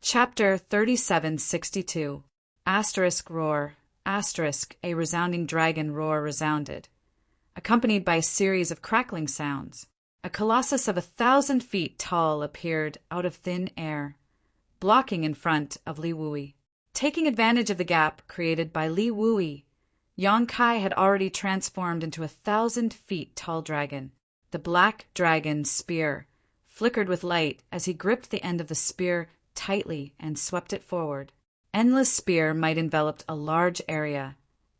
Chapter 3762. Roar. A resounding dragon roar resounded, accompanied by a series of crackling sounds. A colossus of 1,000 feet tall appeared out of thin air, blocking in front of Li Wui. Taking advantage of the gap created by Li Wui, Yang Kai had already transformed into a 1,000 feet tall dragon. The black dragon's spear flickered with light as he gripped the end of the spear tightly and swept it forward. Endless spear might enveloped a large area,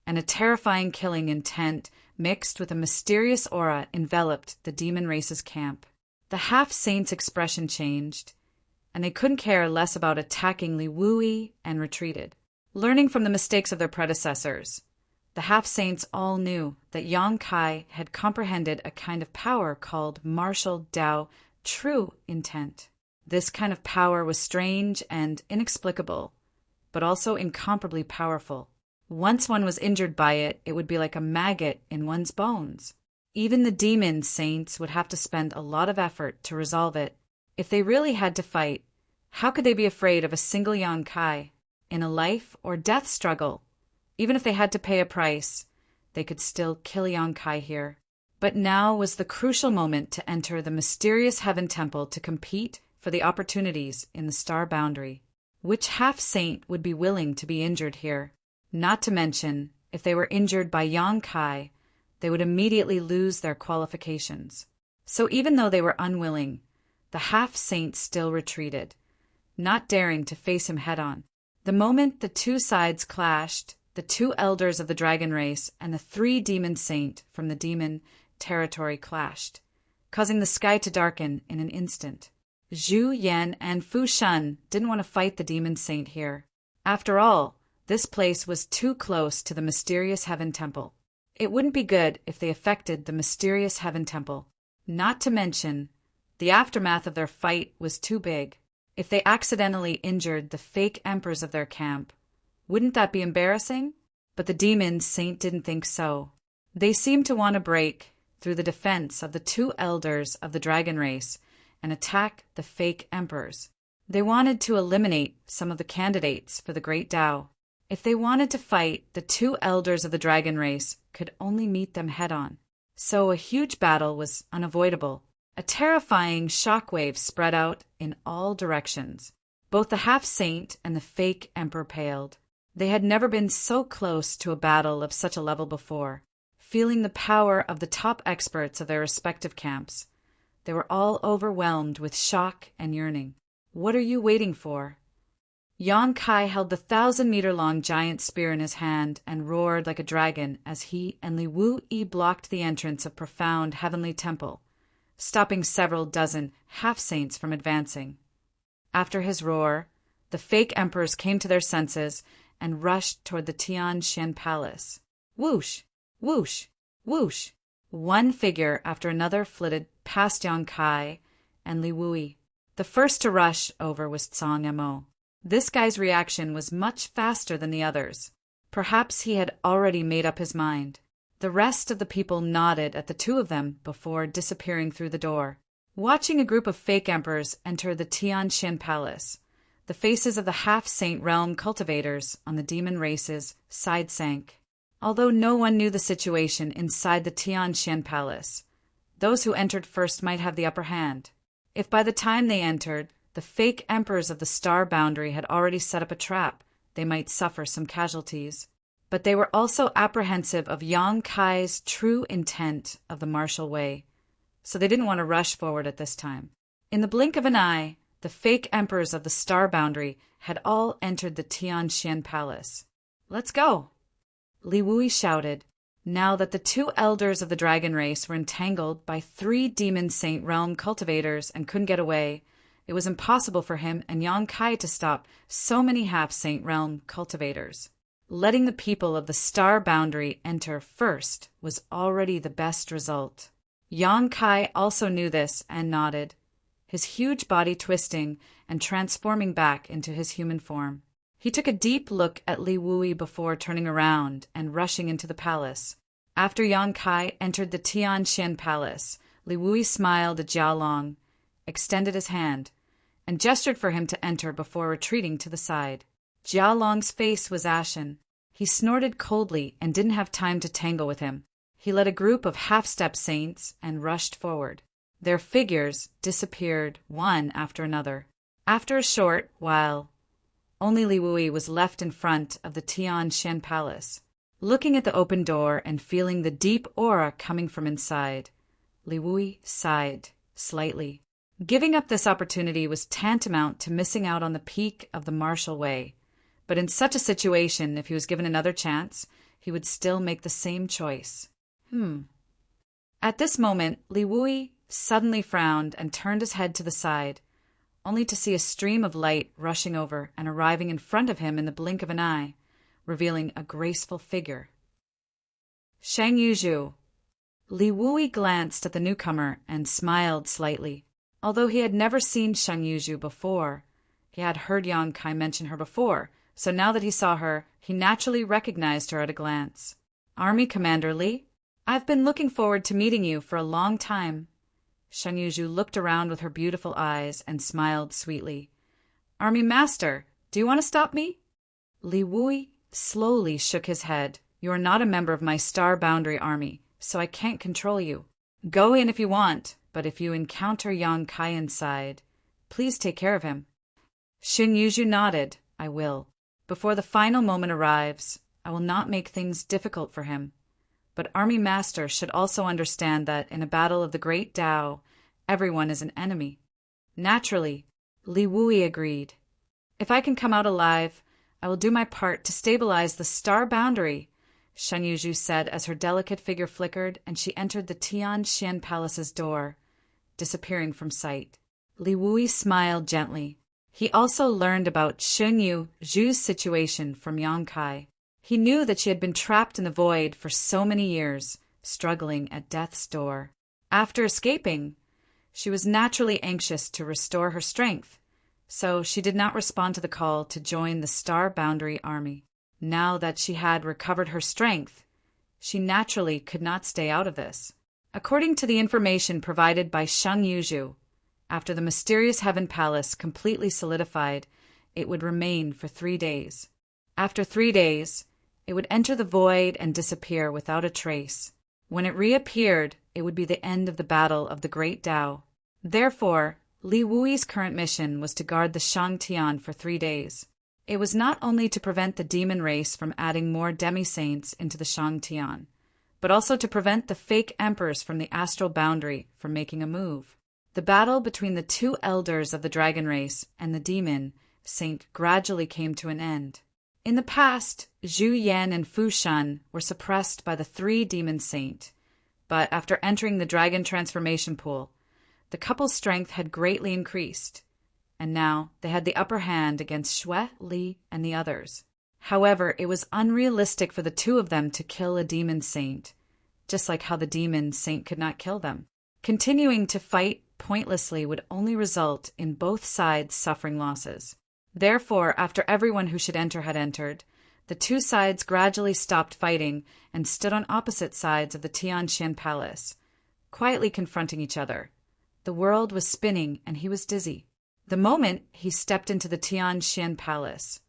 and a terrifying killing intent mixed with a mysterious aura enveloped the demon race's camp. The half-saint's expression changed, and they couldn't care less about attacking Li Wui and retreated. Learning from the mistakes of their predecessors, the half-saints all knew that Yang Kai had comprehended a kind of power called martial Dao, true intent. This kind of power was strange and inexplicable, but also incomparably powerful. Once one was injured by it, it would be like a maggot in one's bones. Even the demon saints would have to spend a lot of effort to resolve it. If they really had to fight, how could they be afraid of a single Yang Kai? In a life or death struggle, even if they had to pay a price, they could still kill Yang Kai here. But now was the crucial moment to enter the mysterious Heaven Temple to compete for the opportunities in the star boundary. Which half-saint would be willing to be injured here? Not to mention, if they were injured by Yang Kai, they would immediately lose their qualifications. So even though they were unwilling, the half-saints still retreated, not daring to face him head-on. The moment the two sides clashed, the two elders of the dragon race and the 3 demon saint from the demon territory clashed, causing the sky to darken in an instant. Zhu Yan and Fu Shan didn't want to fight the demon saint here. After all, this place was too close to the mysterious Heaven Temple. It wouldn't be good if they affected the mysterious Heaven Temple. Not to mention, the aftermath of their fight was too big. If they accidentally injured the fake emperors of their camp, wouldn't that be embarrassing? But the demon saint didn't think so. They seemed to want to break through the defense of the 2 elders of the dragon race and attack the fake emperors. They wanted to eliminate some of the candidates for the Great Tao. If they wanted to fight, the 2 elders of the dragon race could only meet them head-on. So a huge battle was unavoidable. A terrifying shockwave spread out in all directions. Both the half-saint and the fake emperor paled. They had never been so close to a battle of such a level before. Feeling the power of the top experts of their respective camps, they were all overwhelmed with shock and yearning. What are you waiting for? Yang Kai held the 1,000-meter-long giant spear in his hand and roared like a dragon as he and Li Wui blocked the entrance of profound heavenly temple, stopping several dozen half-saints from advancing. After his roar, the fake emperors came to their senses and rushed toward the Tianshan Palace. Whoosh! Whoosh! Whoosh! One figure after another flitted past Yang Kai and Li Wui. The first to rush over was Tsang Mo. This guy's reaction was much faster than the others. Perhaps he had already made up his mind. The rest of the people nodded at the 2 of them before disappearing through the door. Watching a group of fake emperors enter the Tianshan Palace, the faces of the half-saint realm cultivators on the demon races side sank. Although no one knew the situation inside the Tianshan Palace, those who entered first might have the upper hand. If by the time they entered, the fake emperors of the star boundary had already set up a trap, they might suffer some casualties. But they were also apprehensive of Yang Kai's true intent of the martial way, so they didn't want to rush forward at this time. In the blink of an eye, the fake emperors of the star boundary had all entered the Tianshan Palace. Let's go! Li Wui shouted. Now that the 2 elders of the dragon race were entangled by 3 demon saint realm cultivators and couldn't get away, it was impossible for him and Yang Kai to stop so many half-saint realm cultivators. Letting the people of the star boundary enter first was already the best result. Yang Kai also knew this and nodded, his huge body twisting and transforming back into his human form. He took a deep look at Li Wui before turning around and rushing into the palace. After Yang Kai entered the Tianshan Palace, Li Wui smiled at Jiao Long, extended his hand, and gestured for him to enter before retreating to the side. Jialong's face was ashen. He snorted coldly and didn't have time to tangle with him. He led a group of half-step saints and rushed forward. Their figures disappeared one after another. After a short while, only Li Wui was left in front of the Tian Shan Palace. Looking at the open door and feeling the deep aura coming from inside, Li Wui sighed slightly. Giving up this opportunity was tantamount to missing out on the peak of the martial way. But in such a situation, if he was given another chance, he would still make the same choice. At this moment, Li Wui suddenly frowned and turned his head to the side, only to see a stream of light rushing over and arriving in front of him in the blink of an eye, revealing a graceful figure. Shang Yuzhu. Li Wui glanced at the newcomer and smiled slightly. Although he had never seen Shang Yuzhu before, he had heard Yang Kai mention her before, so now that he saw her, he naturally recognized her at a glance. Army Commander Li, I've been looking forward to meeting you for a long time. Shang Yuzhu looked around with her beautiful eyes and smiled sweetly. Army Master, do you want to stop me? Li Wui slowly shook his head. You are not a member of my Star Boundary Army, so I can't control you. Go in if you want, but if you encounter Yang Kai inside, please take care of him. Shang Yuzhu nodded. I will. Before the final moment arrives, I will not make things difficult for him. But Army Master should also understand that in a battle of the Great Tao, everyone is an enemy. Naturally, Li Wui agreed. If I can come out alive, I will do my part to stabilize the Star Boundary, Shang Yuzhu said as her delicate figure flickered and she entered the Tian Shan Palace's door, disappearing from sight. Li Wui smiled gently. He also learned about Shang Yuzhu's situation from Yang Kai. He knew that she had been trapped in the void for so many years, struggling at death's door. After escaping, she was naturally anxious to restore her strength, so she did not respond to the call to join the Star Boundary Army. Now that she had recovered her strength, she naturally could not stay out of this. According to the information provided by Shang Yuzhu, after the mysterious Heaven Palace completely solidified, it would remain for 3 days. After 3 days, it would enter the void and disappear without a trace. When it reappeared, it would be the end of the battle of the Great Tao. Therefore, Li Wui's current mission was to guard the Shangtian for 3 days. It was not only to prevent the demon race from adding more demi-saints into the Shangtian, but also to prevent the fake emperors from the astral boundary from making a move. The battle between the 2 elders of the dragon race and the demon saint gradually came to an end. In the past, Zhu Yan and Fu Shan were suppressed by the 3 demon saint, but after entering the dragon transformation pool, the couple's strength had greatly increased, and now they had the upper hand against Xue, Li, and the others. However, it was unrealistic for the 2 of them to kill a demon saint, just like how the demon saint could not kill them. Continuing to fight pointlessly would only result in both sides suffering losses. Therefore, after everyone who should enter had entered, the 2 sides gradually stopped fighting and stood on opposite sides of the Tian Shan Palace, quietly confronting each other. The world was spinning and he was dizzy. The moment he stepped into the Tian Shan Palace,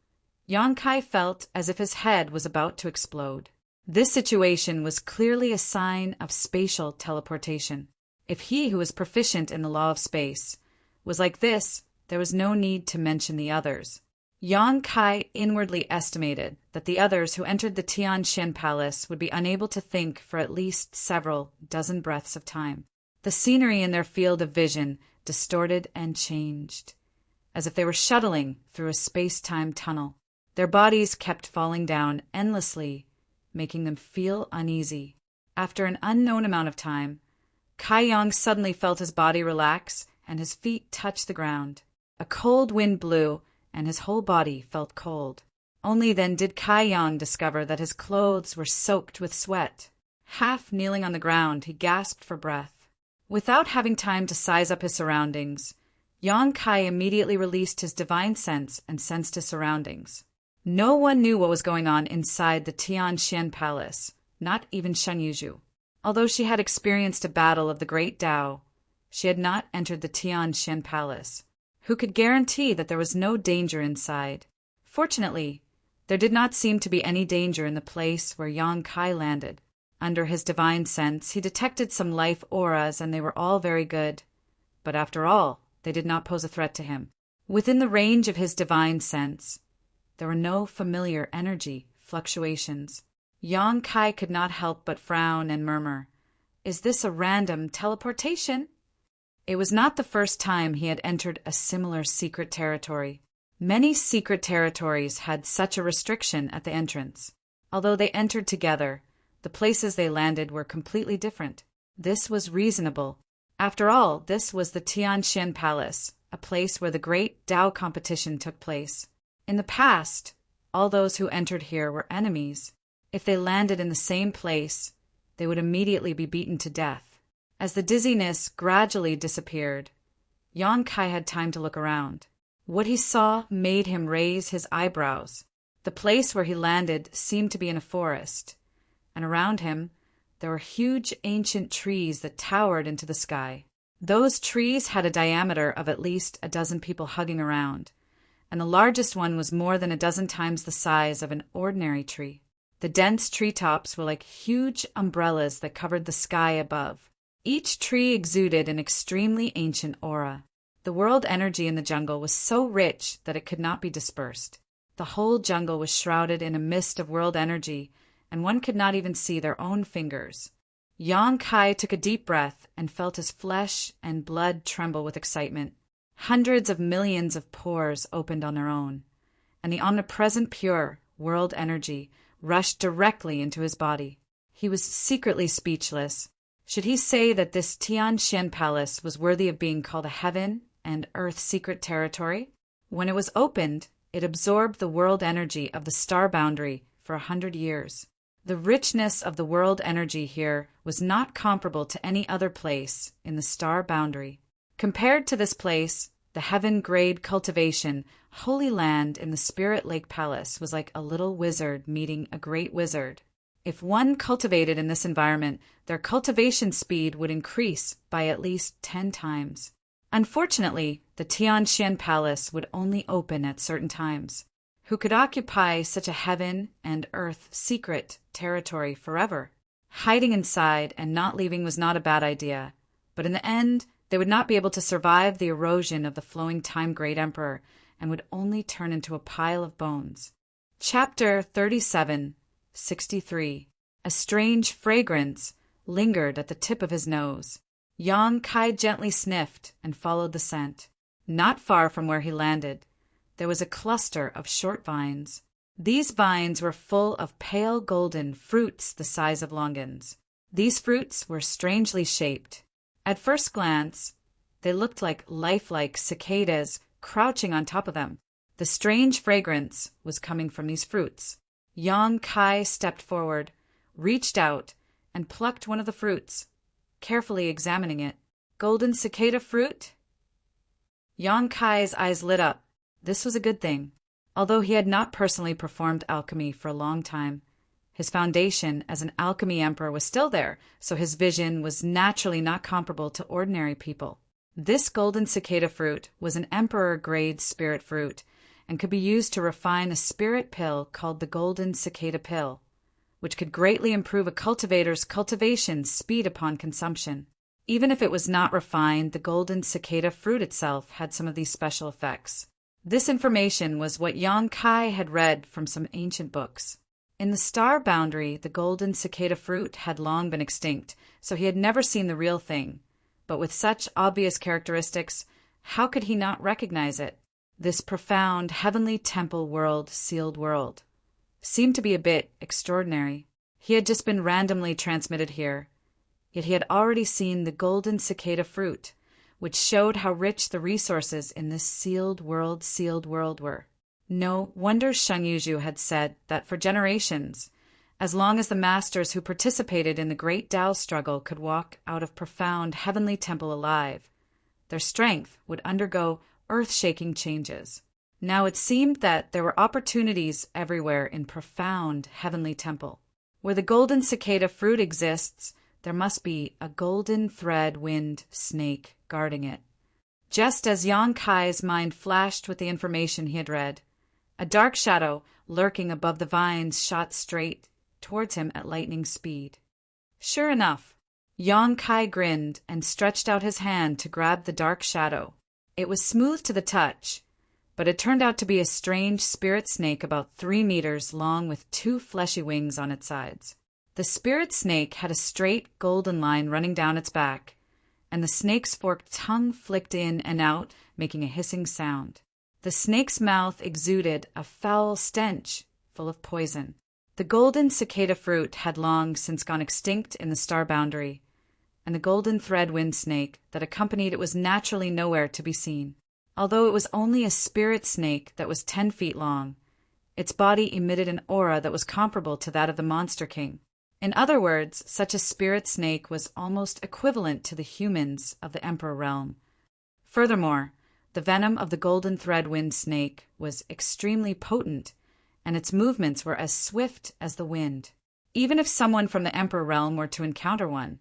Yang Kai felt as if his head was about to explode. This situation was clearly a sign of spatial teleportation. If he, who was proficient in the law of space, was like this, there was no need to mention the others. Yang Kai inwardly estimated that the others who entered the Tian Shan Palace would be unable to think for at least several dozen breaths of time. The scenery in their field of vision distorted and changed, as if they were shuttling through a space-time tunnel. Their bodies kept falling down endlessly, making them feel uneasy. After an unknown amount of time, Kai Yang suddenly felt his body relax and his feet touch the ground. A cold wind blew, and his whole body felt cold. Only then did Kai Yang discover that his clothes were soaked with sweat. Half kneeling on the ground, he gasped for breath. Without having time to size up his surroundings, Yang Kai immediately released his divine sense and sensed his surroundings. No one knew what was going on inside the Tian Shan Palace, not even Shang Yuzhu. Although she had experienced a battle of the Great Tao, she had not entered the Tian Shan Palace. Who could guarantee that there was no danger inside? Fortunately, there did not seem to be any danger in the place where Yang Kai landed. Under his divine sense, he detected some life auras, and they were all very good. But after all, they did not pose a threat to him. Within the range of his divine sense, there were no familiar energy fluctuations. Yang Kai could not help but frown and murmur, "Is this a random teleportation?" It was not the first time he had entered a similar secret territory. Many secret territories had such a restriction at the entrance. Although they entered together, the places they landed were completely different. This was reasonable. After all, this was the Tianxian Palace, a place where the great Tao competition took place. In the past, all those who entered here were enemies. If they landed in the same place, they would immediately be beaten to death. As the dizziness gradually disappeared, Yang Kai had time to look around. What he saw made him raise his eyebrows. The place where he landed seemed to be in a forest, and around him there were huge ancient trees that towered into the sky. Those trees had a diameter of at least a dozen people hugging around, and the largest one was more than a dozen times the size of an ordinary tree. The dense treetops were like huge umbrellas that covered the sky above. Each tree exuded an extremely ancient aura. The world energy in the jungle was so rich that it could not be dispersed. The whole jungle was shrouded in a mist of world energy, and one could not even see their own fingers. Yang Kai took a deep breath and felt his flesh and blood tremble with excitement. Hundreds of millions of pores opened on their own, and the omnipresent pure world energy rushed directly into his body. He was secretly speechless. Should he say that this Tianxian Palace was worthy of being called a heaven and earth secret territory? When it was opened, it absorbed the world energy of the star boundary for 100 years. The richness of the world energy here was not comparable to any other place in the star boundary. Compared to this place, the heaven-grade cultivation, Holy Land in the Spirit Lake Palace was like a little wizard meeting a great wizard. If one cultivated in this environment, their cultivation speed would increase by at least 10 times. Unfortunately, the Tianxian Palace would only open at certain times. Who could occupy such a heaven and earth secret territory forever? Hiding inside and not leaving was not a bad idea, but in the end, they would not be able to survive the erosion of the flowing time Great Emperor and would only turn into a pile of bones. Chapter 37:63. A strange fragrance lingered at the tip of his nose. Yang Kai gently sniffed and followed the scent. Not far from where he landed, there was a cluster of short vines. These vines were full of pale golden fruits the size of longans. These fruits were strangely shaped. At first glance, they looked like lifelike cicadas crouching on top of them. The strange fragrance was coming from these fruits. Yang Kai stepped forward, reached out, and plucked one of the fruits, carefully examining it. Golden cicada fruit? Yang Kai's eyes lit up. This was a good thing. Although he had not personally performed alchemy for a long time, his foundation as an alchemy emperor was still there, so his vision was naturally not comparable to ordinary people. This golden cicada fruit was an emperor-grade spirit fruit and could be used to refine a spirit pill called the golden cicada pill, which could greatly improve a cultivator's cultivation speed upon consumption. Even if it was not refined, the golden cicada fruit itself had some of these special effects. This information was what Yang Kai had read from some ancient books. In the star boundary, the golden cicada fruit had long been extinct, so he had never seen the real thing. But with such obvious characteristics, how could he not recognize it? This profound, heavenly temple world, sealed world, seemed to be a bit extraordinary. He had just been randomly transmitted here, yet he had already seen the golden cicada fruit, which showed how rich the resources in this sealed world were. No wonder Sheng Yuzhu had said that for generations, as long as the masters who participated in the great Tao struggle could walk out of profound heavenly temple alive, their strength would undergo earth-shaking changes. Now it seemed that there were opportunities everywhere in profound heavenly temple. Where the golden cicada fruit exists, there must be a golden thread-winged snake guarding it. Just as Yang Kai's mind flashed with the information he had read, a dark shadow lurking above the vines shot straight towards him at lightning speed. Sure enough, Yang Kai grinned and stretched out his hand to grab the dark shadow. It was smooth to the touch, but it turned out to be a strange spirit snake about 3 meters long with 2 fleshy wings on its sides. The spirit snake had a straight golden line running down its back, and the snake's forked tongue flicked in and out, making a hissing sound. The snake's mouth exuded a foul stench full of poison. The golden cicada fruit had long since gone extinct in the star boundary, and the golden thread wind snake that accompanied it was naturally nowhere to be seen. Although it was only a spirit snake that was 10 feet long, its body emitted an aura that was comparable to that of the Monster King. In other words, such a spirit snake was almost equivalent to the humans of the Emperor realm. Furthermore, the venom of the golden thread wind snake was extremely potent, and its movements were as swift as the wind. Even if someone from the Emperor realm were to encounter one,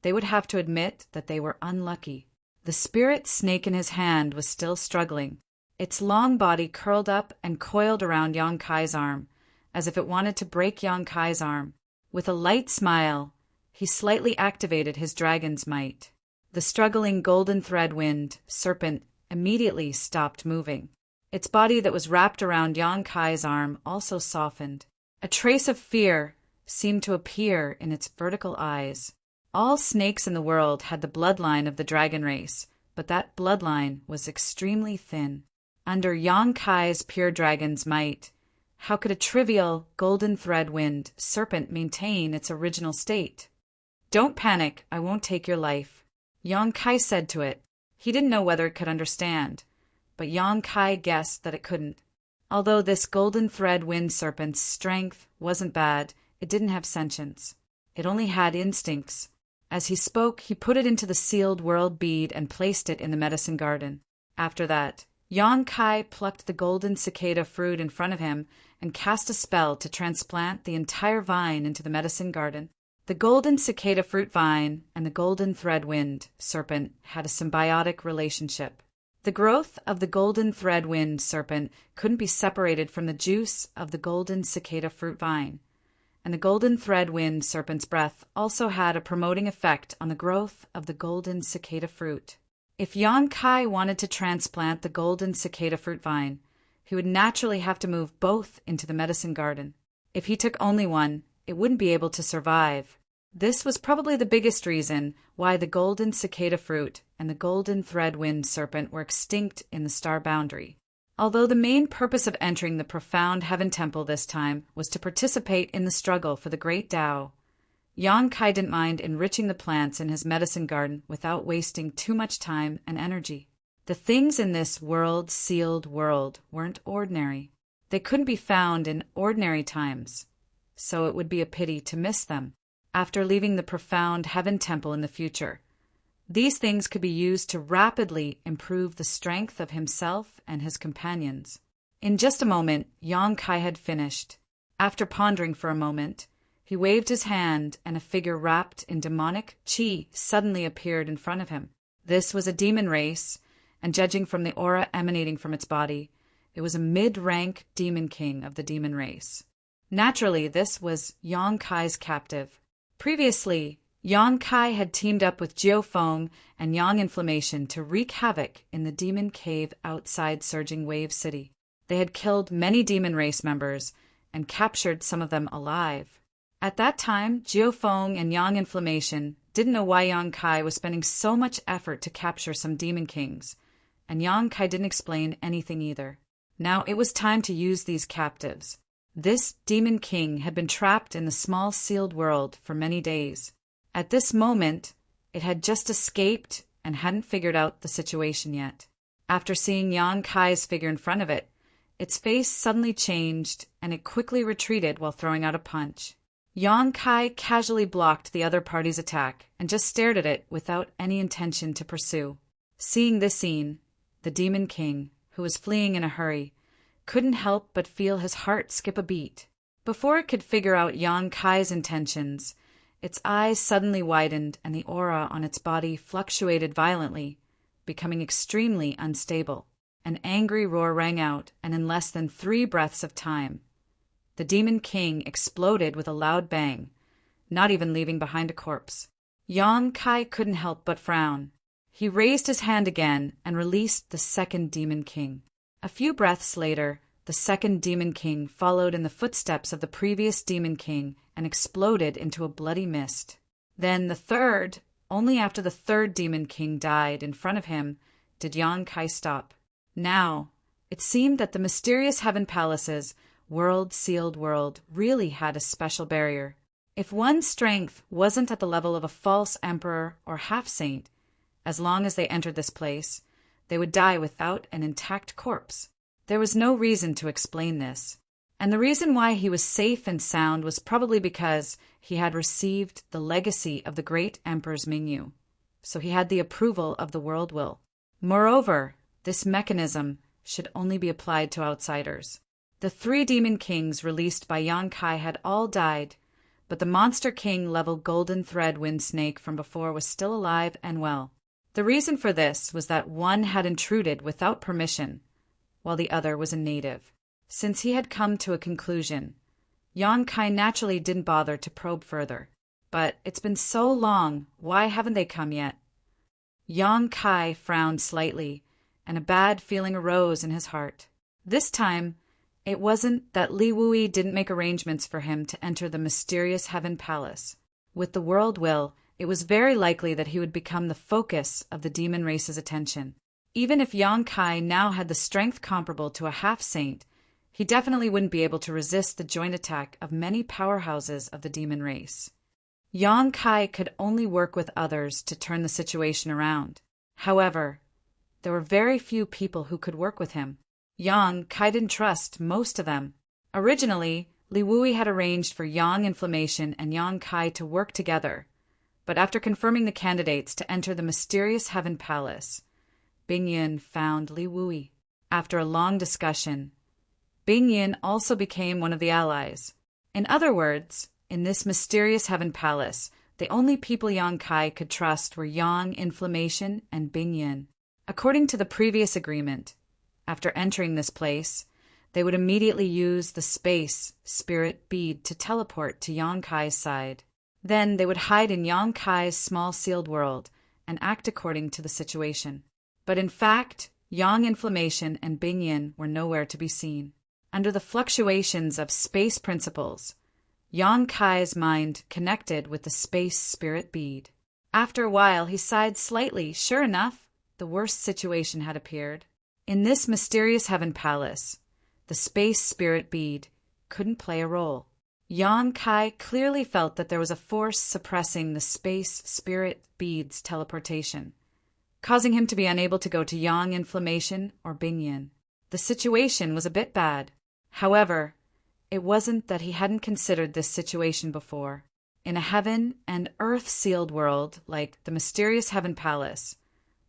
they would have to admit that they were unlucky. The spirit snake in his hand was still struggling, its long body curled up and coiled around Yang Kai's arm, as if it wanted to break Yang Kai's arm. With a light smile, he slightly activated his dragon's might. The struggling golden thread wind serpent immediately stopped moving. Its body that was wrapped around Yang Kai's arm also softened. A trace of fear seemed to appear in its vertical eyes. All snakes in the world had the bloodline of the dragon race, but that bloodline was extremely thin. Under Yang Kai's pure dragon's might, how could a trivial golden thread wind serpent maintain its original state? "Don't panic, I won't take your life," Yang Kai said to it. He didn't know whether it could understand, but Yang Kai guessed that it couldn't. Although this golden thread wind serpent's strength wasn't bad, it didn't have sentience. It only had instincts. As he spoke, he put it into the sealed world bead and placed it in the medicine garden. After that, Yang Kai plucked the golden cicada fruit in front of him and cast a spell to transplant the entire vine into the medicine garden. The golden cicada fruit vine and the golden thread wind serpent had a symbiotic relationship. The growth of the golden thread wind serpent couldn't be separated from the juice of the golden cicada fruit vine, and the golden thread wind serpent's breath also had a promoting effect on the growth of the golden cicada fruit. If Yang Kai wanted to transplant the golden cicada fruit vine, he would naturally have to move both into the medicine garden. If he took only one, it wouldn't be able to survive. This was probably the biggest reason why the golden cicada fruit and the golden thread wind serpent were extinct in the star boundary. Although the main purpose of entering the profound heaven temple this time was to participate in the struggle for the great Tao, Yang Kai didn't mind enriching the plants in his medicine garden without wasting too much time and energy. The things in this sealed world weren't ordinary. They couldn't be found in ordinary times, so it would be a pity to miss them. After leaving the profound heaven temple in the future, these things could be used to rapidly improve the strength of himself and his companions. In just a moment, Yang Kai had finished. After pondering for a moment, he waved his hand and a figure wrapped in demonic qi suddenly appeared in front of him. This was a demon race, and judging from the aura emanating from its body, it was a mid-rank demon king of the demon race. Naturally, this was Yang Kai's captive. Previously, Yang Kai had teamed up with Jiufeng and Yang Inflammation to wreak havoc in the demon cave outside Surging Wave City. They had killed many demon race members and captured some of them alive. At that time, Jiufeng and Yang Inflammation didn't know why Yang Kai was spending so much effort to capture some demon kings, and Yang Kai didn't explain anything either. Now it was time to use these captives. This demon king had been trapped in the small sealed world for many days. At this moment, it had just escaped and hadn't figured out the situation yet. After seeing Yang Kai's figure in front of it, its face suddenly changed and it quickly retreated while throwing out a punch. Yang Kai casually blocked the other party's attack and just stared at it without any intention to pursue. Seeing this scene, the demon king, who was fleeing in a hurry, couldn't help but feel his heart skip a beat. Before it could figure out Yang Kai's intentions, its eyes suddenly widened and the aura on its body fluctuated violently, becoming extremely unstable. An angry roar rang out, and in less than 3 breaths of time, the Demon King exploded with a loud bang, not even leaving behind a corpse. Yang Kai couldn't help but frown. He raised his hand again and released the second Demon King. A few breaths later, the second Demon King followed in the footsteps of the previous Demon King and exploded into a bloody mist. Then the third. Only after the third Demon King died in front of him did Yang Kai stop. Now, it seemed that the mysterious Heaven Palace's world-sealed world really had a special barrier. If one's strength wasn't at the level of a false emperor or half-saint, as long as they entered this place, they would die without an intact corpse. There was no reason to explain this, and the reason why he was safe and sound was probably because he had received the legacy of the great Emperor's Mingyu, so he had the approval of the world will. Moreover, this mechanism should only be applied to outsiders. The 3 Demon Kings released by Yang Kai had all died, but the Monster King level Golden Thread Wind Snake from before was still alive and well. The reason for this was that one had intruded without permission, while the other was a native. Since he had come to a conclusion, Yang Kai naturally didn't bother to probe further. But it's been so long, why haven't they come yet? Yang Kai frowned slightly, and a bad feeling arose in his heart. This time, it wasn't that Li Wui didn't make arrangements for him to enter the mysterious Heaven Palace. With the world will, it was very likely that he would become the focus of the demon race's attention. Even if Yang Kai now had the strength comparable to a half-saint, he definitely wouldn't be able to resist the joint attack of many powerhouses of the demon race. Yang Kai could only work with others to turn the situation around. However, there were very few people who could work with him. Yang Kai didn't trust most of them. Originally, Li Wui had arranged for Yang Inflammation and Yang Kai to work together, but after confirming the candidates to enter the mysterious Heaven Palace, Bing Yin found Li Wui. After a long discussion, Bing Yin also became one of the allies. In other words, in this mysterious Heaven Palace, the only people Yang Kai could trust were Yang Inflammation and Bing Yin. According to the previous agreement, after entering this place, they would immediately use the space spirit bead to teleport to Yang Kai's side. Then they would hide in Yang Kai's small sealed world and act according to the situation. But in fact, Yang Inflammation and Bing Yin were nowhere to be seen. Under the fluctuations of space principles, Yang Kai's mind connected with the space spirit bead. After a while, he sighed slightly. Sure enough, the worst situation had appeared. In this mysterious Heaven Palace, the space spirit bead couldn't play a role. Yang Kai clearly felt that there was a force suppressing the space spirit bead's teleportation, causing him to be unable to go to Yang Inflammation or Bing Yin. The situation was a bit bad. However, it wasn't that he hadn't considered this situation before. In a heaven and earth-sealed world like the mysterious Heaven Palace,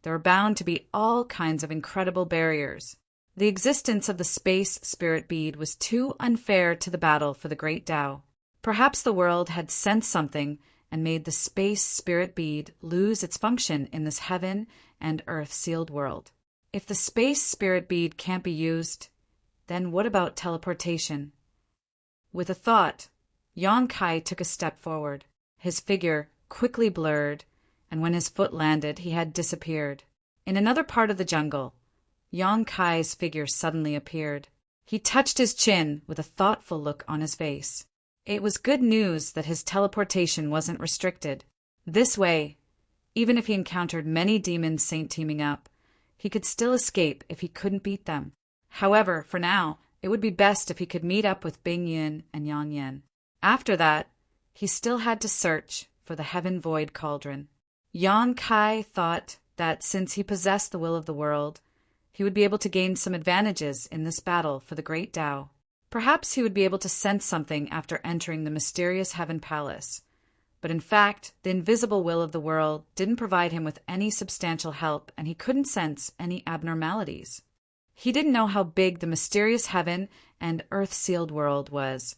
there are bound to be all kinds of incredible barriers. The existence of the space spirit bead was too unfair to the battle for the great Tao. Perhaps the world had sensed something and made the space spirit bead lose its function in this heaven and earth-sealed world. If the space spirit bead can't be used, then what about teleportation? With a thought, Yang Kai took a step forward. His figure quickly blurred, and when his foot landed, he had disappeared. In another part of the jungle, Yang Kai's figure suddenly appeared. He touched his chin with a thoughtful look on his face. It was good news that his teleportation wasn't restricted. This way, even if he encountered many demons saint teaming up, he could still escape if he couldn't beat them. However, for now, it would be best if he could meet up with Bing Yin and Yang Yen. After that, he still had to search for the Heaven Void Cauldron. Yang Kai thought that since he possessed the will of the world, he would be able to gain some advantages in this battle for the great Tao. Perhaps he would be able to sense something after entering the mysterious Heaven Palace. But in fact, the invisible will of the world didn't provide him with any substantial help, and he couldn't sense any abnormalities. He didn't know how big the mysterious heaven and earth-sealed world was,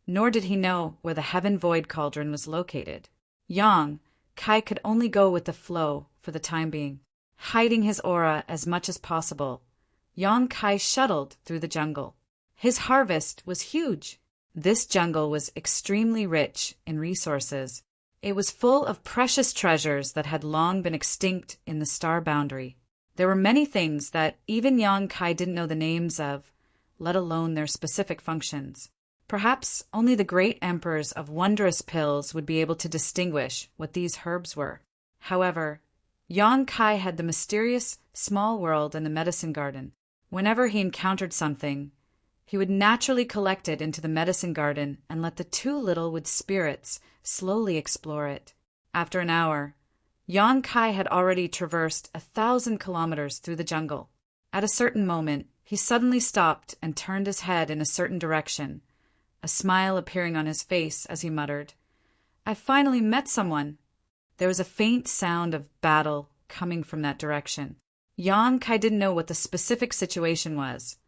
nor did he know where the Heaven Void Cauldron was located. Yang Kai could only go with the flow for the time being. hiding his aura as much as possible, Yang Kai shuttled through the jungle. His harvest was huge. This jungle was extremely rich in resources. It was full of precious treasures that had long been extinct in the star boundary. There were many things that even Yang Kai didn't know the names of, let alone their specific functions. Perhaps only the great emperors of wondrous pills would be able to distinguish what these herbs were. However, Yang Kai had the mysterious small world in the medicine garden. Whenever he encountered something, he would naturally collect it into the medicine garden and let the two little-wood spirits slowly explore it. After an hour, Yang Kai had already traversed 1,000 kilometers through the jungle. At a certain moment, he suddenly stopped and turned his head in a certain direction, a smile appearing on his face as he muttered, "I finally met someone." There was a faint sound of battle coming from that direction. Yang Kai didn't know what the specific situation was,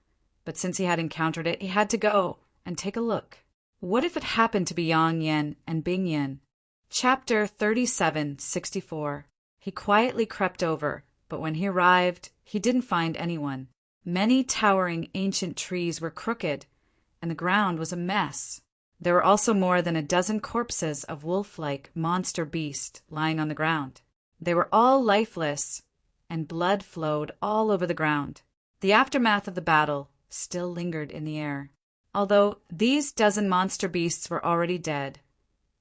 but since he had encountered it, he had to go and take a look. What if it happened to be Yang Yen and Bing Yen? Chapter 3764. He quietly crept over, but when he arrived, he didn't find anyone. Many towering ancient trees were crooked, and the ground was a mess. There were also more than a dozen corpses of wolf-like monster beasts lying on the ground. They were all lifeless, and blood flowed all over the ground. The aftermath of the battle still lingered in the air. Although these dozen monster beasts were already dead,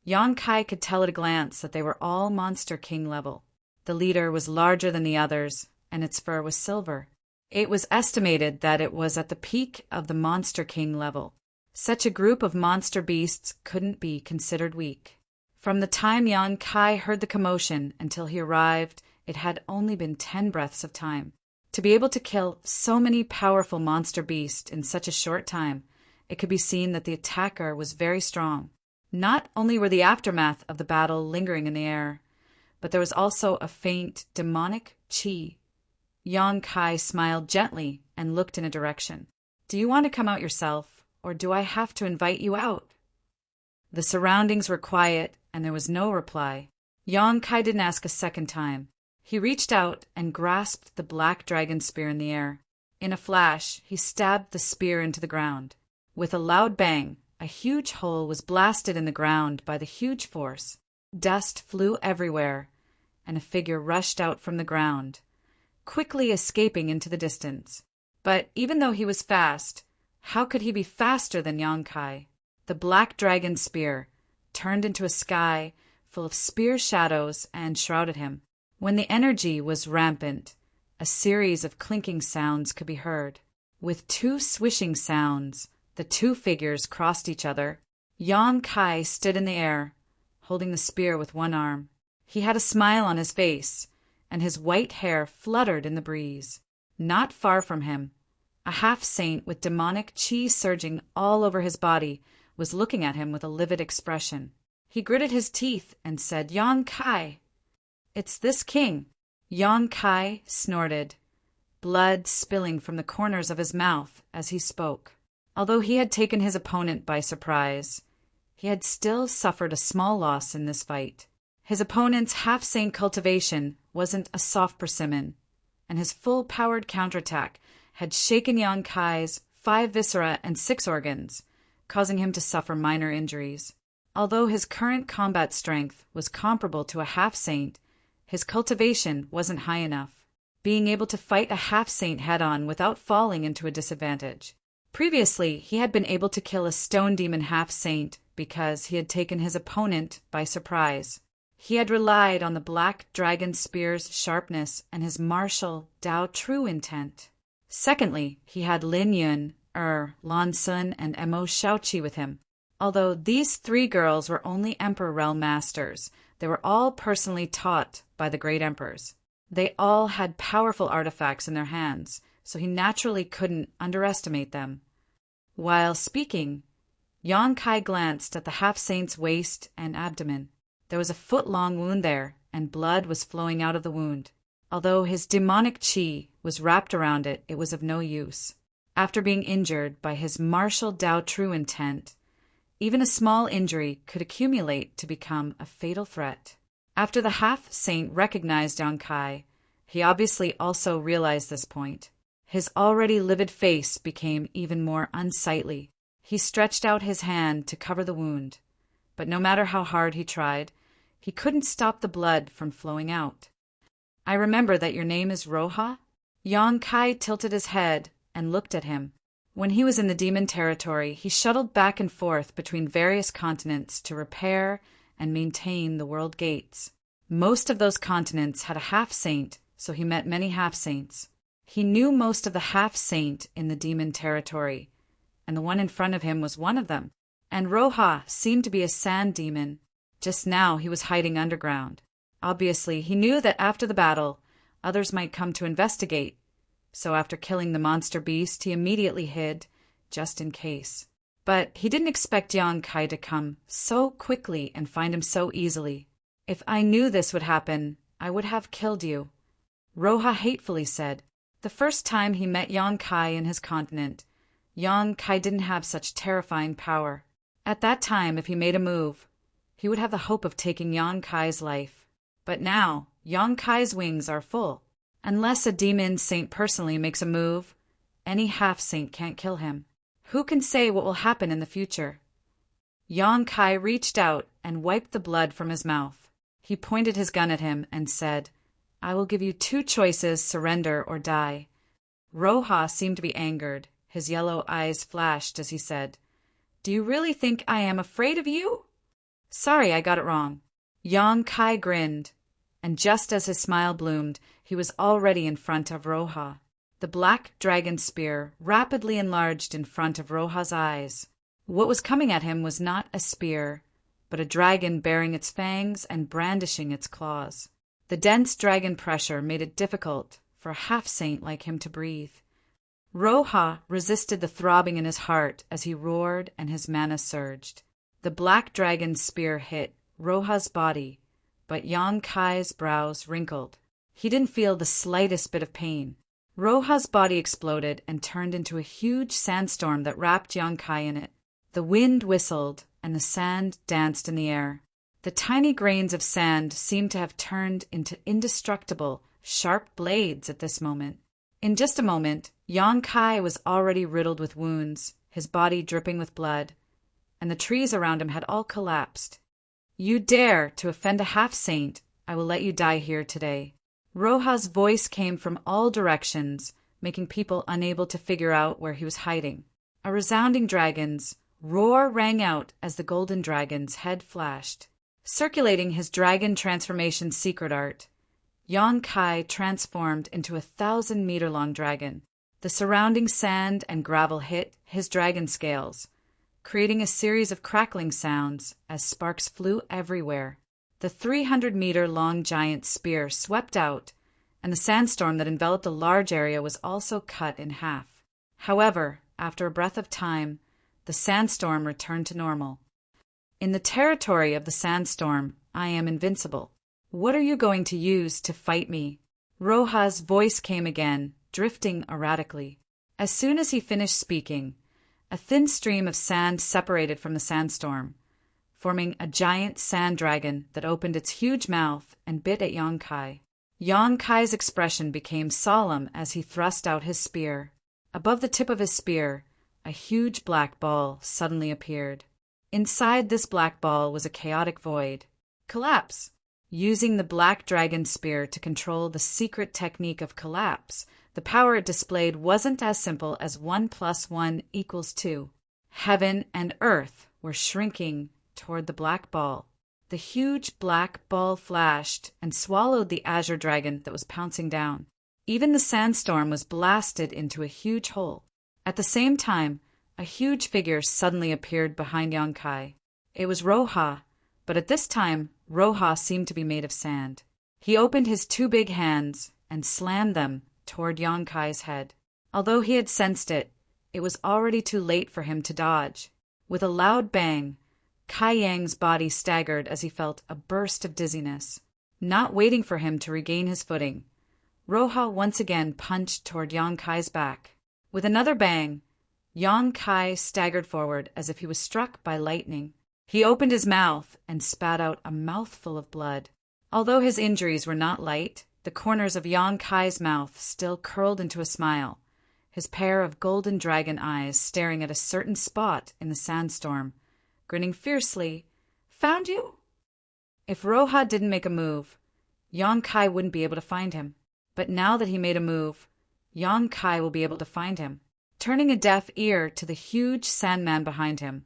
Yang Kai could tell at a glance that they were all Monster King level. The leader was larger than the others, and its fur was silver. It was estimated that it was at the peak of the Monster King level. Such a group of monster beasts couldn't be considered weak. From the time Yang Kai heard the commotion until he arrived, it had only been 10 breaths of time. To be able to kill so many powerful monster beasts in such a short time, it could be seen that the attacker was very strong. Not only were the aftermath of the battle lingering in the air, but there was also a faint demonic chi. Yang Kai smiled gently and looked in a direction. "Do you want to come out yourself, or do I have to invite you out?" The surroundings were quiet, and there was no reply. Yang Kai didn't ask a second time. He reached out and grasped the black dragon spear in the air. In a flash, he stabbed the spear into the ground. With a loud bang, a huge hole was blasted in the ground by the huge force. Dust flew everywhere, and a figure rushed out from the ground, quickly escaping into the distance. But even though he was fast, how could he be faster than Yang Kai? The black dragon spear turned into a sky full of spear shadows and shrouded him. When the energy was rampant, a series of clinking sounds could be heard. With 2 swishing sounds, the 2 figures crossed each other. Yang Kai stood in the air, holding the spear with one arm. He had a smile on his face, and his white hair fluttered in the breeze. Not far from him, a half-saint with demonic chi surging all over his body was looking at him with a livid expression. He gritted his teeth and said, "Yang Kai, it's this king." Yang Kai snorted, blood spilling from the corners of his mouth as he spoke. Although he had taken his opponent by surprise, he had still suffered a small loss in this fight. His opponent's half-saint cultivation wasn't a soft persimmon, and his full-powered counterattack had shaken Yang Kai's 5 viscera and 6 organs, causing him to suffer minor injuries. Although his current combat strength was comparable to a half-saint, his cultivation wasn't high enough, being able to fight a half-saint head-on without falling into a disadvantage. Previously, he had been able to kill a stone demon half-saint because he had taken his opponent by surprise. He had relied on the black dragon spear's sharpness and his martial Dao true intent. Secondly, he had Lin Yun, Lan Sun, and Mo Shaoqi with him. Although these 3 girls were only Emperor Realm Masters, they were all personally taught by the great emperors. They all had powerful artifacts in their hands, so he naturally couldn't underestimate them. While speaking, Yang Kai glanced at the half-saint's waist and abdomen. There was a foot-long wound there, and blood was flowing out of the wound. Although his demonic chi was wrapped around it, it was of no use. After being injured by his martial Dao true intent, even a small injury could accumulate to become a fatal threat. After the half-saint recognized Yang Kai, He obviously also realized this point. His already livid face became even more unsightly. He stretched out his hand to cover the wound, but no matter how hard he tried, he couldn't stop the blood from flowing out. "I remember that your name is Roha?" Yang Kai tilted his head and looked at him. When he was in the demon territory, he shuttled back and forth between various continents to repair and maintain the world gates. Most of those continents had a half-saint, so he met many half-saints. He knew most of the half-saint in the demon territory, and the one in front of him was one of them. And Roha seemed to be a sand demon. Just now he was hiding underground. Obviously, he knew that after the battle, others might come to investigate, so after killing the monster beast, he immediately hid, just in case. But he didn't expect Yang Kai to come so quickly and find him so easily. "If I knew this would happen, I would have killed you," Roha hatefully said. The first time he met Yang Kai in his continent, Yang Kai didn't have such terrifying power. At that time, if he made a move, he would have the hope of taking Yang Kai's life. But now, Yang Kai's wings are full. Unless a demon saint personally makes a move, any half-saint can't kill him. Who can say what will happen in the future? Yang Kai reached out and wiped the blood from his mouth. He pointed his gun at him and said, "I will give you two choices, surrender or die." Roha seemed to be angered. His yellow eyes flashed as he said, "Do you really think I am afraid of you?" "Sorry, I got it wrong." Yang Kai grinned, and just as his smile bloomed, he was already in front of Roha. The black dragon spear rapidly enlarged in front of Roha's eyes. What was coming at him was not a spear, but a dragon bearing its fangs and brandishing its claws. The dense dragon pressure made it difficult for a half-saint like him to breathe. Roha resisted the throbbing in his heart as he roared and his mana surged. The black dragon's spear hit Roha's body, but Yang Kai's brows wrinkled. He didn't feel the slightest bit of pain. Roha's body exploded and turned into a huge sandstorm that wrapped Yang Kai in it. The wind whistled and the sand danced in the air. The tiny grains of sand seemed to have turned into indestructible, sharp blades at this moment. In just a moment, Yang Kai was already riddled with wounds, his body dripping with blood, and the trees around him had all collapsed. "You dare to offend a half-saint, I will let you die here today." Roha's voice came from all directions, making people unable to figure out where he was hiding. A resounding dragon's roar rang out as the golden dragon's head flashed. Circulating his dragon transformation secret art, Yang Kai transformed into a 1,000-meter-long dragon. The surrounding sand and gravel hit his dragon scales, creating a series of crackling sounds as sparks flew everywhere. The 300-meter-long giant spear swept out, and the sandstorm that enveloped a large area was also cut in half. However, after a breath of time, the sandstorm returned to normal. "In the territory of the sandstorm, I am invincible. What are you going to use to fight me?" Roha's voice came again, drifting erratically. As soon as he finished speaking, a thin stream of sand separated from the sandstorm, forming a giant sand dragon that opened its huge mouth and bit at Yang Kai. Yang Kai's expression became solemn as he thrust out his spear. Above the tip of his spear, a huge black ball suddenly appeared. Inside this black ball was a chaotic void. Collapse! Using the black dragon spear to control the secret technique of collapse, the power it displayed wasn't as simple as 1 + 1 = 2. Heaven and earth were shrinking toward the black ball. The huge black ball flashed and swallowed the azure dragon that was pouncing down. Even the sandstorm was blasted into a huge hole. At the same time, a huge figure suddenly appeared behind Yang Kai. It was Roha, but at this time, Roha seemed to be made of sand. He opened his two big hands and slammed them toward Yang Kai's head. Although he had sensed it, it was already too late for him to dodge. With a loud bang, Kai Yang's body staggered as he felt a burst of dizziness. Not waiting for him to regain his footing, Roha once again punched toward Yang Kai's back. With another bang, Yang Kai staggered forward as if he was struck by lightning. He opened his mouth and spat out a mouthful of blood. Although his injuries were not light, The corners of Yang Kai's mouth still curled into a smile, his pair of golden dragon eyes staring at a certain spot in the sandstorm, grinning fiercely. Found you? If Roja didn't make a move, Yang Kai wouldn't be able to find him. But now that he made a move, Yang Kai will be able to find him. Turning a deaf ear to the huge Sandman behind him,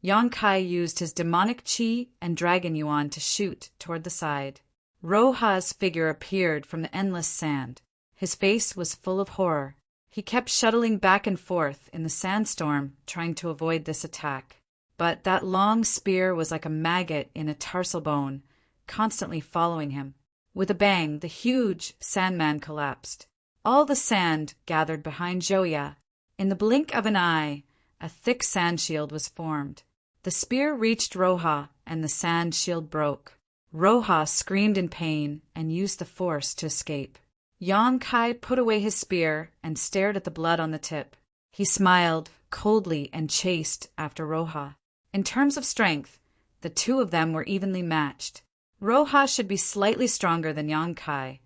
Yang Kai used his demonic chi and dragon yuan to shoot toward the side. Roja's figure appeared from the endless sand. His face was full of horror. He kept shuttling back and forth in the sandstorm, trying to avoid this attack. But that long spear was like a maggot in a tarsal bone, constantly following him. With a bang, the huge Sandman collapsed. All the sand gathered behind Joya. In the blink of an eye, a thick sand shield was formed. The spear reached Roja, and the sand shield broke. Roja screamed in pain and used the force to escape. Yang Kai put away his spear and stared at the blood on the tip. He smiled, coldly and chaste, after Roja. In terms of strength, the two of them were evenly matched. Roja should be slightly stronger than Yang Kai,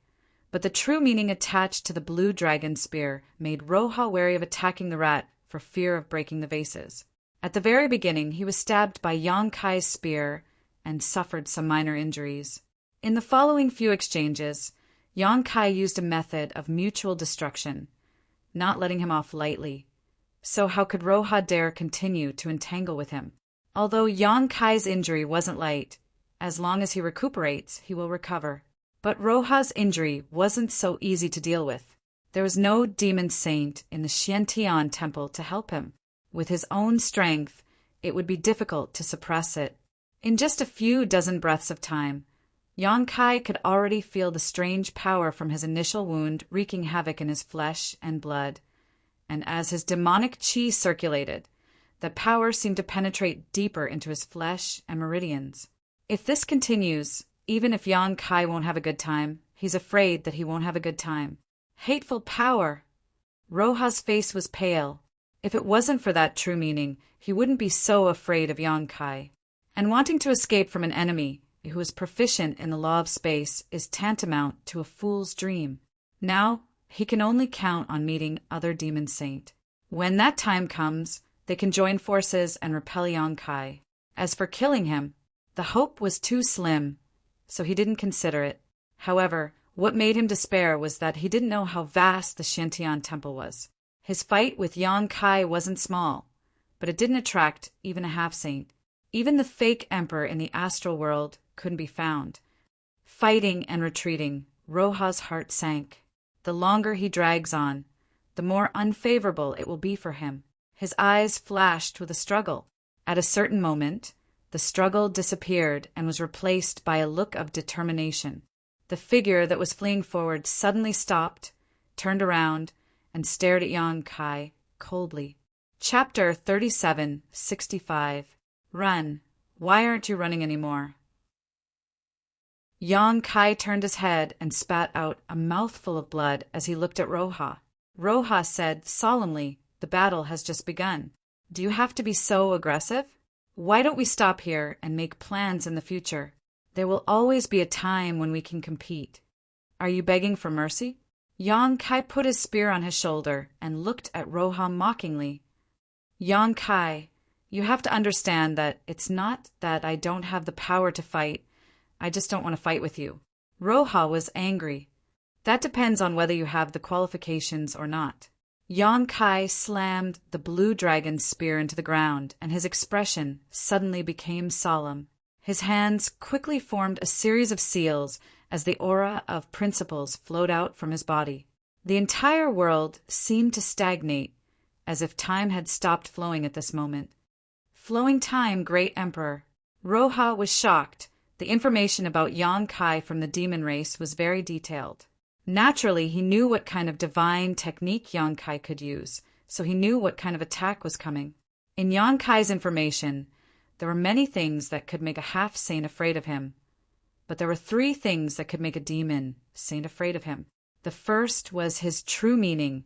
but the true meaning attached to the blue dragon spear made Roja wary of attacking the rat for fear of breaking the vases. At the very beginning, he was stabbed by Yang Kai's spear and suffered some minor injuries. In the following few exchanges, Yang Kai used a method of mutual destruction, not letting him off lightly. So how could Roja dare continue to entangle with him? Although Yang Kai's injury wasn't light, as long as he recuperates, he will recover. But Roja's injury wasn't so easy to deal with. There was no demon saint in the Xiantian temple to help him. With his own strength, it would be difficult to suppress it. In just a few dozen breaths of time, Yang Kai could already feel the strange power from his initial wound wreaking havoc in his flesh and blood. And as his demonic chi circulated, the power seemed to penetrate deeper into his flesh and meridians. If this continues, even if Yang Kai won't have a good time, he's afraid that he won't have a good time. Hateful power! Roja's face was pale. If it wasn't for that true meaning, he wouldn't be so afraid of Yang Kai. And wanting to escape from an enemy who is proficient in the law of space is tantamount to a fool's dream. Now, he can only count on meeting other demon saint. When that time comes, they can join forces and repel Yang Kai. As for killing him, the hope was too slim, so he didn't consider it. However, what made him despair was that he didn't know how vast the Xiantian temple was. His fight with Yang Kai wasn't small, but it didn't attract even a half-saint. Even the fake emperor in the astral world couldn't be found. Fighting and retreating, Roja's heart sank. The longer he drags on, the more unfavorable it will be for him. His eyes flashed with a struggle. At a certain moment, the struggle disappeared and was replaced by a look of determination. The figure that was fleeing forward suddenly stopped, turned around, and stared at Yang Kai coldly. Chapter 37:65. Run. Why aren't you running anymore? Yang Kai turned his head and spat out a mouthful of blood as he looked at Roja. Roja said solemnly, "The battle has just begun. Do you have to be so aggressive? Why don't we stop here and make plans in the future? There will always be a time when we can compete. Are you begging for mercy?" Yang Kai put his spear on his shoulder and looked at Roja mockingly. "Yang Kai, you have to understand that it's not that I don't have the power to fight. I just don't want to fight with you." Roja was angry. "That depends on whether you have the qualifications or not." Yang Kai slammed the blue dragon's spear into the ground, and his expression suddenly became solemn. His hands quickly formed a series of seals as the aura of principles flowed out from his body. The entire world seemed to stagnate, as if time had stopped flowing at this moment. "Flowing time, great emperor." Roja was shocked. The information about Yang Kai from the demon race was very detailed. Naturally, he knew what kind of divine technique Yang Kai could use, so he knew what kind of attack was coming. In Yang Kai's information, there were many things that could make a half-saint afraid of him, but there were 3 things that could make a demon saint afraid of him. The first was his true meaning.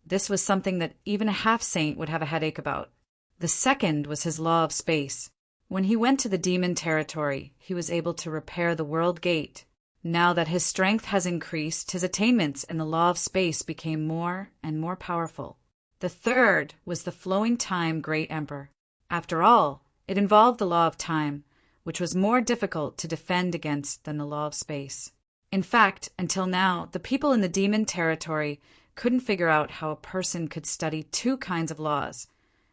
This was something that even a half-saint would have a headache about. The second was his law of space. When he went to the demon territory, he was able to repair the world gate. Now that his strength has increased, his attainments in the law of space became more and more powerful. The third was the flowing time Great Emperor. After all, it involved the law of time, which was more difficult to defend against than the law of space. In fact, until now, the people in the demon territory couldn't figure out how a person could study two kinds of laws,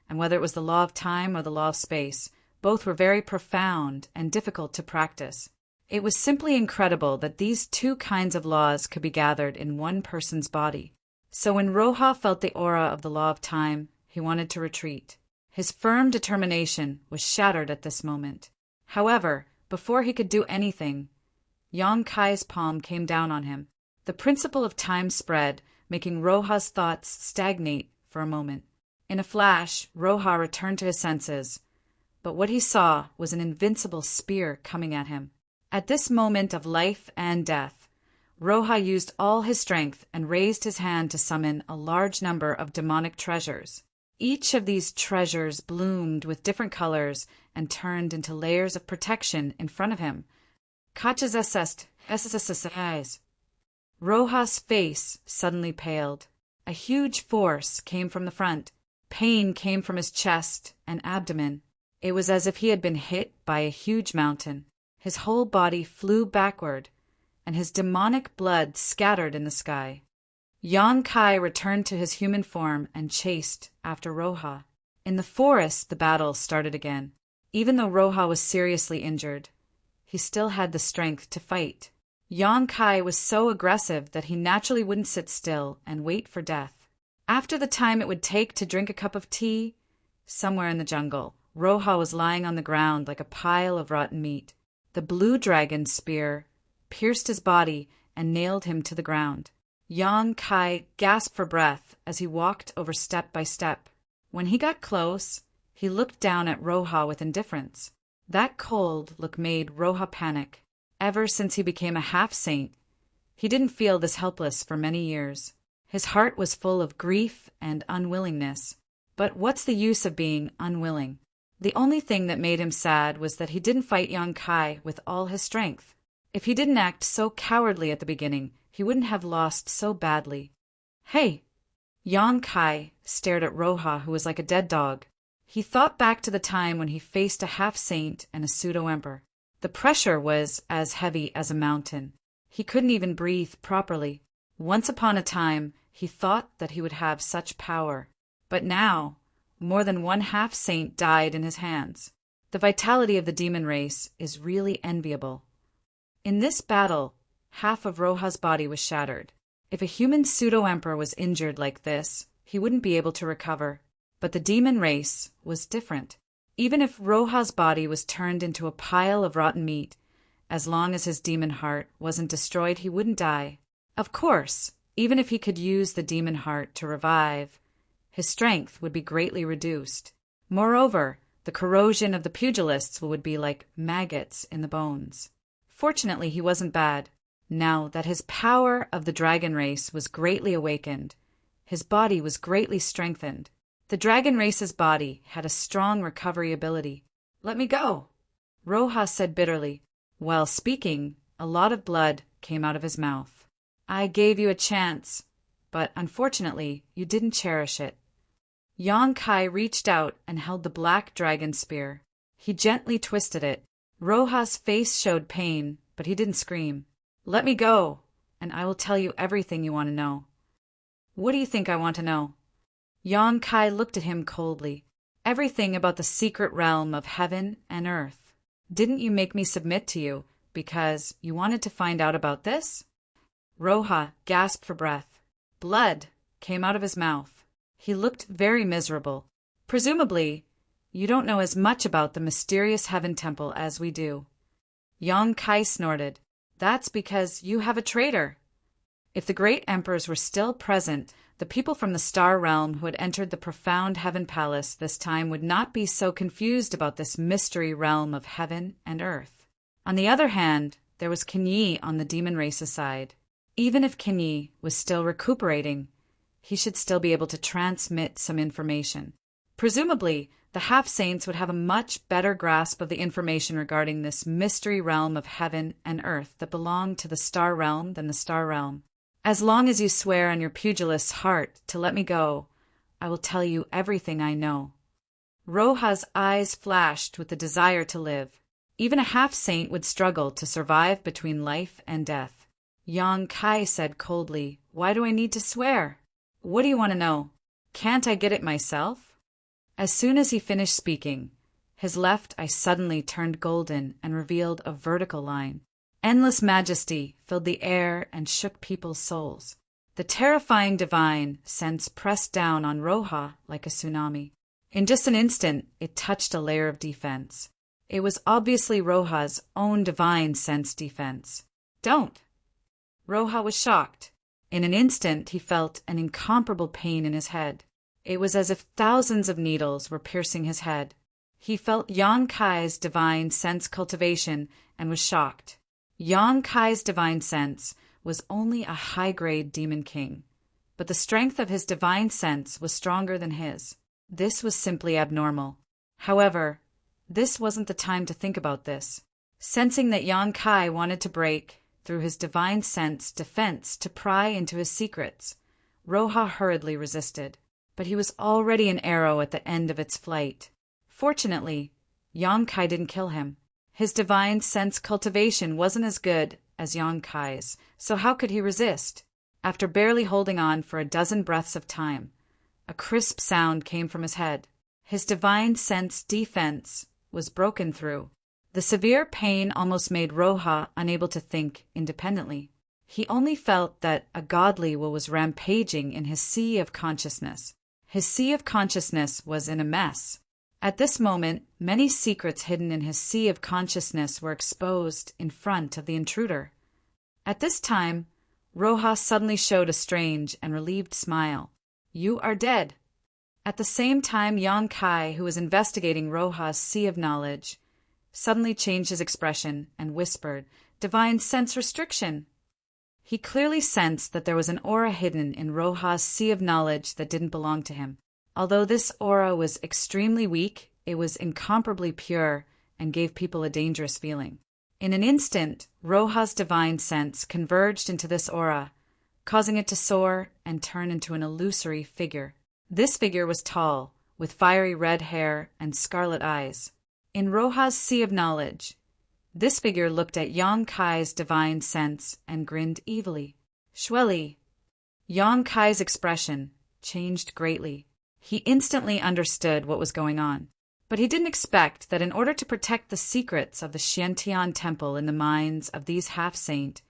and whether it was the law of time or the law of space, both were very profound and difficult to practice. It was simply incredible that these two kinds of laws could be gathered in one person's body. So when Roja felt the aura of the law of time, he wanted to retreat. His firm determination was shattered at this moment. However, before he could do anything, Yang Kai's palm came down on him. The principle of time spread, making Roja's thoughts stagnate for a moment. In a flash, Roja returned to his senses, but what he saw was an invincible spear coming at him. At this moment of life and death, Roja used all his strength and raised his hand to summon a large number of demonic treasures. Each of these treasures bloomed with different colors and turned into layers of protection in front of him. Roja's face suddenly paled. A huge force came from the front. Pain came from his chest and abdomen. It was as if he had been hit by a huge mountain. His whole body flew backward, and his demonic blood scattered in the sky. Yang Kai returned to his human form and chased after Roja. In the forest, the battle started again. Even though Roja was seriously injured, he still had the strength to fight. Yang Kai was so aggressive that he naturally wouldn't sit still and wait for death. After the time it would take to drink a cup of tea, somewhere in the jungle, Roja was lying on the ground like a pile of rotten meat. The blue dragon spear pierced his body and nailed him to the ground. Yang Kai gasped for breath as he walked over step by step. When he got close, he looked down at Roja with indifference. That cold look made Roja panic. Ever since he became a half-saint, he didn't feel this helpless for many years. His heart was full of grief and unwillingness. But what's the use of being unwilling? The only thing that made him sad was that he didn't fight Yang Kai with all his strength. If he didn't act so cowardly at the beginning, he wouldn't have lost so badly. Hey! Yang Kai stared at Roja, who was like a dead dog. He thought back to the time when he faced a half-saint and a pseudo-emperor. The pressure was as heavy as a mountain. He couldn't even breathe properly. Once upon a time, he thought that he would have such power. But now, more than one half-saint died in his hands. The vitality of the demon race is really enviable. In this battle, half of Roja's body was shattered. If a human pseudo-emperor was injured like this, he wouldn't be able to recover. But the demon race was different. Even if Roja's body was turned into a pile of rotten meat, as long as his demon heart wasn't destroyed, he wouldn't die. Of course, even if he could use the demon heart to revive, his strength would be greatly reduced. Moreover, the corrosion of the pugilists would be like maggots in the bones. Fortunately, he wasn't bad. Now that his power of the dragon race was greatly awakened, his body was greatly strengthened. The dragon race's body had a strong recovery ability. "Let me go," Roja said bitterly. While speaking, a lot of blood came out of his mouth. "I gave you a chance, but unfortunately, you didn't cherish it." Yang Kai reached out and held the black dragon spear. He gently twisted it. Roja's face showed pain, but he didn't scream. "Let me go, and I will tell you everything you want to know." "What do you think I want to know?" Yang Kai looked at him coldly. "Everything about the secret realm of heaven and earth. Didn't you make me submit to you because you wanted to find out about this?" Roja gasped for breath. Blood came out of his mouth. He looked very miserable. "Presumably, you don't know as much about the mysterious heaven temple as we do." Yang Kai snorted. "That's because you have a traitor." If the great emperors were still present, the people from the star realm who had entered the profound heaven palace this time would not be so confused about this mystery realm of heaven and earth. On the other hand, there was Kenyi on the demon race's side. Even if Kenyi was still recuperating, he should still be able to transmit some information. Presumably, the half-saints would have a much better grasp of the information regarding this mystery realm of heaven and earth that belonged to the star realm than the star realm. As long as you swear on your pugilist's heart to let me go, I will tell you everything I know. Roja's eyes flashed with the desire to live. Even a half-saint would struggle to survive between life and death. Yang Kai said coldly, "Why do I need to swear? What do you want to know? Can't I get it myself?" As soon as he finished speaking, his left eye suddenly turned golden and revealed a vertical line. Endless majesty filled the air and shook people's souls. The terrifying divine sense pressed down on Roja like a tsunami. In just an instant, it touched a layer of defense. It was obviously Roja's own divine sense defense. "Don't!" Roja was shocked. In an instant, he felt an incomparable pain in his head. It was as if thousands of needles were piercing his head. He felt Yang Kai's divine sense cultivation and was shocked. Yang Kai's divine sense was only a high-grade demon king, but the strength of his divine sense was stronger than his. This was simply abnormal. However, this wasn't the time to think about this. Sensing that Yang Kai wanted to break through his divine sense defense to pry into his secrets, Roja hurriedly resisted, but he was already an arrow at the end of its flight. Fortunately, Yang Kai didn't kill him. His divine sense cultivation wasn't as good as Yang Kai's, so how could he resist? After barely holding on for a dozen breaths of time, a crisp sound came from his head. His divine sense defense was broken through. The severe pain almost made Roja unable to think independently. He only felt that a godly will was rampaging in his sea of consciousness. His sea of consciousness was in a mess. At this moment, many secrets hidden in his sea of consciousness were exposed in front of the intruder. At this time, Roja suddenly showed a strange and relieved smile. "You are dead." At the same time, Yang Kai, who was investigating Roja's sea of knowledge, suddenly changed his expression and whispered, "Divine sense restriction." He clearly sensed that there was an aura hidden in Roja's sea of knowledge that didn't belong to him. Although this aura was extremely weak, it was incomparably pure and gave people a dangerous feeling. In an instant, Roja's divine sense converged into this aura, causing it to soar and turn into an illusory figure. This figure was tall, with fiery red hair and scarlet eyes. In Roja's sea of knowledge, this figure looked at Yang Kai's divine sense and grinned evilly. "Shweli." Yang Kai's expression changed greatly. He instantly understood what was going on, but he didn't expect that in order to protect the secrets of the Xiantian temple in the minds of these half-saint,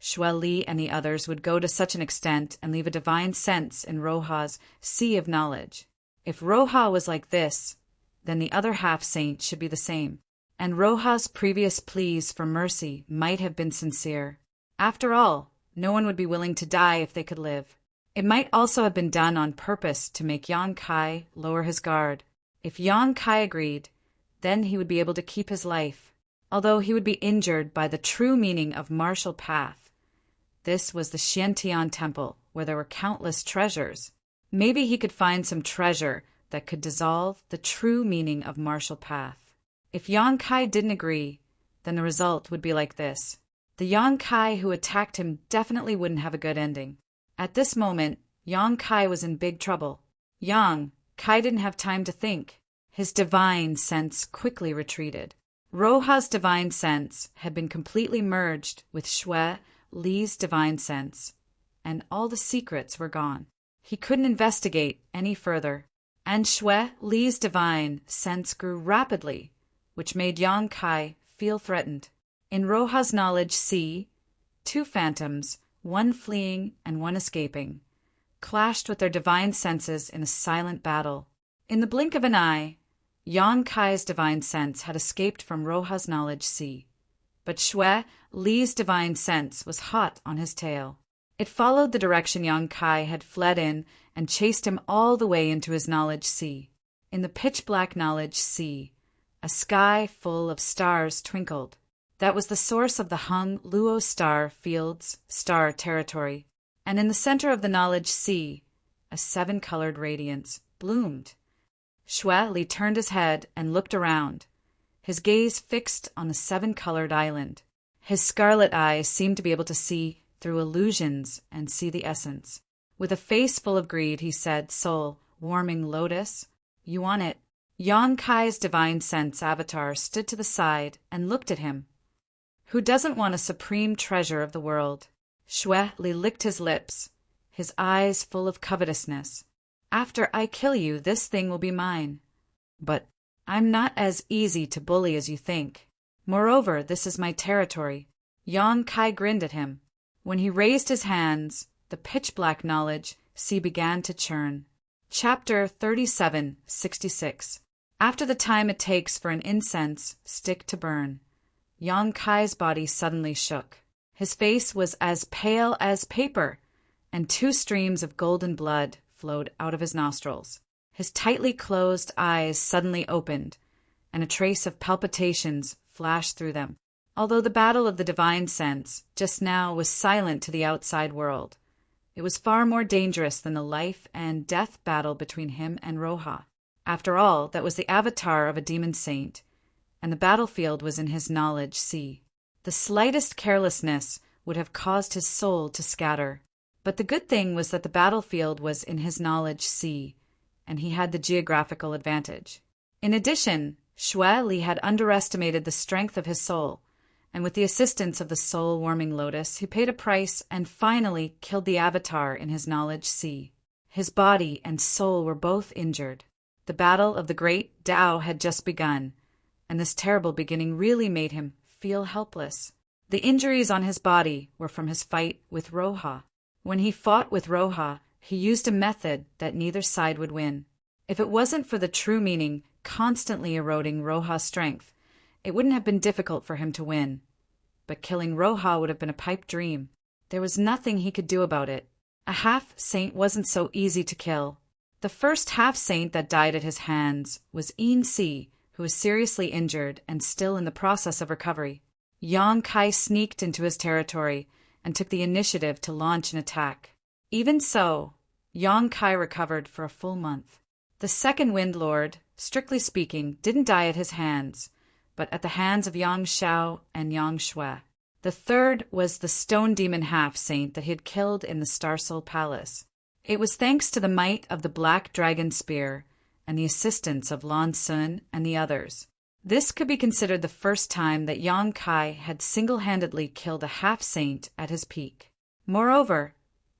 Shweli and the others would go to such an extent and leave a divine sense in Roja's sea of knowledge. If Roja was like this, then the other half-saint should be the same, and Roja's previous pleas for mercy might have been sincere. After all, no one would be willing to die if they could live. It might also have been done on purpose to make Yang Kai lower his guard. If Yang Kai agreed, then he would be able to keep his life, although he would be injured by the true meaning of martial path. This was the Xiantian temple, where there were countless treasures. Maybe he could find some treasure that could dissolve the true meaning of martial path. If Yang Kai didn't agree, then the result would be like this. The Yang Kai who attacked him definitely wouldn't have a good ending. At this moment, Yang Kai was in big trouble. Yang Kai didn't have time to think. His divine sense quickly retreated. Roja's divine sense had been completely merged with Xue Li's divine sense, and all the secrets were gone. He couldn't investigate any further, and Xue Li's divine sense grew rapidly, which made Yang Kai feel threatened. In Roja's knowledge sea, two phantoms, one fleeing and one escaping, clashed with their divine senses in a silent battle. In the blink of an eye, Yang Kai's divine sense had escaped from Roja's knowledge sea, but Xue Li's divine sense was hot on his tail. It followed the direction Yang Kai had fled in and chased him all the way into his knowledge sea. In the pitch-black knowledge sea, a sky full of stars twinkled. That was the source of the Hung Luo star field's star territory. And in the center of the knowledge sea, a seven-colored radiance bloomed. Xue Li turned his head and looked around, his gaze fixed on the seven-colored island. His scarlet eyes seemed to be able to see through illusions and see the essence. With a face full of greed, he said, "Soul, warming lotus, you want it?" Yang Kai's divine sense avatar stood to the side and looked at him. Who doesn't want a supreme treasure of the world? Xue Li licked his lips, his eyes full of covetousness. After I kill you, this thing will be mine. But I'm not as easy to bully as you think. Moreover, this is my territory. Yang Kai grinned at him. When he raised his hands, the pitch-black knowledge sea began to churn. Chapter 37:66. After the time it takes for an incense stick to burn, Yang Kai's body suddenly shook. His face was as pale as paper, and 2 streams of golden blood flowed out of his nostrils. His tightly closed eyes suddenly opened, and a trace of palpitations flashed through them. Although the battle of the divine sense just now was silent to the outside world, it was far more dangerous than the life and death battle between him and Roja. After all, that was the avatar of a demon saint, and the battlefield was in his knowledge sea. The slightest carelessness would have caused his soul to scatter. But the good thing was that the battlefield was in his knowledge sea, and he had the geographical advantage. In addition, Xue Li had underestimated the strength of his soul, and with the assistance of the soul-warming lotus, he paid a price and finally killed the avatar in his knowledge sea. His body and soul were both injured. The battle of the great Tao had just begun, and this terrible beginning really made him feel helpless. The injuries on his body were from his fight with Roja. When he fought with Roja, he used a method that neither side would win. If it wasn't for the true meaning constantly eroding Roja's strength, it wouldn't have been difficult for him to win. But killing Roja would have been a pipe dream. There was nothing he could do about it. A half-saint wasn't so easy to kill. The first half-saint that died at his hands was Yin Si, who was seriously injured and still in the process of recovery. Yang Kai sneaked into his territory and took the initiative to launch an attack. Even so, Yang Kai recovered for a full month. The second Wind Lord, strictly speaking, didn't die at his hands, but at the hands of Yang Xiao and Yang Xue. The third was the stone demon half-saint that he had killed in the Star Soul Palace. It was thanks to the might of the Black Dragon Spear and the assistance of Lan Sun and the others. This could be considered the first time that Yang Kai had single-handedly killed a half-saint at his peak. Moreover,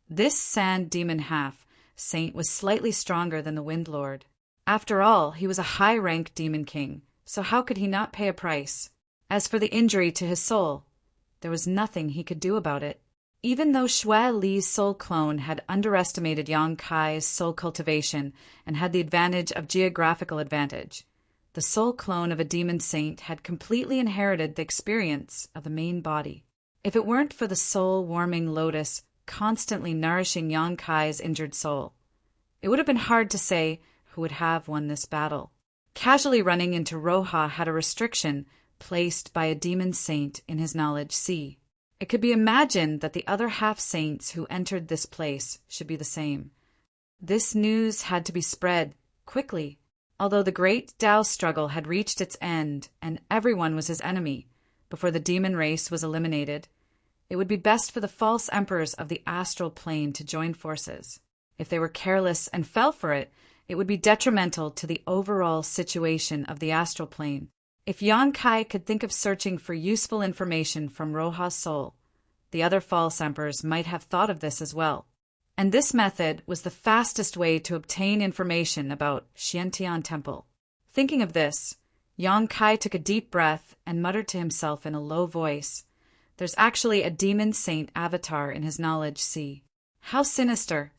this sand demon half-saint was slightly stronger than the Wind Lord. After all, he was a high-ranked demon king, so how could he not pay a price? As for the injury to his soul, there was nothing he could do about it. Even though Xue Li's soul clone had underestimated Yang Kai's soul cultivation and had the advantage of geographical advantage, the soul clone of a demon saint had completely inherited the experience of the main body. If it weren't for the soul-warming lotus constantly nourishing Yang Kai's injured soul, it would have been hard to say who would have won this battle. Casually running into Roja had a restriction placed by a demon saint in his knowledge sea. It could be imagined that the other half-saints who entered this place should be the same. This news had to be spread quickly. Although the great Tao struggle had reached its end and everyone was his enemy, before the demon race was eliminated, it would be best for the false emperors of the astral plane to join forces. If they were careless and fell for it, it would be detrimental to the overall situation of the astral plane. If Yang Kai could think of searching for useful information from Roja's soul, the other false emperors might have thought of this as well. And this method was the fastest way to obtain information about Xiantian Temple. Thinking of this, Yang Kai took a deep breath and muttered to himself in a low voice, "There's actually a demon saint avatar in his knowledge sea. How sinister!"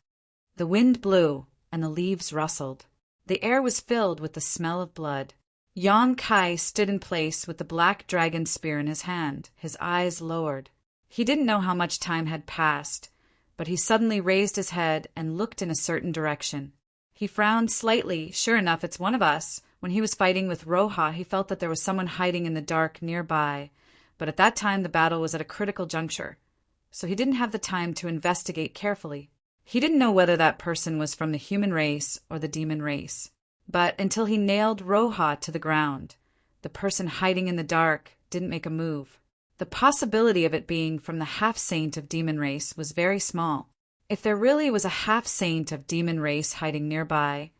The wind blew and the leaves rustled. The air was filled with the smell of blood. Yang Kai stood in place with the black dragon spear in his hand, his eyes lowered. He didn't know how much time had passed, but he suddenly raised his head and looked in a certain direction. He frowned slightly. Sure enough, it's one of us. When he was fighting with Roja, he felt that there was someone hiding in the dark nearby, but at that time the battle was at a critical juncture, so he didn't have the time to investigate carefully. He didn't know whether that person was from the human race or the demon race. But until he nailed Roja to the ground, the person hiding in the dark didn't make a move. The possibility of it being from the half-saint of demon race was very small. If there really was a half-saint of demon race hiding nearby,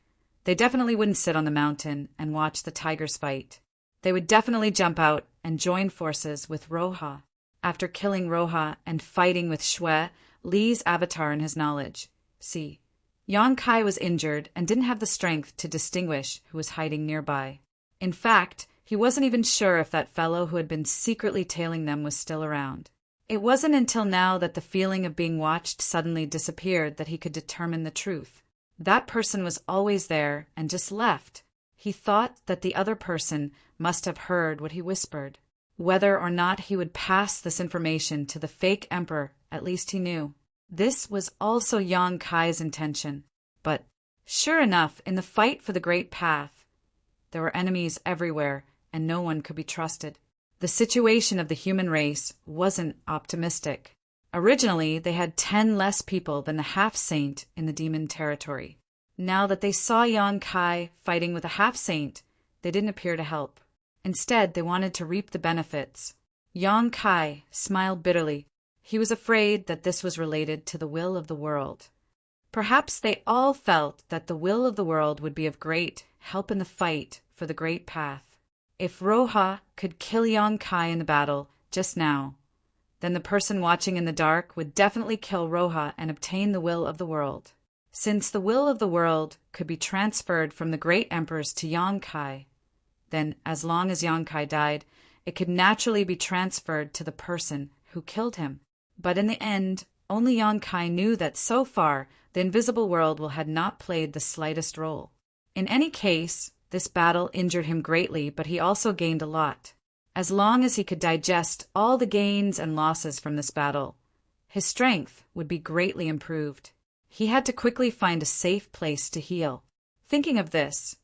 they definitely wouldn't sit on the mountain and watch the tigers fight. They would definitely jump out and join forces with Roja. After killing Roja and fighting with Shui, Li's avatar in his knowledge. See, Yang Kai was injured and didn't have the strength to distinguish who was hiding nearby. In fact, he wasn't even sure if that fellow who had been secretly tailing them was still around. It wasn't until now that the feeling of being watched suddenly disappeared that he could determine the truth. That person was always there and just left. He thought that the other person must have heard what he whispered. Whether or not he would pass this information to the fake emperor, at least he knew. This was also Yang Kai's intention. But, sure enough, in the fight for the Great Path, there were enemies everywhere, and no one could be trusted. The situation of the human race wasn't optimistic. Originally, they had 10 less people than the half-saint in the demon territory. Now that they saw Yang Kai fighting with a half-saint, they didn't appear to help. Instead, they wanted to reap the benefits. Yang Kai smiled bitterly. He was afraid that this was related to the will of the world. Perhaps they all felt that the will of the world would be of great help in the fight for the Great Path. If Roja could kill Yang Kai in the battle just now, then the person watching in the dark would definitely kill Roja and obtain the will of the world. Since the will of the world could be transferred from the great emperors to Yang Kai, then as long as Yang Kai died, it could naturally be transferred to the person who killed him. But in the end, only Yang Kai knew that so far the invisible world had not played the slightest role. In any case, this battle injured him greatly, but he also gained a lot. As long as he could digest all the gains and losses from this battle, his strength would be greatly improved. He had to quickly find a safe place to heal. Thinking of this,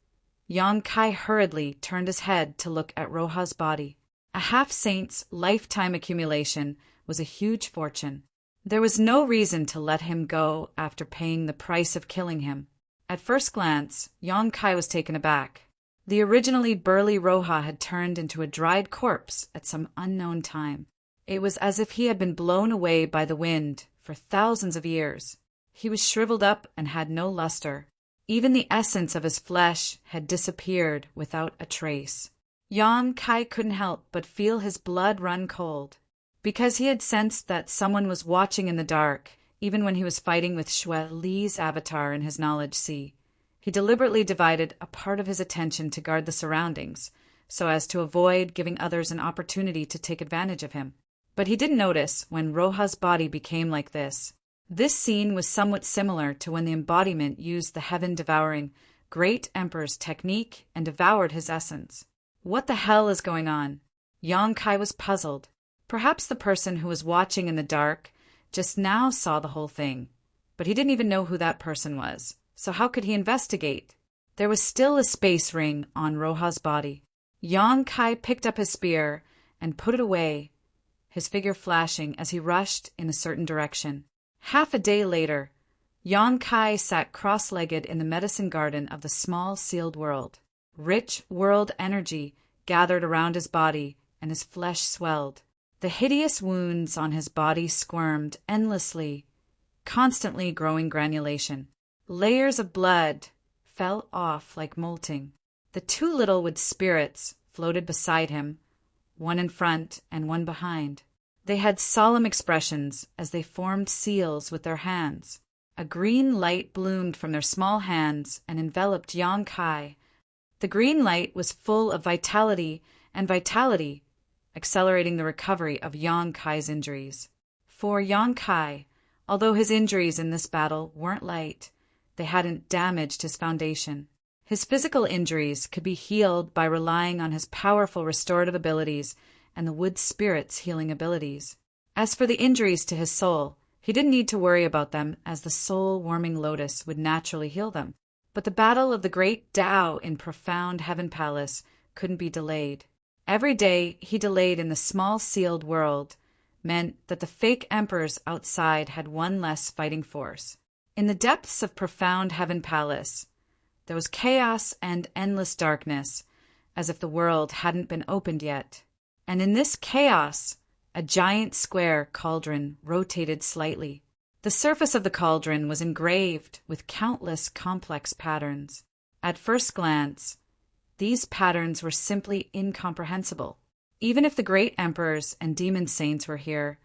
Yang Kai hurriedly turned his head to look at Roja's body. A half-saint's lifetime accumulation was a huge fortune. There was no reason to let him go after paying the price of killing him. At first glance, Yang Kai was taken aback. The originally burly Roja had turned into a dried corpse at some unknown time. It was as if he had been blown away by the wind for thousands of years. He was shriveled up and had no luster. Even the essence of his flesh had disappeared without a trace. Yang Kai couldn't help but feel his blood run cold. Because he had sensed that someone was watching in the dark, even when he was fighting with Shui Li's avatar in his knowledge sea, he deliberately divided a part of his attention to guard the surroundings, so as to avoid giving others an opportunity to take advantage of him. But he didn't notice when Roja's body became like this. This scene was somewhat similar to when the embodiment used the heaven-devouring Great Emperor's technique and devoured his essence. What the hell is going on? Yang Kai was puzzled. Perhaps the person who was watching in the dark just now saw the whole thing, but he didn't even know who that person was, so how could he investigate? There was still a space ring on Roja's body. Yang Kai picked up his spear and put it away, his figure flashing as he rushed in a certain direction. Half a day later, Yang Kai sat cross-legged in the medicine garden of the small sealed world. Rich world energy gathered around his body, and his flesh swelled. The hideous wounds on his body squirmed endlessly, constantly growing granulation. Layers of blood fell off like molting. The two Littlewood spirits floated beside him, one in front and one behind. They had solemn expressions as they formed seals with their hands. A green light bloomed from their small hands and enveloped Yang Kai. The green light was full of vitality, accelerating the recovery of Yang Kai's injuries. For Yang Kai, although his injuries in this battle weren't light, they hadn't damaged his foundation. His physical injuries could be healed by relying on his powerful restorative abilities and the wood spirit's healing abilities. As for the injuries to his soul, he didn't need to worry about them, as the soul-warming lotus would naturally heal them. But the battle of the great Tao in profound Heaven Palace couldn't be delayed. Every day he delayed in the small sealed world meant that the fake emperors outside had one less fighting force. In the depths of profound Heaven Palace, There was chaos and endless darkness, as if the world hadn't been opened yet. And in this chaos, a giant square cauldron rotated slightly. The surface of the cauldron was engraved with countless complex patterns. At first glance, these patterns were simply incomprehensible. Even if the great emperors and demon saints were here,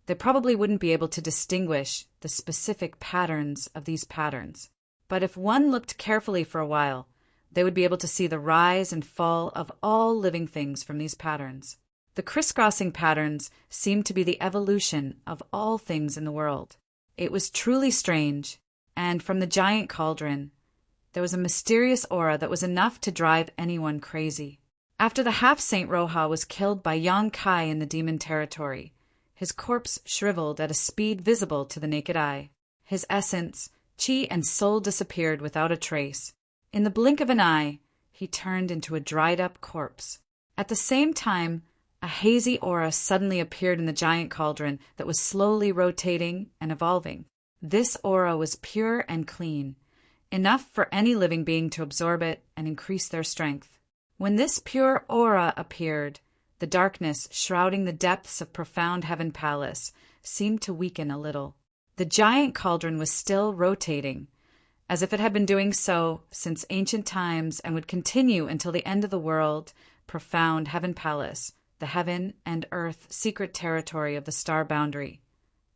they probably wouldn't be able to distinguish the specific patterns of these patterns. But if one looked carefully for a while, they would be able to see the rise and fall of all living things from these patterns. The crisscrossing patterns seemed to be the evolution of all things in the world. It was truly strange, and from the giant cauldron, there was a mysterious aura that was enough to drive anyone crazy. After the half-Saint Roja was killed by Yang Kai in the demon territory, his corpse shriveled at a speed visible to the naked eye. His essence, chi and soul disappeared without a trace. In the blink of an eye, he turned into a dried-up corpse. At the same time, a hazy aura suddenly appeared in the giant cauldron that was slowly rotating and evolving. This aura was pure and clean, enough for any living being to absorb it and increase their strength. When this pure aura appeared, the darkness shrouding the depths of profound Heaven Palace seemed to weaken a little. The giant cauldron was still rotating, as if it had been doing so since ancient times and would continue until the end of the world. Profound Heaven Palace, the heaven and earth secret territory of the star boundary,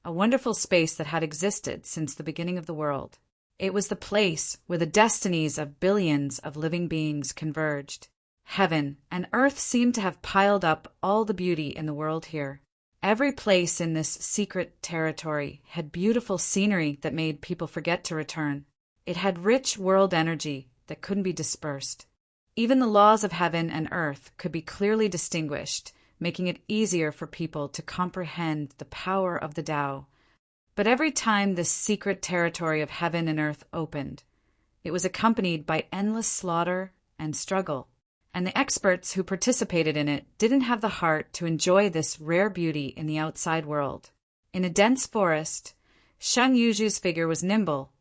a wonderful space that had existed since the beginning of the world. It was the place where the destinies of billions of living beings converged. Heaven and earth seemed to have piled up all the beauty in the world here. Every place in this secret territory had beautiful scenery that made people forget to return. It had rich world energy that couldn't be dispersed. Even the laws of heaven and earth could be clearly distinguished, making it easier for people to comprehend the power of the Tao. But every time this secret territory of heaven and earth opened, it was accompanied by endless slaughter and struggle. And the experts who participated in it didn't have the heart to enjoy this rare beauty in the outside world. In a dense forest, Shang Yuju's figure was nimble,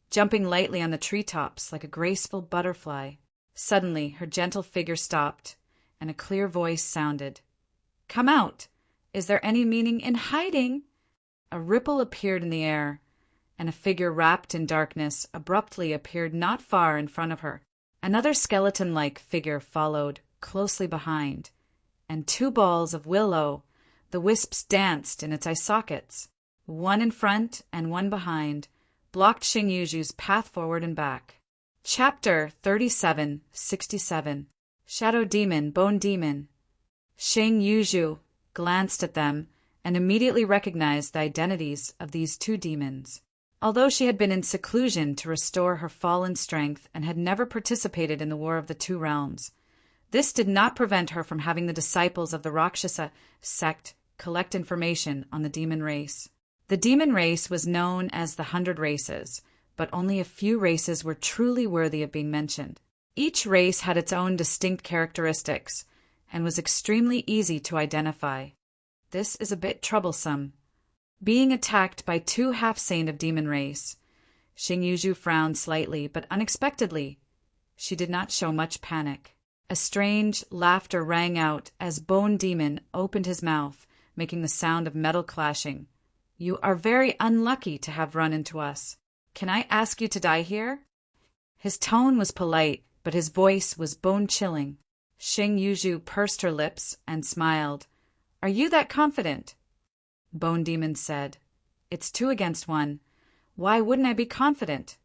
jumping lightly on the treetops like a graceful butterfly. Suddenly, her gentle figure stopped, and a clear voice sounded. "Come out! Is there any meaning in hiding?" A ripple appeared in the air, and a figure wrapped in darkness abruptly appeared not far in front of her. Another skeleton-like figure followed, closely behind, and two balls of willow, the wisps danced in its eye sockets, one in front and one behind, blocked Xing Yuju's path forward and back. Chapter 3767. Shadow Demon, Bone Demon. Xing Yuju glanced at them and immediately recognized the identities of these two demons. Although she had been in seclusion to restore her fallen strength and had never participated in the War of the Two Realms, this did not prevent her from having the disciples of the Rakshasa sect collect information on the demon race. The demon race was known as the 100 Races, but only a few races were truly worthy of being mentioned. Each race had its own distinct characteristics and was extremely easy to identify. This is a bit troublesome. Being attacked by two half-saint of demon race, Xing Yuju frowned slightly, but unexpectedly, she did not show much panic. A strange laughter rang out as Bone Demon opened his mouth, making the sound of metal clashing. "You are very unlucky to have run into us. Can I ask you to die here?" His tone was polite, but his voice was bone-chilling. Xing Yuju pursed her lips and smiled. "Are you that confident?" Bone Demon said, "It's 2 against 1. Why wouldn't I be confident?"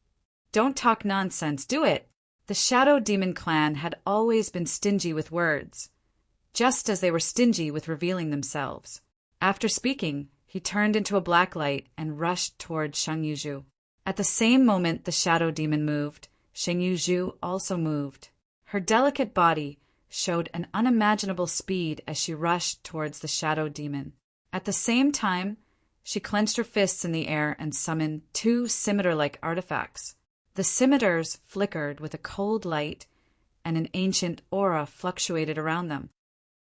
"Don't talk nonsense, do it!" The Shadow Demon clan had always been stingy with words, just as they were stingy with revealing themselves. After speaking, he turned into a black light and rushed toward Xing Yuju. At the same moment the Shadow Demon moved, Xing Yuju also moved. Her delicate body showed an unimaginable speed as she rushed towards the Shadow Demon. At the same time, she clenched her fists in the air and summoned 2 scimitar-like artifacts. The scimitars flickered with a cold light, and an ancient aura fluctuated around them.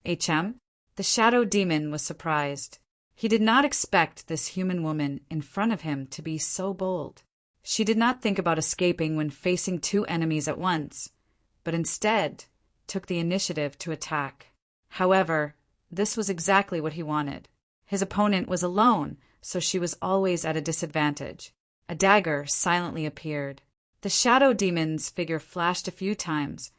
"HM?" The Shadow Demon was surprised. He did not expect this human woman in front of him to be so bold. She did not think about escaping when facing two enemies at once, but instead took the initiative to attack. However, this was exactly what he wanted. His opponent was alone, so she was always at a disadvantage. A dagger silently appeared. The shadow demon's figure flashed a few times,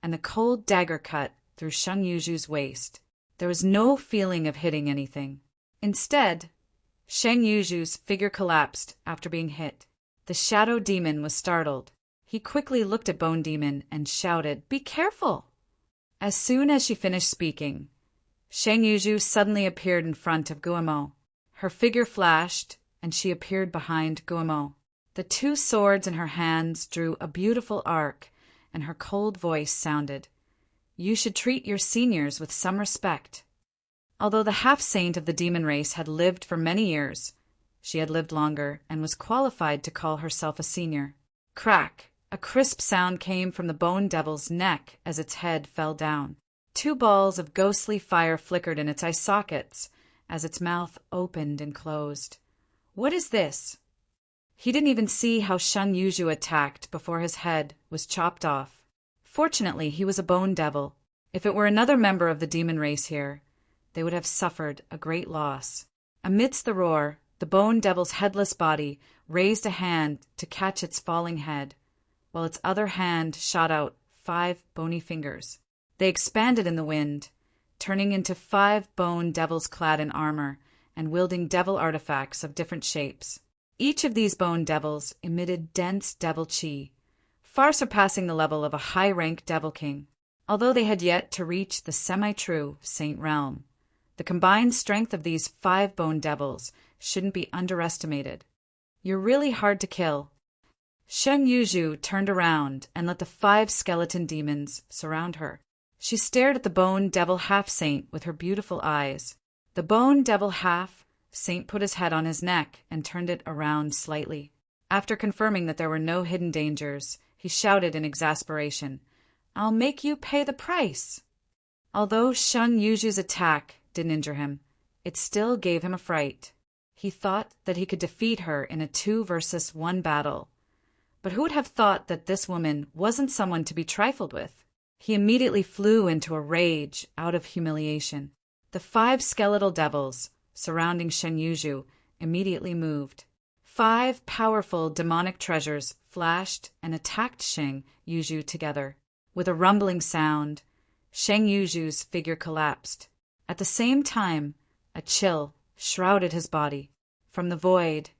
and the cold dagger cut through Shang Yuju's waist. There was no feeling of hitting anything. Instead, Shang Yuju's figure collapsed after being hit. The shadow demon was startled. He quickly looked at Bone Demon and shouted, "Be careful!" As soon as she finished speaking, Shang Yuju suddenly appeared in front of Guillemot. Her figure flashed, and she appeared behind Guillemot. The two swords in her hands drew a beautiful arc, and her cold voice sounded, "You should treat your seniors with some respect." Although the half-saint of the demon race had lived for many years, she had lived longer and was qualified to call herself a senior. Crack! A crisp sound came from the Bone Devil's neck as its head fell down. Two balls of ghostly fire flickered in its eye sockets as its mouth opened and closed. What is this? He didn't even see how Shang Yuju attacked before his head was chopped off. Fortunately, he was a Bone Devil. If it were another member of the demon race here, they would have suffered a great loss. Amidst the roar, the Bone Devil's headless body raised a hand to catch its falling head, while its other hand shot out 5 bony fingers. They expanded in the wind, turning into 5 bone devils clad in armor and wielding devil artifacts of different shapes. Each of these bone devils emitted dense devil chi, far surpassing the level of a high-rank devil king. Although they had yet to reach the semi-true saint realm, the combined strength of these 5 bone devils shouldn't be underestimated. You're really hard to kill. Shang Yuju turned around and let the 5 skeleton demons surround her. She stared at the Bone Devil half-saint with her beautiful eyes. The Bone Devil half-saint put his head on his neck and turned it around slightly. After confirming that there were no hidden dangers, he shouted in exasperation, "I'll make you pay the price!" Although Shang Yuju's attack didn't injure him, it still gave him a fright. He thought that he could defeat her in a 2-versus-1 battle. But who would have thought that this woman wasn't someone to be trifled with? He immediately flew into a rage out of humiliation. The 5 skeletal devils surrounding Shang Yuju immediately moved. 5 powerful demonic treasures flashed and attacked Shang Yuju together. With a rumbling sound, Shang Yuju's figure collapsed. At the same time, a chill shrouded his body. From the void,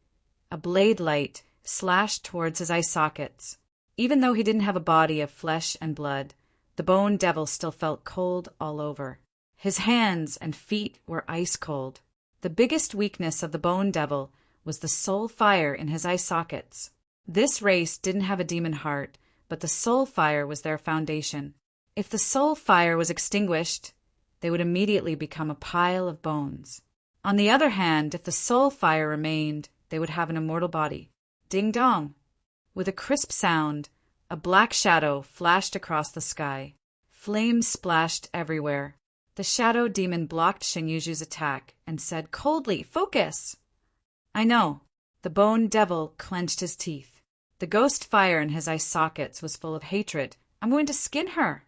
a blade light slashed towards his eye sockets. Even though he didn't have a body of flesh and blood, the Bone Devil still felt cold all over. His hands and feet were ice cold. The biggest weakness of the Bone Devil was the soul fire in his eye sockets. This race didn't have a demon heart, but the soul fire was their foundation. If the soul fire was extinguished, they would immediately become a pile of bones. On the other hand, if the soul fire remained, they would have an immortal body. Ding dong! With a crisp sound, a black shadow flashed across the sky. Flames splashed everywhere. The shadow demon blocked Shang Yuju's attack and said coldly, "Focus!" "I know." The Bone Devil clenched his teeth. The ghost fire in his eye sockets was full of hatred. "I'm going to skin her."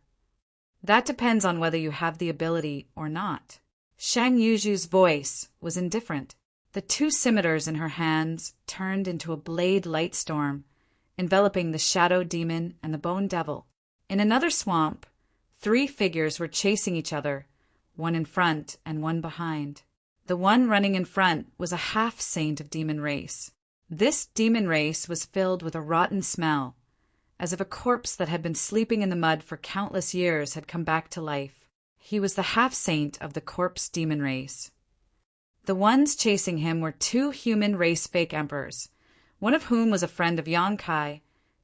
"That depends on whether you have the ability or not." Shang Yuju's voice was indifferent. The 2 scimitars in her hands turned into a blade light storm, enveloping the shadow demon and the Bone Devil. In another swamp, 3 figures were chasing each other, one in front and one behind. The one running in front was a half-saint of demon race. This demon race was filled with a rotten smell, as if a corpse that had been sleeping in the mud for countless years had come back to life. He was the half-saint of the corpse demon race. The ones chasing him were 2 human race fake emperors, one of whom was a friend of Yang Kai,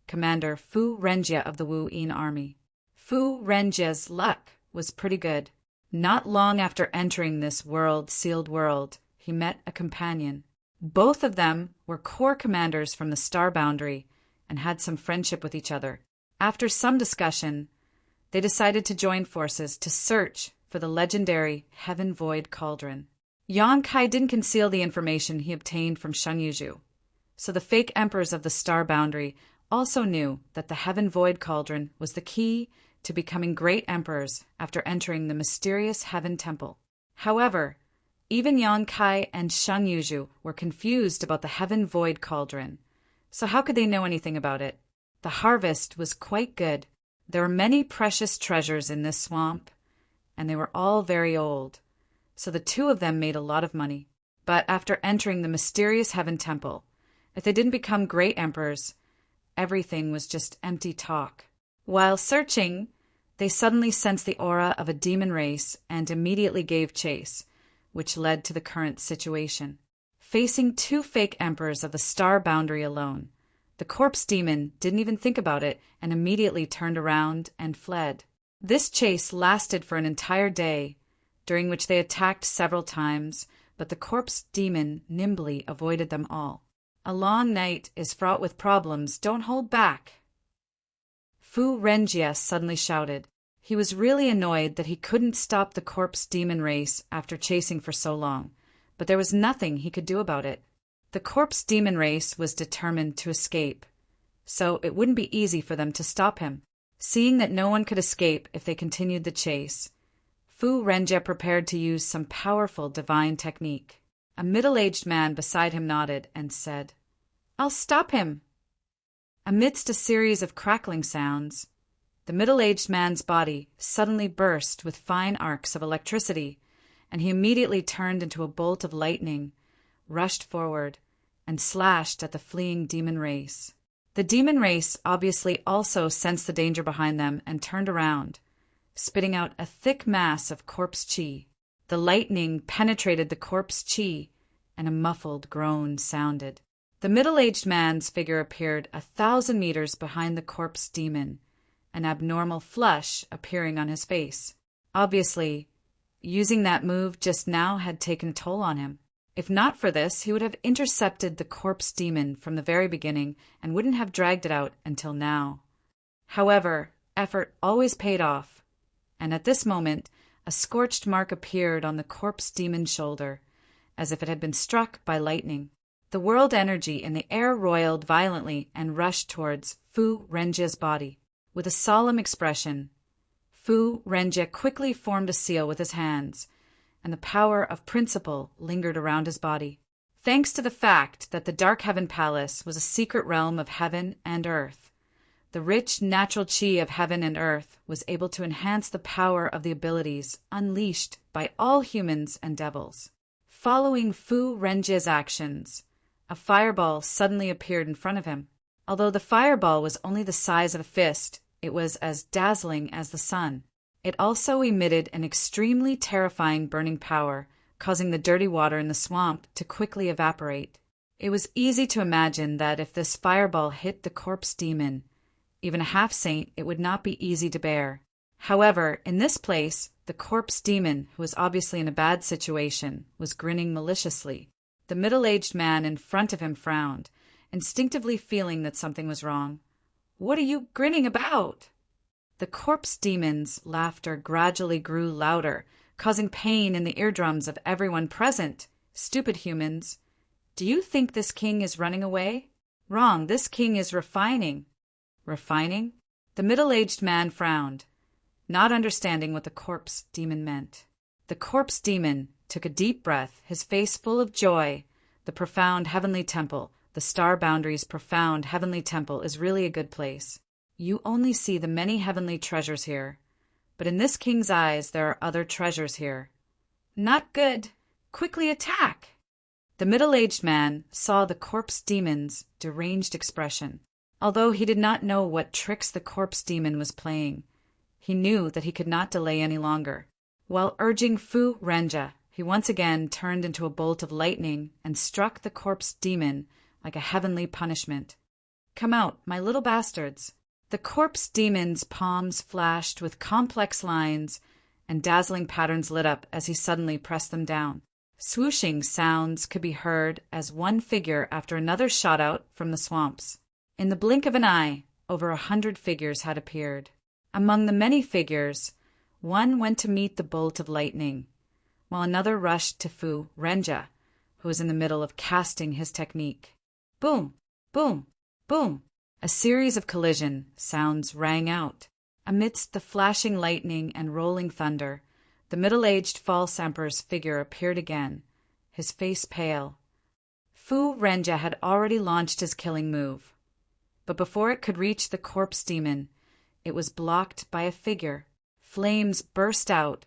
Commander Fu Renjia of the Wu Yin army. Fu Renjia's luck was pretty good. Not long after entering this sealed world, he met a companion. Both of them were core commanders from the Star Boundary and had some friendship with each other. After some discussion, they decided to join forces to search for the legendary Heaven Void Cauldron. Yang Kai didn't conceal the information he obtained from Shang Yuju, So the fake emperors of the star boundary also knew that the Heaven Void Cauldron was the key to becoming great emperors after entering the mysterious Heaven Temple. However, even Yan Kai and Shan Yuzhu were confused about the Heaven Void Cauldron. So how could they know anything about it? The harvest was quite good. There were many precious treasures in this swamp, and they were all very old. So the two of them made a lot of money. But after entering the mysterious Heaven Temple, if they didn't become great emperors, everything was just empty talk. While searching, they suddenly sensed the aura of a demon race and immediately gave chase, which led to the current situation. Facing two fake emperors of the star boundary alone, the corpse demon didn't even think about it and immediately turned around and fled. This chase lasted for an entire day, during which they attacked several times, but the corpse demon nimbly avoided them all. A long night is fraught with problems. Don't hold back. Fu Renjie suddenly shouted. He was really annoyed that he couldn't stop the corpse demon race after chasing for so long, but there was nothing he could do about it. The corpse demon race was determined to escape, so it wouldn't be easy for them to stop him. Seeing that no one could escape if they continued the chase, Fu Renjie prepared to use some powerful divine technique. A middle-aged man beside him nodded and said, "I'll stop him." Amidst a series of crackling sounds, the middle-aged man's body suddenly burst with fine arcs of electricity, and he immediately turned into a bolt of lightning, rushed forward, and slashed at the fleeing demon race. The demon race obviously also sensed the danger behind them and turned around, spitting out a thick mass of corpse chi. The lightning penetrated the corpse chi, and a muffled groan sounded. The middle-aged man's figure appeared 1,000 meters behind the corpse demon, an abnormal flush appearing on his face. Obviously, using that move just now had taken a toll on him. If not for this, he would have intercepted the corpse demon from the very beginning and wouldn't have dragged it out until now. However, effort always paid off, and at this moment, a scorched mark appeared on the corpse demon's shoulder, as if it had been struck by lightning. The world energy in the air roiled violently and rushed towards Fu Renjie's body. With a solemn expression, Fu Renjie quickly formed a seal with his hands, and the power of principle lingered around his body. Thanks to the fact that the Dark Heaven Palace was a secret realm of heaven and earth, the rich natural chi of heaven and earth was able to enhance the power of the abilities unleashed by all humans and devils. Following Fu Renjie's actions, a fireball suddenly appeared in front of him. Although the fireball was only the size of a fist, it was as dazzling as the sun. It also emitted an extremely terrifying burning power, causing the dirty water in the swamp to quickly evaporate. It was easy to imagine that if this fireball hit the corpse demon, even a half-saint, it would not be easy to bear. However, in this place, the corpse demon, who was obviously in a bad situation, was grinning maliciously. The middle-aged man in front of him frowned, instinctively feeling that something was wrong. "What are you grinning about?" The corpse demon's laughter gradually grew louder, causing pain in the eardrums of everyone present. "Stupid humans. Do you think this king is running away? Wrong, this king is refining." Refining? The middle-aged man frowned, not understanding what the corpse demon meant. The corpse demon took a deep breath, his face full of joy. The profound heavenly temple, the star boundary's profound heavenly temple, is really a good place. You only see the many heavenly treasures here, but in this king's eyes there are other treasures here. Not good. Quickly attack! The middle-aged man saw the corpse demon's deranged expression. Although he did not know what tricks the corpse demon was playing, he knew that he could not delay any longer. While urging Fu Renjie, he once again turned into a bolt of lightning and struck the corpse demon like a heavenly punishment. "Come out, my little bastards." The corpse demon's palms flashed with complex lines, and dazzling patterns lit up as he suddenly pressed them down. Swooshing sounds could be heard as one figure after another shot out from the swamps. In the blink of an eye, over 100 figures had appeared. Among the many figures, one went to meet the bolt of lightning, while another rushed to Fu Renjie, who was in the middle of casting his technique. Boom, boom, boom. A series of collision sounds rang out. Amidst the flashing lightning and rolling thunder, the middle-aged false emperor's figure appeared again, his face pale. Fu Renjia had already launched his killing move, but before it could reach the corpse demon, it was blocked by a figure. Flames burst out,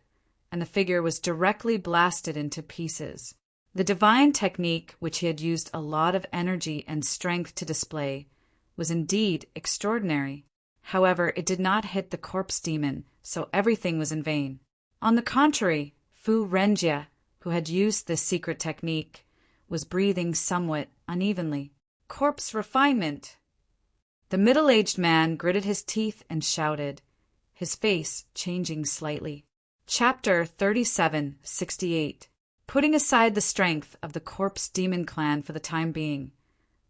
and the figure was directly blasted into pieces. The divine technique, which he had used a lot of energy and strength to display, was indeed extraordinary. However, it did not hit the corpse demon, so everything was in vain. On the contrary, Fu Renjia, who had used this secret technique, was breathing somewhat unevenly. Corpse refinement! The middle-aged man gritted his teeth and shouted, his face changing slightly. Chapter 3768. Putting aside the strength of the corpse demon clan for the time being,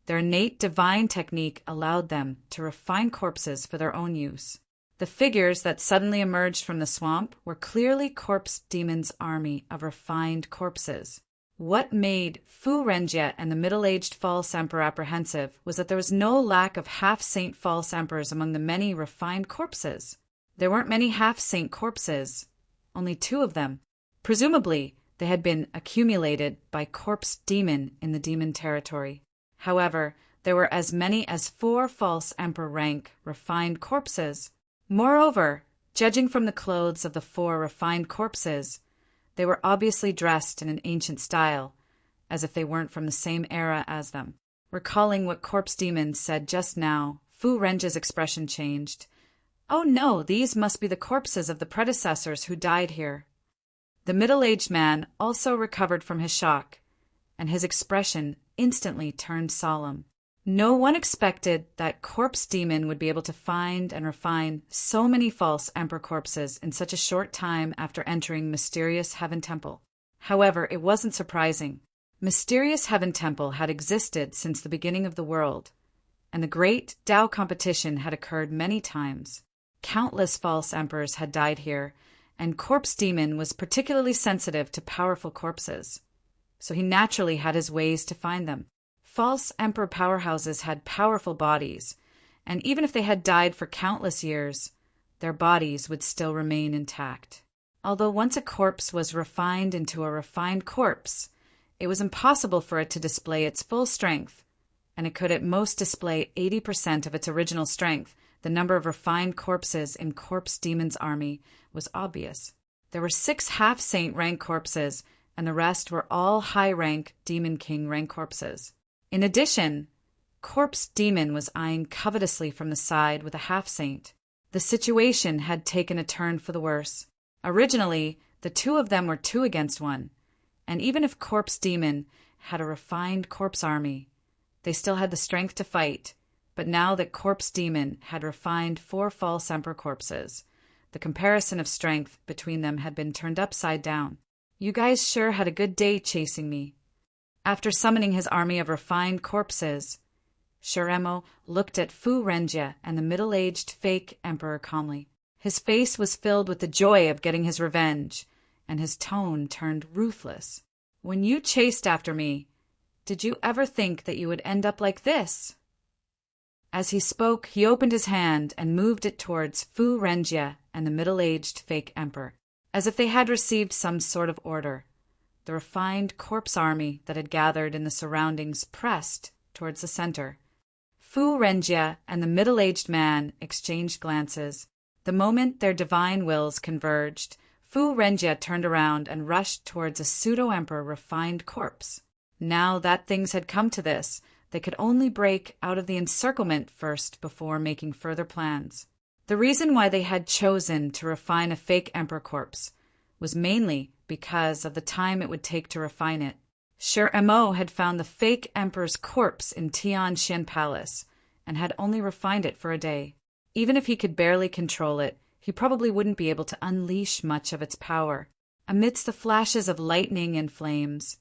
their innate divine technique allowed them to refine corpses for their own use. The figures that suddenly emerged from the swamp were clearly corpse demons' army of refined corpses. What made Fu Renjia and the middle-aged false emperor apprehensive was that there was no lack of half-saint false emperors among the many refined corpses. There weren't many half-saint corpses, only 2 of them. Presumably, they had been accumulated by corpse demon in the demon territory. However, there were as many as 4 false emperor rank refined corpses. Moreover, judging from the clothes of the 4 refined corpses, they were obviously dressed in an ancient style, as if they weren't from the same era as them. Recalling what corpse demon said just now, Fu Renjia's expression changed. Oh no, these must be the corpses of the predecessors who died here. The middle-aged man also recovered from his shock, and his expression instantly turned solemn. No one expected that corpse demon would be able to find and refine so many false emperor corpses in such a short time after entering Mysterious Heaven Temple. However, it wasn't surprising. Mysterious Heaven Temple had existed since the beginning of the world, and the great Tao competition had occurred many times. Countless false emperors had died here, and corpse demon was particularly sensitive to powerful corpses, so he naturally had his ways to find them. False emperor powerhouses had powerful bodies, and even if they had died for countless years, their bodies would still remain intact. Although once a corpse was refined into a refined corpse, it was impossible for it to display its full strength, and it could at most display 80% of its original strength. The number of refined corpses in Corpse Demon's army was obvious. There were 6 half-saint rank corpses, and the rest were all high-rank Demon King rank corpses. In addition, Corpse Demon was eyeing covetously from the side with a half-saint. The situation had taken a turn for the worse. Originally, the 2 of them were 2 against 1, and even if Corpse Demon had a refined corpse army, they still had the strength to fight. But now that Corpse Demon had refined 4 false emperor corpses, the comparison of strength between them had been turned upside down. You guys sure had a good day chasing me. After summoning his army of refined corpses, Shiremo looked at Fu Renjia and the middle-aged fake emperor calmly. His face was filled with the joy of getting his revenge, and his tone turned ruthless. When you chased after me, did you ever think that you would end up like this? As he spoke, he opened his hand and moved it towards Fu Renjia and the middle-aged fake emperor, as if they had received some sort of order. The refined corpse army that had gathered in the surroundings pressed towards the center. Fu Renjia and the middle-aged man exchanged glances. The moment their divine wills converged, Fu Renjia turned around and rushed towards a pseudo-emperor refined corpse. Now that things had come to this, they could only break out of the encirclement first before making further plans. The reason why they had chosen to refine a fake emperor corpse was mainly because of the time it would take to refine it. Shiremo had found the fake emperor's corpse in Tianxian Palace and had only refined it for a day. Even if he could barely control it, he probably wouldn't be able to unleash much of its power. Amidst the flashes of lightning and flames,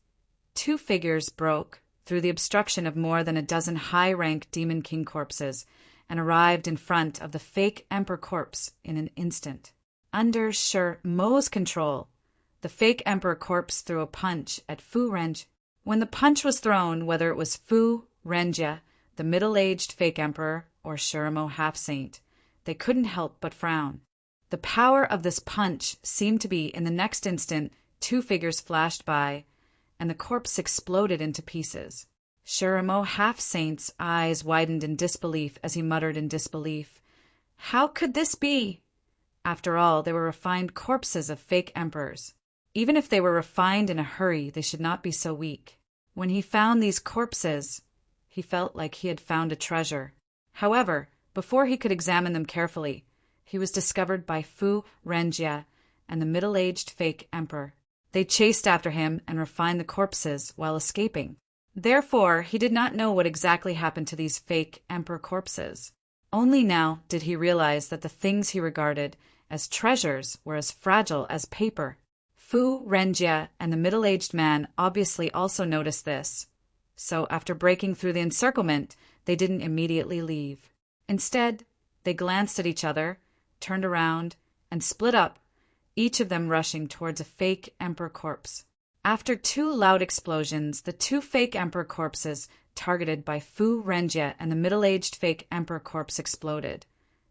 2 figures broke through the obstruction of more than a dozen high-rank Demon King corpses and arrived in front of the fake emperor corpse in an instant. Under Shiremo's control, the fake emperor corpse threw a punch at Fu Renjia. When the punch was thrown, whether it was Fu Renjia, the middle-aged fake emperor, or Shuramo half-saint. They couldn't help but frown. The power of this punch seemed to be in the next instant 2 figures flashed by, and the corpse exploded into pieces. Shuramo half-saint's eyes widened in disbelief as he muttered in disbelief, "How could this be?" After all, they were refined corpses of fake emperors. Even if they were refined in a hurry, they should not be so weak. When he found these corpses, he felt like he had found a treasure. However, before he could examine them carefully, he was discovered by Fu Renjia and the middle-aged fake emperor. They chased after him and refined the corpses while escaping. Therefore, he did not know what exactly happened to these fake emperor corpses. Only now did he realize that the things he regarded as treasures were as fragile as paper. Fu Renjia and the middle-aged man obviously also noticed this. So after breaking through the encirclement, they didn't immediately leave. Instead, they glanced at each other, turned around, and split up, each of them rushing towards a fake emperor corpse. After 2 loud explosions, the 2 fake emperor corpses targeted by Fu Renjia and the middle-aged fake emperor corpse exploded,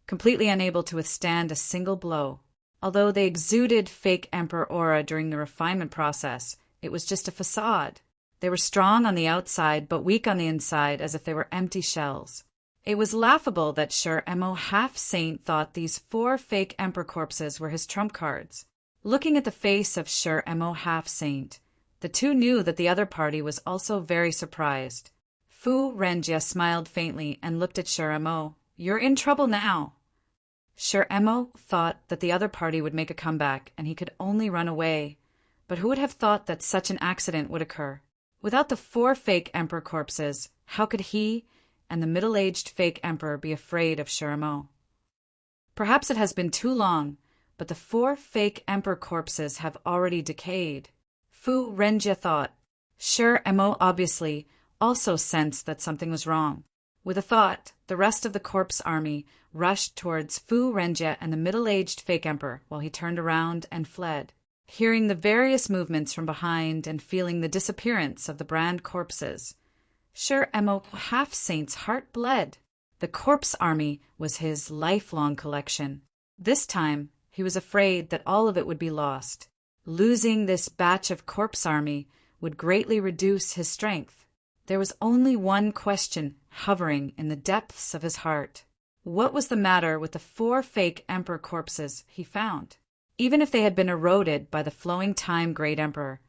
completely unable to withstand a single blow. Although they exuded fake emperor aura during the refinement process, it was just a facade. They were strong on the outside but weak on the inside, as if they were empty shells. It was laughable that Shuramo half-saint thought these 4 fake emperor corpses were his trump cards. Looking at the face of Shuramo half-saint, the 2 knew that the other party was also very surprised. Fu Renjia smiled faintly and looked at Shuramo. "You're in trouble now." Shuramo thought that the other party would make a comeback and he could only run away. But who would have thought that such an accident would occur? Without the 4 fake emperor corpses, how could he and the middle-aged fake emperor be afraid of Shuramo? Perhaps it has been too long, but the 4 fake emperor corpses have already decayed. Fu Renjia thought. Shuramo obviously also sensed that something was wrong. With a thought, the rest of the corpse army rushed towards Fu Renjia and the middle-aged fake emperor while he turned around and fled. Hearing the various movements from behind and feeling the disappearance of the brand corpses, Shuramo half-saint's heart bled. The corpse army was his lifelong collection. This time, he was afraid that all of it would be lost. Losing this batch of corpse army would greatly reduce his strength. There was only one question hovering in the depths of his heart. What was the matter with the 4 fake emperor corpses he found? Even if they had been eroded by the flowing time great emperor,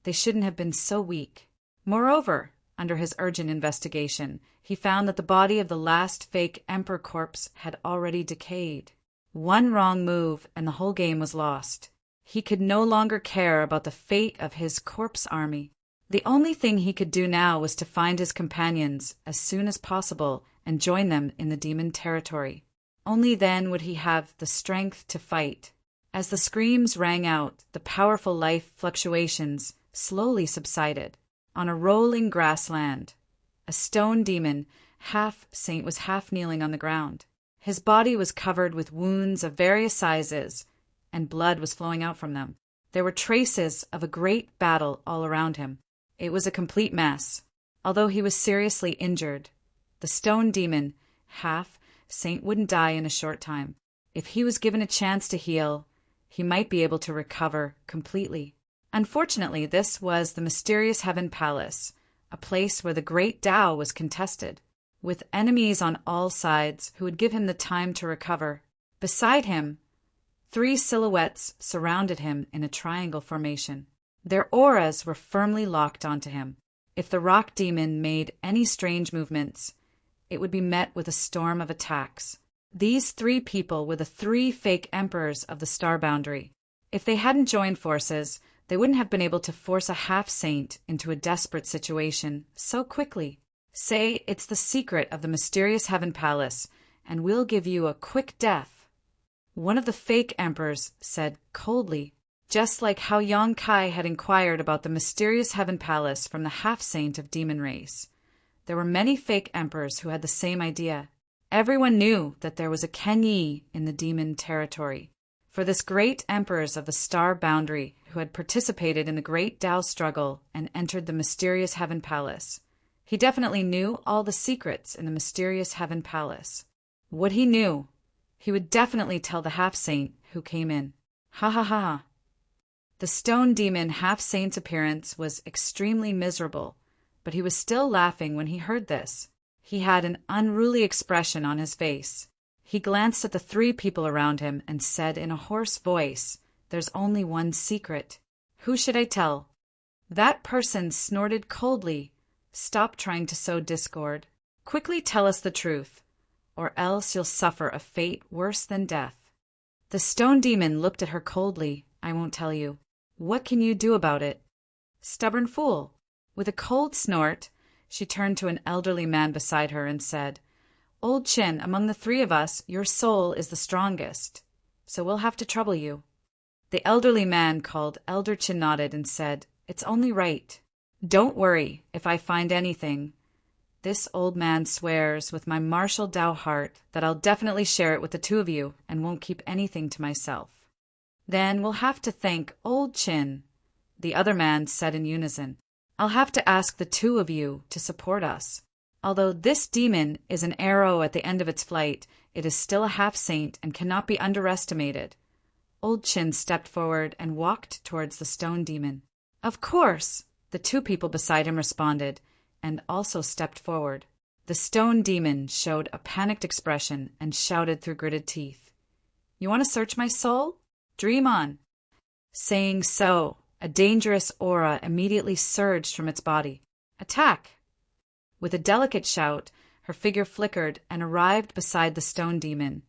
they shouldn't have been so weak. Moreover, under his urgent investigation, he found that the body of the last fake emperor corpse had already decayed. One wrong move and the whole game was lost. He could no longer care about the fate of his corpse army. The only thing he could do now was to find his companions as soon as possible and join them in the demon territory. Only then would he have the strength to fight. As the screams rang out, the powerful life fluctuations slowly subsided. On a rolling grassland, a stone demon, half-saint, was half-kneeling on the ground. His body was covered with wounds of various sizes, and blood was flowing out from them. There were traces of a great battle all around him. It was a complete mess. Although he was seriously injured, the stone demon, half-saint, wouldn't die in a short time. If he was given a chance to heal, he might be able to recover completely. Unfortunately, this was the mysterious Heaven Palace, a place where the great Tao was contested, with enemies on all sides who would give him the time to recover. Beside him, 3 silhouettes surrounded him in a triangle formation. Their auras were firmly locked onto him. If the rock demon made any strange movements, it would be met with a storm of attacks. These 3 people were the 3 fake emperors of the star boundary. If they hadn't joined forces, they wouldn't have been able to force a half-saint into a desperate situation so quickly. Say it's the secret of the mysterious Heaven Palace, and we'll give you a quick death. One of the fake emperors said coldly, just like how Yang Kai had inquired about the mysterious Heaven Palace from the half-saint of demon race. There were many fake emperors who had the same idea. Everyone knew that there was a Ken Yi in the demon territory. For this great emperors of the star boundary who had participated in the great Tao struggle and entered the mysterious Heaven Palace, He definitely knew all the secrets in the mysterious Heaven Palace. What he knew, he would definitely tell the half-saint who came in. Ha ha ha ha. The stone demon half-saint's appearance was extremely miserable, but he was still laughing when he heard this. He had an unruly expression on his face. He glanced at the three people around him and said in a hoarse voice, "There's only one secret. Who should I tell?" That person snorted coldly. "Stop trying to sow discord. Quickly tell us the truth, or else you'll suffer a fate worse than death." The stone demon looked at her coldly. "I won't tell you. What can you do about it?" "Stubborn fool." With a cold snort, she turned to an elderly man beside her and said, "Old Chin, among the three of us, your soul is the strongest, so we'll have to trouble you." The elderly man called Elder Chin nodded and said, "It's only right. Don't worry if I find anything. This old man swears with my martial Tao heart that I'll definitely share it with the two of you and won't keep anything to myself." "Then we'll have to thank Old Chin," the other man said in unison. "I'll have to ask the two of you to support us. Although this demon is an arrow at the end of its flight, it is still a half-saint and cannot be underestimated." Old Chin stepped forward and walked towards the stone demon. "Of course," the two people beside him responded, and also stepped forward. The stone demon showed a panicked expression and shouted through gritted teeth, "You want to search my soul? Dream on." Saying so, a dangerous aura immediately surged from its body. "Attack!" With a delicate shout, her figure flickered and arrived beside the stone demon,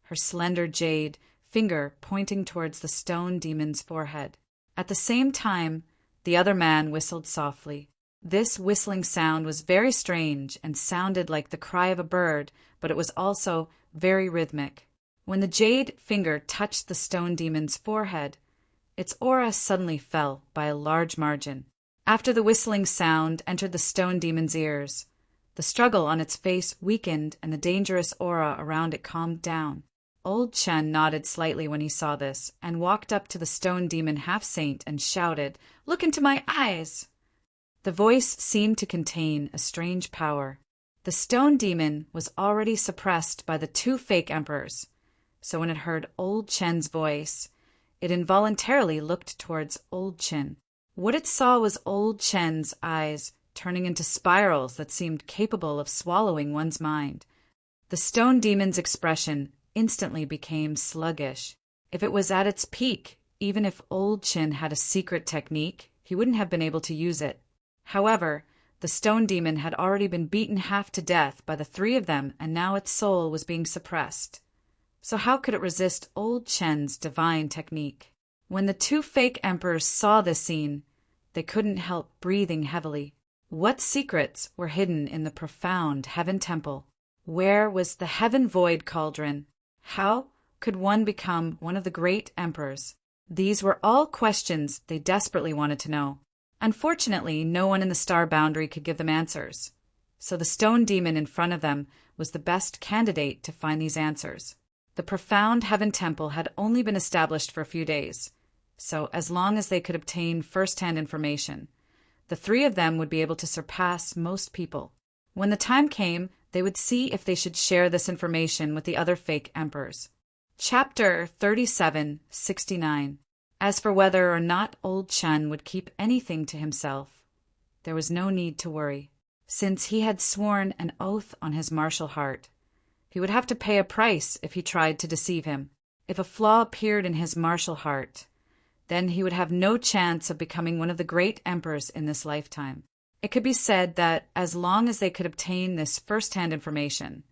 her slender jade finger pointing towards the stone demon's forehead. At the same time, the other man whistled softly. This whistling sound was very strange and sounded like the cry of a bird, but it was also very rhythmic. When the jade finger touched the stone demon's forehead, its aura suddenly fell by a large margin. After the whistling sound entered the stone demon's ears, the struggle on its face weakened and the dangerous aura around it calmed down. Old Chen nodded slightly when he saw this and walked up to the stone demon half-saint and shouted, "Look into my eyes!" The voice seemed to contain a strange power. The stone demon was already suppressed by the two fake emperors, so when it heard Old Chen's voice, it involuntarily looked towards Old Chen. What it saw was Old Chen's eyes turning into spirals that seemed capable of swallowing one's mind. The stone demon's expression instantly became sluggish. If it was at its peak, even if Old Chen had a secret technique, he wouldn't have been able to use it. However, the stone demon had already been beaten half to death by the three of them, and now its soul was being suppressed. So how could it resist Old Chen's divine technique? When the two fake emperors saw this scene, they couldn't help breathing heavily. What secrets were hidden in the profound Heaven Temple? Where was the Heaven Void Cauldron? How could one become one of the great emperors? These were all questions they desperately wanted to know. Unfortunately, no one in the star boundary could give them answers, so the stone demon in front of them was the best candidate to find these answers. The profound Heaven Temple had only been established for a few days, so as long as they could obtain first-hand information, the three of them would be able to surpass most people. When the time came, they would see if they should share this information with the other fake emperors. Chapter 3769. As for whether or not Old Chen would keep anything to himself, there was no need to worry, since he had sworn an oath on his martial heart. He would have to pay a price if he tried to deceive him. If a flaw appeared in his martial heart, then he would have no chance of becoming one of the great emperors in this lifetime. It could be said that as long as they could obtain this first-hand information,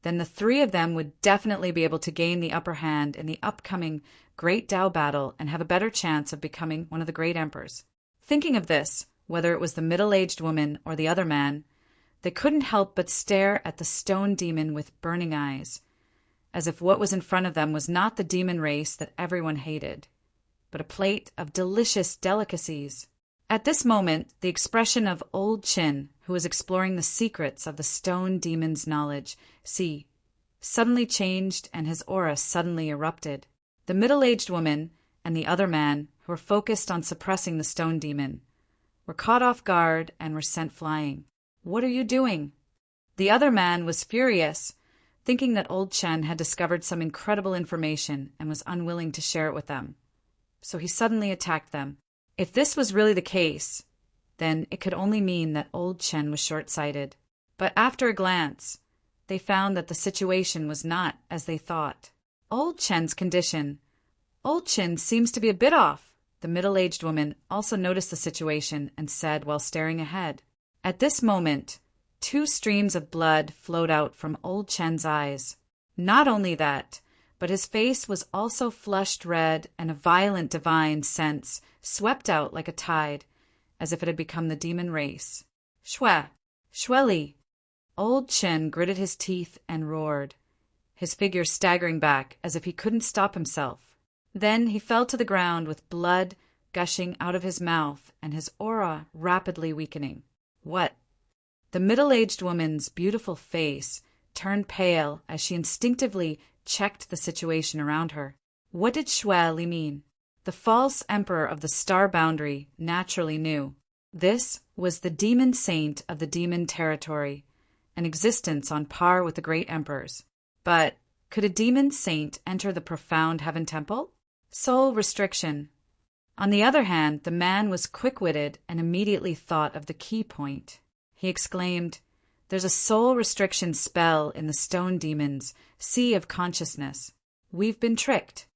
then the three of them would definitely be able to gain the upper hand in the upcoming Great Tao battle and have a better chance of becoming one of the great emperors. Thinking of this, whether it was the middle-aged woman or the other man, they couldn't help but stare at the stone demon with burning eyes, as if what was in front of them was not the demon race that everyone hated, but a plate of delicious delicacies. At this moment, the expression of Old Chin, who was exploring the secrets of the stone demon's knowledge, suddenly changed and his aura suddenly erupted. The middle-aged woman and the other man, who were focused on suppressing the stone demon, were caught off guard and were sent flying. What are you doing?" The other man was furious, thinking that old Chen had discovered some incredible information and was unwilling to share it with them. So he suddenly attacked them. If this was really the case, then it could only mean that old Chen was short-sighted. But after a glance, they found that the situation was not as they thought. Old Chen's condition. Old Chen seems to be a bit off. The middle-aged woman also noticed the situation and said while staring ahead. At this moment, 2 streams of blood flowed out from old Chen's eyes. Not only that, but his face was also flushed red, and a violent divine sense swept out like a tide, as if it had become the demon race. "Shue! Shueli!" Old Chen gritted his teeth and roared, his figure staggering back as if he couldn't stop himself. Then he fell to the ground with blood gushing out of his mouth and his aura rapidly weakening. What? The middle-aged woman's beautiful face turned pale as she instinctively checked the situation around her. What did Shueli mean? The false emperor of the star boundary naturally knew. This was the demon saint of the demon territory, an existence on par with the great emperors. But could a demon saint enter the profound heaven temple? Soul restriction. On the other hand, the man was quick-witted and immediately thought of the key point. He exclaimed, "There's a soul restriction spell in the stone demon's sea of consciousness. We've been tricked."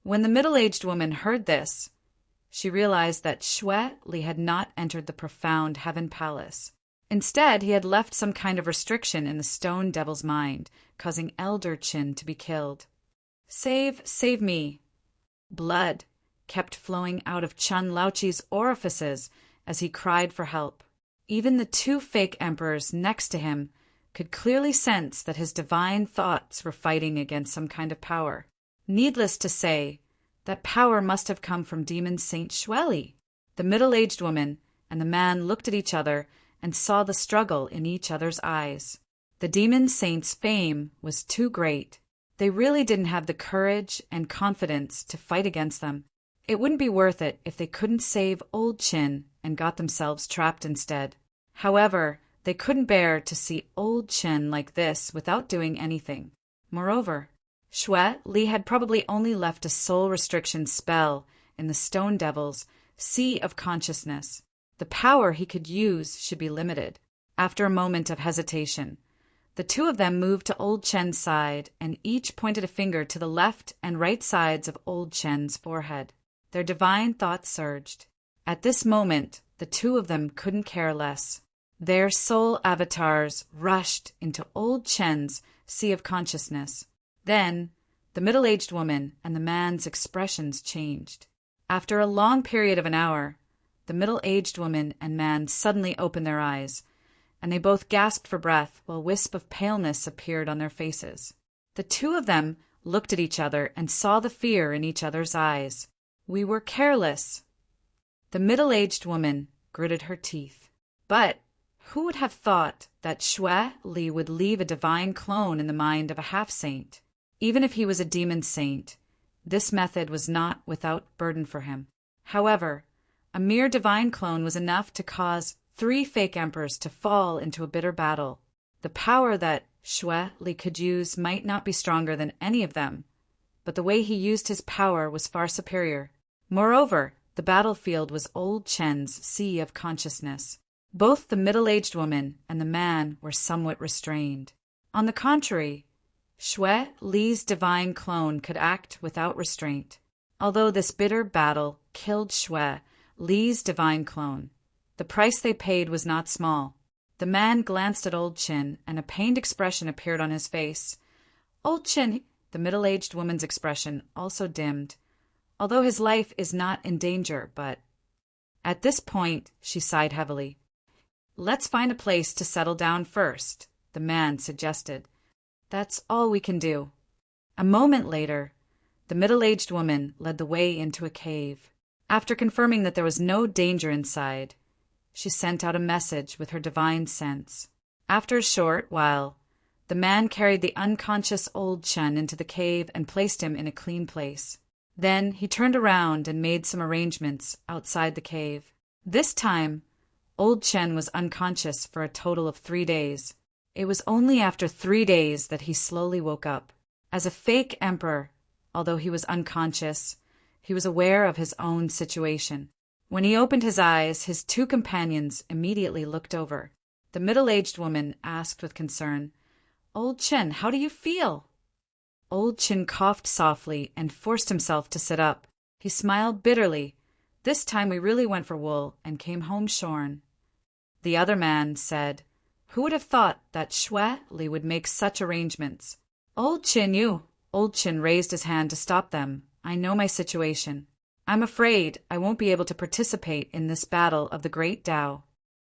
When the middle-aged woman heard this, she realized that Shueli had not entered the profound heaven palace. Instead, he had left some kind of restriction in the stone devil's mind, causing Elder Chin to be killed. Save me." Blood kept flowing out of Chun Laoqi's orifices as he cried for help. Even the 2 fake emperors next to him could clearly sense that his divine thoughts were fighting against some kind of power. Needless to say, that power must have come from Demon Saint Shueli. The middle-aged woman and the man looked at each other and saw the struggle in each other's eyes. The Demon Saint's fame was too great. They really didn't have the courage and confidence to fight against them. It wouldn't be worth it if they couldn't save old Chin and got themselves trapped instead. However, they couldn't bear to see old Chin like this without doing anything. Moreover, Shueli had probably only left a soul restriction spell in the Stone Devil's sea of consciousness. The power he could use should be limited. After a moment of hesitation, the 2 of them moved to old Chen's side and each pointed a finger to the left and right sides of old Chen's forehead. Their divine thoughts surged. At this moment, the 2 of them couldn't care less. Their soul avatars rushed into old Chen's sea of consciousness. Then, the middle-aged woman and the man's expressions changed. After a long period of an hour, the middle-aged woman and man suddenly opened their eyes, and they both gasped for breath while a wisp of paleness appeared on their faces. The 2 of them looked at each other and saw the fear in each other's eyes. "We were careless." The middle-aged woman gritted her teeth. But who would have thought that Shueli would leave a divine clone in the mind of a half-saint? Even if he was a demon saint, this method was not without burden for him. However, a mere divine clone was enough to cause 3 fake emperors to fall into a bitter battle. The power that Shueli could use might not be stronger than any of them, but the way he used his power was far superior. Moreover, the battlefield was old Chen's sea of consciousness. Both the middle-aged woman and the man were somewhat restrained. On the contrary, Shueli's divine clone could act without restraint. Although this bitter battle killed Shueli's divine clone, the price they paid was not small. The man glanced at old Chin, and a pained expression appeared on his face. "Old Chin," the middle-aged woman's expression also dimmed, although his life is not in danger, but... At this point, she sighed heavily. "Let's find a place to settle down first," the man suggested. "That's all we can do." A moment later, the middle-aged woman led the way into a cave. After confirming that there was no danger inside, she sent out a message with her divine sense. After a short while, the man carried the unconscious old Chen into the cave and placed him in a clean place. Then he turned around and made some arrangements outside the cave. This time, Old Chen was unconscious for a total of 3 days. It was only after 3 days that he slowly woke up. As a fake emperor, although he was unconscious, he was aware of his own situation. When he opened his eyes, his 2 companions immediately looked over. The middle-aged woman asked with concern, "Old Chen, how do you feel?" Old Chen coughed softly and forced himself to sit up. He smiled bitterly. "This time we really went for wool and came home shorn." The other man said, "Who would have thought that Xue Li would make such arrangements?" "Old Chen, you!" Old Chen raised his hand to stop them. "I know my situation. I'm afraid I won't be able to participate in this battle of the Great Tao."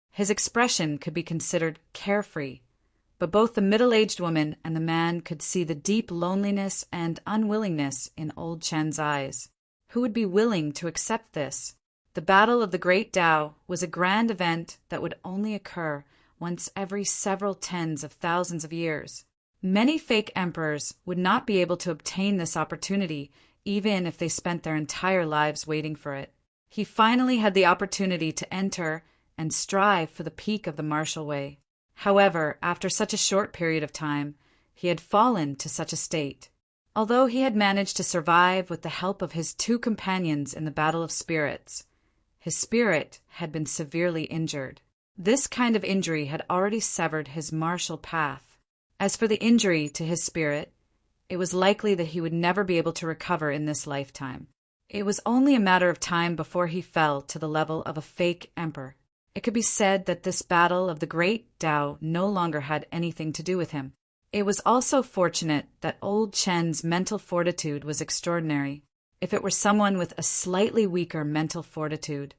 His expression could be considered carefree, but both the middle-aged woman and the man could see the deep loneliness and unwillingness in Old Chen's eyes. Who would be willing to accept this? The Battle of the Great Tao was a grand event that would only occur once every several tens of thousands of years. Many fake emperors would not be able to obtain this opportunity, even if they spent their entire lives waiting for it. He finally had the opportunity to enter and strive for the peak of the martial way. However, after such a short period of time, he had fallen to such a state. Although he had managed to survive with the help of his 2 companions in the Battle of Spirits, his spirit had been severely injured. This kind of injury had already severed his martial path. As for the injury to his spirit, it was likely that he would never be able to recover in this lifetime. It was only a matter of time before he fell to the level of a fake emperor. It could be said that this battle of the Great Tao no longer had anything to do with him. It was also fortunate that Old Chen's mental fortitude was extraordinary. If it were someone with a slightly weaker mental fortitude,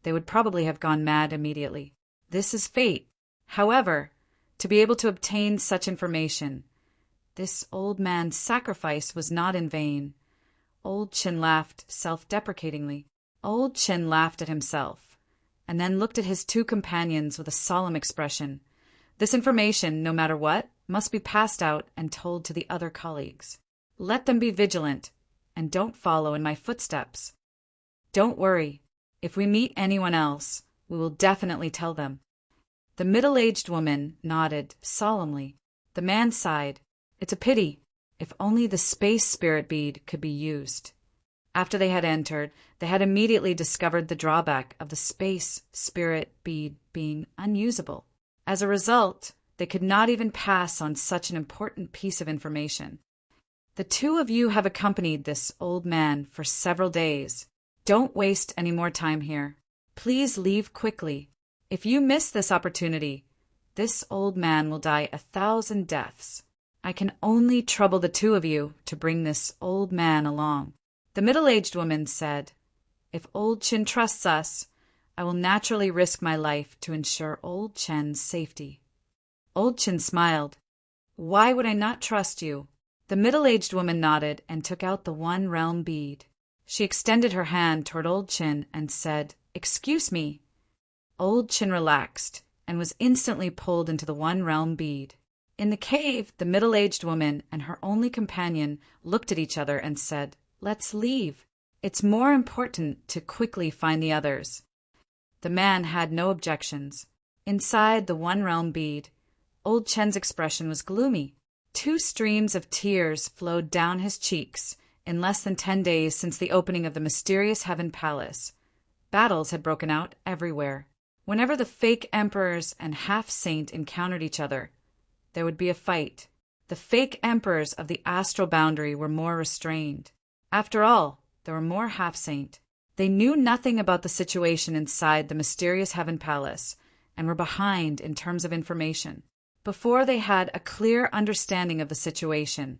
they would probably have gone mad immediately. This is fate. However, to be able to obtain such information, this old man's sacrifice was not in vain. Old Chen laughed self-deprecatingly. Old Chen laughed at himself, and then looked at his 2 companions with a solemn expression. This information, no matter what, must be passed out and told to the other colleagues. Let them be vigilant, and don't follow in my footsteps. Don't worry. If we meet anyone else, we will definitely tell them. The middle-aged woman nodded solemnly. The man sighed. It's a pity. If only the space spirit bead could be used. After they had entered, they had immediately discovered the drawback of the space spirit bead being unusable. As a result, they could not even pass on such an important piece of information. The 2 of you have accompanied this old man for several days. Don't waste any more time here. Please leave quickly. If you miss this opportunity, this old man will die 1,000 deaths. I can only trouble the 2 of you to bring this old man along. The middle-aged woman said, "If Old Chen trusts us, I will naturally risk my life to ensure Old Chen's safety." Old Chen smiled. "Why would I not trust you?" The middle-aged woman nodded and took out the 1 realm bead. She extended her hand toward Old Chen and said, "Excuse me." Old Chen relaxed and was instantly pulled into the 1 realm bead. In the cave, the middle-aged woman and her only companion looked at each other and said, "Let's leave. It's more important to quickly find the others." The man had no objections. Inside the 1 realm bead, Old Chen's expression was gloomy. 2 streams of tears flowed down his cheeks. In less than 10 days since the opening of the mysterious Heaven Palace, battles had broken out everywhere. Whenever the fake emperors and half-saint encountered each other, there would be a fight. The fake emperors of the astral boundary were more restrained. After all, there were more half-saint. They knew nothing about the situation inside the mysterious Heaven Palace and were behind in terms of information. Before they had a clear understanding of the situation,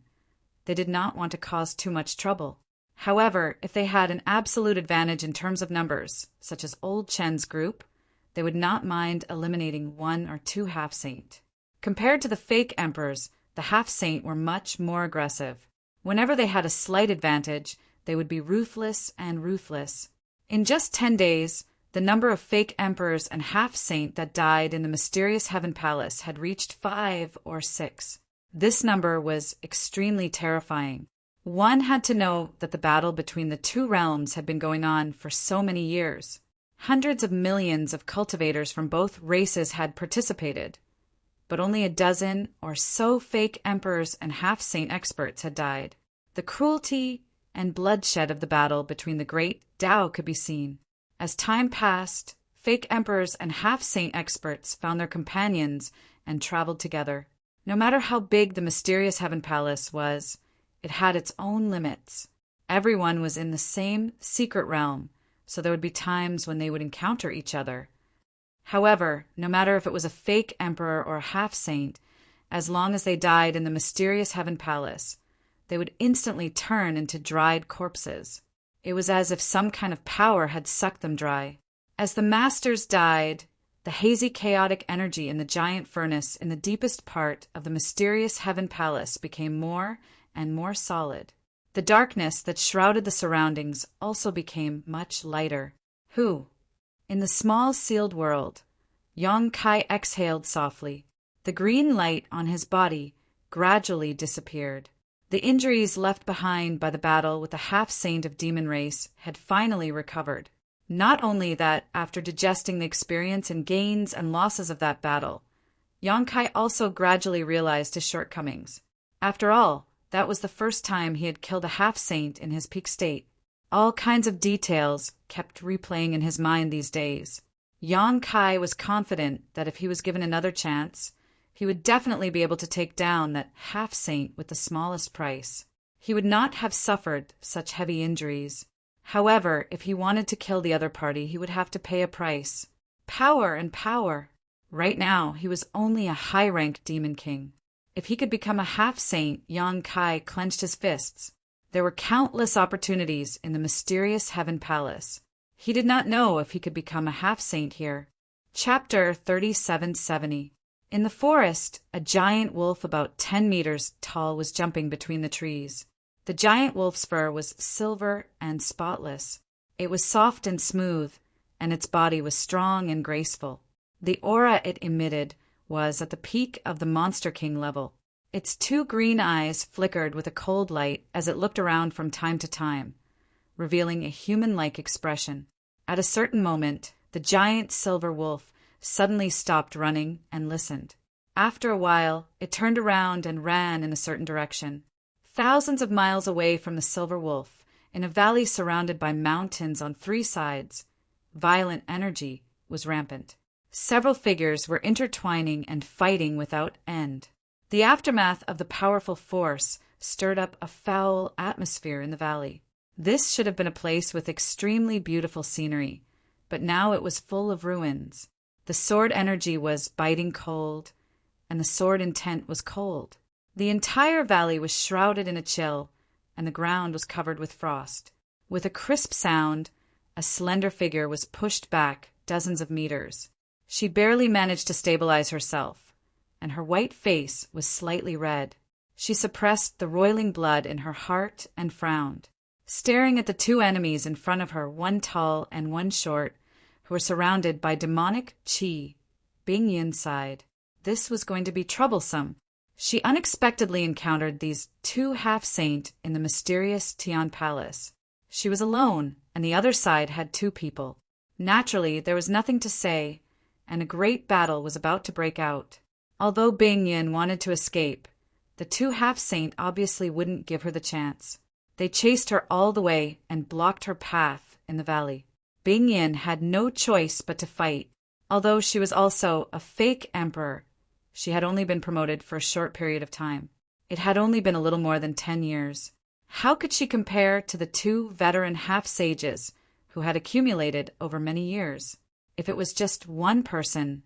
they did not want to cause too much trouble. However, if they had an absolute advantage in terms of numbers, such as Old Chen's group, they would not mind eliminating 1 or 2 half-saint. Compared to the fake emperors, the half-saint were much more aggressive. Whenever they had a slight advantage, they would be ruthless and ruthless. In just 10 days, the number of fake emperors and half-saint that died in the mysterious Heaven Palace had reached 5 or 6. This number was extremely terrifying. One had to know that the battle between the 2 realms had been going on for so many years. Hundreds of millions of cultivators from both races had participated, but only a dozen or so fake emperors and half-saint experts had died. The cruelty and bloodshed of the battle between the great Tao could be seen. As time passed, fake emperors and half-saint experts found their companions and traveled together. No matter how big the mysterious Heaven Palace was, it had its own limits. Everyone was in the same secret realm, so there would be times when they would encounter each other. However, no matter if it was a fake emperor or a half-saint, as long as they died in the mysterious Heaven Palace, they would instantly turn into dried corpses. It was as if some kind of power had sucked them dry. As the masters died, the hazy chaotic energy in the giant furnace in the deepest part of the mysterious Heaven Palace became more and more solid. The darkness that shrouded the surroundings also became much lighter. In the small sealed world, Yang Kai exhaled softly. The green light on his body gradually disappeared. The injuries left behind by the battle with the half-saint of demon race had finally recovered. Not only that, after digesting the experience and gains and losses of that battle, Yang Kai also gradually realized his shortcomings. After all, that was the first time he had killed a half-saint in his peak state. All kinds of details kept replaying in his mind these days. Yang Kai was confident that if he was given another chance, he would definitely be able to take down that half-saint with the smallest price. He would not have suffered such heavy injuries. However, if he wanted to kill the other party, he would have to pay a price. Power and power. Right now, he was only a high-rank demon king. If he could become a half-saint, Yang Kai clenched his fists. There were countless opportunities in the mysterious Heaven Palace. He did not know if he could become a half-saint here. Chapter 3770. In the forest, a giant wolf about 10 meters tall was jumping between the trees. The giant wolf's fur was silver and spotless. It was soft and smooth, and its body was strong and graceful. The aura it emitted was at the peak of the Monster King level. Its two green eyes flickered with a cold light as it looked around from time to time, revealing a human-like expression. At a certain moment, the giant silver wolf suddenly stopped running and listened. After a while, it turned around and ran in a certain direction. Thousands of miles away from the silver wolf, in a valley surrounded by mountains on 3 sides, violent energy was rampant. Several figures were intertwining and fighting without end. The aftermath of the powerful force stirred up a foul atmosphere in the valley. This should have been a place with extremely beautiful scenery, but now it was full of ruins. The sword energy was biting cold, and the sword intent was cold. The entire valley was shrouded in a chill, and the ground was covered with frost. With a crisp sound, a slender figure was pushed back dozens of meters. She barely managed to stabilize herself, and her white face was slightly red. She suppressed the roiling blood in her heart and frowned, staring at the 2 enemies in front of her, one tall and one short, who were surrounded by demonic qi. Bing Yin sighed. This was going to be troublesome. She unexpectedly encountered these 2 half-saint in the mysterious Tian Palace. She was alone, and the other side had 2 people. Naturally, there was nothing to say, and a great battle was about to break out. Although Bing Yin wanted to escape, the 2 half-saint obviously wouldn't give her the chance. They chased her all the way and blocked her path in the valley. Bing Yin had no choice but to fight. Although she was also a fake emperor, she had only been promoted for a short period of time. It had only been a little more than 10 years. How could she compare to the 2 veteran half-sages who had accumulated over many years? If it was just one person,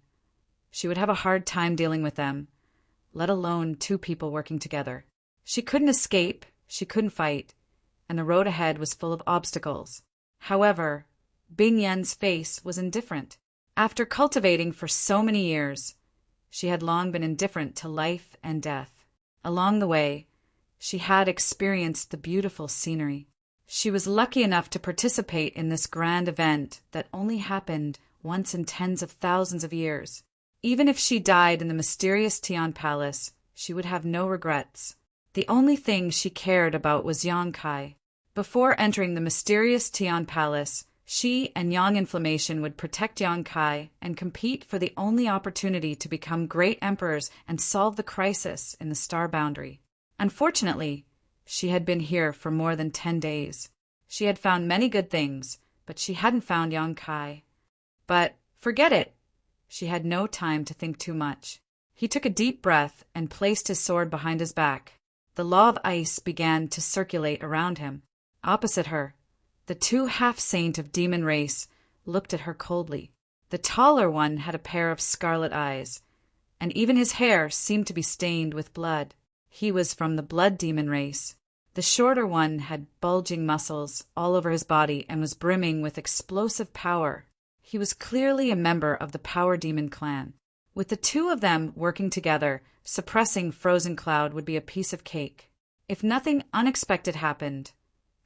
she would have a hard time dealing with them, let alone 2 people working together. She couldn't escape, she couldn't fight, and the road ahead was full of obstacles. However, Bing Yin's face was indifferent. After cultivating for so many years, she had long been indifferent to life and death. Along the way, she had experienced the beautiful scenery. She was lucky enough to participate in this grand event that only happened once in tens of thousands of years. Even if she died in the mysterious Tian Palace, she would have no regrets. The only thing she cared about was Yang Kai. Before entering the mysterious Tian Palace, She and Yang Inflammation would protect Yang Kai and compete for the only opportunity to become great emperors and solve the crisis in the star boundary. Unfortunately, she had been here for more than 10 days. She had found many good things, but she hadn't found Yang Kai. But forget it! She had no time to think too much. He took a deep breath and placed his sword behind his back. The law of ice began to circulate around him. Opposite her, the two half-saint of demon race looked at her coldly. The taller one had a pair of scarlet eyes, and even his hair seemed to be stained with blood. He was from the blood demon race. The shorter one had bulging muscles all over his body and was brimming with explosive power. He was clearly a member of the Power Demon clan. With the two of them working together, suppressing Frozen Cloud would be a piece of cake. If nothing unexpected happened,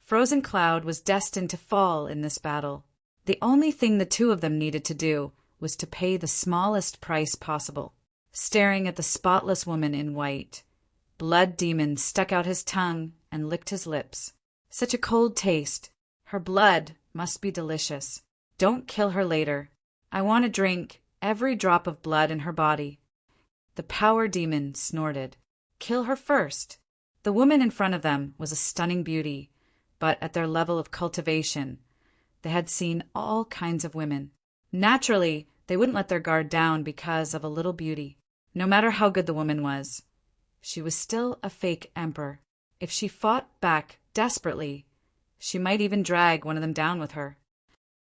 Frozen Cloud was destined to fall in this battle. The only thing the two of them needed to do was to pay the smallest price possible. Staring at the spotless woman in white, Blood Demon stuck out his tongue and licked his lips. Such a cold taste. Her blood must be delicious. Don't kill her later. I want to drink every drop of blood in her body. The Power Demon snorted. Kill her first. The woman in front of them was a stunning beauty, but at their level of cultivation, they had seen all kinds of women. Naturally, they wouldn't let their guard down because of a little beauty. No matter how good the woman was, she was still a fake emperor. If she fought back desperately, she might even drag one of them down with her.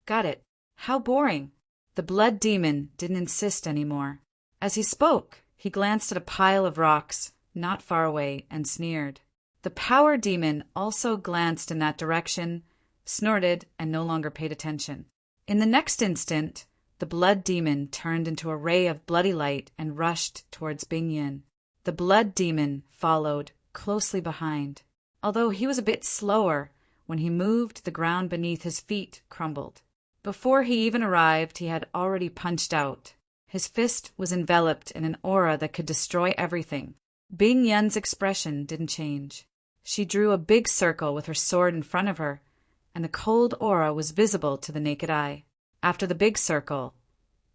Got it. How boring. The Blood Demon didn't insist anymore. As he spoke, he glanced at a pile of rocks not far away and sneered. The Power Demon also glanced in that direction, snorted, and no longer paid attention. In the next instant, the Blood Demon turned into a ray of bloody light and rushed towards Bing Yin. The Blood Demon followed closely behind. Although he was a bit slower, when he moved, the ground beneath his feet crumbled. Before he even arrived, he had already punched out. His fist was enveloped in an aura that could destroy everything. Bing Yin's expression didn't change. She drew a big circle with her sword in front of her, and the cold aura was visible to the naked eye. After the big circle,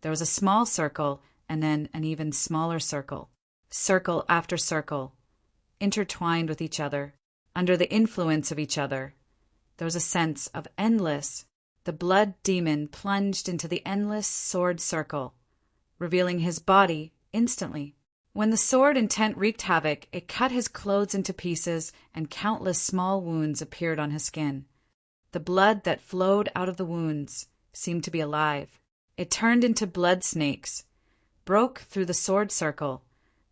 there was a small circle and then an even smaller circle. Circle after circle, intertwined with each other, under the influence of each other. There was a sense of endless. The Blood Demon plunged into the endless sword circle, revealing his body instantly. When the sword intent wreaked havoc, it cut his clothes into pieces, and countless small wounds appeared on his skin. The blood that flowed out of the wounds seemed to be alive. It turned into blood snakes, broke through the sword circle,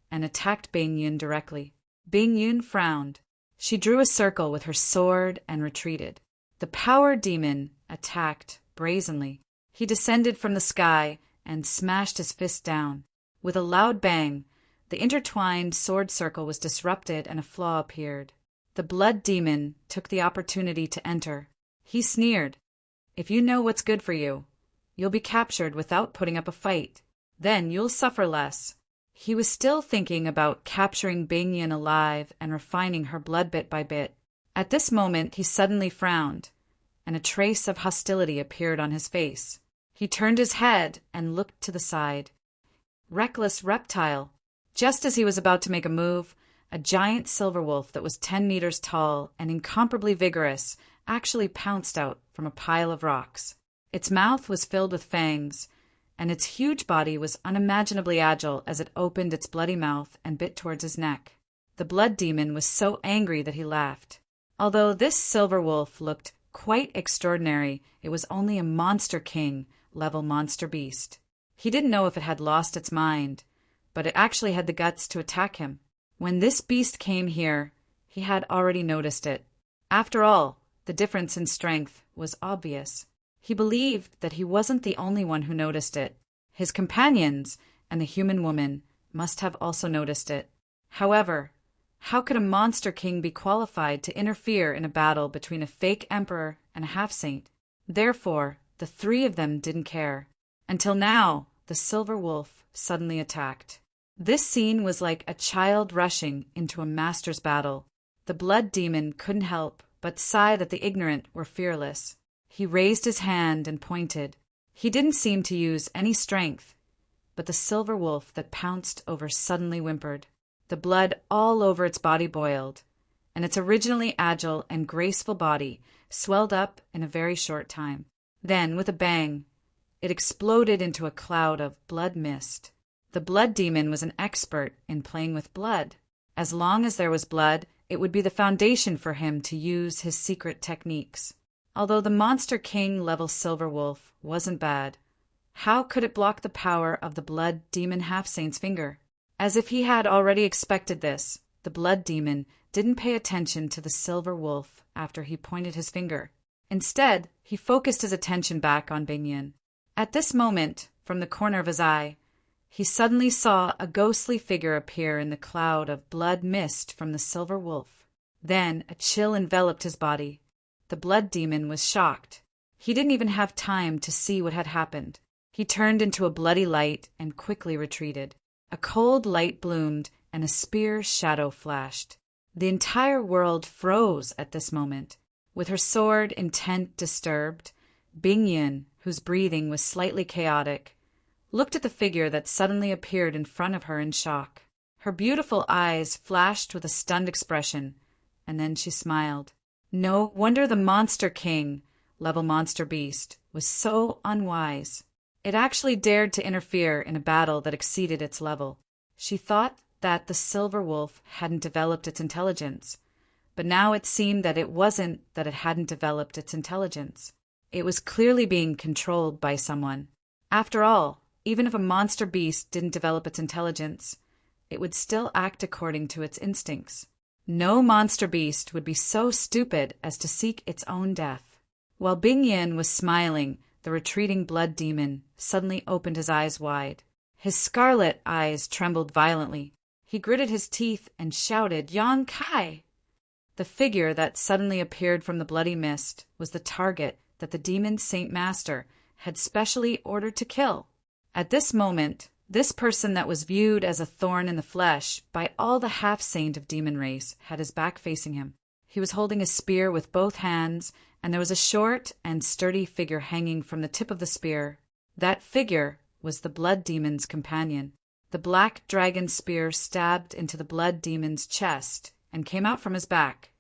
and attacked Bing Yin directly. Bing Yin frowned. She drew a circle with her sword and retreated. The Power Demon attacked brazenly. He descended from the sky and smashed his fist down. With a loud bang, the intertwined sword circle was disrupted and a flaw appeared. The Blood Demon took the opportunity to enter. He sneered. If you know what's good for you, you'll be captured without putting up a fight. Then you'll suffer less. He was still thinking about capturing Bing Yin alive and refining her blood bit by bit. At this moment, he suddenly frowned, and a trace of hostility appeared on his face. He turned his head and looked to the side. Reckless reptile! Just as he was about to make a move, a giant silver wolf that was 10 meters tall and incomparably vigorous actually pounced out from a pile of rocks. Its mouth was filled with fangs, and its huge body was unimaginably agile as it opened its bloody mouth and bit towards his neck. The Blood Demon was so angry that he laughed. Although this silver wolf looked quite extraordinary, it was only a monster king level monster beast. He didn't know if it had lost its mind, but it actually had the guts to attack him. When this beast came here, he had already noticed it. After all, the difference in strength was obvious. He believed that he wasn't the only one who noticed it. His companions and the human woman must have also noticed it. However, how could a monster king be qualified to interfere in a battle between a fake emperor and a half-saint? Therefore, the three of them didn't care. Until now, the silver wolf suddenly attacked. This scene was like a child rushing into a master's battle. The Blood Demon couldn't help but sigh that the ignorant were fearless. He raised his hand and pointed. He didn't seem to use any strength, but the silver wolf that pounced over suddenly whimpered. The blood all over its body boiled, and its originally agile and graceful body swelled up in a very short time. Then, with a bang, it exploded into a cloud of blood mist. The blood demon was an expert in playing with blood. As long as there was blood, it would be the foundation for him to use his secret techniques. Although the Monster King level silver wolf wasn't bad, how could it block the power of the blood demon half-saint's finger? As if he had already expected this, the blood demon didn't pay attention to the silver wolf after he pointed his finger. Instead, he focused his attention back on Bingyan. At this moment, from the corner of his eye, he suddenly saw a ghostly figure appear in the cloud of blood mist from the silver wolf. Then a chill enveloped his body. The blood demon was shocked. He didn't even have time to see what had happened. He turned into a bloody light and quickly retreated. A cold light bloomed and a spear's shadow flashed. The entire world froze at this moment. With her sword intent disturbed, Bingyan, whose breathing was slightly chaotic, looked at the figure that suddenly appeared in front of her in shock. Her beautiful eyes flashed with a stunned expression, and then she smiled. No wonder the Monster King, level monster beast, was so unwise. It actually dared to interfere in a battle that exceeded its level. She thought that the silver wolf hadn't developed its intelligence, but now it seemed that it wasn't that it hadn't developed its intelligence. It was clearly being controlled by someone. After all, even if a monster beast didn't develop its intelligence, it would still act according to its instincts. No monster beast would be so stupid as to seek its own death. While Bingyan was smiling, the retreating blood demon suddenly opened his eyes wide. His scarlet eyes trembled violently. He gritted his teeth and shouted, "Yang Kai!" The figure that suddenly appeared from the bloody mist was the target that the demon Saint Master had specially ordered to kill. At this moment, this person that was viewed as a thorn in the flesh by all the half-saint of demon race had his back facing him. He was holding a spear with both hands, and there was a short and sturdy figure hanging from the tip of the spear. That figure was the blood demon's companion. The black dragon spear stabbed into the blood demon's chest and came out from his back,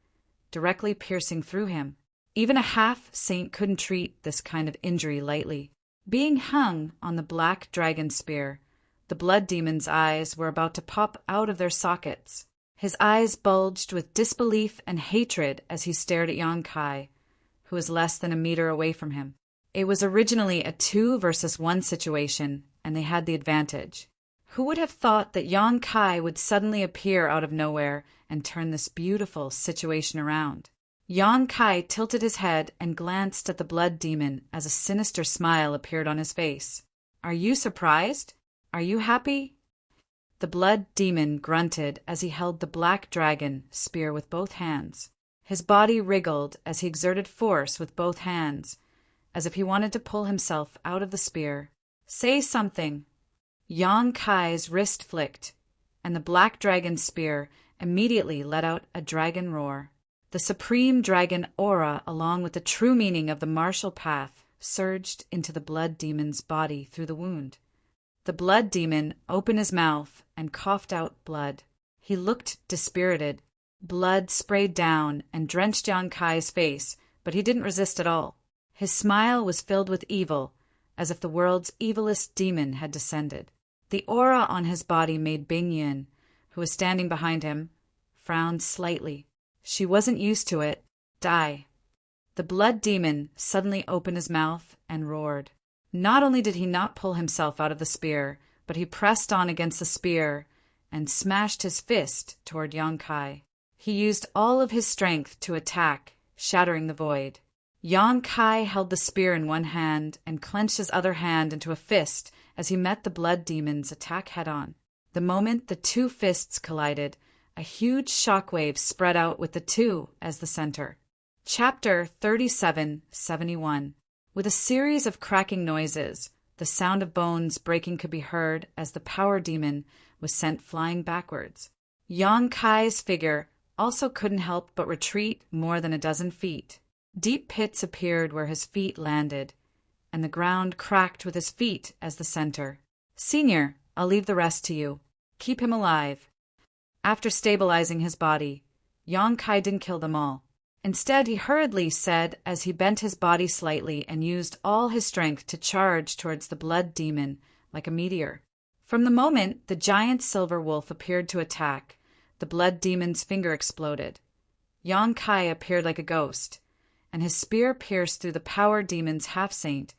directly piercing through him. Even a half-saint couldn't treat this kind of injury lightly. Being hung on the black dragon spear, the blood demon's eyes were about to pop out of their sockets. His eyes bulged with disbelief and hatred as he stared at Yang Kai, who was less than a meter away from him. It was originally a 2 versus 1 situation, and they had the advantage. Who would have thought that Yang Kai would suddenly appear out of nowhere and turn this beautiful situation around? Yang Kai tilted his head and glanced at the blood demon as a sinister smile appeared on his face. "Are you surprised? Are you happy?" The blood demon grunted as he held the black dragon spear with both hands. His body wriggled as he exerted force with both hands, as if he wanted to pull himself out of the spear. "Say something." Yang Kai's wrist flicked, and the black dragon spear immediately let out a dragon roar. The supreme dragon aura, along with the true meaning of the martial path, surged into the blood demon's body through the wound. The blood demon opened his mouth and coughed out blood. He looked dispirited. Blood sprayed down and drenched Yang Kai's face, but he didn't resist at all. His smile was filled with evil, as if the world's evilest demon had descended. The aura on his body made Bingyan, who was standing behind him, frown slightly. She wasn't used to it. Die. The blood demon suddenly opened his mouth and roared. Not only did he not pull himself out of the spear, but he pressed on against the spear and smashed his fist toward Yang Kai. He used all of his strength to attack, shattering the void. Yang Kai held the spear in one hand and clenched his other hand into a fist as he met the blood demon's attack head-on. The moment the two fists collided, a huge shockwave spread out with the two as the center. Chapter 3771. With a series of cracking noises, the sound of bones breaking could be heard as the power demon was sent flying backwards. Yang Kai's figure also couldn't help but retreat more than a dozen feet. Deep pits appeared where his feet landed, and the ground cracked with his feet as the center. "Senior, I'll leave the rest to you. Keep him alive." After stabilizing his body, Yang Kai didn't kill them all. Instead, he hurriedly said as he bent his body slightly and used all his strength to charge towards the blood demon like a meteor. From the moment the giant silver wolf appeared to attack, the blood demon's finger exploded. Yang Kai appeared like a ghost, and his spear pierced through the power demon's half-saint.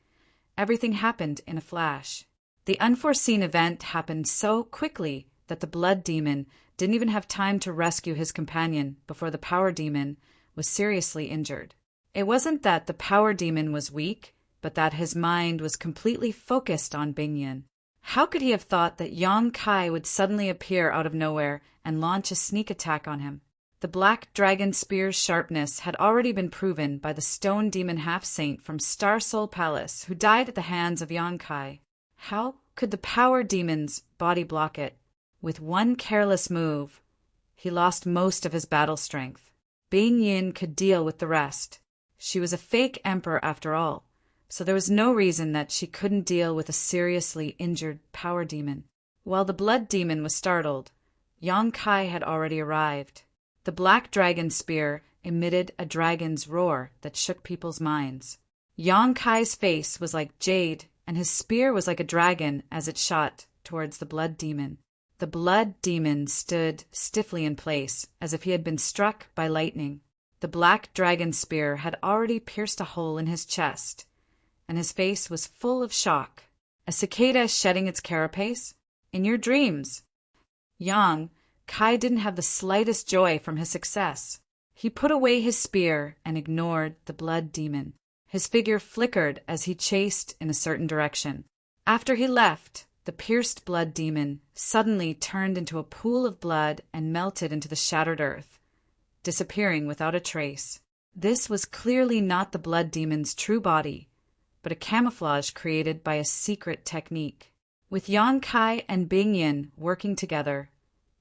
Everything happened in a flash. The unforeseen event happened so quickly that the blood demon didn't even have time to rescue his companion before the power demon was seriously injured. It wasn't that the power demon was weak, but that his mind was completely focused on Bingyan. How could he have thought that Yang Kai would suddenly appear out of nowhere and launch a sneak attack on him? The black dragon spear's sharpness had already been proven by the stone demon half-saint from Star Soul Palace who died at the hands of Yang Kai. How could the power demon's body block it? With one careless move, he lost most of his battle strength. Bing Yin could deal with the rest. She was a fake emperor after all, so there was no reason that she couldn't deal with a seriously injured power demon. While the blood demon was startled, Yang Kai had already arrived. The black dragon spear emitted a dragon's roar that shook people's minds. Yang Kai's face was like jade, and his spear was like a dragon as it shot towards the blood demon. The blood demon stood stiffly in place, as if he had been struck by lightning. The black dragon spear had already pierced a hole in his chest, and his face was full of shock. A cicada shedding its carapace? In your dreams. Yang Kai didn't have the slightest joy from his success. He put away his spear and ignored the blood demon. His figure flickered as he chased in a certain direction. After he left, the pierced blood demon suddenly turned into a pool of blood and melted into the shattered earth, disappearing without a trace. This was clearly not the blood demon's true body, but a camouflage created by a secret technique. With Yang Kai and Bing Yin working together,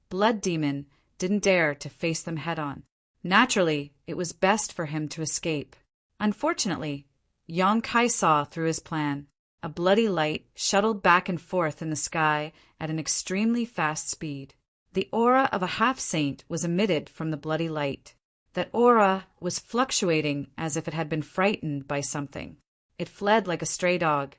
Blood Demon didn't dare to face them head-on. Naturally, it was best for him to escape. Unfortunately, Yang Kai saw through his plan. A bloody light shuttled back and forth in the sky at an extremely fast speed. The aura of a half-saint was emitted from the bloody light. That aura was fluctuating as if it had been frightened by something. It fled like a stray dog.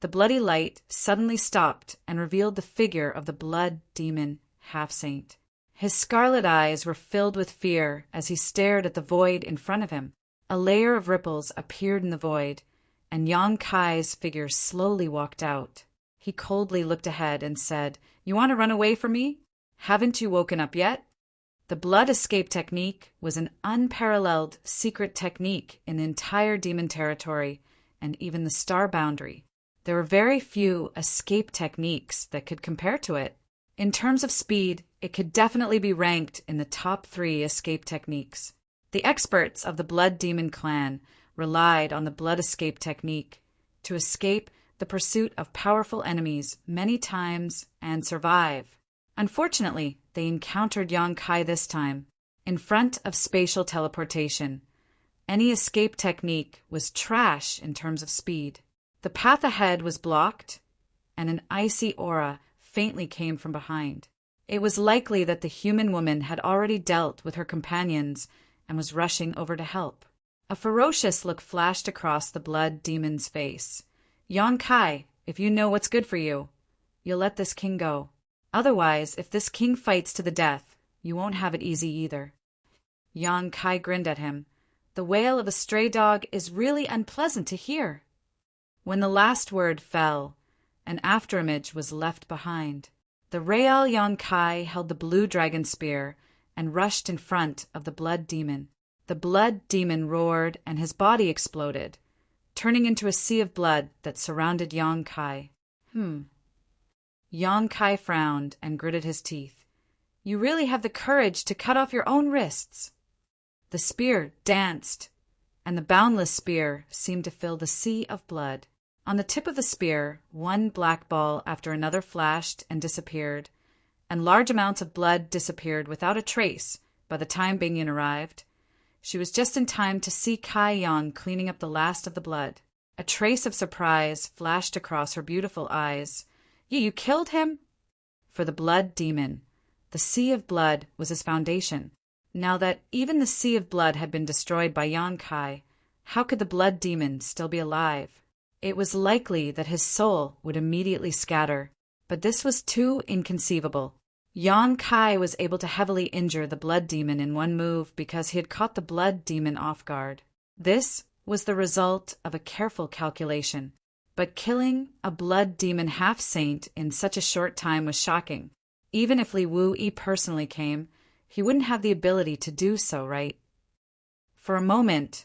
The bloody light suddenly stopped and revealed the figure of the blood demon half-saint. His scarlet eyes were filled with fear as he stared at the void in front of him. A layer of ripples appeared in the void, and Yang Kai's figure slowly walked out. He coldly looked ahead and said, "You want to run away from me? Haven't you woken up yet?" The blood escape technique was an unparalleled secret technique in the entire demon territory and even the star boundary. There were very few escape techniques that could compare to it. In terms of speed, it could definitely be ranked in the top 3 escape techniques. The experts of the Blood Demon clan relied on the blood escape technique to escape the pursuit of powerful enemies many times and survive. Unfortunately, they encountered Yang Kai this time, in front of spatial teleportation. Any escape technique was trash in terms of speed. The path ahead was blocked, and an icy aura faintly came from behind. It was likely that the human woman had already dealt with her companions and was rushing over to help. A ferocious look flashed across the blood demon's face. "Yang Kai, if you know what's good for you, you'll let this king go. Otherwise, if this king fights to the death, you won't have it easy either." Yang Kai grinned at him. "The wail of a stray dog is really unpleasant to hear." When the last word fell, an afterimage was left behind. The Real Yang Kai held the blue dragon spear and rushed in front of the blood demon. The blood demon roared and his body exploded, turning into a sea of blood that surrounded Yang Kai. Yang Kai frowned and gritted his teeth. "You really have the courage to cut off your own wrists." The spear danced, and the boundless spear seemed to fill the sea of blood. On the tip of the spear, one black ball after another flashed and disappeared, and large amounts of blood disappeared without a trace by the time Bingyan arrived. She was just in time to see Kai Yang cleaning up the last of the blood. A trace of surprise flashed across her beautiful eyes. You killed him?" For the blood demon. The sea of blood was his foundation. Now that even the sea of blood had been destroyed by Yan Kai, how could the blood demon still be alive? It was likely that his soul would immediately scatter, but this was too inconceivable. Yan Kai was able to heavily injure the blood demon in one move because he had caught the blood demon off guard. This was the result of a careful calculation, but killing a blood demon half-saint in such a short time was shocking. Even if Li Wu-yi personally came, he wouldn't have the ability to do so, right? For a moment,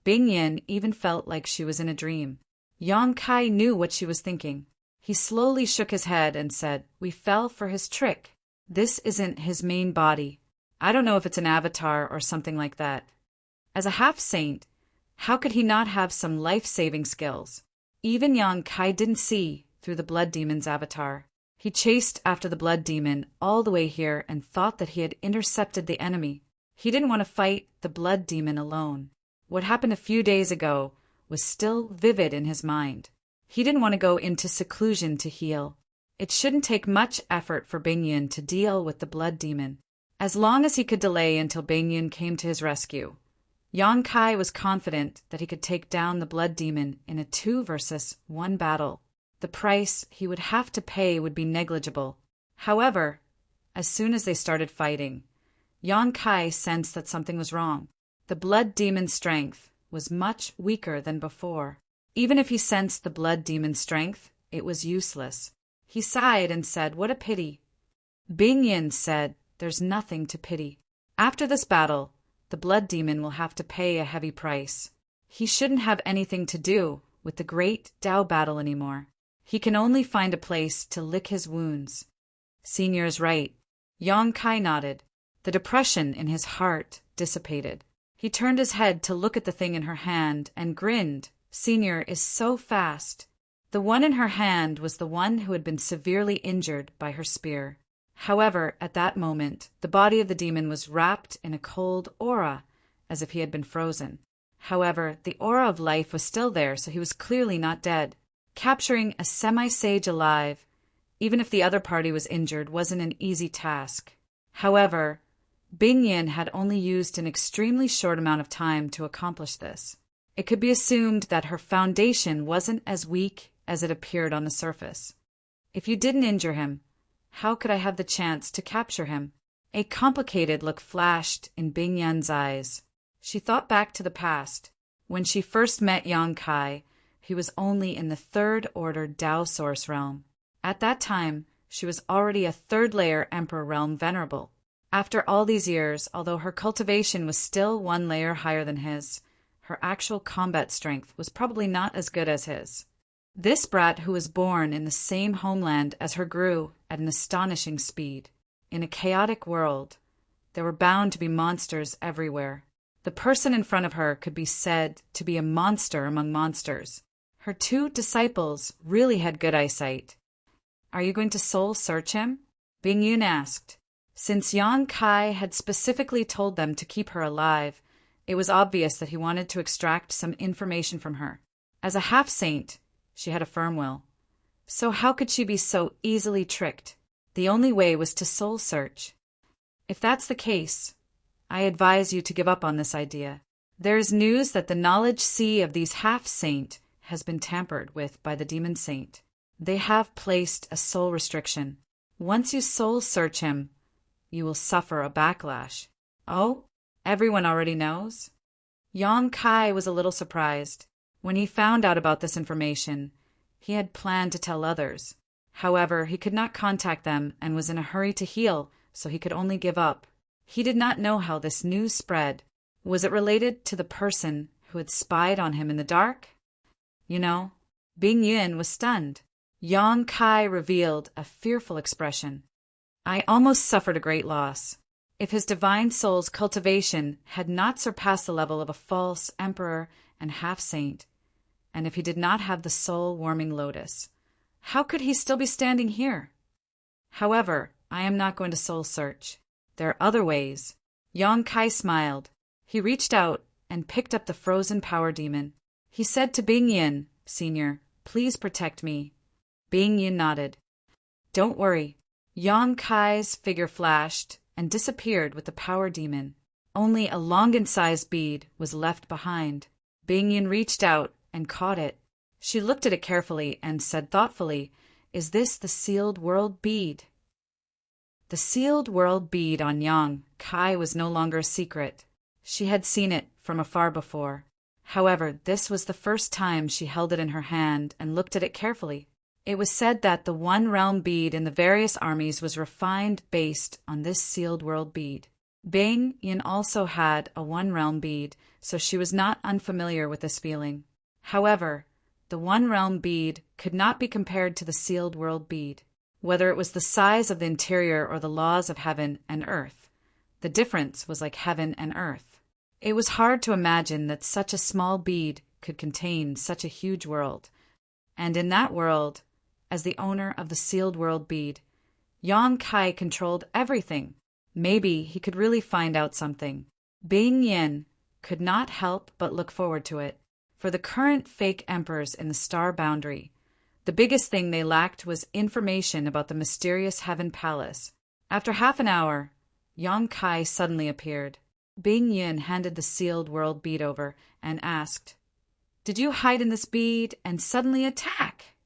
Bing Yin even felt like she was in a dream. Yan Kai knew what she was thinking. He slowly shook his head and said, "We fell for his trick. This isn't his main body. I don't know if it's an avatar or something like that. As a half-saint, how could he not have some life-saving skills?" Even Yan Kai didn't see through the blood demon's avatar. He chased after the blood demon all the way here and thought that he had intercepted the enemy. He didn't want to fight the blood demon alone. What happened a few days ago was still vivid in his mind. He didn't want to go into seclusion to heal. It shouldn't take much effort for Bing Yin to deal with the blood demon, as long as he could delay until Bing Yin came to his rescue. Yan Kai was confident that he could take down the blood demon in a 2-versus-1 battle. The price he would have to pay would be negligible. However, as soon as they started fighting, Yan Kai sensed that something was wrong. The blood demon's strength was much weaker than before. Even if he sensed the blood demon's strength, it was useless. He sighed and said, "What a pity." Bing Yin said, "There's nothing to pity. After this battle, the blood demon will have to pay a heavy price. He shouldn't have anything to do with the great Dao battle anymore. He can only find a place to lick his wounds." "Senior is right." Yan Kai nodded. The depression in his heart dissipated. He turned his head to look at the thing in her hand and grinned. "Senior is so fast." The one in her hand was the one who had been severely injured by her spear. However, at that moment, the body of the demon was wrapped in a cold aura, as if he had been frozen. However, the aura of life was still there, so he was clearly not dead. Capturing a semi-sage alive, even if the other party was injured, wasn't an easy task. However, Bing Yin had only used an extremely short amount of time to accomplish this. It could be assumed that her foundation wasn't as weak as it appeared on the surface. If you didn't injure him, how could I have the chance to capture him? A complicated look flashed in Bing Yin's eyes. She thought back to the past. When she first met Yan Kai, he was only in the 3rd Order Dao Source realm. At that time, she was already a 3rd layer Emperor realm venerable. After all these years, although her cultivation was still 1 layer higher than his, her actual combat strength was probably not as good as his. This brat who was born in the same homeland as her grew at an astonishing speed. In a chaotic world, there were bound to be monsters everywhere. The person in front of her could be said to be a monster among monsters. Her 2 disciples really had good eyesight. "Are you going to soul search him?" Bing Yun asked. Since Yan Kai had specifically told them to keep her alive, it was obvious that he wanted to extract some information from her. As a half-saint, she had a firm will. So how could she be so easily tricked? The only way was to soul search. If that's the case, I advise you to give up on this idea. There is news that the knowledge sea of these half-saint has been tampered with by the demon saint. They have placed a soul restriction. Once you soul search him, you will suffer a backlash. Oh, everyone already knows? Yan Kai was a little surprised. When he found out about this information, he had planned to tell others. However, he could not contact them and was in a hurry to heal, so he could only give up. He did not know how this news spread. Was it related to the person who had spied on him in the dark? Bing Yun was stunned. Yan Kai revealed a fearful expression. I almost suffered a great loss. If his divine soul's cultivation had not surpassed the level of a false emperor and half-saint, and if he did not have the soul-warming lotus, how could he still be standing here? However, I am not going to soul search. There are other ways. Yan Kai smiled. He reached out and picked up the frozen power demon. He said to Bing Yin, Sr., "Please protect me." Bing Yin nodded. "Don't worry." Yang Kai's figure flashed and disappeared with the power demon. Only a longan-sized bead was left behind. Bing Yin reached out and caught it. She looked at it carefully and said thoughtfully, "Is this the sealed world bead?" The sealed world bead on Yang Kai was no longer a secret. She had seen it from afar before. However, this was the first time she held it in her hand and looked at it carefully. It was said that the one-realm bead in the various armies was refined based on this sealed world bead. Bing Yin also had a one-realm bead, so she was not unfamiliar with this feeling. However, the one-realm bead could not be compared to the sealed world bead. Whether it was the size of the interior or the laws of heaven and earth, the difference was like heaven and earth. It was hard to imagine that such a small bead could contain such a huge world. And in that world, as the owner of the sealed world bead, Yang Kai controlled everything. Maybe he could really find out something. Bing Yin could not help but look forward to it. For the current fake emperors in the star boundary, the biggest thing they lacked was information about the mysterious Heaven Palace. After half an hour, Yang Kai suddenly appeared. Bing Yin handed the sealed world bead over and asked, "Did you hide in this bead and suddenly attack?"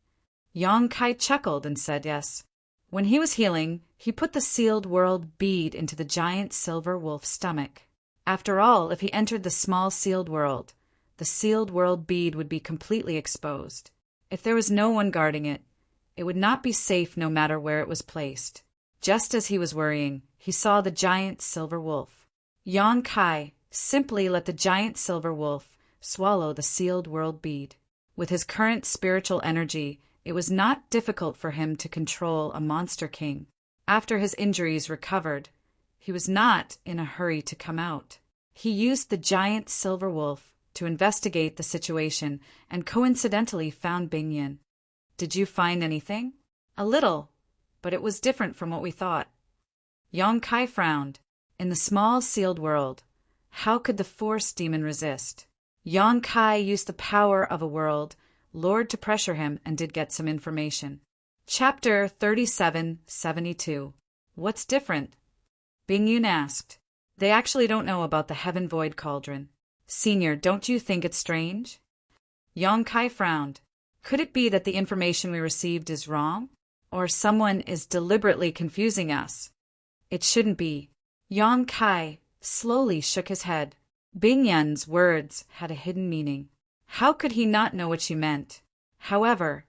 Yang Kai chuckled and said yes. When he was healing, he put the sealed world bead into the giant silver wolf's stomach. After all, if he entered the small sealed world, the sealed world bead would be completely exposed. If there was no one guarding it, it would not be safe no matter where it was placed. Just as he was worrying, he saw the giant silver wolf. Yang Kai simply let the giant silver wolf swallow the sealed world bead. With his current spiritual energy, it was not difficult for him to control a monster king. After his injuries recovered, he was not in a hurry to come out. He used the giant silver wolf to investigate the situation and coincidentally found Bing Yin. "Did you find anything?" "A little, but it was different from what we thought." Yang Kai frowned. In the small sealed world, how could the force demon resist? Yang Kai used the power of a world lord to pressure him and did get some information. Chapter 3772. What's different? Bing Yun asked. They actually don't know about the Heaven Void Cauldron. Senior, don't you think it's strange? Yang Kai frowned. Could it be that the information we received is wrong? Or someone is deliberately confusing us? It shouldn't be. Yang Kai slowly shook his head. Bing Yun's words had a hidden meaning. How could he not know what she meant? However,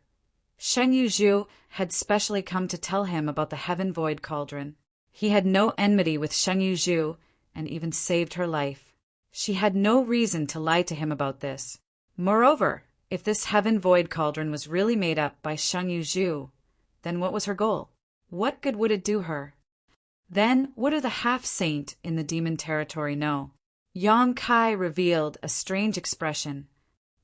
Shen Yuzhu had specially come to tell him about the Heaven Void Cauldron. He had no enmity with Shen Yuzhu and even saved her life. She had no reason to lie to him about this. Moreover, if this Heaven Void Cauldron was really made up by Shen Yuzhu, then what was her goal? What good would it do her? Then what do the half-saint in the demon territory know? Yang Kai revealed a strange expression.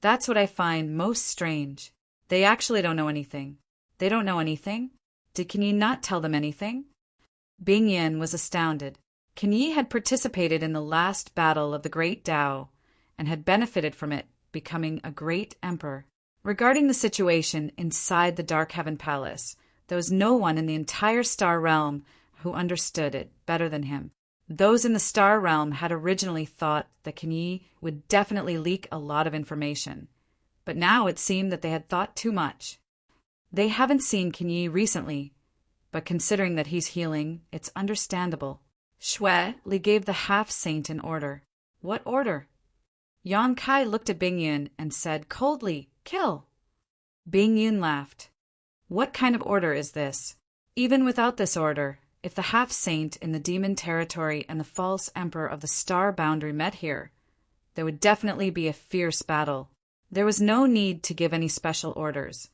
That's what I find most strange. They actually don't know anything. They don't know anything? Can ye not tell them anything? Bing Yin was astounded. Can Yi had participated in the last battle of the Great Tao and had benefited from it, becoming a great emperor. Regarding the situation inside the Dark Heaven Palace, there was no one in the entire star realm who understood it better than him. Those in the star realm had originally thought that Kenyi would definitely leak a lot of information, but now it seemed that they had thought too much. They haven't seen Kenyi recently, but considering that he's healing, it's understandable. Shui Li gave the half-saint an order. What order? Yang Kai looked at Bing Yun and said coldly, "Kill." Bing Yun laughed. What kind of order is this? Even without this order, if the half-saint in the demon territory and the false emperor of the star boundary met here, there would definitely be a fierce battle. There was no need to give any special orders.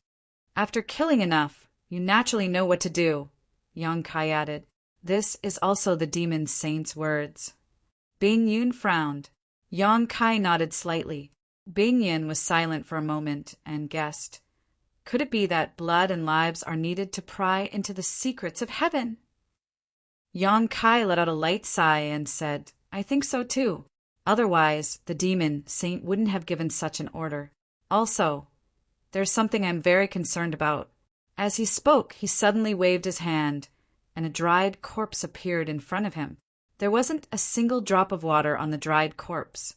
After killing enough, you naturally know what to do, Yang Kai added. This is also the demon saint's words. Bing Yun frowned. Yang Kai nodded slightly. Bing Yun was silent for a moment and guessed. Could it be that blood and lives are needed to pry into the secrets of heaven? Yang Kai let out a light sigh and said, I think so too. Otherwise, the demon saint wouldn't have given such an order. Also, there's something I'm very concerned about. As he spoke, he suddenly waved his hand, and a dried corpse appeared in front of him. There wasn't a single drop of water on the dried corpse,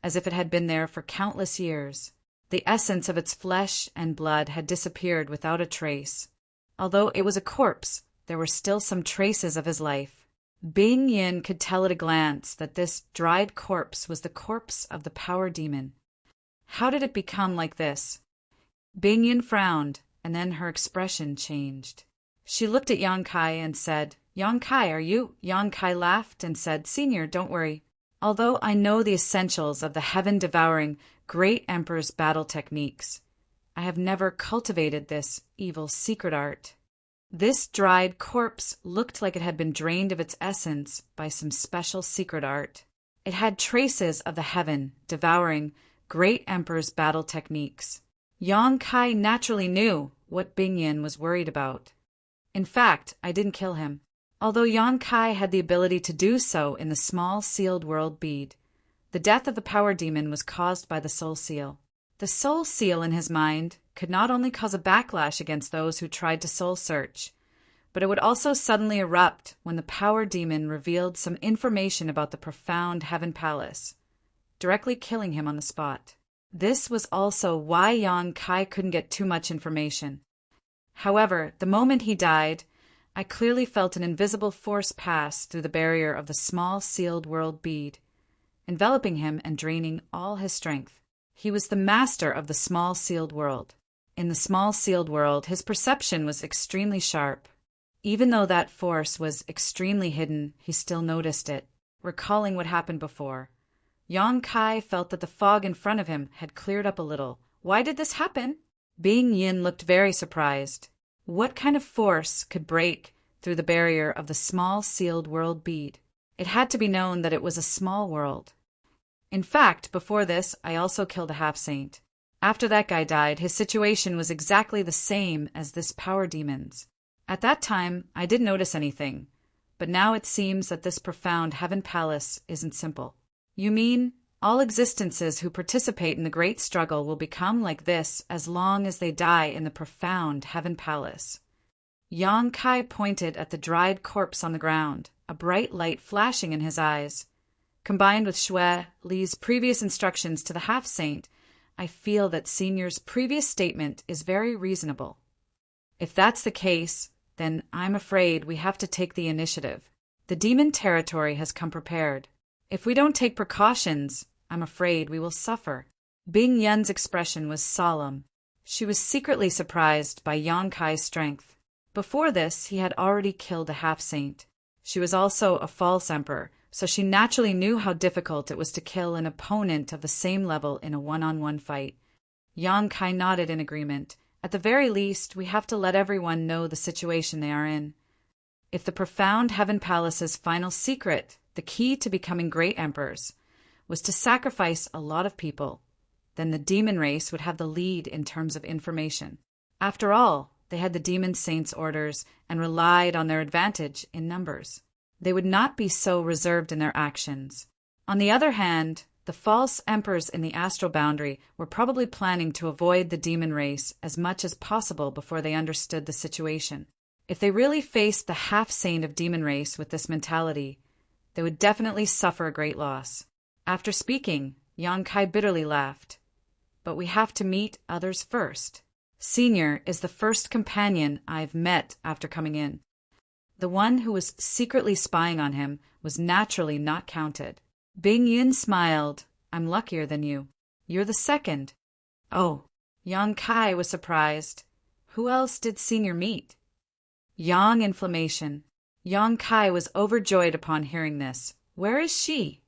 as if it had been there for countless years. The essence of its flesh and blood had disappeared without a trace. Although it was a corpse, there were still some traces of his life. Bing Yin could tell at a glance that this dried corpse was the corpse of the power demon. How did it become like this? Bing Yin frowned, and then her expression changed. She looked at Yang Kai and said, "Yang Kai, are you?" Yang Kai laughed and said, "Senior, don't worry. Although I know the essentials of the heaven-devouring great emperor's battle techniques, I have never cultivated this evil secret art." This dried corpse looked like it had been drained of its essence by some special secret art. It had traces of the heaven-devouring great emperor's battle techniques. Yang Kai naturally knew what Bing Yin was worried about. In fact, I didn't kill him. Although Yang Kai had the ability to do so in the small sealed world bead, the death of the power demon was caused by the soul seal. The soul seal in his mind could not only cause a backlash against those who tried to soul search, but it would also suddenly erupt when the power demon revealed some information about the profound heaven palace, directly killing him on the spot. This was also why Yang Kai couldn't get too much information. However, the moment he died, I clearly felt an invisible force pass through the barrier of the small sealed world bead, enveloping him and draining all his strength. He was the master of the small sealed world. In the small sealed world, his perception was extremely sharp. Even though that force was extremely hidden, he still noticed it. Recalling what happened before, Yang Kai felt that the fog in front of him had cleared up a little. Why did this happen? Bing Yin looked very surprised. What kind of force could break through the barrier of the small sealed world bead? It had to be known that it was a small world. In fact, before this, I also killed a half-saint. After that guy died, his situation was exactly the same as this power demon's. At that time, I didn't notice anything, but now it seems that this profound heaven palace isn't simple. You mean all existences who participate in the great struggle will become like this as long as they die in the profound heaven palace? Yang Kai pointed at the dried corpse on the ground, a bright light flashing in his eyes. Combined with Xue Li's previous instructions to the half-saint, I feel that Senior's previous statement is very reasonable. If that's the case, then I'm afraid we have to take the initiative. The demon territory has come prepared. If we don't take precautions, I'm afraid we will suffer. Bing Yin's expression was solemn. She was secretly surprised by Yang Kai's strength. Before this, he had already killed a half-saint. She was also a false emperor, so she naturally knew how difficult it was to kill an opponent of the same level in a one-on-one fight. Yang Kai nodded in agreement. At the very least, we have to let everyone know the situation they are in. If the profound heaven palace's final secret, the key to becoming great emperors, was to sacrifice a lot of people, then the demon race would have the lead in terms of information. After all, they had the demon saints' orders and relied on their advantage in numbers. They would not be so reserved in their actions. On the other hand, the false emperors in the astral boundary were probably planning to avoid the demon race as much as possible before they understood the situation. If they really faced the half-saint of demon race with this mentality, they would definitely suffer a great loss. After speaking, Yang Kai bitterly laughed. But we have to meet others first. Senior is the first companion I've met after coming in. The one who was secretly spying on him was naturally not counted. Bing Yin smiled. I'm luckier than you. You're the second. Oh, Yang Kai was surprised. Who else did Senior meet? Yang Inflammation. Yang Kai was overjoyed upon hearing this. Where is she?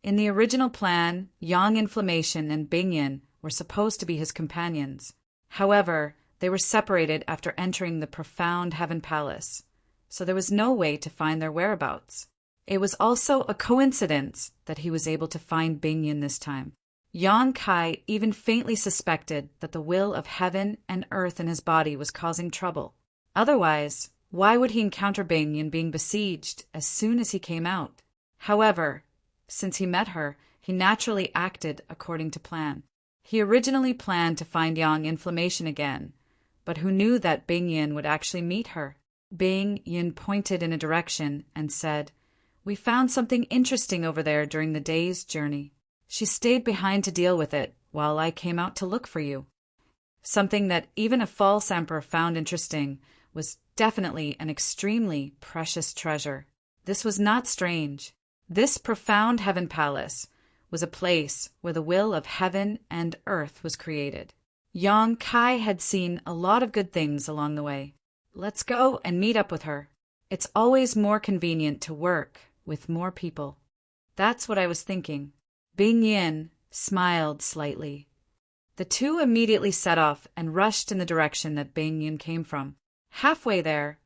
In the original plan, Yang Inflammation and Bing Yin were supposed to be his companions. However, they were separated after entering the profound heaven palace, so there was no way to find their whereabouts. It was also a coincidence that he was able to find Bing Yin this time. Yang Kai even faintly suspected that the will of heaven and earth in his body was causing trouble. Otherwise, why would he encounter Bing Yin being besieged as soon as he came out? However, since he met her, he naturally acted according to plan. He originally planned to find Yang Inflammation again, but who knew that Bing Yin would actually meet her? Bing Yin pointed in a direction and said, "We found something interesting over there during the day's journey. She stayed behind to deal with it while I came out to look for you." Something that even a false emperor found interesting was definitely an extremely precious treasure. This was not strange. This profound heaven palace was a place where the will of heaven and earth was created. Yang Kai had seen a lot of good things along the way. Let's go and meet up with her. It's always more convenient to work with more people. That's what I was thinking. Bing Yin smiled slightly. The two immediately set off and rushed in the direction that Bing Yin came from. Halfway there,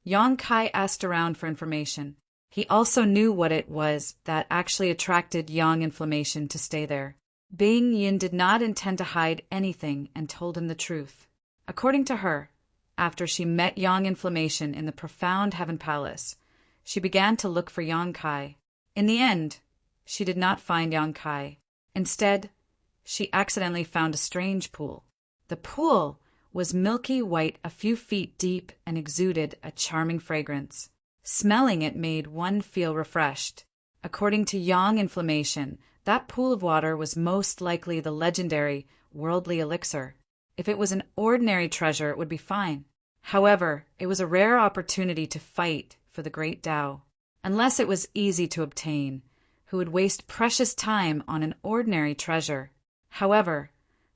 Yang Kai asked around for information. He also knew what it was that actually attracted Yang Inflammation to stay there. Bing Yin did not intend to hide anything and told him the truth. According to her, after she met Yang Inflammation in the profound heaven palace, she began to look for Yang Kai. In the end, she did not find Yang Kai. Instead, she accidentally found a strange pool. The pool was milky white, a few feet deep, and exuded a charming fragrance. Smelling it made one feel refreshed. According to Yang Inflammation, that pool of water was most likely the legendary worldly elixir. If it was an ordinary treasure, it would be fine. However, it was a rare opportunity to fight for the great Tao. Unless it was easy to obtain, who would waste precious time on an ordinary treasure? However,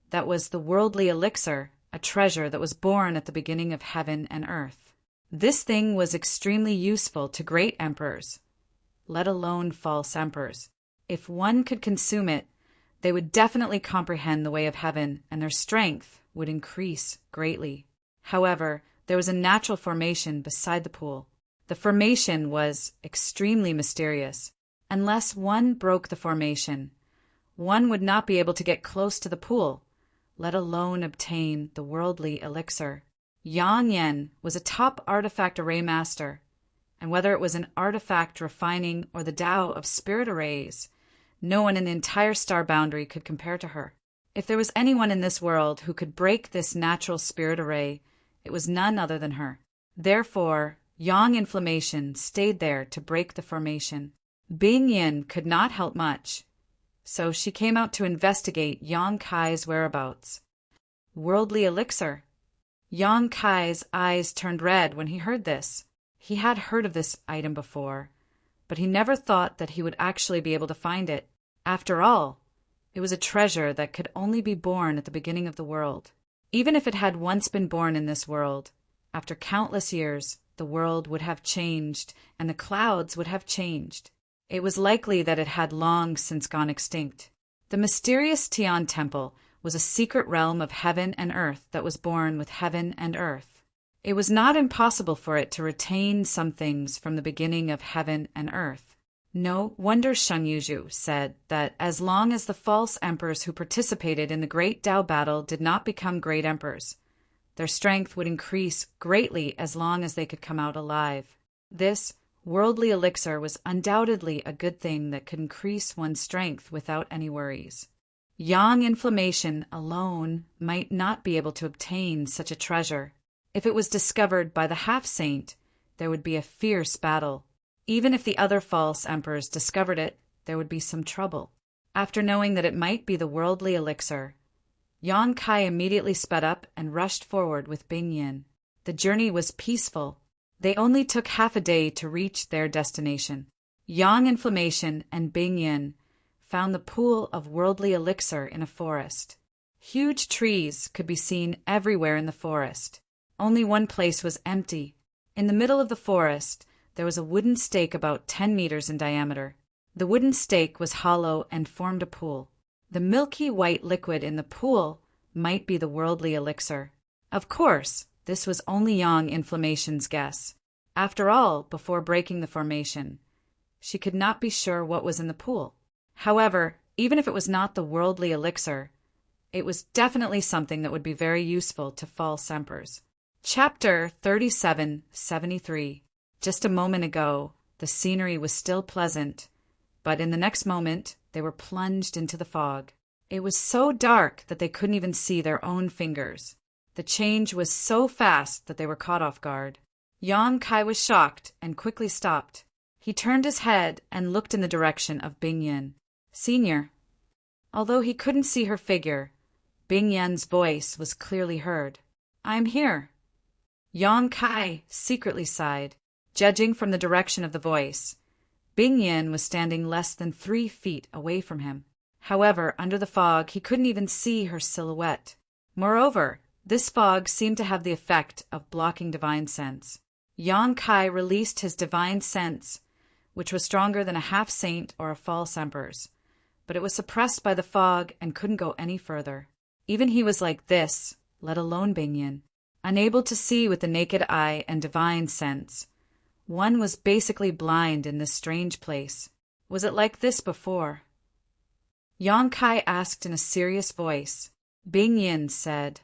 that was the worldly elixir, a treasure that was born at the beginning of heaven and earth. This thing was extremely useful to great emperors, let alone false emperors. If one could consume it, they would definitely comprehend the way of heaven, and their strength would increase greatly. However, there was a natural formation beside the pool. The formation was extremely mysterious. Unless one broke the formation, one would not be able to get close to the pool, let alone obtain the worldly elixir. Yang Yen was a top artifact array master, and whether it was an artifact refining or the Tao of spirit arrays, no one in the entire star boundary could compare to her. If there was anyone in this world who could break this natural spirit array, it was none other than her. Therefore, Yang Inflammation stayed there to break the formation. Bing Yin could not help much, so she came out to investigate Yang Kai's whereabouts. Worldly elixir. Yang Kai's eyes turned red when he heard this. He had heard of this item before, but he never thought that he would actually be able to find it. After all, it was a treasure that could only be born at the beginning of the world. Even if it had once been born in this world, after countless years, the world would have changed and the clouds would have changed. It was likely that it had long since gone extinct. The mysterious Tian Temple was a secret realm of heaven and earth that was born with heaven and earth. It was not impossible for it to retain some things from the beginning of heaven and earth. No wonder Sheng Yuzhu said that as long as the false emperors who participated in the great Tao battle did not become great emperors, their strength would increase greatly as long as they could come out alive. This worldly elixir was undoubtedly a good thing that could increase one's strength without any worries. Yang Inflammation alone might not be able to obtain such a treasure. If it was discovered by the half-saint, there would be a fierce battle. Even if the other false emperors discovered it, there would be some trouble. After knowing that it might be the worldly elixir, Yang Kai immediately sped up and rushed forward with Bing Yin. The journey was peaceful. They only took half a day to reach their destination. Yang Inflammation and Bing Yin found the pool of worldly elixir in a forest. Huge trees could be seen everywhere in the forest. Only one place was empty. In the middle of the forest, there was a wooden stake about 10 meters in diameter. The wooden stake was hollow and formed a pool. The milky white liquid in the pool might be the worldly elixir. Of course, this was only Yang Inflammation's guess. After all, before breaking the formation, she could not be sure what was in the pool. However, even if it was not the worldly elixir, it was definitely something that would be very useful to false emperors. Chapter 3773. Just a moment ago, the scenery was still pleasant, but in the next moment, they were plunged into the fog. It was so dark that they couldn't even see their own fingers. The change was so fast that they were caught off guard. Yang Kai was shocked and quickly stopped. He turned his head and looked in the direction of Bing Yin. Senior. Although he couldn't see her figure, Bing Yin's voice was clearly heard. I'm here. Yang Kai secretly sighed. Judging from the direction of the voice, Bing Yin was standing less than 3 feet away from him. However, under the fog, he couldn't even see her silhouette. Moreover, this fog seemed to have the effect of blocking divine sense. Yang Kai released his divine sense, which was stronger than a half-saint or a false emperor's, but it was suppressed by the fog and couldn't go any further. Even he was like this, let alone Bing Yin, unable to see with the naked eye and divine sense. One was basically blind in this strange place. Was it like this before? Yang Kai asked in a serious voice. Bing Yin said,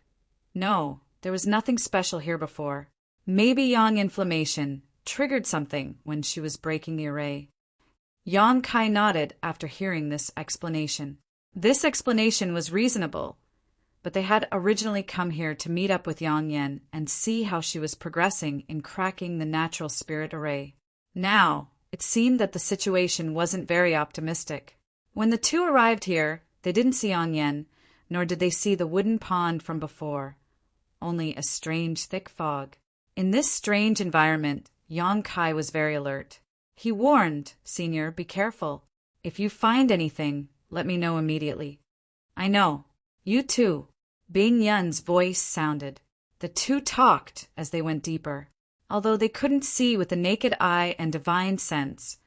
No, there was nothing special here before. Maybe yang inflammation triggered something when she was breaking the array. Yang Kai nodded after hearing this explanation. This explanation was reasonable, but they had originally come here to meet up with Yang Yin and see how she was progressing in cracking the natural spirit array. Now, it seemed that the situation wasn't very optimistic. When the two arrived here, they didn't see Yang Yin, nor did they see the wooden pond from before, only a strange thick fog. In this strange environment, Yang Kai was very alert. He warned, Senior, be careful. If you find anything, let me know immediately. I know. You too. Bing Yin's voice sounded. The two talked as they went deeper. Although they couldn't see with the naked eye and divine sense,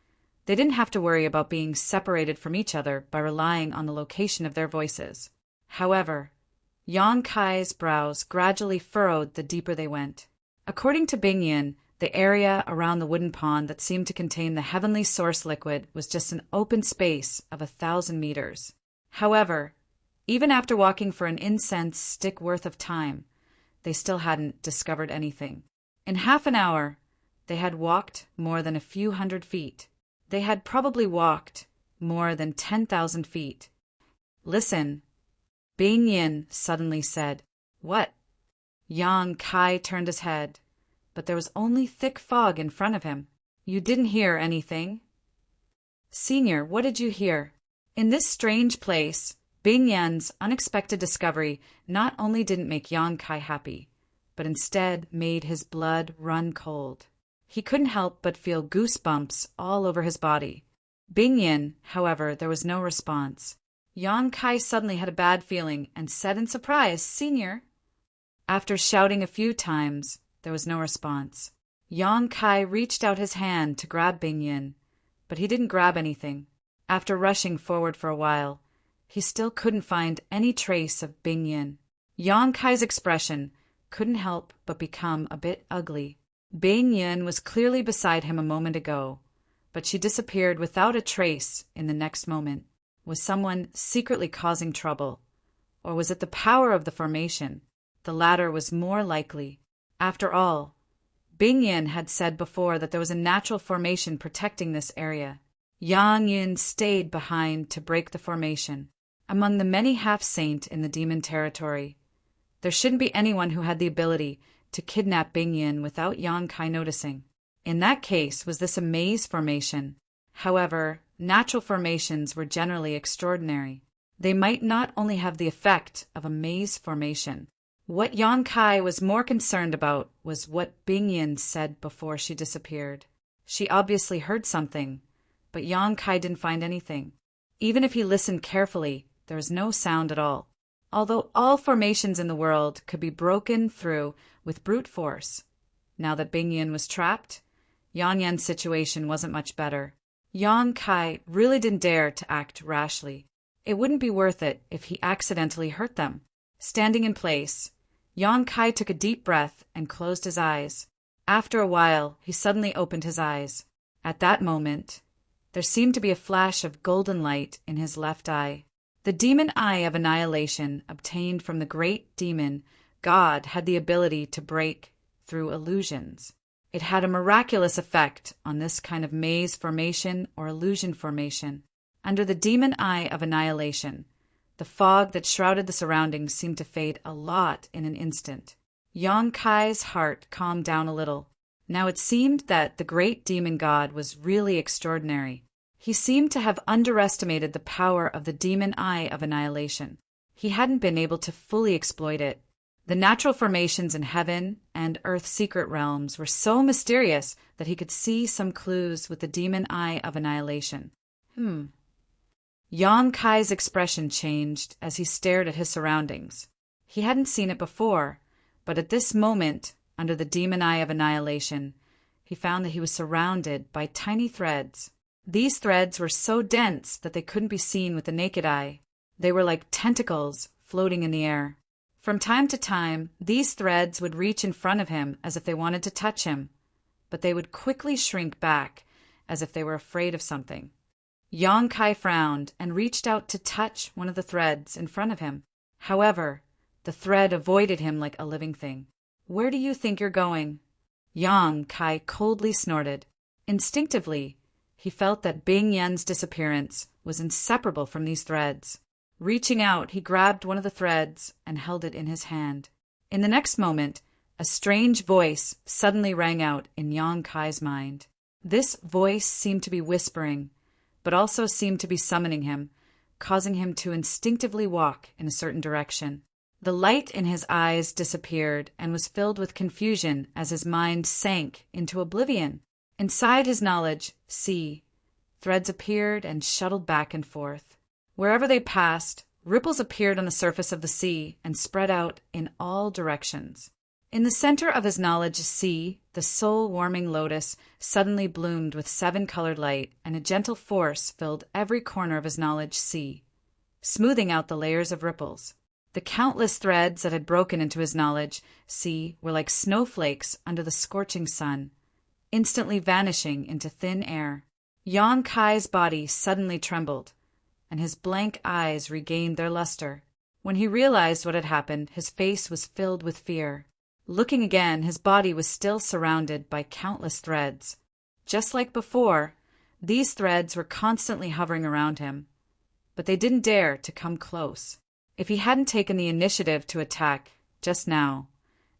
they didn't have to worry about being separated from each other by relying on the location of their voices. However, Yang Kai's brows gradually furrowed the deeper they went. According to Bing Yin, the area around the wooden pond that seemed to contain the heavenly source liquid was just an open space of 1,000 meters. However, even after walking for an incense stick worth of time, they still hadn't discovered anything. In half an hour, they had walked more than a few hundred feet. They had probably walked more than 10,000 feet. Listen, Bing Yin suddenly said. What? Yang Kai turned his head, but there was only thick fog in front of him. You didn't hear anything? Senior, what did you hear? In this strange place, Bing Yin's unexpected discovery not only didn't make Yang Kai happy, but instead made his blood run cold. He couldn't help but feel goosebumps all over his body. Bing Yin, however, there was no response. Yang Kai suddenly had a bad feeling and said in surprise, Senior. After shouting a few times, there was no response. Yang Kai reached out his hand to grab Bing Yin, but he didn't grab anything. After rushing forward for a while, he still couldn't find any trace of Bing Yin. Yang Kai's expression couldn't help but become a bit ugly. Bing Yin was clearly beside him a moment ago, but she disappeared without a trace in the next moment. Was someone secretly causing trouble? Or was it the power of the formation? The latter was more likely. After all, Bing Yin had said before that there was a natural formation protecting this area. Yang Yin stayed behind to break the formation. Among the many half-saint in the demon territory, there shouldn't be anyone who had the ability to kidnap Bing Yin without Yang Kai noticing. In that case, was this a maze formation? However, natural formations were generally extraordinary. They might not only have the effect of a maze formation. What Yang Kai was more concerned about was what Bing Yin said before she disappeared. She obviously heard something, but Yang Kai didn't find anything. Even if he listened carefully, there was no sound at all. Although all formations in the world could be broken through with brute force, now that Bing Yin was trapped, Yang Yan's situation wasn't much better. Yang Kai really didn't dare to act rashly. It wouldn't be worth it if he accidentally hurt them. Standing in place, Yang Kai took a deep breath and closed his eyes. After a while, he suddenly opened his eyes. At that moment, there seemed to be a flash of golden light in his left eye. The demon eye of annihilation obtained from the great demon God had the ability to break through illusions. It had a miraculous effect on this kind of maze formation or illusion formation. Under the demon eye of annihilation, the fog that shrouded the surroundings seemed to fade a lot in an instant. Yang Kai's heart calmed down a little. Now it seemed that the great demon god was really extraordinary. He seemed to have underestimated the power of the demon eye of annihilation. He hadn't been able to fully exploit it. The natural formations in heaven and earth's secret realms were so mysterious that he could see some clues with the demon eye of annihilation. Yang Kai's expression changed as he stared at his surroundings. He hadn't seen it before, but at this moment, under the demon eye of annihilation, he found that he was surrounded by tiny threads. These threads were so dense that they couldn't be seen with the naked eye. They were like tentacles floating in the air. From time to time, these threads would reach in front of him as if they wanted to touch him, but they would quickly shrink back as if they were afraid of something. Yang Kai frowned and reached out to touch one of the threads in front of him. However, the thread avoided him like a living thing. "Where do you think you're going?" Yang Kai coldly snorted. Instinctively, he felt that Bing Yan's disappearance was inseparable from these threads. Reaching out, he grabbed one of the threads and held it in his hand. In the next moment, a strange voice suddenly rang out in Yang Kai's mind. This voice seemed to be whispering, but also seemed to be summoning him, causing him to instinctively walk in a certain direction. The light in his eyes disappeared and was filled with confusion as his mind sank into oblivion. Inside his knowledge, threads appeared and shuttled back and forth. Wherever they passed, ripples appeared on the surface of the sea and spread out in all directions. In the center of his knowledge, the soul-warming lotus, suddenly bloomed with 7-colored light, and a gentle force filled every corner of his knowledge, smoothing out the layers of ripples. The countless threads that had broken into his knowledge, were like snowflakes under the scorching sun, instantly vanishing into thin air. Yang Kai's body suddenly trembled, and his blank eyes regained their luster. When he realized what had happened, his face was filled with fear. Looking again, his body was still surrounded by countless threads. Just like before, these threads were constantly hovering around him, but they didn't dare to come close. If he hadn't taken the initiative to attack just now,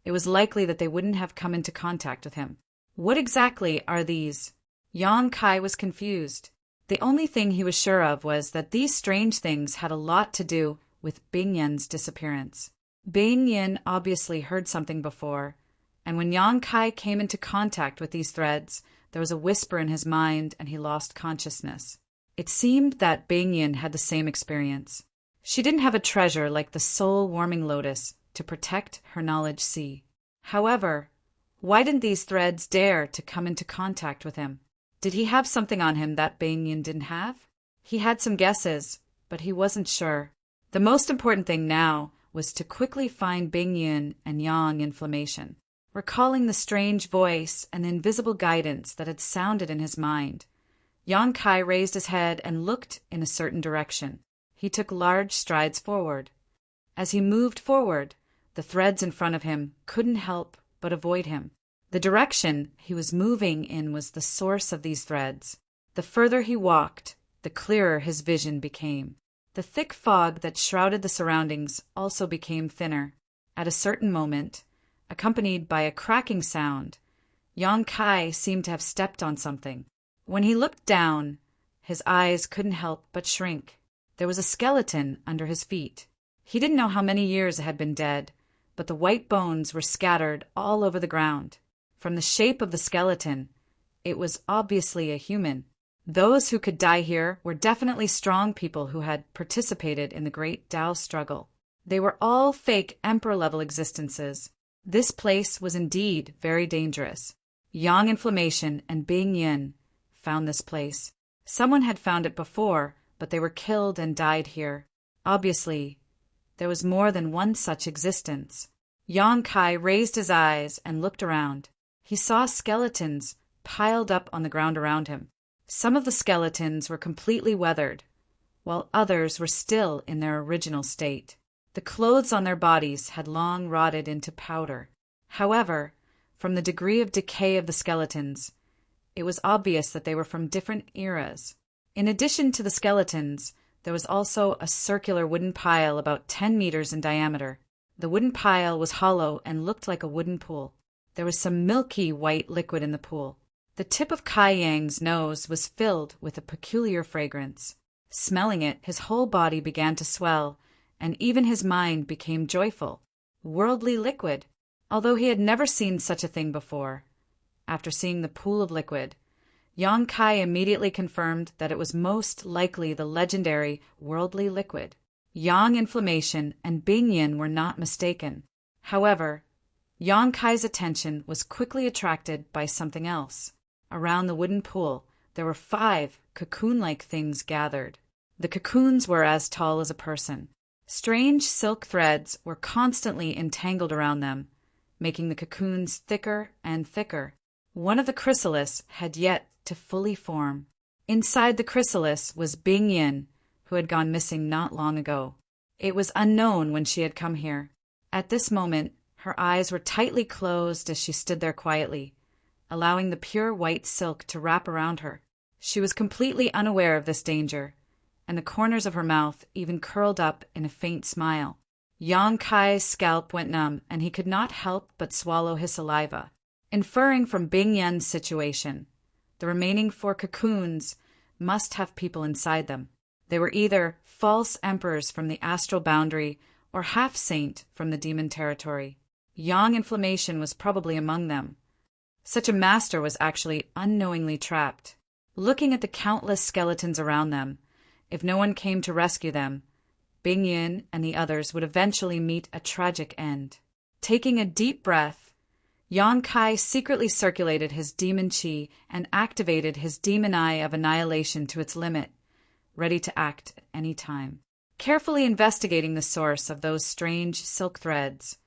it was likely that they wouldn't have come into contact with him. What exactly are these? Yang Kai was confused. The only thing he was sure of was that these strange things had a lot to do with Bing Yan's disappearance. Bing Yan obviously heard something before, and when Yang Kai came into contact with these threads, there was a whisper in his mind and he lost consciousness. It seemed that Bing Yan had the same experience. She didn't have a treasure like the soul-warming lotus to protect her knowledge However, why didn't these threads dare to come into contact with him? Did he have something on him that Bing Yan didn't have? He had some guesses, but he wasn't sure. The most important thing now was to quickly find Bing Yan and Yang Inflammation. Recalling the strange voice and the invisible guidance that had sounded in his mind, Yang Kai raised his head and looked in a certain direction. He took large strides forward. As he moved forward, the threads in front of him couldn't help but avoid him. The direction he was moving in was the source of these threads. The further he walked, the clearer his vision became. The thick fog that shrouded the surroundings also became thinner. At a certain moment, accompanied by a cracking sound, Yang Kai seemed to have stepped on something. When he looked down, his eyes couldn't help but shrink. There was a skeleton under his feet. He didn't know how many years it had been dead, but the white bones were scattered all over the ground. From the shape of the skeleton, it was obviously a human. Those who could die here were definitely strong people who had participated in the great Tao struggle. They were all fake emperor-level existences. This place was indeed very dangerous. Yang Inflammation and Bing Yan found this place. Someone had found it before, but they were killed and died here. Obviously, there was more than one such existence. Yang Kai raised his eyes and looked around. He saw skeletons piled up on the ground around him. Some of the skeletons were completely weathered, while others were still in their original state. The clothes on their bodies had long rotted into powder. However, from the degree of decay of the skeletons, it was obvious that they were from different eras. In addition to the skeletons, there was also a circular wooden pile about 10 meters in diameter. The wooden pile was hollow and looked like a wooden pool. There was some milky white liquid in the pool. The tip of Kai Yang's nose was filled with a peculiar fragrance. Smelling it, his whole body began to swell, and even his mind became joyful. Worldly liquid, although he had never seen such a thing before. After seeing the pool of liquid, Yang Kai immediately confirmed that it was most likely the legendary worldly liquid. Yang Inflammation and Bing Yin were not mistaken. However, Yang Kai's attention was quickly attracted by something else. Around the wooden pool, there were 5 cocoon-like things gathered. The cocoons were as tall as a person. Strange silk threads were constantly entangled around them, making the cocoons thicker and thicker. One of the chrysalis had yet to fully form. Inside the chrysalis was Bing Yin, who had gone missing not long ago. It was unknown when she had come here. At this moment, her eyes were tightly closed as she stood there quietly, allowing the pure white silk to wrap around her. She was completely unaware of this danger, and the corners of her mouth even curled up in a faint smile. Yang Kai's scalp went numb, and he could not help but swallow his saliva. Inferring from Bing Yin's situation, the remaining 4 cocoons must have people inside them. They were either false emperors from the astral boundary or half-saint from the demon territory. Yang Inflammation was probably among them. Such a master was actually unknowingly trapped. Looking at the countless skeletons around them, if no one came to rescue them, Bing Yin and the others would eventually meet a tragic end. Taking a deep breath, Yang Kai secretly circulated his demon chi and activated his demon eye of annihilation to its limit, ready to act at any time. Carefully investigating the source of those strange silk threads,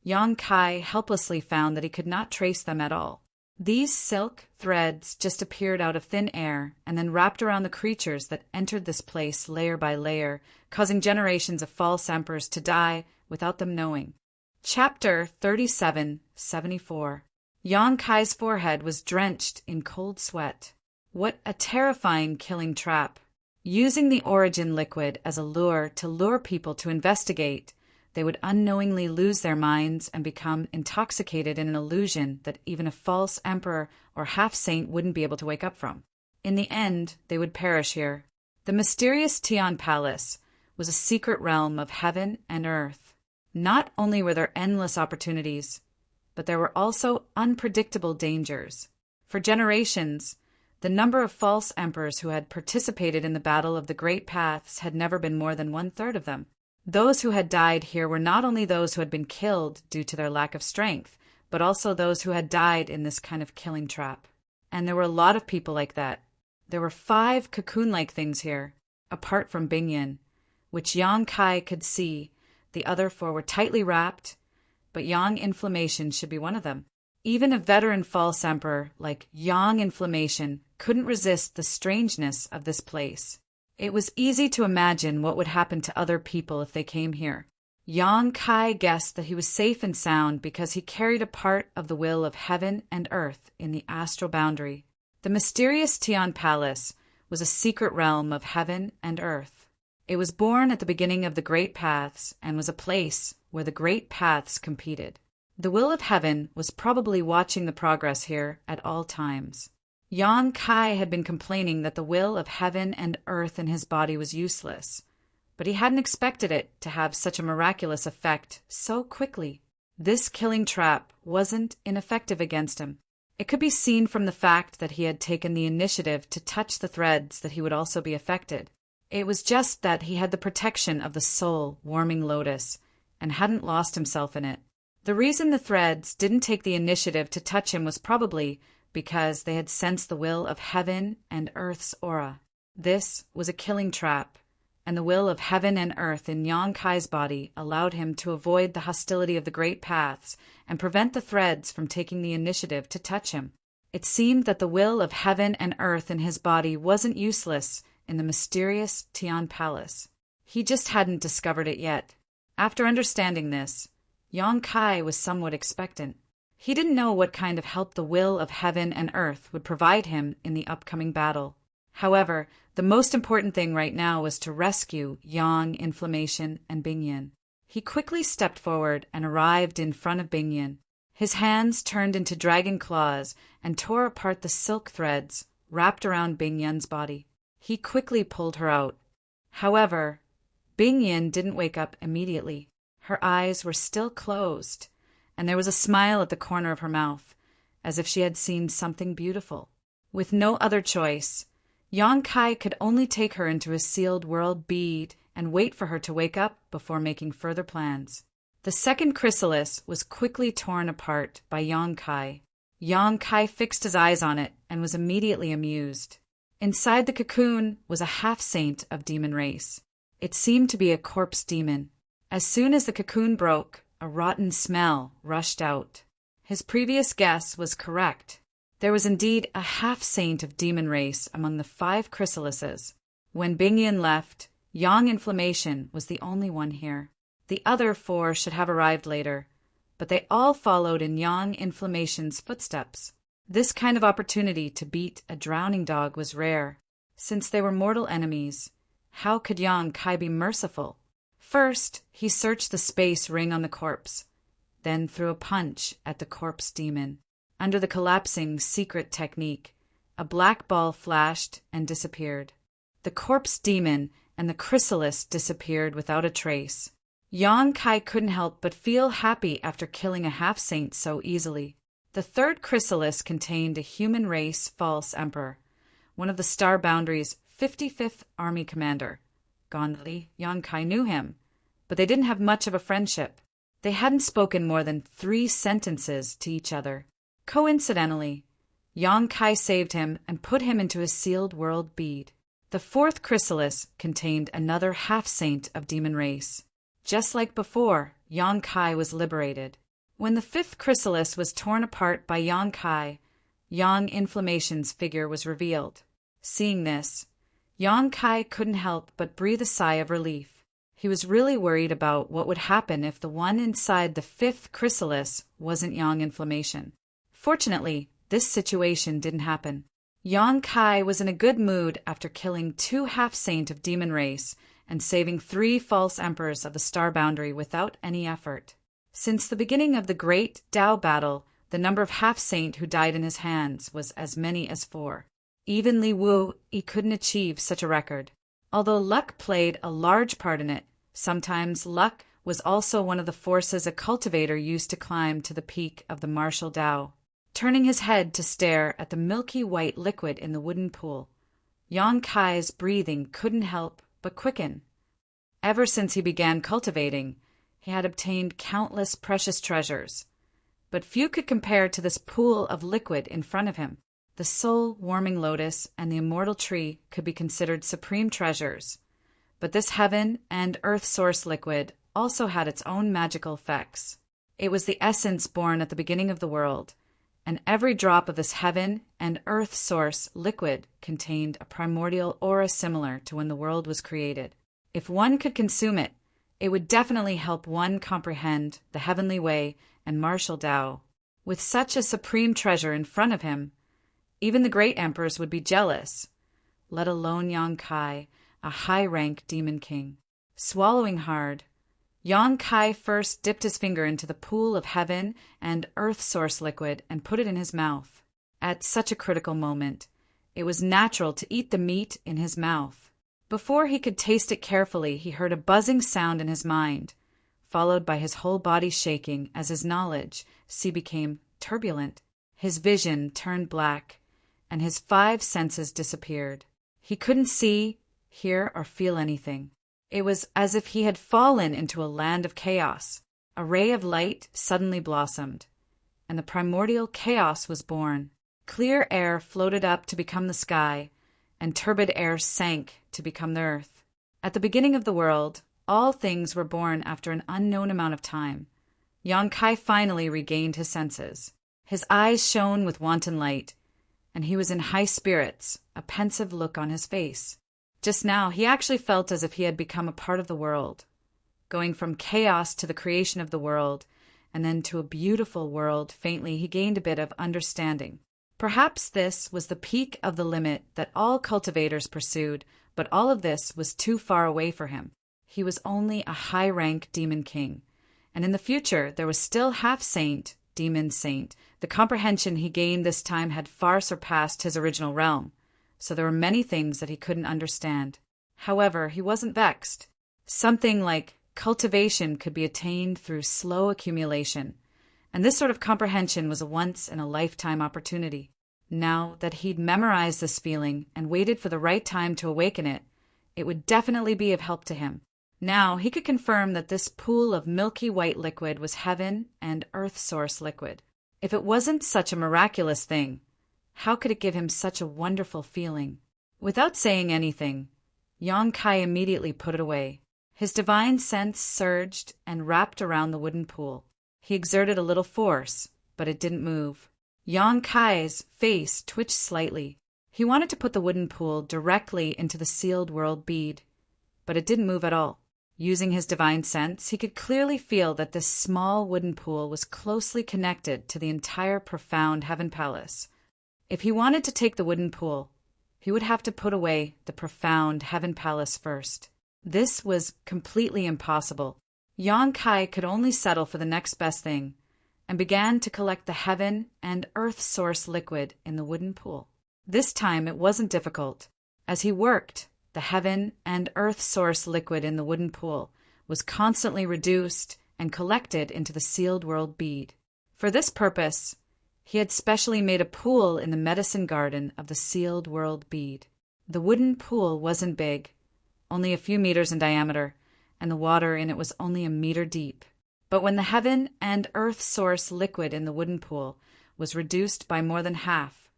Yang Kai helplessly found that he could not trace them at all. These silk threads just appeared out of thin air and then wrapped around the creatures that entered this place layer by layer, causing generations of false emperors to die without them knowing. Chapter 3774. Yang Kai's forehead was drenched in cold sweat. What a terrifying killing trap. Using the origin liquid as a lure to lure people to investigate, they would unknowingly lose their minds and become intoxicated in an illusion that even a false emperor or half-saint wouldn't be able to wake up from. In the end, they would perish here. The mysterious Tian Palace was a secret realm of heaven and earth. Not only were there endless opportunities, but there were also unpredictable dangers. For generations, the number of false emperors who had participated in the Battle of the Great Paths had never been more than 1/3 of them. Those who had died here were not only those who had been killed due to their lack of strength, but also those who had died in this kind of killing trap. And there were a lot of people like that. There were 5 cocoon-like things here, apart from Bing Yin, which Yang Kai could see. The other 4 were tightly wrapped, but Yang Inflammation should be one of them. Even a veteran false emperor like Yang Inflammation couldn't resist the strangeness of this place. It was easy to imagine what would happen to other people if they came here. Yang Kai guessed that he was safe and sound because he carried a part of the will of heaven and earth in the astral boundary. The mysterious Tian Palace was a secret realm of heaven and earth. It was born at the beginning of the Great Paths and was a place where the Great Paths competed. The will of heaven was probably watching the progress here at all times. Yang Kai had been complaining that the will of heaven and earth in his body was useless, but he hadn't expected it to have such a miraculous effect so quickly. This killing trap wasn't ineffective against him. It could be seen from the fact that he had taken the initiative to touch the threads that he would also be affected. It was just that he had the protection of the soul-warming lotus and hadn't lost himself in it. The reason the threads didn't take the initiative to touch him was probably because they had sensed the will of heaven and earth's aura. This was a killing trap, and the will of heaven and earth in Yang Kai's body allowed him to avoid the hostility of the Great Paths and prevent the threads from taking the initiative to touch him. It seemed that the will of heaven and earth in his body wasn't useless in the mysterious Tian Palace. He just hadn't discovered it yet. After understanding this, Yang Kai was somewhat expectant. He didn't know what kind of help the will of heaven and earth would provide him in the upcoming battle. However, the most important thing right now was to rescue Yang, Inflammation, and Bingyan. He quickly stepped forward and arrived in front of Bingyan. His hands turned into dragon claws and tore apart the silk threads wrapped around Bingyan's body. He quickly pulled her out. However, Bingyan didn't wake up immediately. Her eyes were still closed, and there was a smile at the corner of her mouth, as if she had seen something beautiful. With no other choice, Yang Kai could only take her into his sealed world bead and wait for her to wake up before making further plans. The second chrysalis was quickly torn apart by Yang Kai. Yang Kai fixed his eyes on it and was immediately amused. Inside the cocoon was a half-saint of demon race. It seemed to be a corpse demon. As soon as the cocoon broke, a rotten smell rushed out. His previous guess was correct. There was indeed a half-saint of demon race among the 5 chrysalises. When Bingyan left, Yang Inflammation was the only one here. The other 4 should have arrived later, but they all followed in Yang Inflammation's footsteps. This kind of opportunity to beat a drowning dog was rare. Since they were mortal enemies, how could Yang Kai be merciful? First, he searched the space ring on the corpse, then threw a punch at the corpse demon. Under the collapsing secret technique, a black ball flashed and disappeared. The corpse demon and the chrysalis disappeared without a trace. Yang Kai couldn't help but feel happy after killing a half-saint so easily. The third chrysalis contained a human race false emperor, one of the Star Boundary's 55th Army commander. Gondli, Yang Kai knew him, but they didn't have much of a friendship. They hadn't spoken more than 3 sentences to each other. Coincidentally, Yang Kai saved him and put him into his sealed world bead. The fourth chrysalis contained another half-saint of demon race. Just like before, Yang Kai was liberated. When the 5th chrysalis was torn apart by Yang Kai, Yang Inflammation's figure was revealed. Seeing this, Yang Kai couldn't help but breathe a sigh of relief. He was really worried about what would happen if the one inside the 5th chrysalis wasn't Yang Inflammation. Fortunately, this situation didn't happen. Yang Kai was in a good mood after killing 2 half-saint of demon race and saving 3 false emperors of the Star Boundary without any effort. Since the beginning of the Great Tao battle, the number of half-saint who died in his hands was as many as 4. Even Li Wu, he couldn't achieve such a record. Although luck played a large part in it, sometimes luck was also one of the forces a cultivator used to climb to the peak of the martial Tao. Turning his head to stare at the milky white liquid in the wooden pool, Yang Kai's breathing couldn't help but quicken. Ever since he began cultivating, he had obtained countless precious treasures, but few could compare to this pool of liquid in front of him. The soul-warming lotus and the immortal tree could be considered supreme treasures, but this heaven and earth source liquid also had its own magical effects. It was the essence born at the beginning of the world, and every drop of this heaven and earth source liquid contained a primordial aura similar to when the world was created. If one could consume it, it would definitely help one comprehend the heavenly way and martial Tao. With such a supreme treasure in front of him, even the great emperors would be jealous, let alone Yang Kai, a high-rank demon king. Swallowing hard, Yang Kai first dipped his finger into the pool of heaven and earth source liquid and put it in his mouth. At such a critical moment, it was natural to eat the meat in his mouth. Before he could taste it carefully, he heard a buzzing sound in his mind, followed by his whole body shaking as his knowledge became turbulent. His vision turned black, and his 5 senses disappeared. He couldn't see, hear, or feel anything. It was as if he had fallen into a land of chaos. A ray of light suddenly blossomed, and the primordial chaos was born. Clear air floated up to become the sky, and turbid air sank to become the earth. At the beginning of the world, all things were born after an unknown amount of time. Yang Kai finally regained his senses. His eyes shone with wanton light, and he was in high spirits, a pensive look on his face. Just now, he actually felt as if he had become a part of the world, going from chaos to the creation of the world, and then to a beautiful world. Faintly, he gained a bit of understanding. Perhaps this was the peak of the limit that all cultivators pursued, but all of this was too far away for him. He was only a high-rank demon king, and in the future there was still half-saint, demon saint. The comprehension he gained this time had far surpassed his original realm, so there were many things that he couldn't understand. However, he wasn't vexed. Something like cultivation could be attained through slow accumulation, and this sort of comprehension was a once-in-a-lifetime opportunity. Now that he'd memorized this feeling and waited for the right time to awaken it, it would definitely be of help to him. Now he could confirm that this pool of milky white liquid was heaven and earth source liquid. If it wasn't such a miraculous thing, how could it give him such a wonderful feeling? Without saying anything, Yang Kai immediately put it away. His divine sense surged and wrapped around the wooden pool. He exerted a little force, but it didn't move. Yang Kai's face twitched slightly. He wanted to put the wooden pool directly into the sealed world bead, but it didn't move at all. Using his divine sense, he could clearly feel that this small wooden pool was closely connected to the entire profound heaven palace. If he wanted to take the wooden pool, he would have to put away the profound heaven palace first. This was completely impossible. Yang Kai could only settle for the next best thing, and began to collect the heaven and earth source liquid in the wooden pool. This time it wasn't difficult. As he worked, the heaven and earth source liquid in the wooden pool was constantly reduced and collected into the sealed world bead. For this purpose, he had specially made a pool in the medicine garden of the sealed world bead. The wooden pool wasn't big, only a few meters in diameter, and the water in it was only a meter deep. But when the heaven and earth source liquid in the wooden pool was reduced by more than half,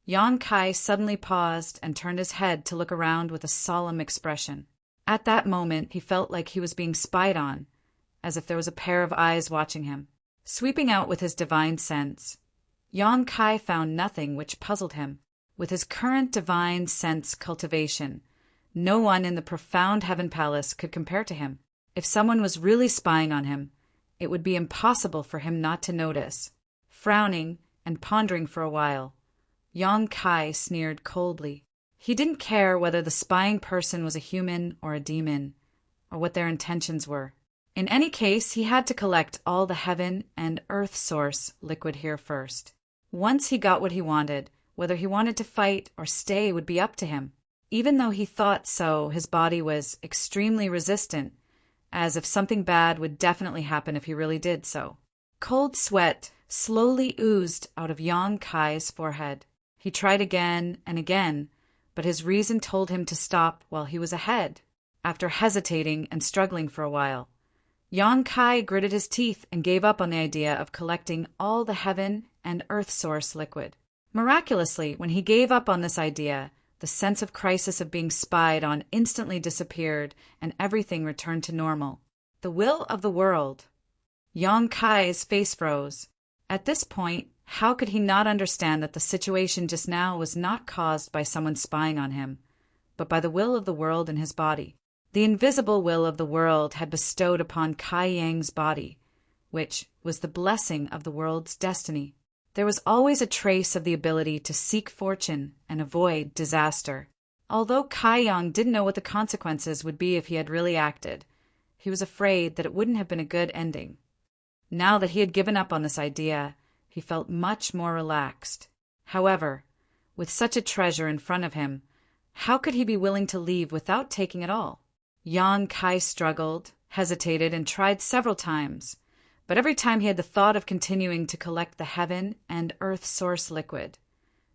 Yang Kai suddenly paused and turned his head to look around with a solemn expression. At that moment, he felt like he was being spied on, as if there was a pair of eyes watching him. Sweeping out with his divine sense, Yang Kai found nothing which puzzled him. With his current divine sense cultivation, no one in the profound heaven palace could compare to him. If someone was really spying on him, it would be impossible for him not to notice. Frowning and pondering for a while, Yang Kai sneered coldly. He didn't care whether the spying person was a human or a demon, or what their intentions were. In any case, he had to collect all the heaven and earth source liquid here first. Once he got what he wanted, whether he wanted to fight or stay would be up to him. Even though he thought so, his body was extremely resistant, as if something bad would definitely happen if he really did so. Cold sweat slowly oozed out of Yang Kai's forehead. He tried again and again, but his reason told him to stop while he was ahead. After hesitating and struggling for a while, Yang Kai gritted his teeth and gave up on the idea of collecting all the heaven and earth source liquid. Miraculously, when he gave up on this idea, the sense of crisis of being spied on instantly disappeared and everything returned to normal. The will of the world. Yang Kai's face froze. At this point, how could he not understand that the situation just now was not caused by someone spying on him, but by the will of the world in his body? The invisible will of the world had bestowed upon Kai Yang's body, which was the blessing of the world's destiny. There was always a trace of the ability to seek fortune and avoid disaster. Although Kai Yang didn't know what the consequences would be if he had really acted, he was afraid that it wouldn't have been a good ending. Now that he had given up on this idea, he felt much more relaxed. However, with such a treasure in front of him, how could he be willing to leave without taking it all? Yang Kai struggled, hesitated, and tried several times, but every time he had the thought of continuing to collect the heaven and earth source liquid,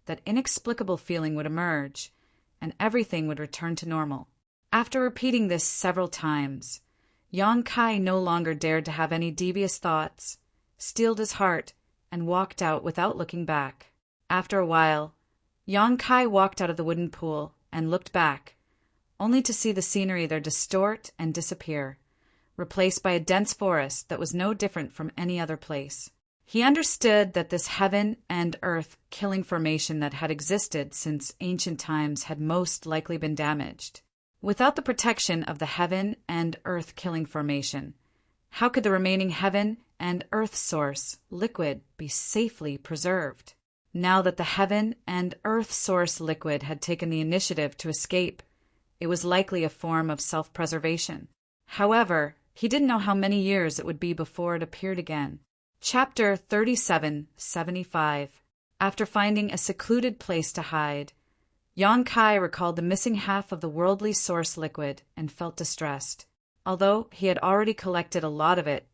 that inexplicable feeling would emerge, and everything would return to normal. After repeating this several times, Yang Kai no longer dared to have any devious thoughts, steeled his heart, and walked out without looking back. After a while, Yang Kai walked out of the wooden pool and looked back, only to see the scenery there distort and disappear, replaced by a dense forest that was no different from any other place. He understood that this heaven and earth killing formation that had existed since ancient times had most likely been damaged. Without the protection of the heaven and earth killing formation, how could the remaining heaven and earth source liquid be safely preserved? Now that the heaven and earth source liquid had taken the initiative to escape, it was likely a form of self-preservation. However, he didn't know how many years it would be before it appeared again. Chapter 3775. After finding a secluded place to hide, Yang Kai recalled the missing half of the worldly source liquid and felt distressed. Although he had already collected a lot of it,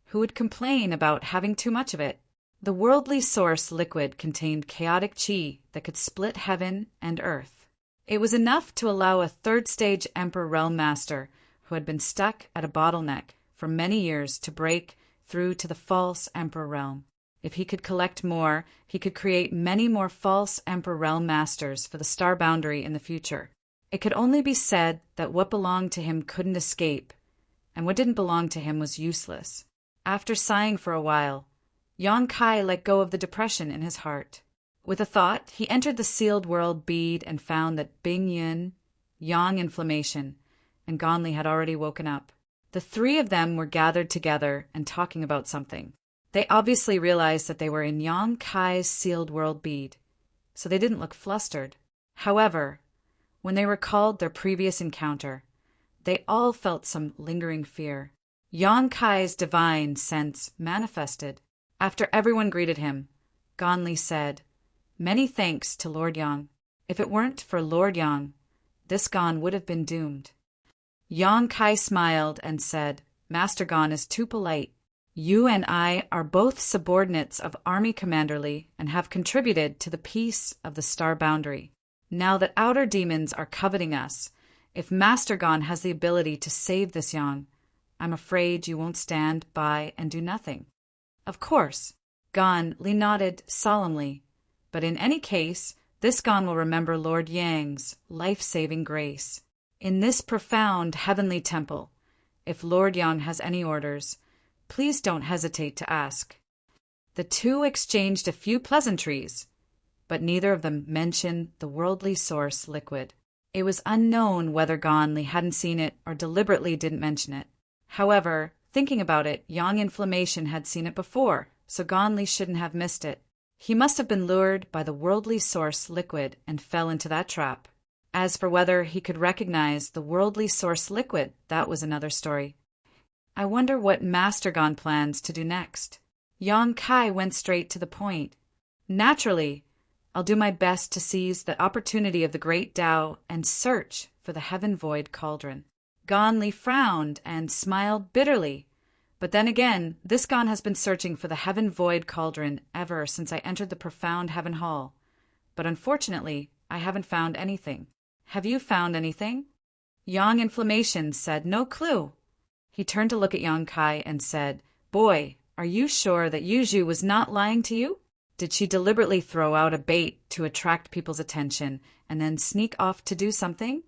who would complain about having too much of it? The worldly source liquid contained chaotic chi that could split heaven and earth. It was enough to allow a third-stage Emperor Realm Master who had been stuck at a bottleneck for many years to break through to the false Emperor Realm. If he could collect more, he could create many more false Emperor Realm Masters for the star boundary in the future. It could only be said that what belonged to him couldn't escape, and what didn't belong to him was useless. After sighing for a while, Yang Kai let go of the depression in his heart. With a thought, he entered the sealed world bead and found that Bing Yin, Yang Inflammation, and Gonli had already woken up. The three of them were gathered together and talking about something. They obviously realized that they were in Yang Kai's sealed world bead, so they didn't look flustered. However, when they recalled their previous encounter, they all felt some lingering fear. Yang Kai's divine sense manifested. After everyone greeted him, Gonli said, "Many thanks to Lord Yang. If it weren't for Lord Yang, this Gon would have been doomed." Yang Kai smiled and said, "Master Gon is too polite. You and I are both subordinates of Army Commander Li and have contributed to the peace of the star boundary. Now that outer demons are coveting us, if Master Gon has the ability to save this Yang, I'm afraid you won't stand by and do nothing." "Of course." Gon Li nodded solemnly. "But in any case, this Gon will remember Lord Yang's life-saving grace. In this profound heavenly temple, if Lord Yang has any orders, please don't hesitate to ask." The two exchanged a few pleasantries, but neither of them mentioned the worldly source liquid. It was unknown whether Gon Li hadn't seen it or deliberately didn't mention it. However, thinking about it, Yang Inflammation had seen it before, so Gon Li shouldn't have missed it. He must have been lured by the worldly source liquid and fell into that trap. As for whether he could recognize the worldly source liquid, that was another story. I wonder what Master Gon plans to do next. Yang Kai went straight to the point. "Naturally, I'll do my best to seize the opportunity of the great Tao and search for the heaven void cauldron." Gon Li frowned and smiled bitterly. "But then again, this Gon has been searching for the heaven void cauldron ever since I entered the profound heaven hall. But unfortunately, I haven't found anything. Have you found anything?" Yang Inflammation said no clue. He turned to look at Yang Kai and said, "Boy, are you sure that Yuju was not lying to you? Did she deliberately throw out a bait to attract people's attention and then sneak off to do something?"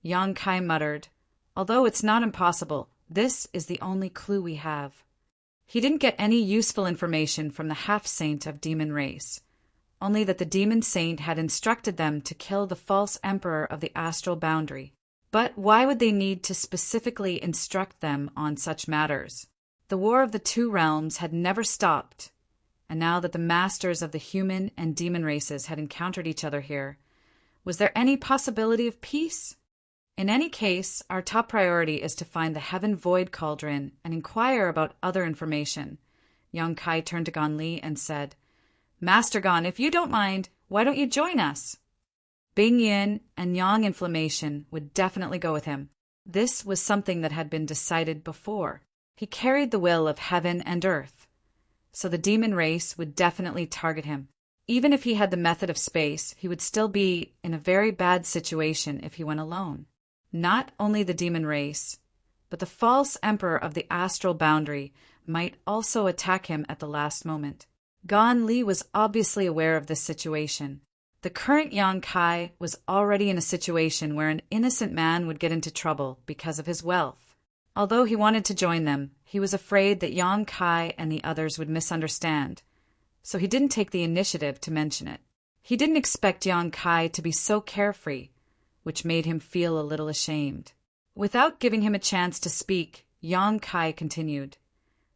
Yang Kai muttered, "Although it's not impossible, this is the only clue we have." He didn't get any useful information from the half-saint of demon race, only that the demon saint had instructed them to kill the false emperor of the astral boundary. But why would they need to specifically instruct them on such matters? The war of the two realms had never stopped, and now that the masters of the human and demon races had encountered each other here, was there any possibility of peace? In any case, our top priority is to find the heaven void cauldron and inquire about other information. Yang Kai turned to Gon Li and said, "Master Gon, if you don't mind, why don't you join us?" Bing Yin and Yang Inflammation would definitely go with him. This was something that had been decided before. He carried the will of heaven and earth, so the demon race would definitely target him. Even if he had the method of space, he would still be in a very bad situation if he went alone. Not only the demon race, but the false emperor of the astral boundary might also attack him at the last moment. Gon Li was obviously aware of this situation. The current Yang Kai was already in a situation where an innocent man would get into trouble because of his wealth. Although he wanted to join them, he was afraid that Yang Kai and the others would misunderstand, so he didn't take the initiative to mention it. He didn't expect Yang Kai to be so carefree, which made him feel a little ashamed. Without giving him a chance to speak, Yang Kai continued,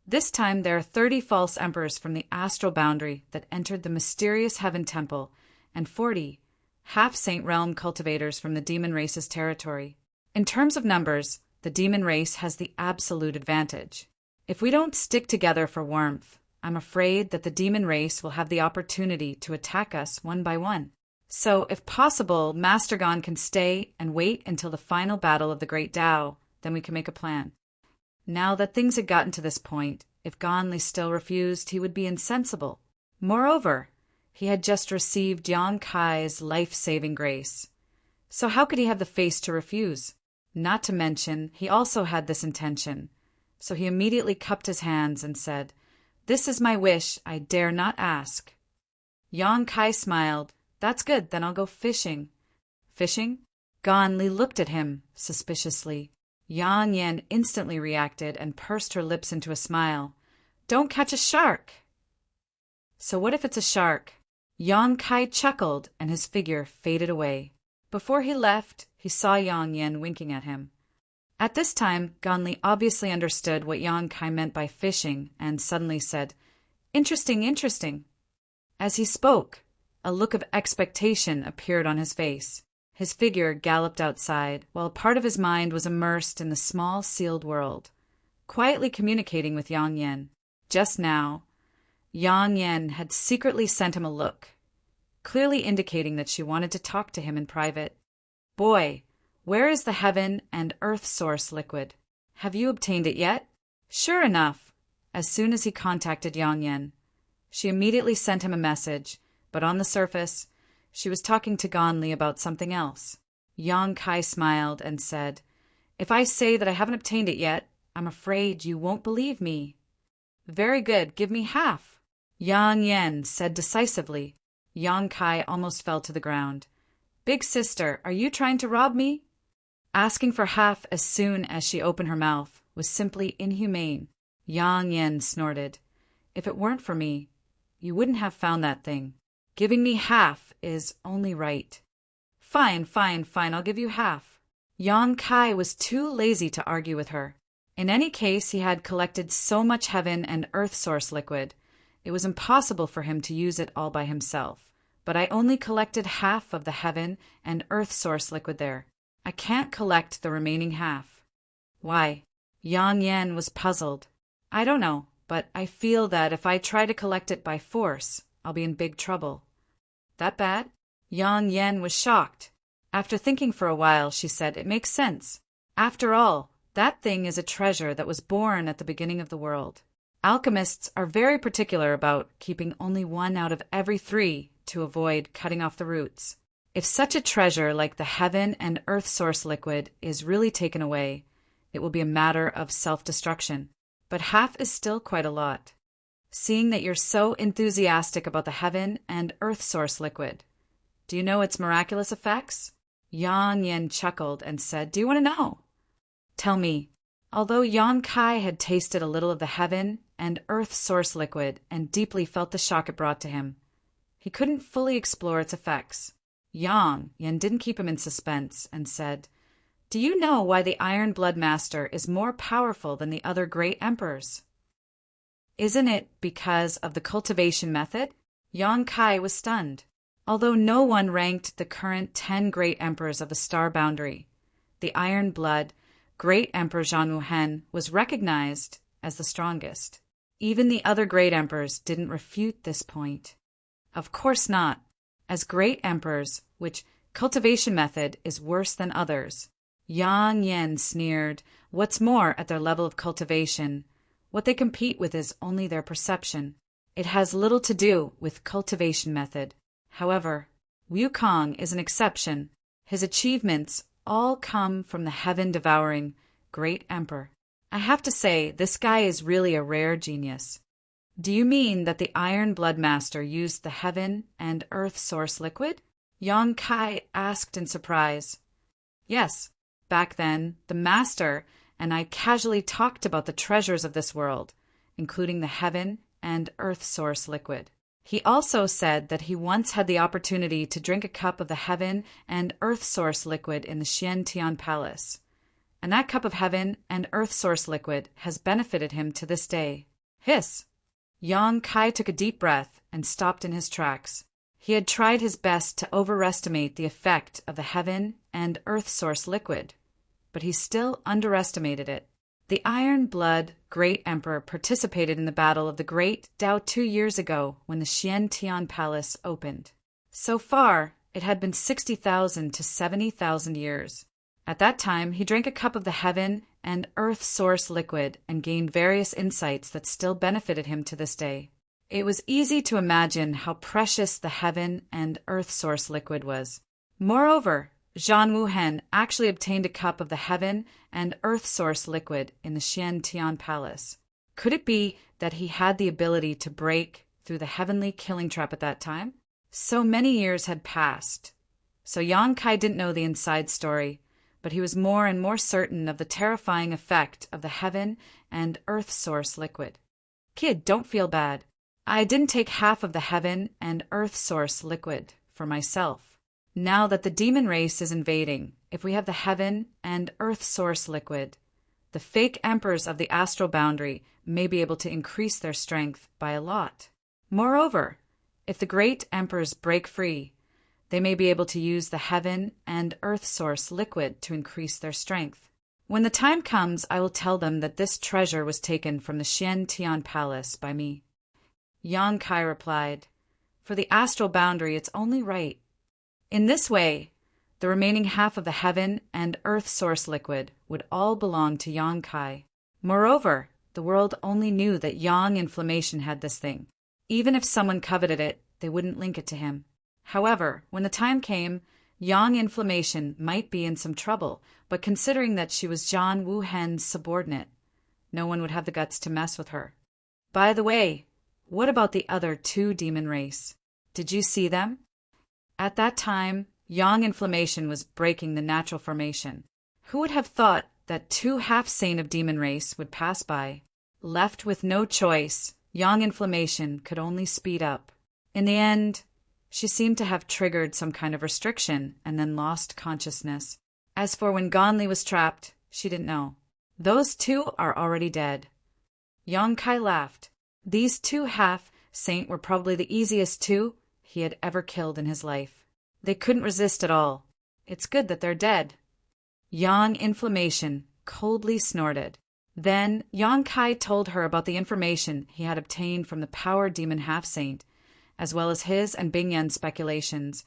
This time there are 30 false emperors from the astral boundary that entered the mysterious heaven temple, and 40 half-saint realm cultivators from the demon race's territory. In terms of numbers, the demon race has the absolute advantage. If we don't stick together for warmth, I'm afraid that the demon race will have the opportunity to attack us one by one. So, if possible, Master Gon can stay and wait until the final battle of the Great Tao, then we can make a plan. Now that things had gotten to this point, if Gonli still refused, he would be insensible. Moreover, he had just received Yang Kai's life-saving grace. So how could he have the face to refuse? Not to mention, he also had this intention. So he immediately cupped his hands and said, "This is my wish, I dare not ask." Yang Kai smiled. "That's good, then I'll go fishing." "Fishing?" Gonli looked at him suspiciously. Yang Yan instantly reacted and pursed her lips into a smile. "Don't catch a shark!" "So what if it's a shark?" Yang Kai chuckled and his figure faded away. Before he left, he saw Yang Yan winking at him. At this time, Gonli obviously understood what Yang Kai meant by fishing and suddenly said, "Interesting, interesting." As he spoke, a look of expectation appeared on his face. His figure galloped outside, while part of his mind was immersed in the small sealed world, quietly communicating with Yang Yan. Just now, Yang Yan had secretly sent him a look, clearly indicating that she wanted to talk to him in private. "Boy, where is the heaven and earth source liquid? Have you obtained it yet?" Sure enough, as soon as he contacted Yang Yan, she immediately sent him a message, but on the surface, she was talking to Gonli about something else. Yang Kai smiled and said, "If I say that I haven't obtained it yet, I'm afraid you won't believe me." "Very good, give me half," Yang Yan said decisively. Yang Kai almost fell to the ground. "Big sister, are you trying to rob me?" Asking for half as soon as she opened her mouth was simply inhumane. Yang Yan snorted. "If it weren't for me, you wouldn't have found that thing. Giving me half is only right." Fine, I'll give you half." Yang Kai was too lazy to argue with her. In any case, he had collected so much heaven and earth source liquid, it was impossible for him to use it all by himself. But I only collected half of the heaven and earth source liquid there. I can't collect the remaining half. "Why?" Yang Yan was puzzled. "I don't know, but I feel that if I try to collect it by force, I'll be in big trouble." "That bad?" Yang Yan was shocked. After thinking for a while, she said, "It makes sense. After all, that thing is a treasure that was born at the beginning of the world. Alchemists are very particular about keeping only one out of every 3 to avoid cutting off the roots. If such a treasure like the heaven and earth source liquid is really taken away, it will be a matter of self-destruction. But half is still quite a lot. Seeing that you're so enthusiastic about the heaven and earth source liquid, do you know its miraculous effects?" Yang Yan chuckled and said, "Do you want to know?" "Tell me." Although Yang Kai had tasted a little of the heaven and earth source liquid and deeply felt the shock it brought to him, he couldn't fully explore its effects. Yang Yan didn't keep him in suspense and said, "Do you know why the Iron Blood Master is more powerful than the other great emperors?" "Isn't it because of the cultivation method?" Yang Kai was stunned. Although no one ranked the current 10 great emperors of the star boundary, the Iron Blood Great Emperor Zhang Wuhen was recognized as the strongest. Even the other great emperors didn't refute this point. Of course not. As great emperors, which cultivation method is worse than others. Yang Yan sneered. What's more, at their level of cultivation, what they compete with is only their perception. It has little to do with cultivation method. However, Wukong is an exception. His achievements all come from the heaven-devouring great emperor. I have to say, this guy is really a rare genius. Do you mean that the Iron Blood Master used the heaven and earth source liquid? Yang Kai asked in surprise. Yes, back then, the Master and I casually talked about the treasures of this world, including the heaven and earth source liquid. He also said that he once had the opportunity to drink a cup of the heaven and earth source liquid in the Xiantian Palace, and that cup of heaven and earth source liquid has benefited him to this day. Hiss! Yang Kai took a deep breath and stopped in his tracks. He had tried his best to overestimate the effect of the heaven and earth source liquid, but he still underestimated it. The Iron Blood Great Emperor participated in the Battle of the Great Dao 2 years ago when the Xian Tian Palace opened. So far, it had been 60,000 to 70,000 years. At that time, he drank a cup of the heaven and earth source liquid and gained various insights that still benefited him to this day. It was easy to imagine how precious the heaven and earth source liquid was. Moreover, Zhan Wuhen actually obtained a cup of the heaven and earth source liquid in the Xian Tian Palace. Could it be that he had the ability to break through the heavenly killing trap at that time? So many years had passed. So Yang Kai didn't know the inside story, but he was more and more certain of the terrifying effect of the heaven and earth source liquid. Kid, don't feel bad. I didn't take half of the heaven and earth source liquid for myself. Now that the demon race is invading, if we have the heaven and earth source liquid, the fake emperors of the astral boundary may be able to increase their strength by a lot. Moreover, if the great emperors break free, they may be able to use the heaven and earth source liquid to increase their strength. When the time comes, I will tell them that this treasure was taken from the Xian Tian Palace by me. Yang Kai replied, For the astral boundary, it's only right. In this way, the remaining half of the heaven and earth source liquid would all belong to Yang Kai. Moreover, the world only knew that Yang Inflammation had this thing. Even if someone coveted it, they wouldn't link it to him. However, when the time came, Yang Inflammation might be in some trouble, but considering that she was Zhan Wuhen's subordinate, no one would have the guts to mess with her. By the way, what about the other 2 demon race? Did you see them? At that time, Yang Inflammation was breaking the natural formation. Who would have thought that 2 half-sane of demon race would pass by? Left with no choice, Yang Inflammation could only speed up. In the end, she seemed to have triggered some kind of restriction and then lost consciousness. As for when Ganli was trapped, she didn't know. Those 2 are already dead. Yang Kai laughed. These 2 half-saint were probably the easiest 2 he had ever killed in his life. They couldn't resist at all. It's good that they're dead. Yang Inflammation coldly snorted. Then Yang Kai told her about the information he had obtained from the power demon half-saint, as well as his and Bing Yan's speculations,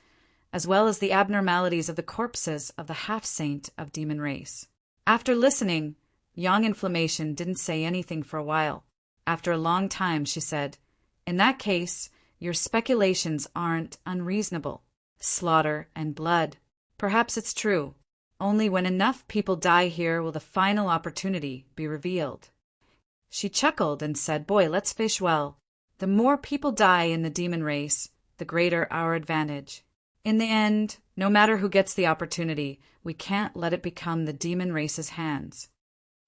as well as the abnormalities of the corpses of the half-saint of demon race. After listening, Yang Inflammation didn't say anything for a while. After a long time, she said, In that case, your speculations aren't unreasonable. Slaughter and blood. Perhaps it's true. Only when enough people die here will the final opportunity be revealed. She chuckled and said, Boy, let's fish well. The more people die in the demon race, the greater our advantage. In the end, no matter who gets the opportunity, we can't let it become the demon race's hands.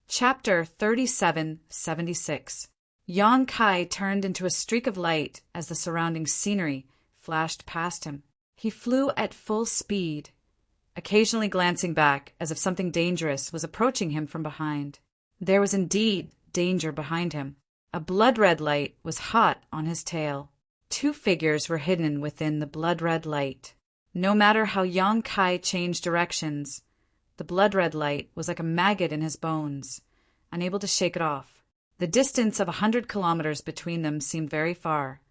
Chapter 3776. Yang Kai turned into a streak of light as the surrounding scenery flashed past him. He flew at full speed, occasionally glancing back as if something dangerous was approaching him from behind. There was indeed danger behind him. A blood-red light was hot on his tail. 2 figures were hidden within the blood-red light. No matter how Yang Kai changed directions, the blood-red light was like a maggot in his bones, unable to shake it off. The distance of 100 kilometers between them seemed very far,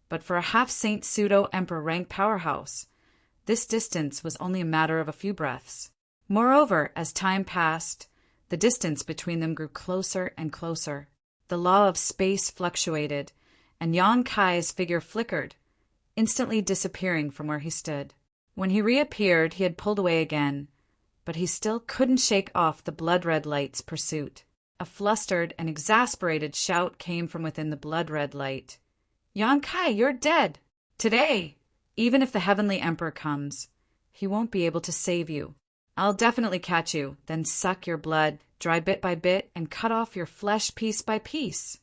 but for a half-saint pseudo-emperor rank powerhouse, this distance was only a matter of a few breaths. Moreover, as time passed, the distance between them grew closer and closer. The law of space fluctuated, and Yang Kai's figure flickered, instantly disappearing from where he stood. When he reappeared, he had pulled away again, but he still couldn't shake off the blood-red light's pursuit. A flustered and exasperated shout came from within the blood-red light. Yang Kai, you're dead! Today, even if the Heavenly Emperor comes, he won't be able to save you. I'll definitely catch you, then suck your blood, dry bit by bit, and cut off your flesh piece by piece.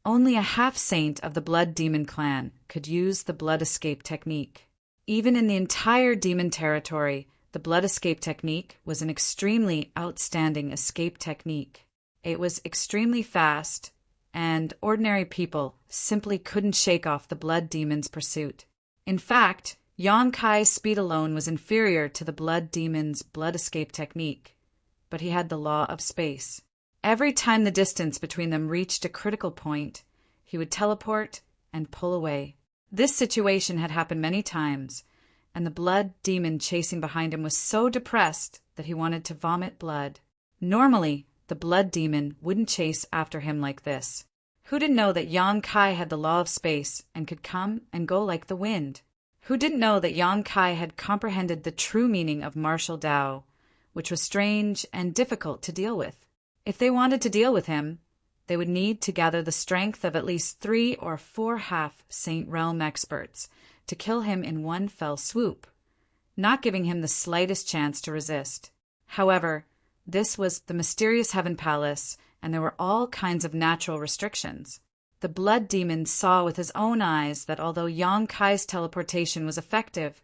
Only a half-saint of the Blood Demon clan could use the blood escape technique. Even in the entire demon territory, the blood escape technique was an extremely outstanding escape technique. It was extremely fast, and ordinary people simply couldn't shake off the blood demon's pursuit. In fact, Yang Kai's speed alone was inferior to the blood demon's blood escape technique, but he had the law of space. Every time the distance between them reached a critical point, he would teleport and pull away. This situation had happened many times, and the blood demon chasing behind him was so depressed that he wanted to vomit blood. Normally, the blood demon wouldn't chase after him like this. Who didn't know that Yang Kai had the law of space and could come and go like the wind? Who didn't know that Yang Kai had comprehended the true meaning of martial Tao, which was strange and difficult to deal with? If they wanted to deal with him, they would need to gather the strength of at least 3 or 4 half-Saint Realm experts to kill him in one fell swoop, not giving him the slightest chance to resist. However, this was the mysterious Heaven Palace, and there were all kinds of natural restrictions. The blood demon saw with his own eyes that although Yang Kai's teleportation was effective,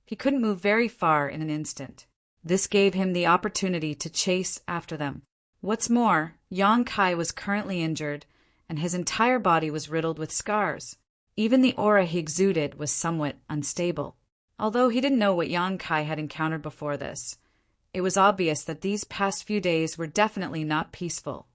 he couldn't move very far in an instant. This gave him the opportunity to chase after them. What's more, Yang Kai was currently injured, and his entire body was riddled with scars. Even the aura he exuded was somewhat unstable. Although he didn't know what Yang Kai had encountered before this, it was obvious that these past few days were definitely not peaceful.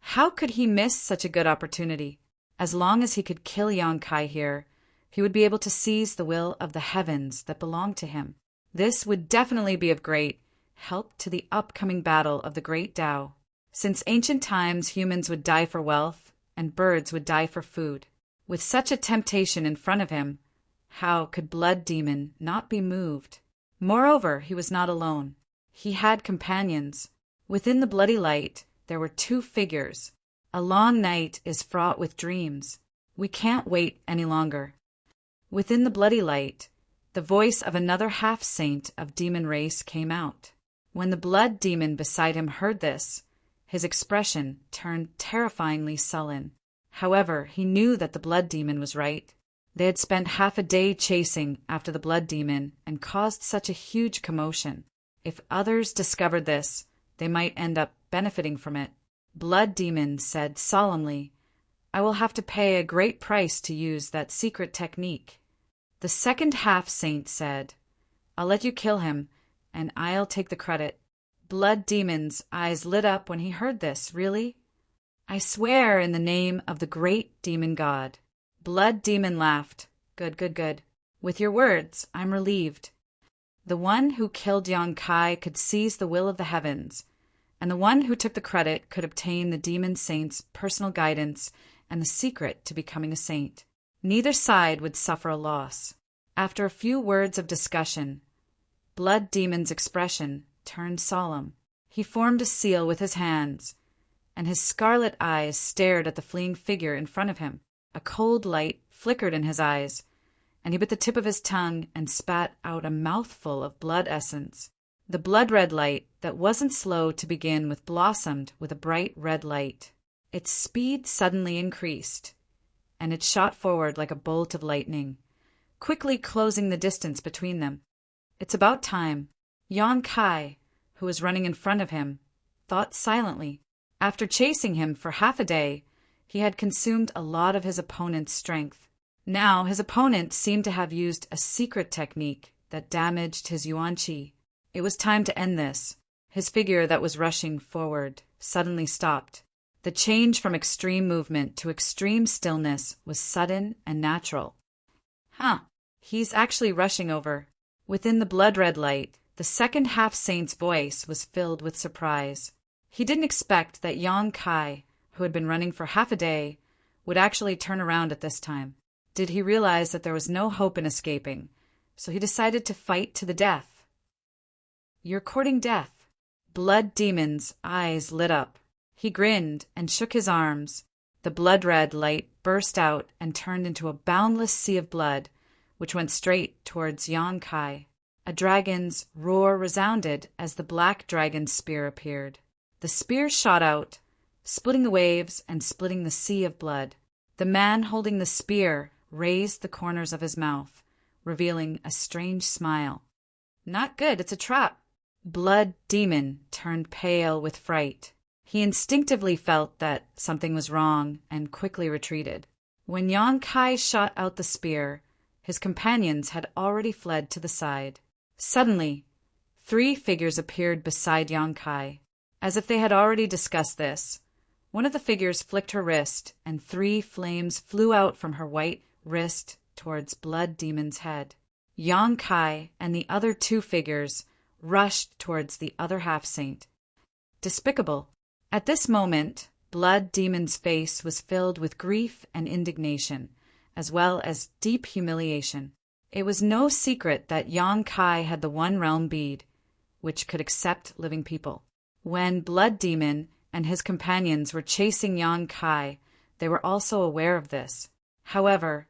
How could he miss such a good opportunity? As long as he could kill Yang Kai here, he would be able to seize the will of the heavens that belonged to him. This would definitely be of great help to the upcoming battle of the Great Tao. Since ancient times, humans would die for wealth, and birds would die for food. With such a temptation in front of him, how could Blood Demon not be moved? Moreover, he was not alone. He had companions. Within the bloody light, there were 2 figures. A long night is fraught with dreams. We can't wait any longer. Within the bloody light, the voice of another half-saint of demon race came out. When the blood demon beside him heard this, his expression turned terrifyingly sullen. However, he knew that the blood demon was right. They had spent half a day chasing after the blood demon and caused such a huge commotion. If others discovered this, they might end up benefiting from it. Blood Demon said solemnly, "I will have to pay a great price to use that secret technique." The second half-saint said, "I'll let you kill him, and I'll take the credit." Blood Demon's eyes lit up when he heard this. Really? "I swear in the name of the great demon god." Blood Demon laughed. Good, good, good. With your words, I'm relieved. The one who killed Yang Kai could seize the will of the heavens, and the one who took the credit could obtain the demon saint's personal guidance and the secret to becoming a saint. Neither side would suffer a loss. After a few words of discussion, Blood Demon's expression turned solemn. He formed a seal with his hands, and his scarlet eyes stared at the fleeing figure in front of him. A cold light flickered in his eyes, and he bit the tip of his tongue and spat out a mouthful of blood essence. The blood-red light that wasn't slow to begin with blossomed with a bright red light. Its speed suddenly increased, and it shot forward like a bolt of lightning, quickly closing the distance between them. It's about time. Yang Kai, who was running in front of him, thought silently. After chasing him for half a day, he had consumed a lot of his opponent's strength. Now his opponent seemed to have used a secret technique that damaged his yuan qi. It was time to end this. His figure that was rushing forward suddenly stopped. The change from extreme movement to extreme stillness was sudden and natural. He's actually rushing over. Within the blood-red light, the second half-saint's voice was filled with surprise. He didn't expect that Yang Kai, who had been running for half a day, would actually turn around at this time. Did he realize that there was no hope in escaping, so he decided to fight to the death? "You're courting death." Blood Demon's eyes lit up. He grinned and shook his arms. The blood-red light burst out and turned into a boundless sea of blood, which went straight towards Yang Kai. A dragon's roar resounded as the black dragon's spear appeared. The spear shot out, splitting the waves and splitting the sea of blood. The man holding the spear raised the corners of his mouth, revealing a strange smile. "Not good, it's a trap." Blood Demon turned pale with fright. He instinctively felt that something was wrong and quickly retreated. When Yang Kai shot out the spear, his companions had already fled to the side. Suddenly, 3 figures appeared beside Yang Kai. As if they had already discussed this, one of the figures flicked her wrist, and 3 flames flew out from her white wrist towards Blood Demon's head. Yang Kai and the other 2 figures rushed towards the other half-saint. Despicable. At this moment, Blood Demon's face was filled with grief and indignation, as well as deep humiliation. It was no secret that Yang Kai had the one realm bead, which could accept living people. When Blood Demon and his companions were chasing Yang Kai, they were also aware of this. However,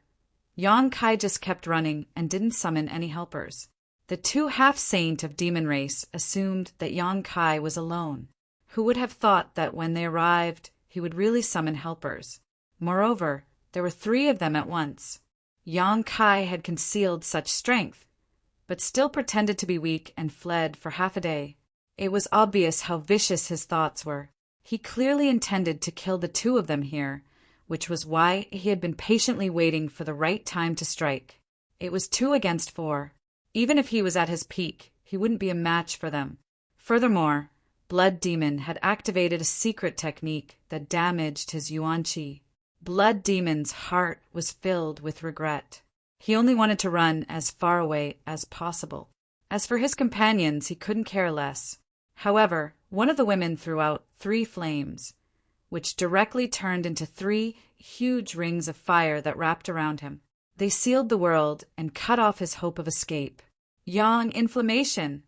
Yang Kai just kept running and didn't summon any helpers. The 2 half-saint of demon race assumed that Yang Kai was alone. Who would have thought that when they arrived, he would really summon helpers? Moreover, there were 3 of them at once. Yang Kai had concealed such strength, but still pretended to be weak and fled for half a day. It was obvious how vicious his thoughts were. He clearly intended to kill the 2 of them here, which was why he had been patiently waiting for the right time to strike. It was 2 against 4. Even if he was at his peak, he wouldn't be a match for them. Furthermore, Blood Demon had activated a secret technique that damaged his Yuan Qi. Blood Demon's heart was filled with regret. He only wanted to run as far away as possible. As for his companions, he couldn't care less. However, one of the women threw out 3 flames, which directly turned into 3 huge rings of fire that wrapped around him. They sealed the world and cut off his hope of escape. Yang Inflammation!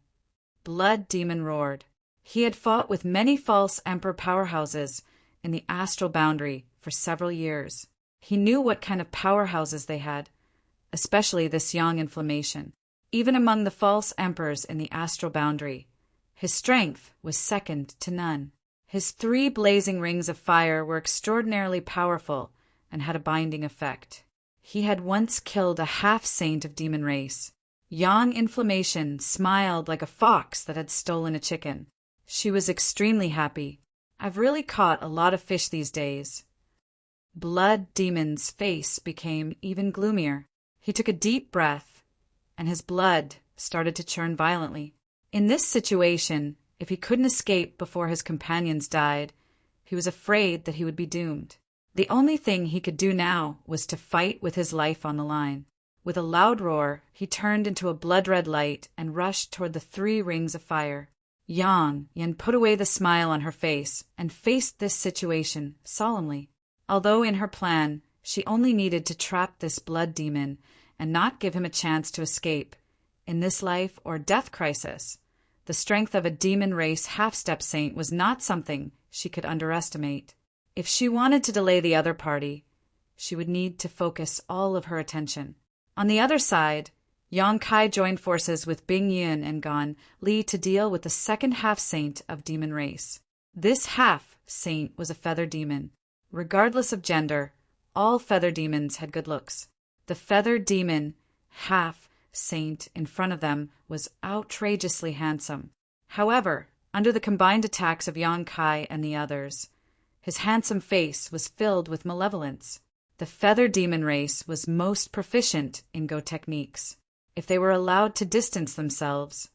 Blood Demon roared. He had fought with many false emperor powerhouses in the astral boundary for several years. He knew what kind of powerhouses they had, especially this Yang Inflammation. Even among the false emperors in the astral boundary, his strength was second to none. His 3 blazing rings of fire were extraordinarily powerful and had a binding effect. He had once killed a half-saint of demon race. Yang Inflammation smiled like a fox that had stolen a chicken. She was extremely happy. I've really caught a lot of fish these days. Blood Demon's face became even gloomier. He took a deep breath, and his blood started to churn violently. In this situation, if he couldn't escape before his companions died, he was afraid that he would be doomed. The only thing he could do now was to fight with his life on the line. With a loud roar, he turned into a blood-red light and rushed toward the 3 rings of fire. Yang Yan put away the smile on her face and faced this situation solemnly. Although in her plan, she only needed to trap this blood demon and not give him a chance to escape. In this life or death crisis, the strength of a demon race half-step saint was not something she could underestimate. If she wanted to delay the other party, she would need to focus all of her attention. On the other side, Yang Kai joined forces with Bing Yun and Gan Li to deal with the second half-saint of demon race. This half-saint was a feather demon. Regardless of gender, all feather demons had good looks. The feather demon half-saint in front of them was outrageously handsome. However, under the combined attacks of Yang Kai and the others, his handsome face was filled with malevolence. The feather demon race was most proficient in Go techniques. If they were allowed to distance themselves,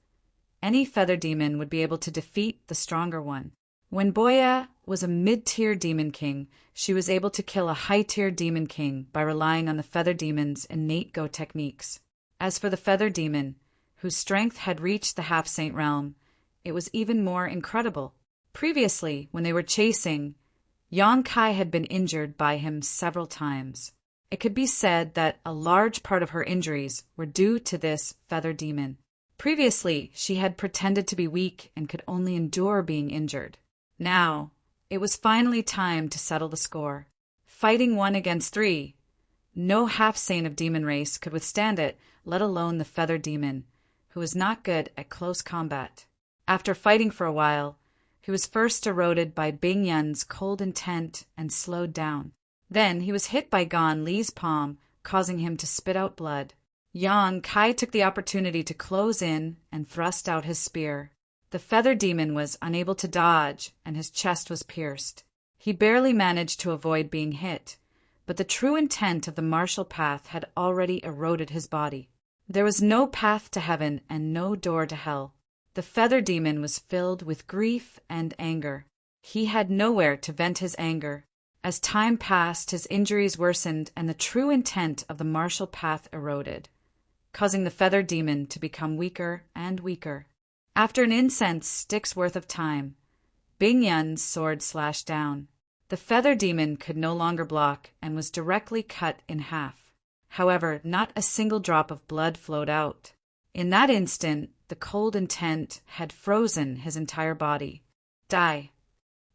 any feather demon would be able to defeat the stronger one. When Boya was a mid-tier demon king, she was able to kill a high-tier demon king by relying on the feather demon's innate Go techniques. As for the feather demon, whose strength had reached the half-saint realm, it was even more incredible. Previously, when they were chasing, Yang Kai had been injured by him several times. It could be said that a large part of her injuries were due to this feather demon. Previously, she had pretended to be weak and could only endure being injured. Now, it was finally time to settle the score. Fighting 1 against 3, no half-saint of demon race could withstand it, let alone the feather demon, who was not good at close combat. After fighting for a while, he was first eroded by Bing Yun's cold intent and slowed down. Then he was hit by Gan Li's palm, causing him to spit out blood. Yang Kai took the opportunity to close in and thrust out his spear. The feather demon was unable to dodge, and his chest was pierced. He barely managed to avoid being hit, but the true intent of the martial path had already eroded his body. There was no path to heaven and no door to hell. The feather demon was filled with grief and anger. He had nowhere to vent his anger. As time passed, his injuries worsened and the true intent of the martial path eroded, causing the feather demon to become weaker and weaker. After an incense stick's worth of time, Bing Yun's sword slashed down. The feather demon could no longer block and was directly cut in half. However, not a single drop of blood flowed out. In that instant, the cold intent had frozen his entire body. Die.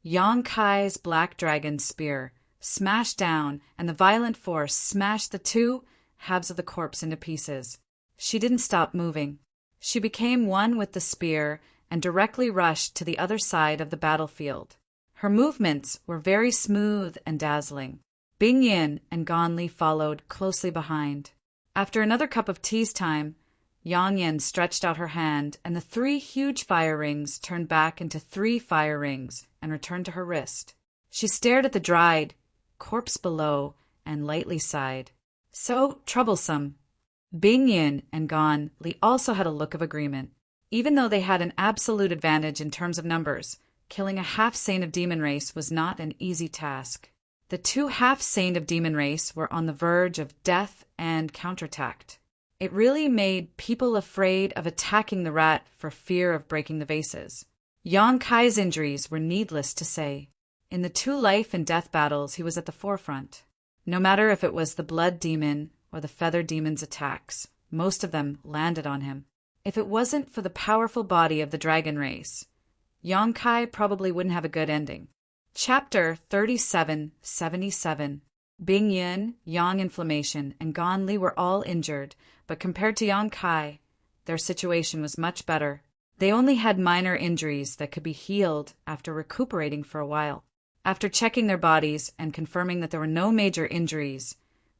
Yang Kai's black dragon spear smashed down, and the violent force smashed the two halves of the corpse into pieces. She didn't stop moving. She became one with the spear and directly rushed to the other side of the battlefield. Her movements were very smooth and dazzling. Bing Yin and Gan Li followed closely behind. After another cup of tea's time, Yang Yin stretched out her hand, and the 3 huge fire rings turned back into 3 fire rings and returned to her wrist. She stared at the dried corpse below and lightly sighed. So troublesome. Bing Yin and Gan Li also had a look of agreement. Even though they had an absolute advantage in terms of numbers, killing a half-saint of demon race was not an easy task. The 2 half-saint of demon race were on the verge of death and counterattacked. It really made people afraid of attacking the rat for fear of breaking the vases. Yang Kai's injuries were needless to say. In the 2 life and death battles, he was at the forefront. No matter if it was the blood demon or the feather demon's attacks, most of them landed on him. If it wasn't for the powerful body of the dragon race, Yang Kai probably wouldn't have a good ending. Chapter 3777. Bing Yin, Yang Inflammation, and Gan Li were all injured, but compared to Yang Kai, their situation was much better. They only had minor injuries that could be healed after recuperating for a while. After checking their bodies and confirming that there were no major injuries,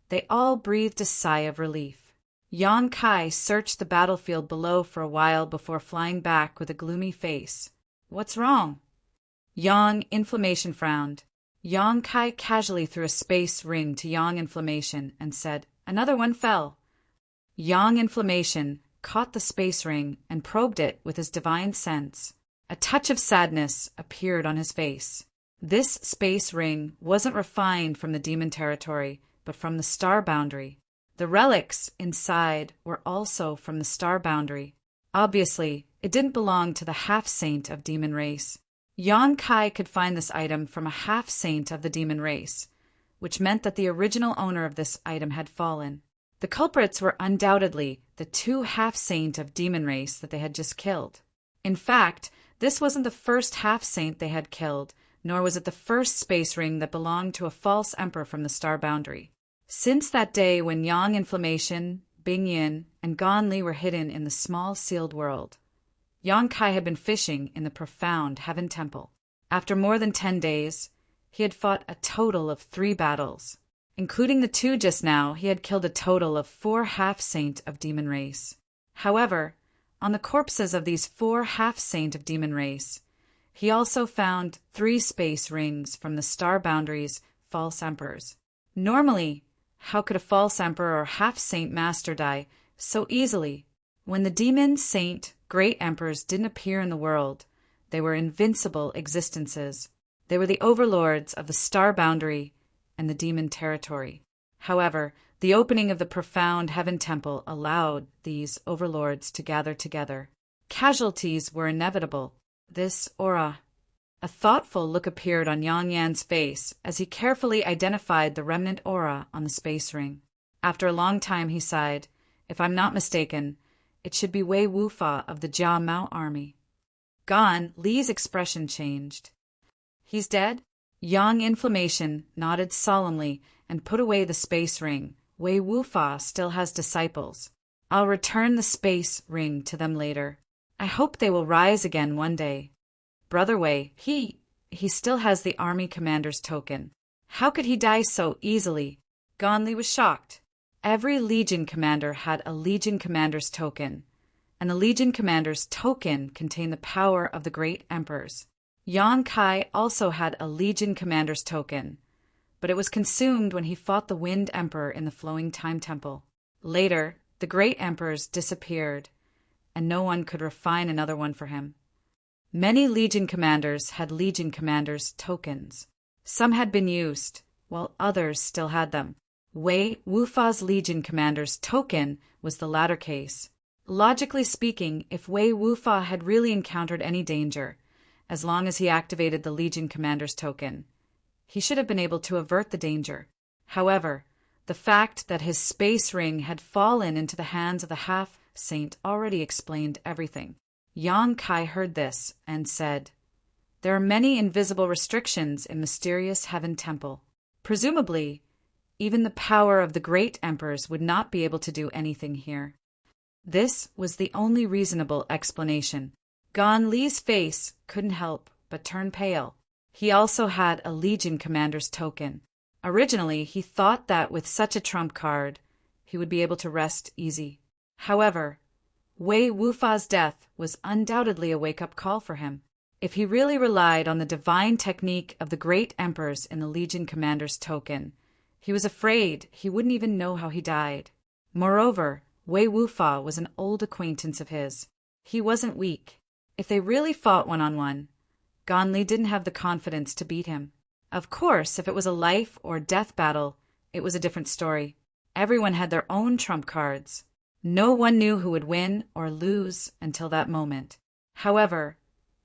they all breathed a sigh of relief. Yang Kai searched the battlefield below for a while before flying back with a gloomy face. What's wrong? Yang Inflammation frowned. Yang Kai casually threw a space ring to Yang Inflammation and said, "Another one fell." Yang Inflammation caught the space ring and probed it with his divine sense. A touch of sadness appeared on his face. This space ring wasn't refined from the demon territory, but from the star boundary. The relics inside were also from the star boundary. Obviously, it didn't belong to the half-saint of demon race. Yang Kai could find this item from a half-saint of the demon race, which meant that the original owner of this item had fallen. The culprits were undoubtedly the 2 half-saint of demon race that they had just killed. In fact, this wasn't the first half-saint they had killed, nor was it the first space ring that belonged to a false emperor from the star boundary. Since that day when Yang Inflammation, Bing Yin, and Gan Li were hidden in the small sealed world, Yang Kai had been fishing in the profound Heaven Temple. After more than 10 days, he had fought a total of 3 battles. Including the 2 just now, he had killed a total of 4 half-saint of demon race. However, on the corpses of these 4 half-saint of demon race, he also found 3 space rings from the star boundary's false emperors. Normally, how could a false emperor or half-saint master die so easily? When the demon, saint, great emperors didn't appear in the world, they were invincible existences. They were the overlords of the star boundary and the demon territory. However, the opening of the profound Heaven Temple allowed these overlords to gather together. Casualties were inevitable. This aura. A thoughtful look appeared on Yang Yan's face as he carefully identified the remnant aura on the space ring. After a long time he sighed. If I'm not mistaken, it should be Wei Wufa of the Jia Mao army. Gan Li's expression changed. He's dead? Yang Inflammation nodded solemnly and put away the space ring. Wei Wufa still has disciples. I'll return the space ring to them later. I hope they will rise again one day. Brother Wei, he still has the army commander's token. How could he die so easily? Gan Li was shocked. Every legion commander had a legion commander's token, and the Legion Commander's token contained the power of the great emperors. Yang Kai also had a Legion Commander's token, but it was consumed when he fought the Wind Emperor in the Flowing Time Temple. Later, the great emperors disappeared, and no one could refine another one for him. Many Legion Commanders had Legion Commanders' tokens. Some had been used, while others still had them. Wei Wufa's Legion Commander's token was the latter case. Logically speaking, if Wei Wufa had really encountered any danger, as long as he activated the Legion Commander's token, he should have been able to avert the danger. However, the fact that his space ring had fallen into the hands of the half-saint already explained everything. Yang Kai heard this and said, "There are many invisible restrictions in Mysterious Heaven Temple. Presumably, even the power of the great emperors would not be able to do anything here." This was the only reasonable explanation. Gan Li's face couldn't help but turn pale. He also had a Legion Commander's token. Originally, he thought that with such a trump card, he would be able to rest easy. However, Wei Wufa's death was undoubtedly a wake-up call for him. If he really relied on the divine technique of the great emperors in the Legion Commander's token, he was afraid he wouldn't even know how he died. Moreover, Wei Wufa was an old acquaintance of his. He wasn't weak. If they really fought one-on-one, Gan Li didn't have the confidence to beat him. Of course, if it was a life or death battle, it was a different story. Everyone had their own trump cards. No one knew who would win or lose until that moment. However,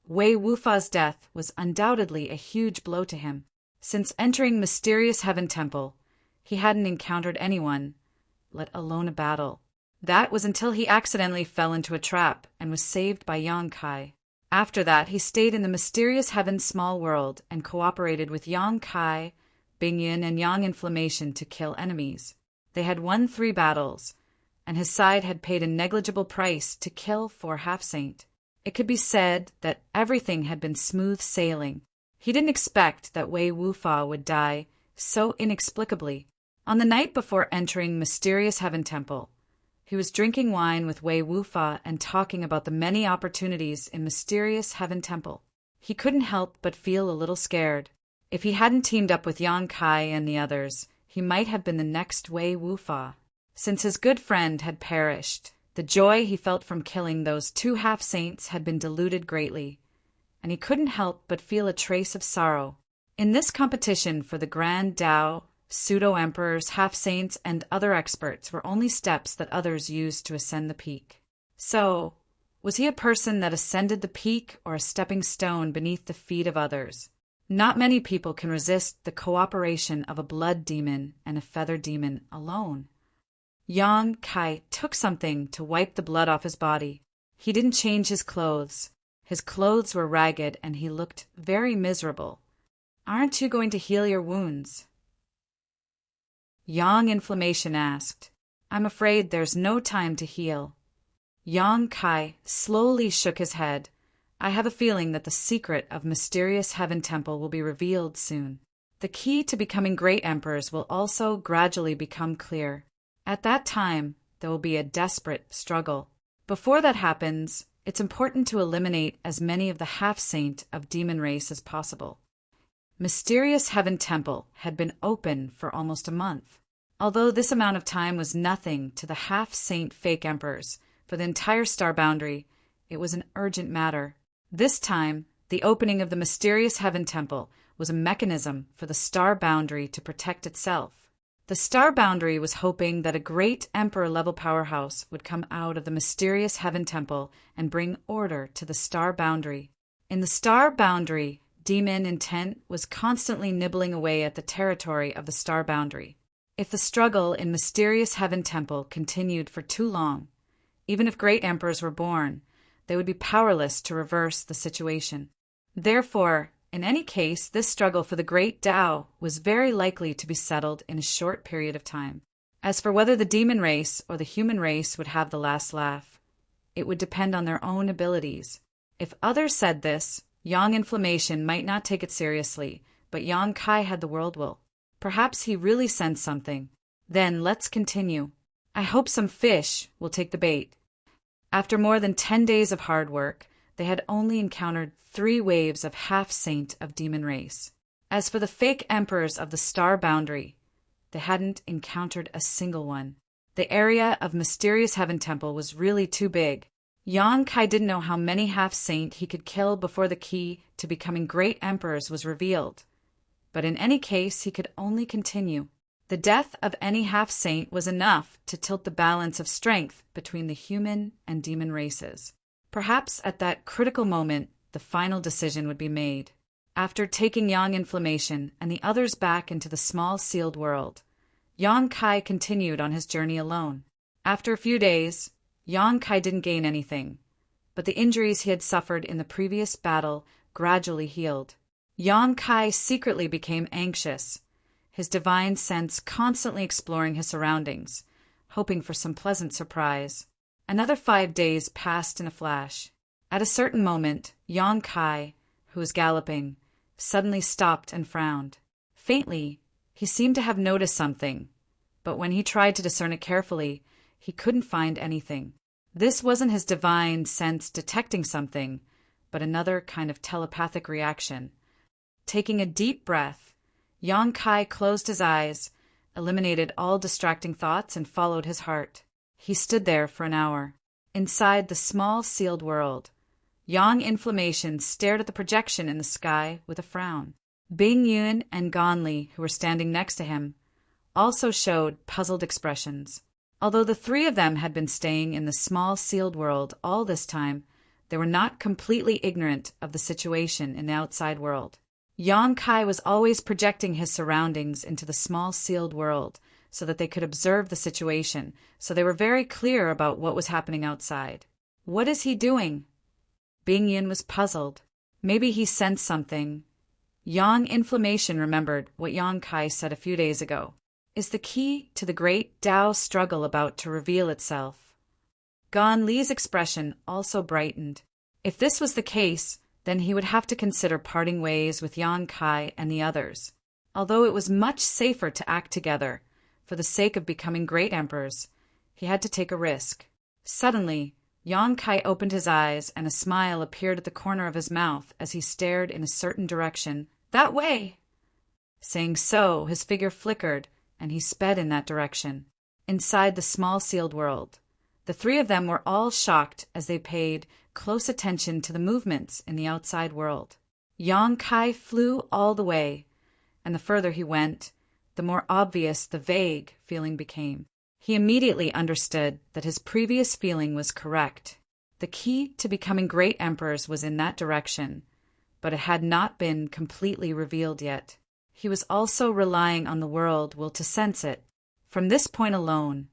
Wei Wufa's death was undoubtedly a huge blow to him. Since entering Mysterious Heaven Temple, he hadn't encountered anyone, let alone a battle. That was until he accidentally fell into a trap and was saved by Yang Kai. After that, he stayed in the Mysterious Heaven Small World and cooperated with Yang Kai, Bingyin, and Yang Inflammation to kill enemies. They had won 3 battles, and his side had paid a negligible price to kill 4 half-saint. It could be said that everything had been smooth sailing. He didn't expect that Wei Wufa would die so inexplicably. On the night before entering Mysterious Heaven Temple, he was drinking wine with Wei Wufa and talking about the many opportunities in Mysterious Heaven Temple. He couldn't help but feel a little scared. If he hadn't teamed up with Yang Kai and the others, he might have been the next Wei Wufa. Since his good friend had perished, the joy he felt from killing those 2 half-saints had been diluted greatly, and he couldn't help but feel a trace of sorrow. In this competition for the Grand Tao, pseudo-emperors, half-saints, and other experts were only steps that others used to ascend the peak. So, was he a person that ascended the peak or a stepping stone beneath the feet of others? Not many people can resist the cooperation of a blood demon and a feather demon alone. Yang Kai took something to wipe the blood off his body. He didn't change his clothes. His clothes were ragged and he looked very miserable. "Aren't you going to heal your wounds?" Yang Inflammation asked. "I'm afraid there's no time to heal." Yang Kai slowly shook his head. "I have a feeling that the secret of Mysterious Heaven Temple will be revealed soon. The key to becoming great emperors will also gradually become clear. At that time, there will be a desperate struggle. Before that happens, it's important to eliminate as many of the half-saint of demon race as possible." Mysterious Heaven Temple had been open for almost a month. Although this amount of time was nothing to the half-saint fake emperors, for the entire star boundary, it was an urgent matter. This time, the opening of the Mysterious Heaven Temple was a mechanism for the star boundary to protect itself. The star boundary was hoping that a great emperor-level powerhouse would come out of the Mysterious Heaven Temple and bring order to the star boundary. In the star boundary, demon intent was constantly nibbling away at the territory of the star boundary. If the struggle in Mysterious Heaven Temple continued for too long, even if great emperors were born, they would be powerless to reverse the situation. Therefore, in any case, this struggle for the great Tao was very likely to be settled in a short period of time. As for whether the demon race or the human race would have the last laugh, it would depend on their own abilities. If others said this, Yang Inflammation might not take it seriously, but Yang Kai had the world will. Perhaps he really sensed something. Then let's continue. I hope some fish will take the bait. After more than 10 days of hard work, they had only encountered 3 waves of half-saint of demon race. As for the fake emperors of the star boundary, they hadn't encountered a single one. The area of Mysterious Heaven Temple was really too big. Yang Kai didn't know how many half-saint he could kill before the key to becoming great emperors was revealed. But in any case, he could only continue. The death of any half-saint was enough to tilt the balance of strength between the human and demon races. Perhaps at that critical moment, the final decision would be made. After taking Yang Inflammation and the others back into the small sealed world, Yang Kai continued on his journey alone. After a few days, Yang Kai didn't gain anything, but the injuries he had suffered in the previous battle gradually healed. Yang Kai secretly became anxious, his divine sense constantly exploring his surroundings, hoping for some pleasant surprise. Another 5 days passed in a flash. At a certain moment, Yang Kai, who was galloping, suddenly stopped and frowned. Faintly, he seemed to have noticed something, but when he tried to discern it carefully, he couldn't find anything. This wasn't his divine sense detecting something, but another kind of telepathic reaction. Taking a deep breath, Yang Kai closed his eyes, eliminated all distracting thoughts, and followed his heart. He stood there for an hour. Inside the small sealed world, Yang Inflammation stared at the projection in the sky with a frown. Bing Yun and Gan Li, who were standing next to him, also showed puzzled expressions. Although the 3 of them had been staying in the small sealed world all this time, they were not completely ignorant of the situation in the outside world. Yang Kai was always projecting his surroundings into the small sealed world so that they could observe the situation, so they were very clear about what was happening outside. What is he doing? Bing Yin was puzzled. Maybe he sensed something. Yang Inflammation remembered what Yang Kai said a few days ago. Is the key to the great Tao struggle about to reveal itself? Gan Li's expression also brightened. If this was the case, then he would have to consider parting ways with Yang Kai and the others. Although it was much safer to act together, for the sake of becoming great emperors, he had to take a risk. Suddenly, Yang Kai opened his eyes and a smile appeared at the corner of his mouth as he stared in a certain direction. That way! Saying so, his figure flickered, and he sped in that direction. Inside the small sealed world, the 3 of them were all shocked as they paid close attention to the movements in the outside world. Yang Kai flew all the way, and the further he went, the more obvious the vague feeling became. He immediately understood that his previous feeling was correct. The key to becoming great emperors was in that direction, but it had not been completely revealed yet. He was also relying on the world will to sense it. From this point alone,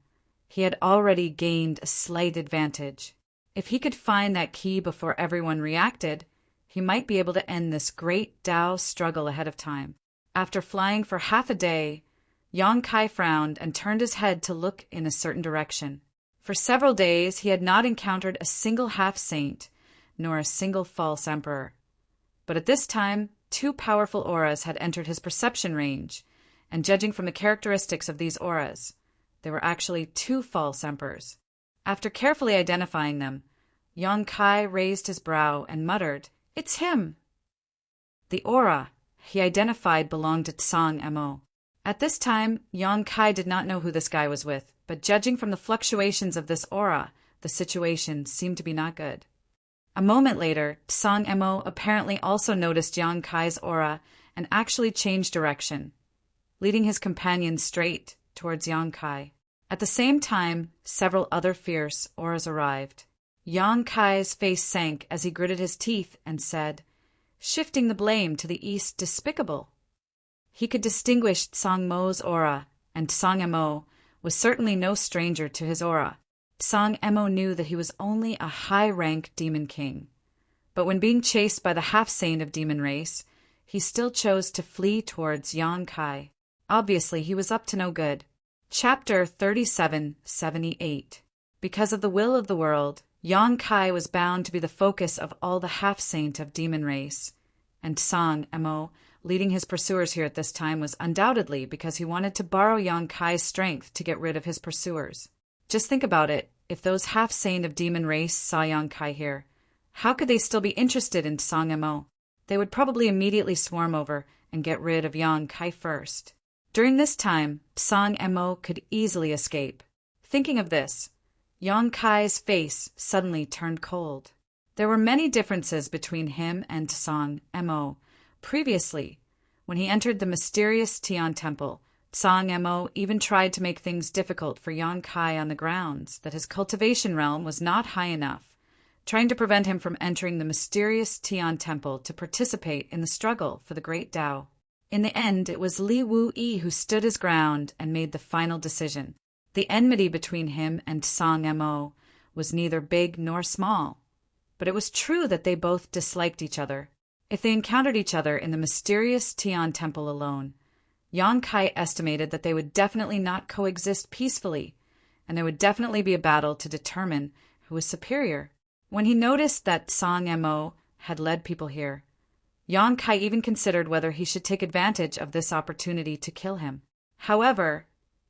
he had already gained a slight advantage. If he could find that key before everyone reacted, he might be able to end this great Tao struggle ahead of time. After flying for half a day, Yang Kai frowned and turned his head to look in a certain direction. For several days, he had not encountered a single half-saint, nor a single false emperor. But at this time, 2 powerful auras had entered his perception range, and judging from the characteristics of these auras, there were actually 2 false emperors. After carefully identifying them, Yang Kai raised his brow and muttered, "It's him!" The aura he identified belonged to Tsang Mo. At this time, Yang Kai did not know who this guy was with, but judging from the fluctuations of this aura, the situation seemed to be not good. A moment later, Tsang Mo apparently also noticed Yang Kai's aura and actually changed direction, leading his companion straight towards Yang Kai. At the same time, several other fierce auras arrived. Yang Kai's face sank as he gritted his teeth and said, "Shifting the blame to the east despicable." He could distinguish Tsang Mo's aura, and Tsang Mo was certainly no stranger to his aura. Tsang Mo knew that he was only a high-rank demon king. But when being chased by the half-saint of demon race, he still chose to flee towards Yang Kai. Obviously, he was up to no good. Chapter 3778. Because of the will of the world, Yang Kai was bound to be the focus of all the half-saint of demon race, and Tsang Mo, leading his pursuers here at this time, was undoubtedly because he wanted to borrow Yang Kai's strength to get rid of his pursuers. Just think about it. If those half-sane of demon race saw Yang Kai here, how could they still be interested in Song Mo? They would probably immediately swarm over and get rid of Yang Kai first. During this time, Song Mo could easily escape. Thinking of this, Yang Kai's face suddenly turned cold. There were many differences between him and Song Mo. Previously, when he entered the mysterious Tian Temple, Song Mo even tried to make things difficult for Yang Kai on the grounds that his cultivation realm was not high enough, trying to prevent him from entering the mysterious Tian Temple to participate in the struggle for the Great Tao. In the end, it was Li Wu-yi who stood his ground and made the final decision. The enmity between him and Song Mo was neither big nor small, but it was true that they both disliked each other. If they encountered each other in the mysterious Tian Temple alone, Yang Kai estimated that they would definitely not coexist peacefully, and there would definitely be a battle to determine who was superior. When he noticed that Song Mo had led people here, Yang Kai even considered whether he should take advantage of this opportunity to kill him. However,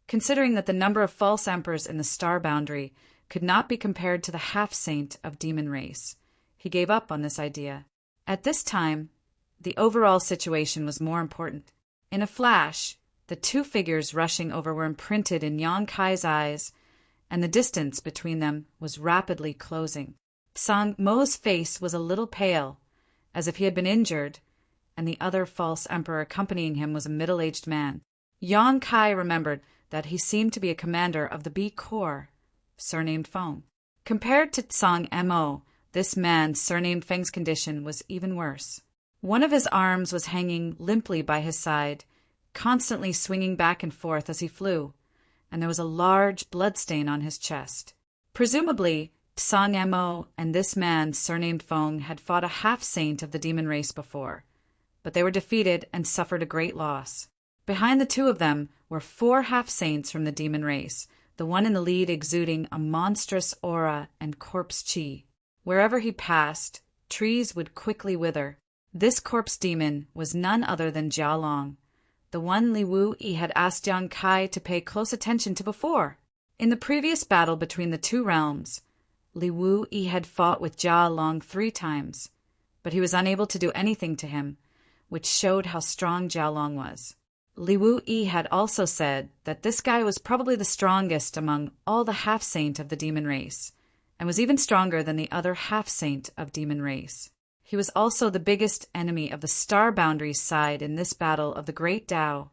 considering that the number of false emperors in the star boundary could not be compared to the half-saint of demon race, he gave up on this idea. At this time, the overall situation was more important. In a flash, the two figures rushing over were imprinted in Yang Kai's eyes, and the distance between them was rapidly closing. Song Mo's face was a little pale, as if he had been injured, and the other false emperor accompanying him was a middle-aged man. Yang Kai remembered that he seemed to be a commander of the B Corps, surnamed Feng. Compared to Song Mo, this man, surnamed Feng's condition was even worse. One of his arms was hanging limply by his side, constantly swinging back and forth as he flew, and there was a large bloodstain on his chest. Presumably, Song Mo and this man, surnamed Feng, had fought a half-saint of the demon race before, but they were defeated and suffered a great loss. Behind the two of them were 4 half-saints from the demon race, the one in the lead exuding a monstrous aura and corpse chi. Wherever he passed, trees would quickly wither. This corpse demon was none other than Jia Long, the one Li Wu-yi had asked Yang Kai to pay close attention to before. In the previous battle between the two realms, Li Wu-yi had fought with Jia Long 3 times, but he was unable to do anything to him, which showed how strong Jia Long was. Li Wu-yi had also said that this guy was probably the strongest among all the half-saint of the demon race, and was even stronger than the other half-saint of demon race. He was also the biggest enemy of the star boundaries side in this battle of the Great Tao.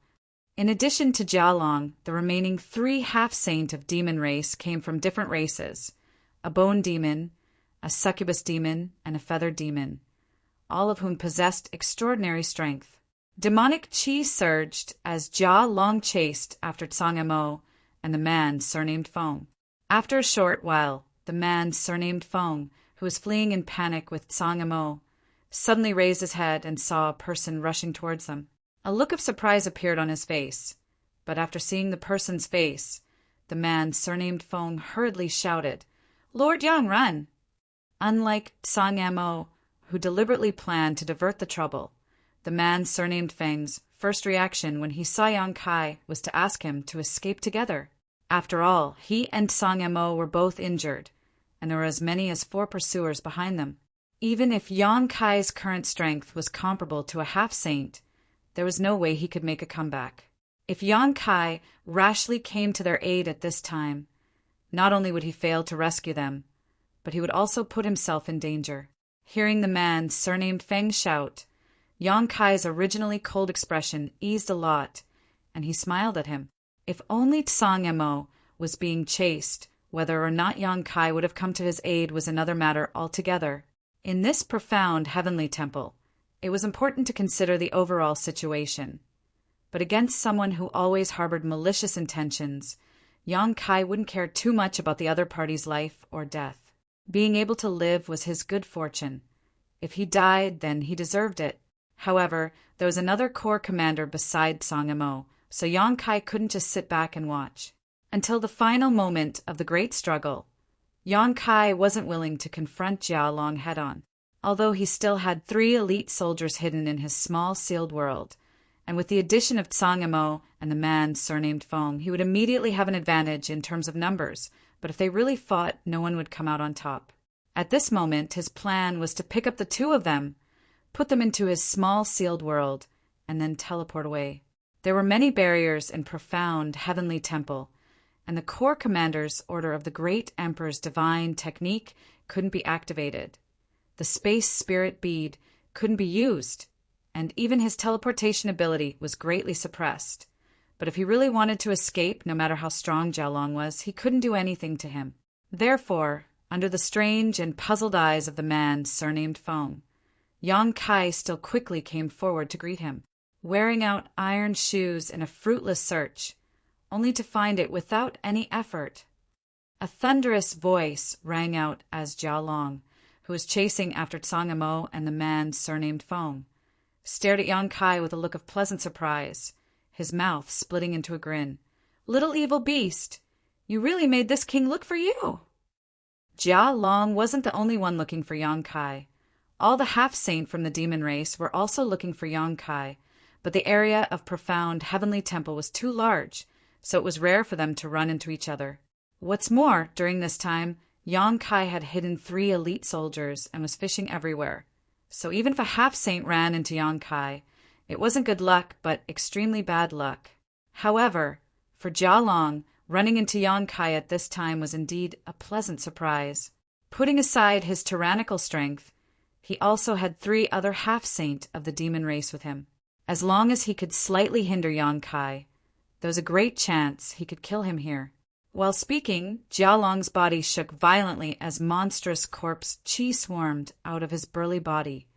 In addition to Jia Long, the remaining 3 half-saint of demon race came from different races: a bone demon, a succubus demon, and a feathered demon, all of whom possessed extraordinary strength. Demonic chi surged as Jia Long chased after Song Mo and the man surnamed Feng. After a short while, the man surnamed Feng, who was fleeing in panic with Song Mo, suddenly raised his head and saw a person rushing towards them. A look of surprise appeared on his face, but after seeing the person's face, the man surnamed Feng hurriedly shouted, "Lord Yang, run!" Unlike Song Mo, who deliberately planned to divert the trouble, the man surnamed Feng's first reaction when he saw Yang Kai was to ask him to escape together. After all, he and Song Mo were both injured, and there were as many as 4 pursuers behind them. Even if Yang Kai's current strength was comparable to a half-saint, there was no way he could make a comeback. If Yang Kai rashly came to their aid at this time, not only would he fail to rescue them, but he would also put himself in danger. Hearing the man surnamed Feng shout, Yang Kai's originally cold expression eased a lot, and he smiled at him. If only Song Mo was being chased, whether or not Yang Kai would have come to his aid was another matter altogether. In this profound heavenly temple, it was important to consider the overall situation. But against someone who always harbored malicious intentions, Yang Kai wouldn't care too much about the other party's life or death. Being able to live was his good fortune. If he died, then he deserved it. However, there was another corps commander beside Song Mo, so Yang Kai couldn't just sit back and watch. Until the final moment of the great struggle, Yang Kai wasn't willing to confront Jia Long head-on. Although he still had 3 elite soldiers hidden in his small sealed world, and with the addition of Song Mo and the man surnamed Feng, he would immediately have an advantage in terms of numbers, but if they really fought, no one would come out on top. At this moment, his plan was to pick up the two of them, put them into his small sealed world, and then teleport away. There were many barriers in profound heavenly temple, and the core commander's order of the great emperor's divine technique couldn't be activated. The space spirit bead couldn't be used, and even his teleportation ability was greatly suppressed. But if he really wanted to escape, no matter how strong Jialong was, he couldn't do anything to him. Therefore, under the strange and puzzled eyes of the man surnamed Feng, Yang Kai still quickly came forward to greet him, wearing out iron shoes in a fruitless search, only to find it without any effort. A thunderous voice rang out as Jialong, who was chasing after Tsang Emo and the man surnamed Feng, stared at Yang Kai with a look of pleasant surprise, his mouth splitting into a grin. "Little evil beast, you really made this king look for you!" Jia Long wasn't the only one looking for Yang Kai. All the half-saint from the demon race were also looking for Yang Kai, but the area of profound heavenly temple was too large, so it was rare for them to run into each other. What's more, during this time, Yang Kai had hidden 3 elite soldiers and was fishing everywhere. So even if a half-saint ran into Yang Kai, it wasn't good luck, but extremely bad luck. However, for Jia Long, running into Yang Kai at this time was indeed a pleasant surprise. Putting aside his tyrannical strength, he also had 3 other half-saint of the demon race with him. As long as he could slightly hinder Yang Kai, there was a great chance he could kill him here. While speaking, Jia Long's body shook violently as monstrous corpse qi swarmed out of his burly body,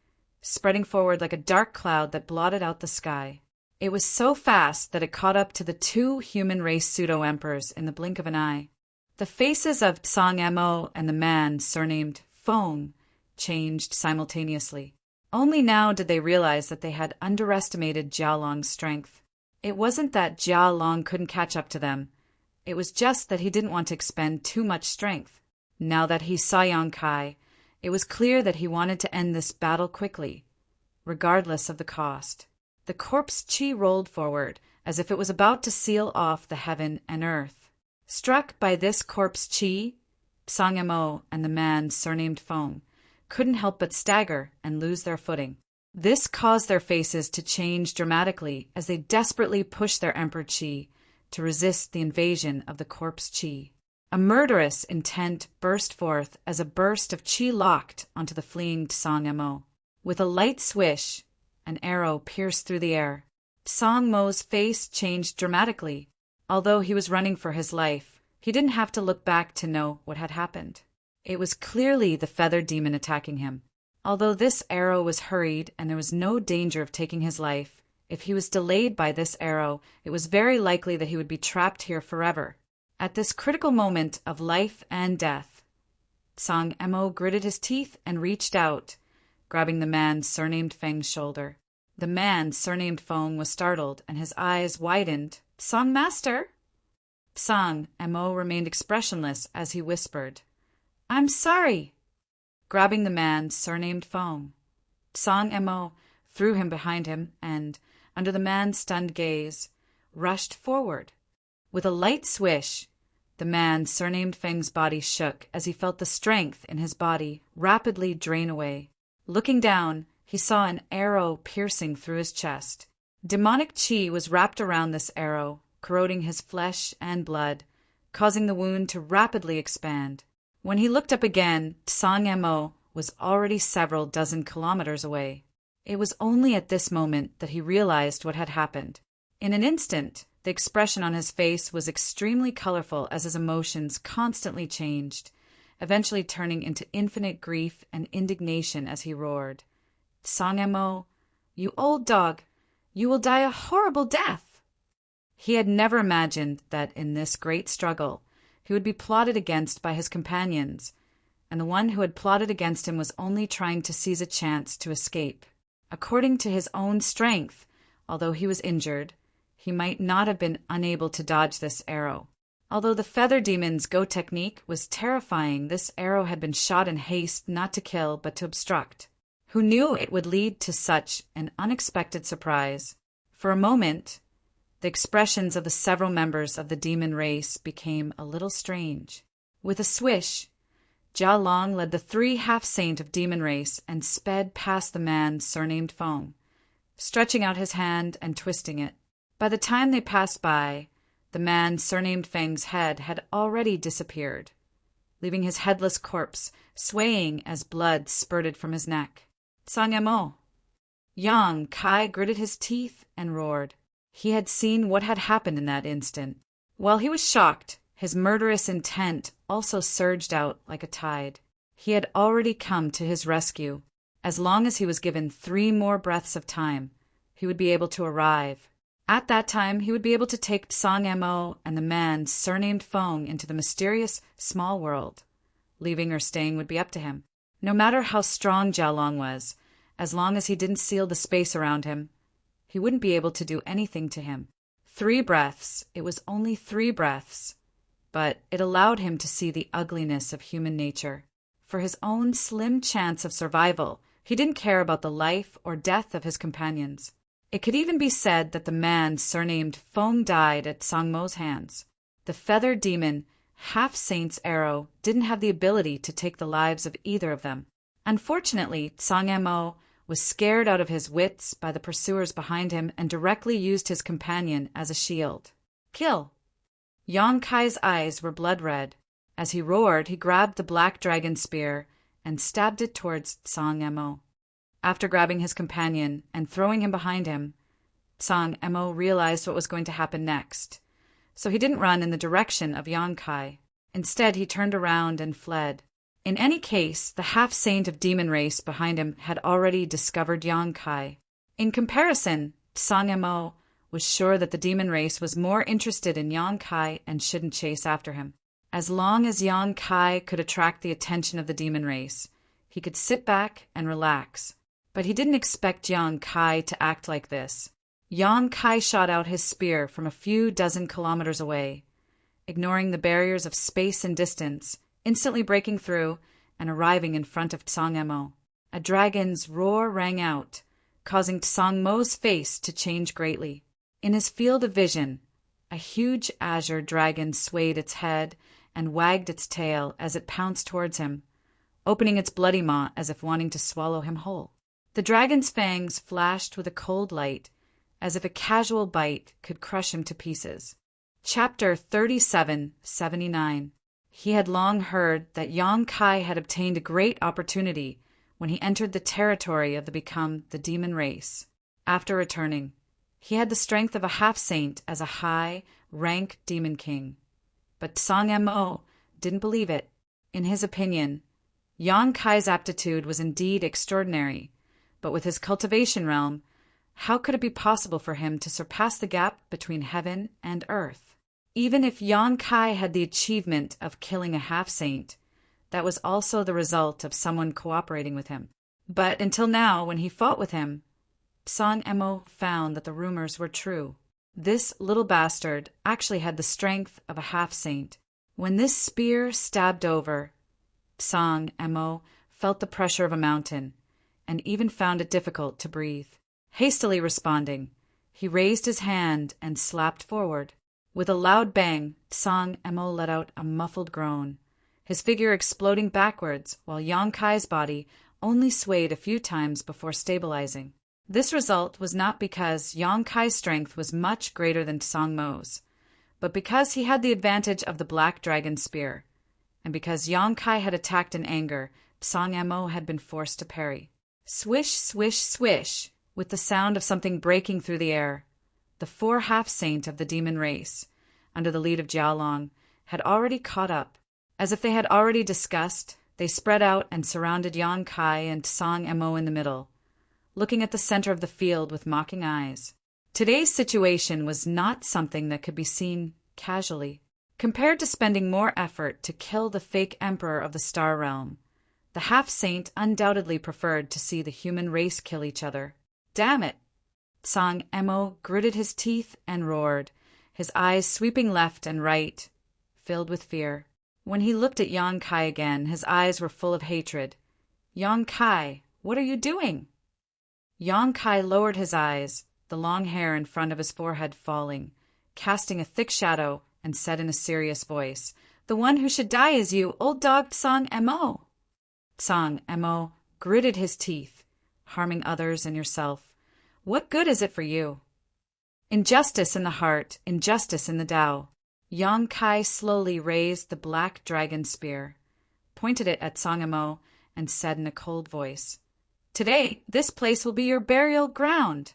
spreading forward like a dark cloud that blotted out the sky. It was so fast that it caught up to the 2 human race pseudo-emperors in the blink of an eye. The faces of Tsang Emo and the man surnamed Feng changed simultaneously. Only now did they realize that they had underestimated Jia Long's strength. It wasn't that Jia Long couldn't catch up to them. It was just that he didn't want to expend too much strength. Now that he saw Yang Kai, it was clear that he wanted to end this battle quickly, regardless of the cost. The corpse qi rolled forward, as if it was about to seal off the heaven and earth. Struck by this corpse qi, Tsang Emo and the man surnamed Feng couldn't help but stagger and lose their footing. This caused their faces to change dramatically as they desperately pushed their emperor qi to resist the invasion of the corpse qi. A murderous intent burst forth as a burst of qi locked onto the fleeing Tsang Emo. With a light swish, an arrow pierced through the air. Tsang Mo's face changed dramatically. Although he was running for his life, he didn't have to look back to know what had happened. It was clearly the feather demon attacking him. Although this arrow was hurried and there was no danger of taking his life, if he was delayed by this arrow, it was very likely that he would be trapped here forever. At this critical moment of life and death, Tsang Emo gritted his teeth and reached out, grabbing the man surnamed Feng's shoulder. The man surnamed Feng was startled and his eyes widened. "Tsang Master?" Tsang Emo remained expressionless as he whispered, "I'm sorry." Grabbing the man surnamed Feng, Tsang Emo threw him behind him and, under the man's stunned gaze, rushed forward. With a light swish, the man surnamed Feng's body shook as he felt the strength in his body rapidly drain away. Looking down, he saw an arrow piercing through his chest. Demonic qi was wrapped around this arrow, corroding his flesh and blood, causing the wound to rapidly expand. When he looked up again, Tsang Emo was already several dozen kilometers away. It was only at this moment that he realized what had happened. In an instant, the expression on his face was extremely colorful as his emotions constantly changed, eventually turning into infinite grief and indignation as he roared, "Tsang Emo, you old dog, you will die a horrible death!" He had never imagined that in this great struggle, he would be plotted against by his companions, and the one who had plotted against him was only trying to seize a chance to escape. According to his own strength, although he was injured, he might not have been unable to dodge this arrow. Although the feather demon's go technique was terrifying, this arrow had been shot in haste not to kill but to obstruct. Who knew it would lead to such an unexpected surprise? For a moment, the expressions of the several members of the demon race became a little strange. With a swish, Jia Long led the 3 half-saint of demon race and sped past the man surnamed Feng, stretching out his hand and twisting it. By the time they passed by, the man surnamed Feng's head had already disappeared, leaving his headless corpse swaying as blood spurted from his neck. Sanyamo! Yang Kai gritted his teeth and roared. He had seen what had happened in that instant. While he was shocked, his murderous intent also surged out like a tide. He had already come to his rescue. As long as he was given 3 more breaths of time, he would be able to arrive. At that time, he would be able to take Tsang Mo and the man surnamed Feng into the mysterious small world. Leaving or staying would be up to him. No matter how strong Jia Long was, as long as he didn't seal the space around him, he wouldn't be able to do anything to him. 3 breaths, it was only 3 breaths, but it allowed him to see the ugliness of human nature. For his own slim chance of survival, he didn't care about the life or death of his companions. It could even be said that the man surnamed Feng died at Tsang Mo's hands. The feathered demon, half-saint's arrow, didn't have the ability to take the lives of either of them. Unfortunately, Tsang Mo was scared out of his wits by the pursuers behind him and directly used his companion as a shield. Kill! Yang Kai's eyes were blood red. As he roared, he grabbed the black dragon spear and stabbed it towards Tsang Mo. After grabbing his companion and throwing him behind him, Tsang Mo realized what was going to happen next. So he didn't run in the direction of Yang Kai. Instead, he turned around and fled. In any case, the half-saint of demon race behind him had already discovered Yang Kai. In comparison, Tsang Mo was sure that the demon race was more interested in Yang Kai and shouldn't chase after him. As long as Yang Kai could attract the attention of the demon race, he could sit back and relax. But he didn't expect Yang Kai to act like this. Yang Kai shot out his spear from a few dozen kilometers away, ignoring the barriers of space and distance, instantly breaking through and arriving in front of Tsang Mo. A dragon's roar rang out, causing Tsang Mo's face to change greatly. In his field of vision, a huge azure dragon swayed its head and wagged its tail as it pounced towards him, opening its bloody maw as if wanting to swallow him whole. The dragon's fangs flashed with a cold light, as if a casual bite could crush him to pieces. Chapter 3779. He had long heard that Yang Kai had obtained a great opportunity when he entered the territory of the demon race. After returning, he had the strength of a half-saint as a high, rank demon king. But Tsang Mo didn't believe it. In his opinion, Yang Kai's aptitude was indeed extraordinary, but with his cultivation realm, how could it be possible for him to surpass the gap between heaven and earth? Even if Yang Kai had the achievement of killing a half-saint, that was also the result of someone cooperating with him. But until now, when he fought with him, Tsang Mo found that the rumors were true. This little bastard actually had the strength of a half-saint. When this spear stabbed over, Tsang Mo felt the pressure of a mountain, and even found it difficult to breathe. Hastily responding, he raised his hand and slapped forward. With a loud bang, Tsang Mo let out a muffled groan, his figure exploding backwards while Yang Kai's body only swayed a few times before stabilizing. This result was not because Yang Kai's strength was much greater than Tsang Mo's, but because he had the advantage of the black dragon spear, and because Yang Kai had attacked in anger, Tsang Mo had been forced to parry. Swish, swish, swish, with the sound of something breaking through the air. The 4 half-saint of the demon race, under the lead of Jia Long, had already caught up. As if they had already discussed, they spread out and surrounded Yang Kai and Tsang Mo in the middle, looking at the center of the field with mocking eyes. Today's situation was not something that could be seen casually. Compared to spending more effort to kill the fake emperor of the Star Realm, the half-saint undoubtedly preferred to see the human race kill each other. Damn it! Tsang Mo gritted his teeth and roared, his eyes sweeping left and right, filled with fear. When he looked at Yang Kai again, his eyes were full of hatred. Yang Kai, what are you doing? Yang Kai lowered his eyes, the long hair in front of his forehead falling, casting a thick shadow, and said in a serious voice, The one who should die is you, old dog Song Mo. Song Mo gritted his teeth. Harming others and yourself. What good is it for you? Injustice in the heart, injustice in the Tao. Yang Kai slowly raised the black dragon spear, pointed it at Song Mo, and said in a cold voice, "Today, this place will be your burial ground."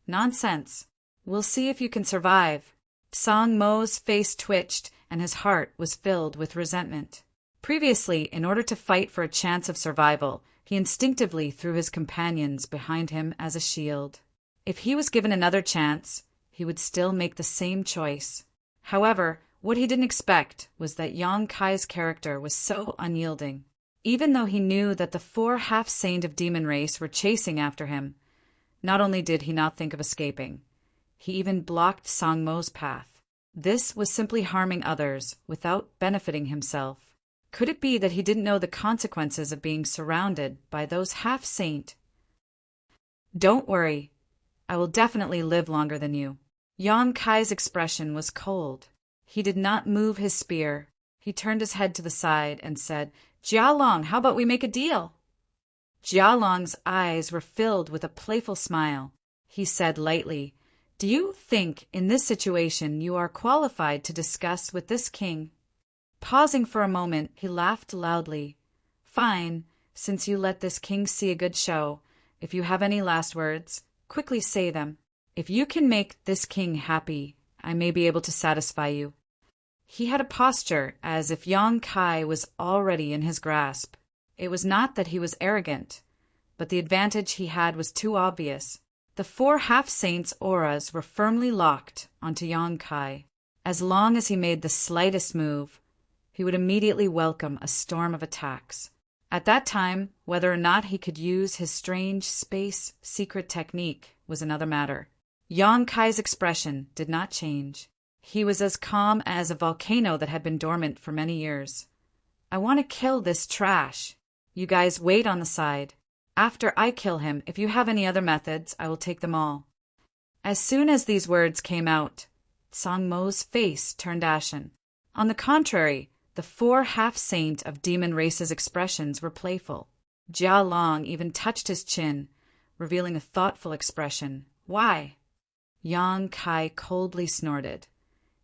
"Nonsense. We'll see if you can survive." Song Mo's face twitched, and his heart was filled with resentment. Previously, in order to fight for a chance of survival, he instinctively threw his companions behind him as a shield. If he was given another chance, he would still make the same choice. However, what he didn't expect was that Yang Kai's character was so unyielding. Even though he knew that the 4 half-saint of demon race were chasing after him, not only did he not think of escaping, he even blocked Song Mo's path. This was simply harming others without benefiting himself. Could it be that he didn't know the consequences of being surrounded by those half-saint? "Don't worry. I will definitely live longer than you." Yang Kai's expression was cold. He did not move his spear. He turned his head to the side and said, "Jia Long, how about we make a deal?" Jia Long's eyes were filled with a playful smile. He said lightly, "Do you think in this situation you are qualified to discuss with this king?" Pausing for a moment, he laughed loudly. "Fine, since you let this king see a good show. If you have any last words, quickly say them. If you can make this king happy, I may be able to satisfy you." He had a posture as if Yang Kai was already in his grasp. It was not that he was arrogant, but the advantage he had was too obvious. The 4 half-saints' auras were firmly locked onto Yang Kai. As long as he made the slightest move, he would immediately welcome a storm of attacks. At that time, whether or not he could use his strange space secret technique was another matter. Yang Kai's expression did not change. He was as calm as a volcano that had been dormant for many years. "I want to kill this trash. You guys wait on the side. After I kill him, if you have any other methods, I will take them all." As soon as these words came out, Song Mo's face turned ashen. On the contrary, the 4 half-saint of demon race's expressions were playful. Jia Long even touched his chin, revealing a thoughtful expression. "Why?" Yang Kai coldly snorted.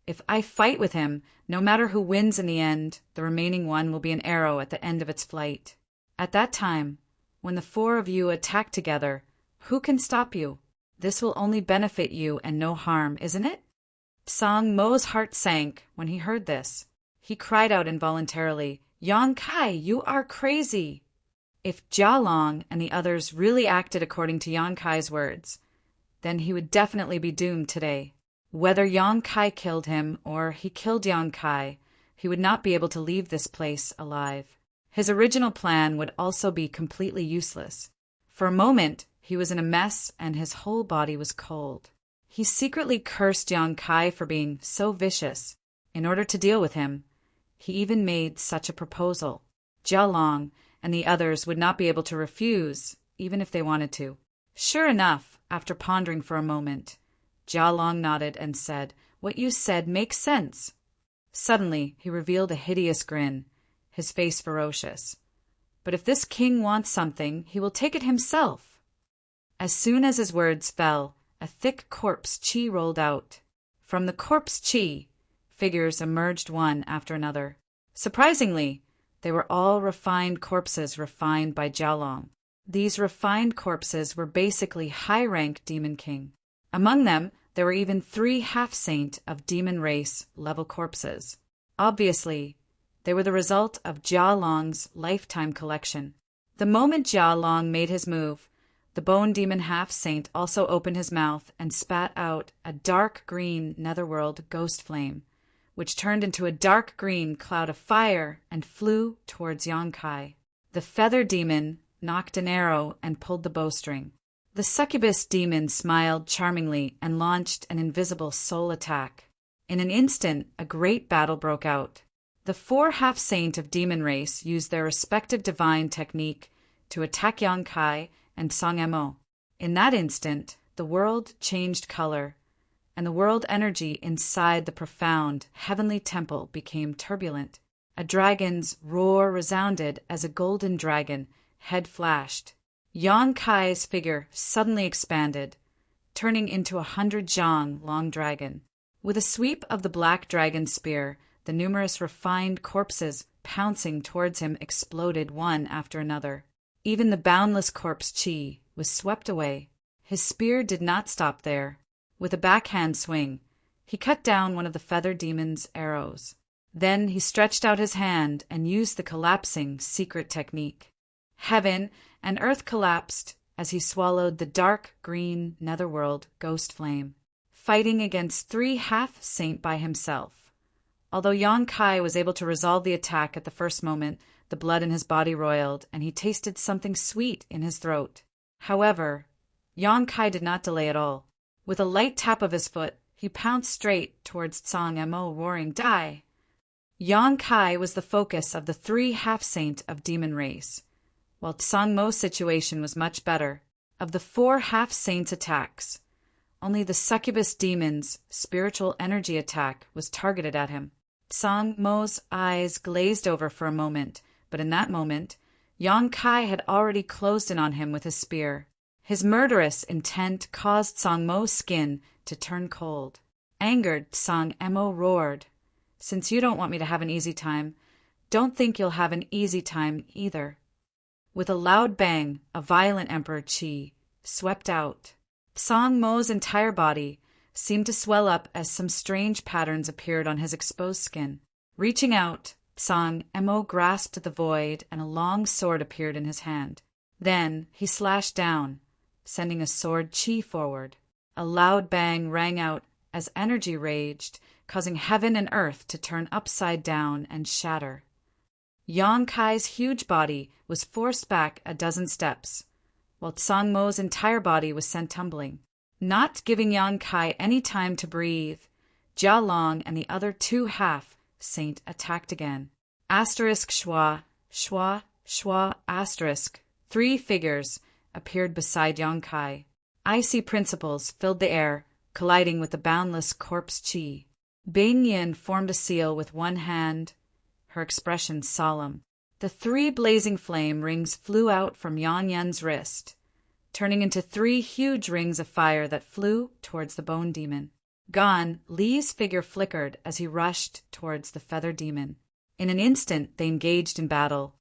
"If I fight with him, no matter who wins in the end, the remaining one will be an arrow at the end of its flight. At that time, when the 4 of you attack together, who can stop you? This will only benefit you and no harm, isn't it?" Song Mo's heart sank when he heard this. He cried out involuntarily, "Yang Kai, you are crazy!" If Jia Long and the others really acted according to Yang Kai's words, then he would definitely be doomed today. Whether Yang Kai killed him or he killed Yang Kai, he would not be able to leave this place alive. His original plan would also be completely useless. For a moment, he was in a mess and his whole body was cold. He secretly cursed Yang Kai for being so vicious. In order to deal with him, he even made such a proposal. Jia Long and the others would not be able to refuse, even if they wanted to. Sure enough, after pondering for a moment, Jia Long nodded and said, "What you said makes sense." Suddenly, he revealed a hideous grin, his face ferocious. "But if this king wants something, he will take it himself." As soon as his words fell, a thick corpse chi rolled out. From the corpse chi, figures emerged one after another. Surprisingly, they were all refined corpses refined by Jia Long. These refined corpses were basically high-rank demon king. Among them, there were even 3 half-saint of demon race level corpses. Obviously, they were the result of Jia Long's lifetime collection. The moment Jia Long made his move, the bone demon half-saint also opened his mouth and spat out a dark green netherworld ghost flame, which turned into a dark green cloud of fire and flew towards Yang Kai. The feather demon knocked an arrow and pulled the bowstring. The succubus demon smiled charmingly and launched an invisible soul attack. In an instant, a great battle broke out. The 4 half-saint of demon race used their respective divine technique to attack Yang Kai and Song Mo. In that instant, the world changed color. and the world energy inside the profound, heavenly temple became turbulent. A dragon's roar resounded as a golden dragon head flashed. Yang Kai's figure suddenly expanded, turning into 100-jang-long dragon. With a sweep of the black dragon's spear, the numerous refined corpses pouncing towards him exploded one after another. Even the boundless corpse chi was swept away. His spear did not stop there. With a backhand swing, he cut down one of the feather demon's arrows. Then he stretched out his hand and used the collapsing secret technique. Heaven and earth collapsed as he swallowed the dark green netherworld ghost flame, fighting against 3 half-saint by himself. Although Yang Kai was able to resolve the attack at the first moment, the blood in his body roiled, and he tasted something sweet in his throat. However, Yang Kai did not delay at all. With a light tap of his foot, he pounced straight towards Tsang Mo, roaring, "Die!" Yang Kai was the focus of the 3 half-saint of demon race, while Tsang Mo's situation was much better. Of the 4 half-saints' attacks, only the succubus demon's spiritual energy attack was targeted at him. Tsang Mo's eyes glazed over for a moment, but in that moment, Yang Kai had already closed in on him with his spear. His murderous intent caused Tsang Mo's skin to turn cold. Angered, Tsang Mo roared, "Since you don't want me to have an easy time, don't think you'll have an easy time either." With a loud bang, a violent emperor chi swept out. Tsang Mo's entire body seemed to swell up as some strange patterns appeared on his exposed skin. Reaching out, Tsang Mo grasped the void and a long sword appeared in his hand. Then he slashed down, sending a sword chi forward. A loud bang rang out as energy raged, causing heaven and earth to turn upside down and shatter. Yang Kai's huge body was forced back a dozen steps, while Tsang Mo's entire body was sent tumbling. Not giving Yang Kai any time to breathe, Jia Long and the other 2 half-saint attacked again. Asterisk schwa, schwa, schwa, asterisk. 3 figures appeared beside Yang Kai. Icy principles filled the air, colliding with the boundless corpse chi. Bing Yin formed a seal with one hand, her expression solemn. The 3 blazing flame rings flew out from Yang Yan's wrist, turning into 3 huge rings of fire that flew towards the bone demon. Gone, Li's figure flickered as he rushed towards the feather demon. In an instant, they engaged in battle.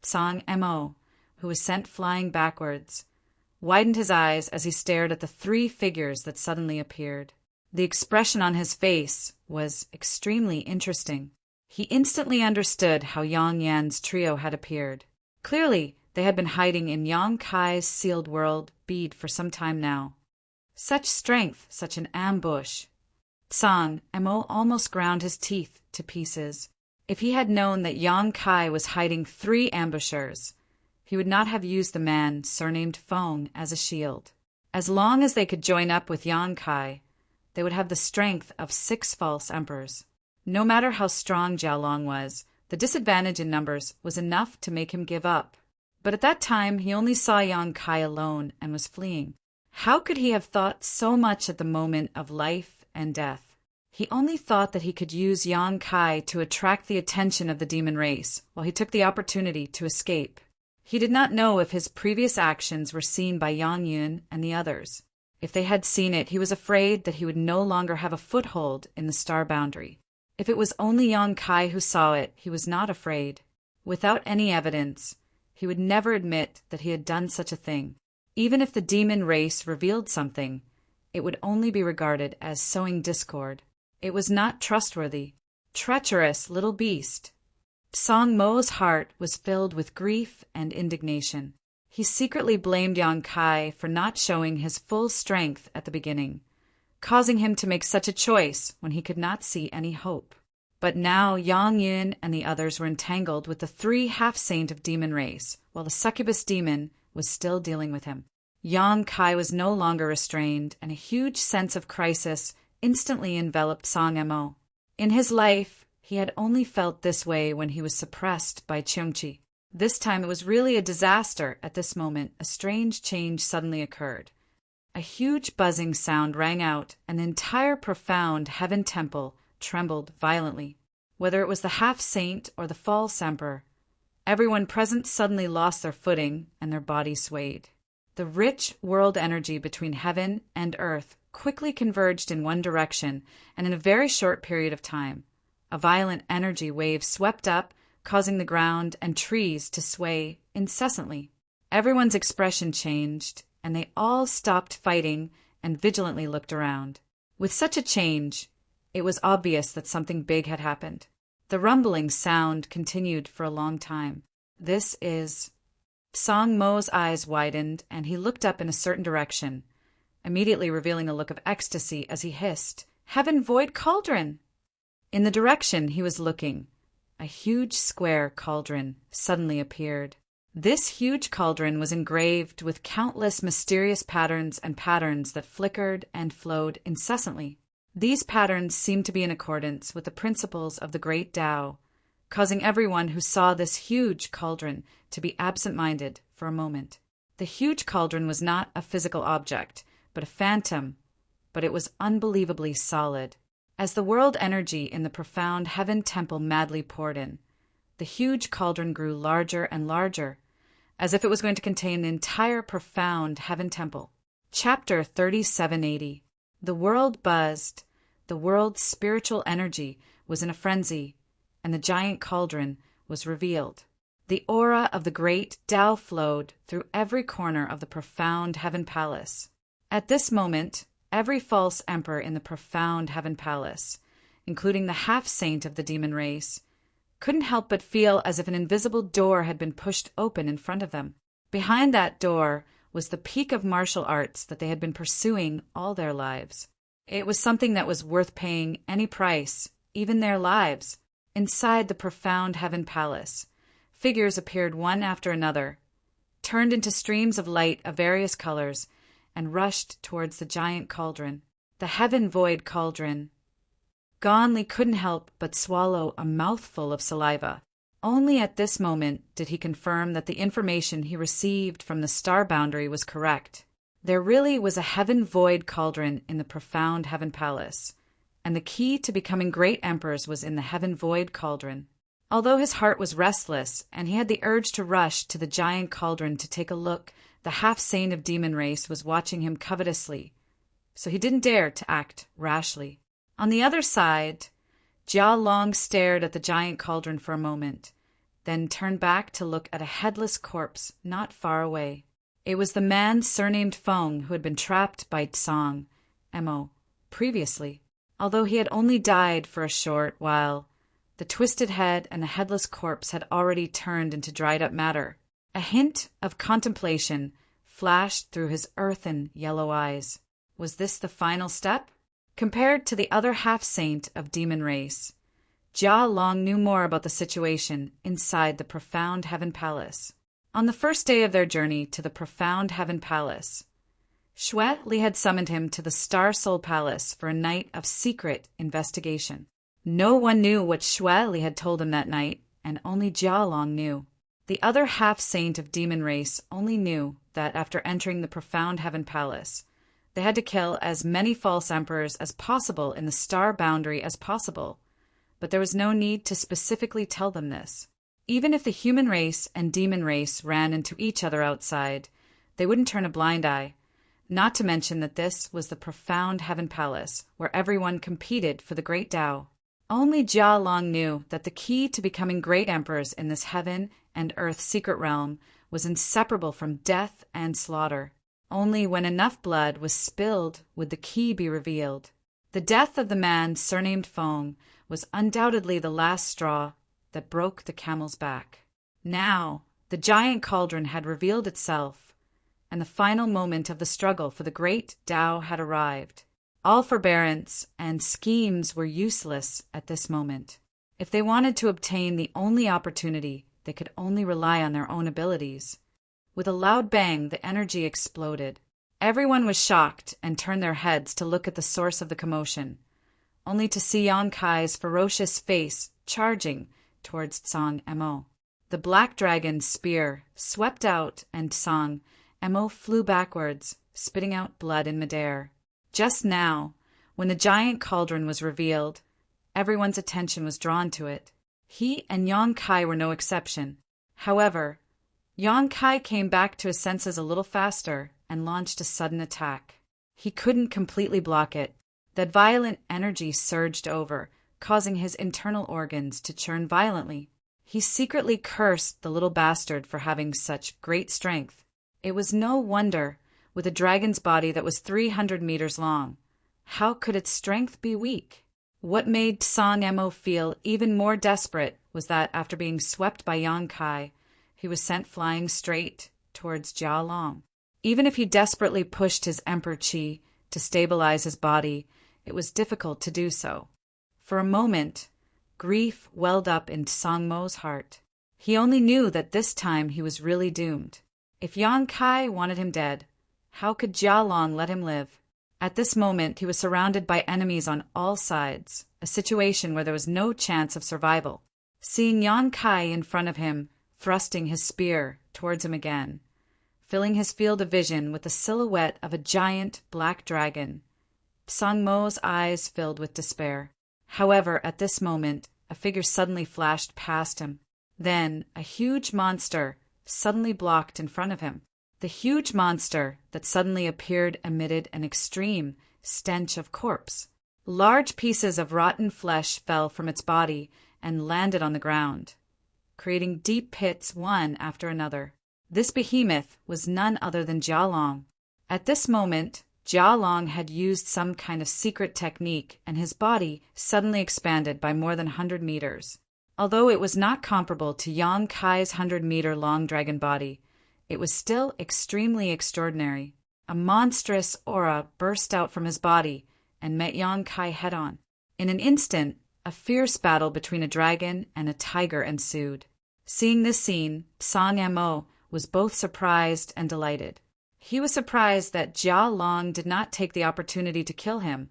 Tsang Mo, who was sent flying backwards, widened his eyes as he stared at the 3 figures that suddenly appeared. The expression on his face was extremely interesting. He instantly understood how Yang Yan's trio had appeared. Clearly, they had been hiding in Yang Kai's sealed world bead for some time now. Such strength, such an ambush. Tsang Mo almost ground his teeth to pieces. If he had known that Yang Kai was hiding 3 ambushers, he would not have used the man surnamed Feng as a shield. As long as they could join up with Yang Kai, they would have the strength of 6 false emperors. No matter how strong Jia Long was, the disadvantage in numbers was enough to make him give up. But at that time, he only saw Yang Kai alone and was fleeing. How could he have thought so much at the moment of life and death? He only thought that he could use Yang Kai to attract the attention of the demon race, while he took the opportunity to escape. He did not know if his previous actions were seen by Yang Yun and the others. If they had seen it, he was afraid that he would no longer have a foothold in the star boundary. If it was only Yang Kai who saw it, he was not afraid. Without any evidence, he would never admit that he had done such a thing. Even if the demon race revealed something, it would only be regarded as sowing discord. It was not trustworthy. Treacherous little beast. Tsang Mo's heart was filled with grief and indignation. He secretly blamed Yang Kai for not showing his full strength at the beginning, causing him to make such a choice when he could not see any hope. But now Yang Yun and the others were entangled with the 3 half-saint of demon race, while the succubus demon was still dealing with him. Yang Kai was no longer restrained, and a huge sense of crisis instantly enveloped Tsang Mo. In his life, he had only felt this way when he was suppressed by Cheongchi. This time it was really a disaster. At this moment, a strange change suddenly occurred. A huge buzzing sound rang out, and the entire profound heaven temple trembled violently. Whether it was the half-saint or the false emperor, everyone present suddenly lost their footing and their bodies swayed. The rich world energy between heaven and earth quickly converged in one direction, and in a very short period of time, a violent energy wave swept up, causing the ground and trees to sway incessantly. Everyone's expression changed, and they all stopped fighting and vigilantly looked around. With such a change, it was obvious that something big had happened. The rumbling sound continued for a long time. "This is—" Song Mo's eyes widened, and he looked up in a certain direction, immediately revealing a look of ecstasy as he hissed, "Heaven Void Cauldron!" In the direction he was looking, a huge square cauldron suddenly appeared. This huge cauldron was engraved with countless mysterious patterns and patterns that flickered and flowed incessantly. These patterns seemed to be in accordance with the principles of the great Tao, causing everyone who saw this huge cauldron to be absent-minded for a moment. The huge cauldron was not a physical object, but a phantom, but it was unbelievably solid. As the world energy in the profound heaven temple madly poured in, the huge cauldron grew larger and larger, as if it was going to contain the entire profound heaven temple. Chapter 3780. The world buzzed. The world's spiritual energy was in a frenzy, and the giant cauldron was revealed. The aura of the great Tao flowed through every corner of the profound heaven palace. At this moment, every false emperor in the profound heaven palace, including the half-saint of the demon race, couldn't help but feel as if an invisible door had been pushed open in front of them. Behind that door was the peak of martial arts that they had been pursuing all their lives. It was something that was worth paying any price, even their lives. Inside the profound heaven palace, figures appeared one after another, turned into streams of light of various colors, and rushed towards the giant cauldron, the heaven void cauldron. Gonli couldn't help but swallow a mouthful of saliva. Only at this moment did he confirm that the information he received from the star boundary was correct. There really was a heaven void cauldron in the profound heaven palace, and the key to becoming great emperors was in the heaven void cauldron. Although his heart was restless, and he had the urge to rush to the giant cauldron to take a look, the half-saint of demon race was watching him covetously, so he didn't dare to act rashly. On the other side, Jia Long stared at the giant cauldron for a moment, then turned back to look at a headless corpse not far away. It was the man surnamed Feng who had been trapped by Song Mo previously. Although he had only died for a short while, the twisted head and the headless corpse had already turned into dried-up matter. A hint of contemplation flashed through his earthen yellow eyes. Was this the final step? Compared to the other half-saint of demon race, Jia Long knew more about the situation inside the profound heaven palace. On the first day of their journey to the profound heaven palace, Xue Li had summoned him to the Star Soul Palace for a night of secret investigation. No one knew what Xue Li had told him that night, and only Jia Long knew. The other half-saint of demon race only knew that after entering the profound heaven palace, they had to kill as many false emperors as possible in the star boundary as possible, but there was no need to specifically tell them this. Even if the human race and demon race ran into each other outside, they wouldn't turn a blind eye, not to mention that this was the profound heaven palace where everyone competed for the great Tao. Only Jia Long knew that the key to becoming great emperors in this heaven and earth secret realm was inseparable from death and slaughter. Only when enough blood was spilled would the key be revealed. The death of the man surnamed Feng was undoubtedly the last straw that broke the camel's back. Now, the giant cauldron had revealed itself, and the final moment of the struggle for the great Tao had arrived. All forbearance and schemes were useless at this moment. If they wanted to obtain the only opportunity, they could only rely on their own abilities. With a loud bang, the energy exploded. Everyone was shocked and turned their heads to look at the source of the commotion, only to see Yan Kai's ferocious face charging towards Song Mo. The black dragon's spear swept out, and Song Mo flew backwards, spitting out blood in midair. Just now, when the giant cauldron was revealed, everyone's attention was drawn to it. He and Yang Kai were no exception. However, Yang Kai came back to his senses a little faster and launched a sudden attack. He couldn't completely block it. That violent energy surged over, causing his internal organs to churn violently. He secretly cursed the little bastard for having such great strength. It was no wonder, with a dragon's body that was 300 meters long. How could its strength be weak? What made Song Mo feel even more desperate was that after being swept by Yang Kai, he was sent flying straight towards Jia Long. Even if he desperately pushed his Emperor Qi to stabilize his body, it was difficult to do so. For a moment, grief welled up in Song Mo's heart. He only knew that this time he was really doomed. If Yang Kai wanted him dead, how could Jia Long let him live? At this moment, he was surrounded by enemies on all sides, a situation where there was no chance of survival. Seeing Yang Kai in front of him, thrusting his spear towards him again, filling his field of vision with the silhouette of a giant black dragon, Song Mo's eyes filled with despair. However, at this moment, a figure suddenly flashed past him. Then, a huge monster suddenly blocked in front of him. The huge monster that suddenly appeared emitted an extreme stench of corpse. Large pieces of rotten flesh fell from its body and landed on the ground, creating deep pits one after another. This behemoth was none other than Jia Long. At this moment, Jia Long had used some kind of secret technique, and his body suddenly expanded by more than 100 meters. Although it was not comparable to Yang Kai's 100-meter-long dragon body, it was still extremely extraordinary. A monstrous aura burst out from his body and met Yang Kai head-on. In an instant, a fierce battle between a dragon and a tiger ensued. Seeing this scene, Song Mo was both surprised and delighted. He was surprised that Jia Long did not take the opportunity to kill him,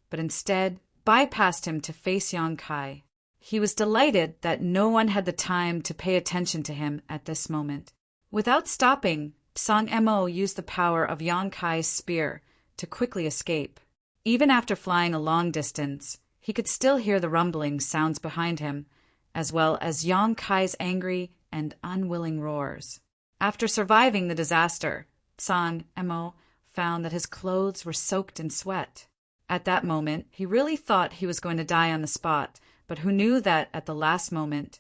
but instead bypassed him to face Yang Kai. He was delighted that no one had the time to pay attention to him at this moment. Without stopping, Song Mo used the power of Yang Kai's spear to quickly escape. Even after flying a long distance, he could still hear the rumbling sounds behind him, as well as Yang Kai's angry and unwilling roars. After surviving the disaster, Song Mo found that his clothes were soaked in sweat. At that moment, he really thought he was going to die on the spot, but who knew that at the last moment,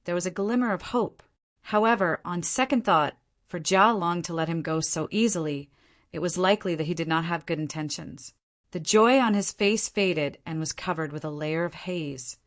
there was a glimmer of hope. However, on second thought, for Jia Long to let him go so easily, it was likely that he did not have good intentions. The joy on his face faded and was covered with a layer of haze.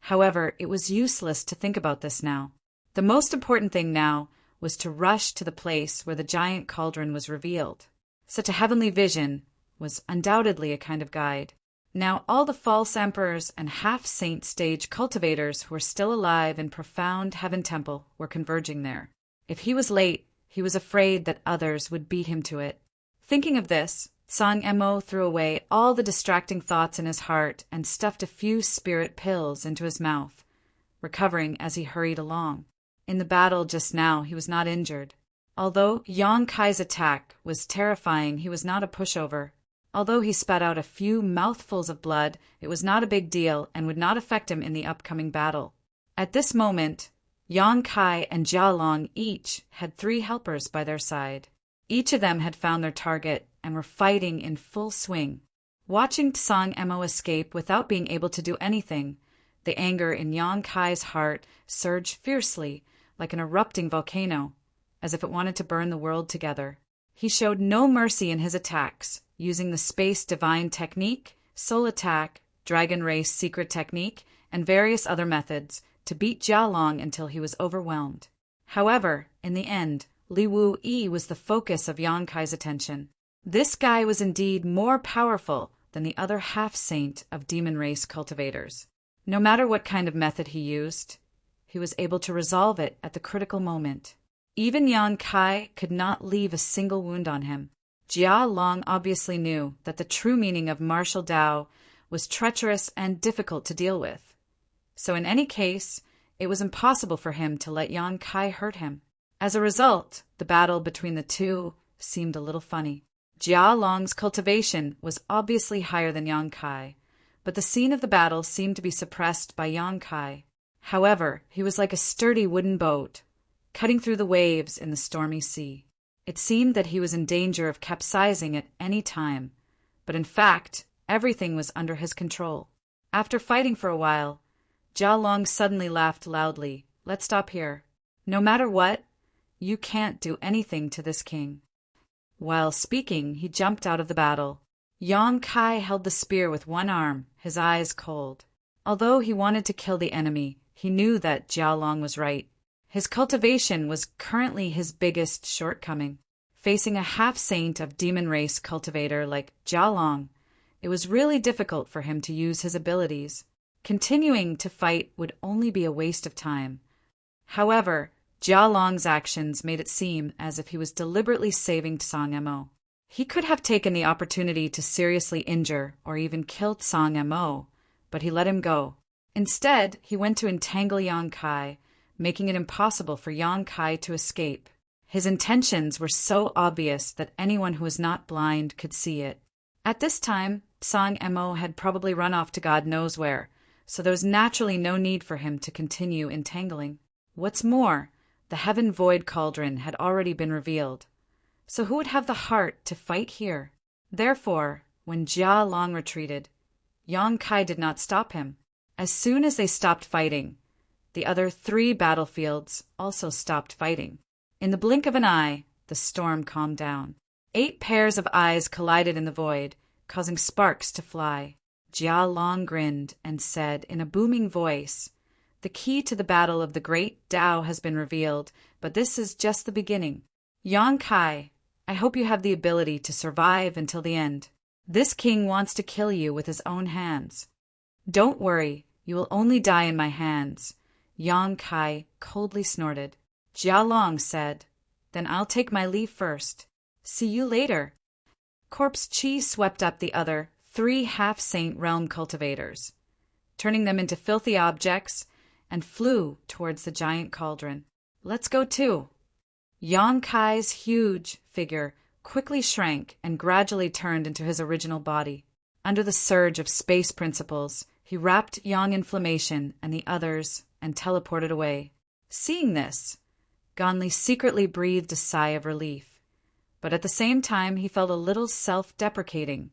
However, it was useless to think about this now. The most important thing now was to rush to the place where the giant cauldron was revealed. Such a heavenly vision was undoubtedly a kind of guide. Now all the false emperors and half-saint stage cultivators who were still alive in profound heaven temple were converging there. If he was late, he was afraid that others would beat him to it. Thinking of this, Song Mo threw away all the distracting thoughts in his heart and stuffed a few spirit pills into his mouth, recovering as he hurried along. In the battle just now, he was not injured. Although Yang Kai's attack was terrifying, he was not a pushover. Although he spat out a few mouthfuls of blood, it was not a big deal and would not affect him in the upcoming battle. At this moment, Yang Kai and Jia Long each had 3 helpers by their side. Each of them had found their target and were fighting in full swing. Watching Song Mo escape without being able to do anything, the anger in Yang Kai's heart surged fiercely like an erupting volcano, as if it wanted to burn the world together. He showed no mercy in his attacks, using the Space Divine Technique, Soul Attack, Dragon Race Secret Technique, and various other methods to beat Jia Long until he was overwhelmed. However, in the end, Li Wu Yi was the focus of Yang Kai's attention. This guy was indeed more powerful than the other half-saint of demon race cultivators. No matter what kind of method he used, he was able to resolve it at the critical moment. Even Yang Kai could not leave a single wound on him. Jia Long obviously knew that the true meaning of martial Tao was treacherous and difficult to deal with. So in any case, it was impossible for him to let Yang Kai hurt him. As a result, the battle between the two seemed a little funny. Jia Long's cultivation was obviously higher than Yang Kai, but the scene of the battle seemed to be suppressed by Yang Kai. However, he was like a sturdy wooden boat, cutting through the waves in the stormy sea. It seemed that he was in danger of capsizing at any time, but in fact, everything was under his control. After fighting for a while, Jia Long suddenly laughed loudly. "Let's stop here. No matter what, you can't do anything to this king." While speaking, he jumped out of the battle. Yang Kai held the spear with one arm, his eyes cold. Although he wanted to kill the enemy, he knew that Jia Long was right. His cultivation was currently his biggest shortcoming. Facing a half-saint of demon race cultivator like Jia Long, it was really difficult for him to use his abilities. Continuing to fight would only be a waste of time. However, Jia Long's actions made it seem as if he was deliberately saving Tsang Mo. He could have taken the opportunity to seriously injure or even kill Tsang Mo, but he let him go. Instead, he went to entangle Yang Kai, making it impossible for Yang Kai to escape. His intentions were so obvious that anyone who was not blind could see it. At this time, Tsang Mo had probably run off to God knows where, so there was naturally no need for him to continue entangling. What's more, the Heaven Void Cauldron had already been revealed. So who would have the heart to fight here? Therefore, when Jia Long retreated, Yang Kai did not stop him. As soon as they stopped fighting, the other 3 battlefields also stopped fighting. In the blink of an eye, the storm calmed down. 8 pairs of eyes collided in the void, causing sparks to fly. Jia Long grinned and said in a booming voice, "The key to the battle of the great Tao has been revealed, but this is just the beginning. Yang Kai, I hope you have the ability to survive until the end. This king wants to kill you with his own hands." "Don't worry, you will only die in my hands," Yang Kai coldly snorted. Jia Long said, "Then I'll take my leave first. See you later." Corpse Chi swept up the other 3 half-saint realm cultivators, turning them into filthy objects, and flew towards the giant cauldron. "Let's go too." Yang Kai's huge figure quickly shrank and gradually turned into his original body. Under the surge of space principles, he wrapped Yang Inflammation and the others and teleported away. Seeing this, Ganli secretly breathed a sigh of relief, but at the same time he felt a little self-deprecating,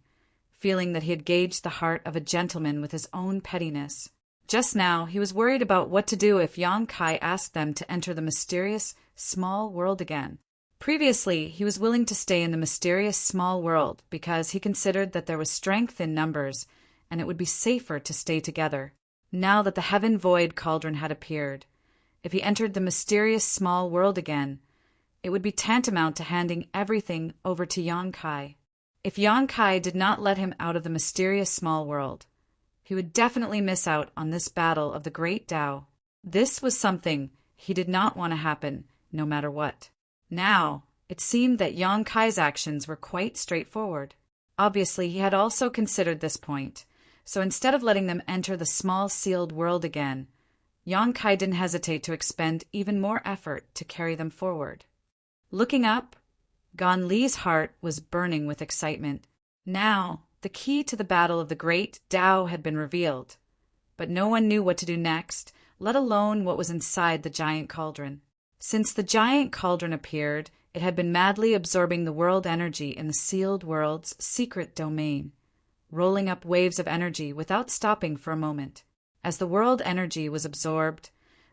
feeling that he had gauged the heart of a gentleman with his own pettiness. Just now, he was worried about what to do if Yang Kai asked them to enter the mysterious small world again. Previously, he was willing to stay in the mysterious small world because he considered that there was strength in numbers and it would be safer to stay together. Now that the Heaven Void Cauldron had appeared, if he entered the mysterious small world again, it would be tantamount to handing everything over to Yang Kai. If Yang Kai did not let him out of the mysterious small world, he would definitely miss out on this battle of the great Tao. This was something he did not want to happen, no matter what. Now, it seemed that Yang Kai's actions were quite straightforward. Obviously, he had also considered this point, so instead of letting them enter the small sealed world again, Yang Kai didn't hesitate to expend even more effort to carry them forward. Looking up, Gan Li's heart was burning with excitement. Now, the key to the battle of the great Tao had been revealed, but no one knew what to do next, let alone what was inside the giant cauldron. Since the giant cauldron appeared, it had been madly absorbing the world energy in the sealed world's secret domain, rolling up waves of energy without stopping for a moment. As the world energy was absorbed,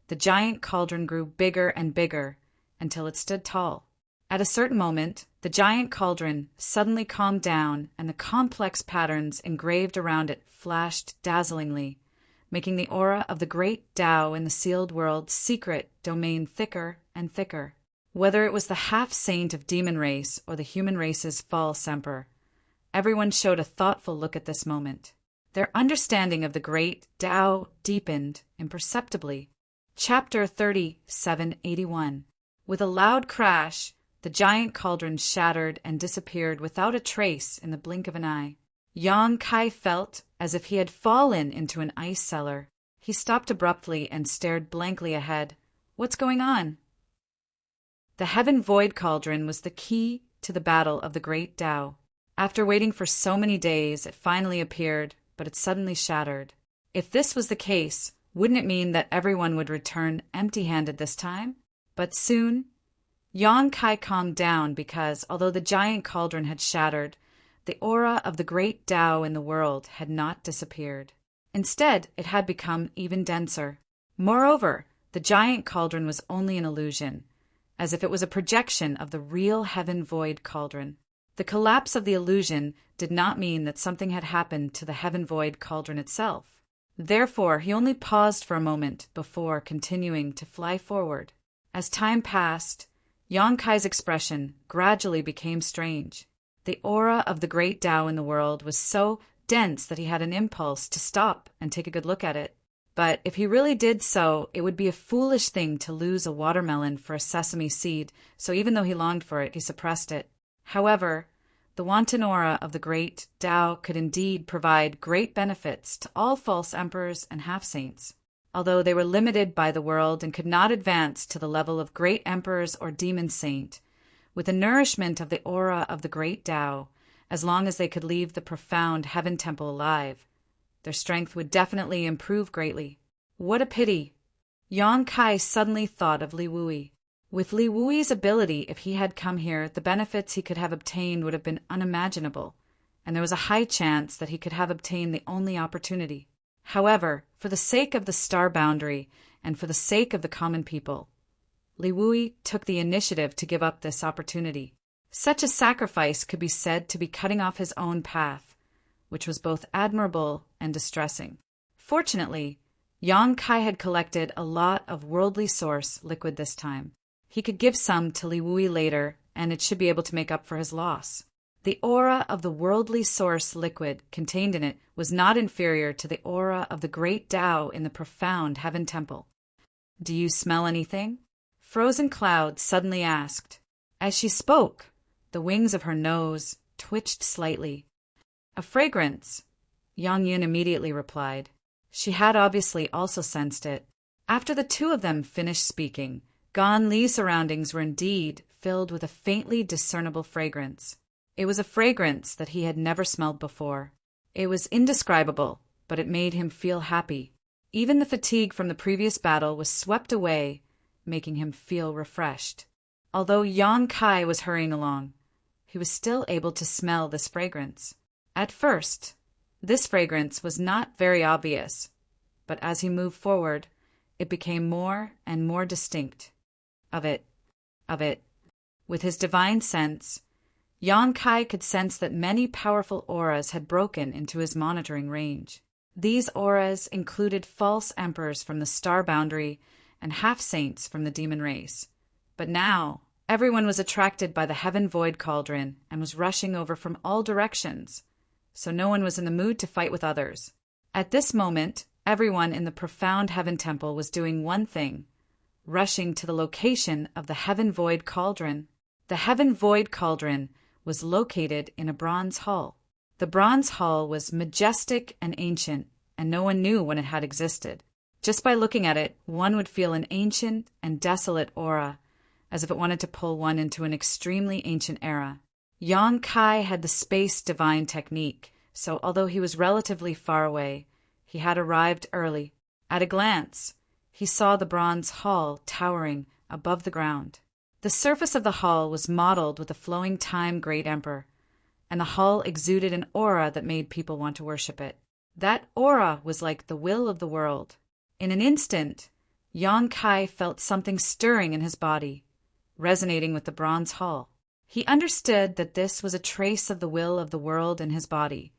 the giant cauldron grew bigger and bigger until it stood tall. At a certain moment, the giant cauldron suddenly calmed down and the complex patterns engraved around it flashed dazzlingly, making the aura of the great Tao in the sealed world's secret domain thicker and thicker. Whether it was the half-saint of demon race or the human race's false emperor, everyone showed a thoughtful look at this moment. Their understanding of the great Tao deepened imperceptibly. Chapter 3781. With a loud crash, the giant cauldron shattered and disappeared without a trace in the blink of an eye. Yang Kai felt as if he had fallen into an ice cellar. He stopped abruptly and stared blankly ahead. What's going on? The Heaven Void Cauldron was the key to the battle of the Great Tao. After waiting for so many days, it finally appeared, but it suddenly shattered. If this was the case, wouldn't it mean that everyone would return empty-handed this time? But soon, Yang Kai calmed down because, although the giant cauldron had shattered, the aura of the great Tao in the world had not disappeared. Instead, it had become even denser. Moreover, the giant cauldron was only an illusion, as if it was a projection of the real heaven-void cauldron. The collapse of the illusion did not mean that something had happened to the heaven-void cauldron itself. Therefore, he only paused for a moment before continuing to fly forward. As time passed, Yang Kai's expression gradually became strange. The aura of the great Tao in the world was so dense that he had an impulse to stop and take a good look at it. But if he really did so, it would be a foolish thing to lose a watermelon for a sesame seed, so even though he longed for it, he suppressed it. However, the wanton aura of the great Tao could indeed provide great benefits to all false emperors and half-saints. Although they were limited by the world and could not advance to the level of great emperors or demon saint, with the nourishment of the aura of the great Tao, as long as they could leave the profound heaven temple alive, their strength would definitely improve greatly. What a pity! Yang Kai suddenly thought of Li Wui. With Li Wui's ability, if he had come here, the benefits he could have obtained would have been unimaginable, and there was a high chance that he could have obtained the only opportunity. However, for the sake of the star boundary and for the sake of the common people, Li Wui took the initiative to give up this opportunity. Such a sacrifice could be said to be cutting off his own path, which was both admirable and distressing. Fortunately, Yang Kai had collected a lot of worldly source liquid this time. He could give some to Li Wui later, and it should be able to make up for his loss. The aura of the worldly source liquid contained in it was not inferior to the aura of the great Tao in the profound heaven temple. "Do you smell anything?" Frozen Cloud suddenly asked. As she spoke, the wings of her nose twitched slightly. "A fragrance," Yang Yun immediately replied. She had obviously also sensed it. After the two of them finished speaking, Gan Li's surroundings were indeed filled with a faintly discernible fragrance. It was a fragrance that he had never smelled before. It was indescribable, but it made him feel happy. Even the fatigue from the previous battle was swept away, making him feel refreshed. Although Yang Kai was hurrying along, he was still able to smell this fragrance. At first, this fragrance was not very obvious, but as he moved forward, it became more and more distinct. Of it. With his divine sense, Yang Kai could sense that many powerful auras had broken into his monitoring range. These auras included false emperors from the star boundary and half-saints from the demon race. But now, everyone was attracted by the heaven-void cauldron and was rushing over from all directions, so no one was in the mood to fight with others. At this moment, everyone in the profound heaven temple was doing one thing: rushing to the location of the heaven-void cauldron. The heaven-void cauldron was located in a bronze hall. The bronze hall was majestic and ancient, and no one knew when it had existed. Just by looking at it, one would feel an ancient and desolate aura, as if it wanted to pull one into an extremely ancient era. Yang Kai had the space divine technique, so although he was relatively far away, he had arrived early. At a glance, he saw the bronze hall towering above the ground. The surface of the hall was mottled with the flowing time great emperor, and the hall exuded an aura that made people want to worship it. That aura was like the will of the world. In an instant, Yang Kai felt something stirring in his body, resonating with the bronze hall. He understood that this was a trace of the will of the world in his body,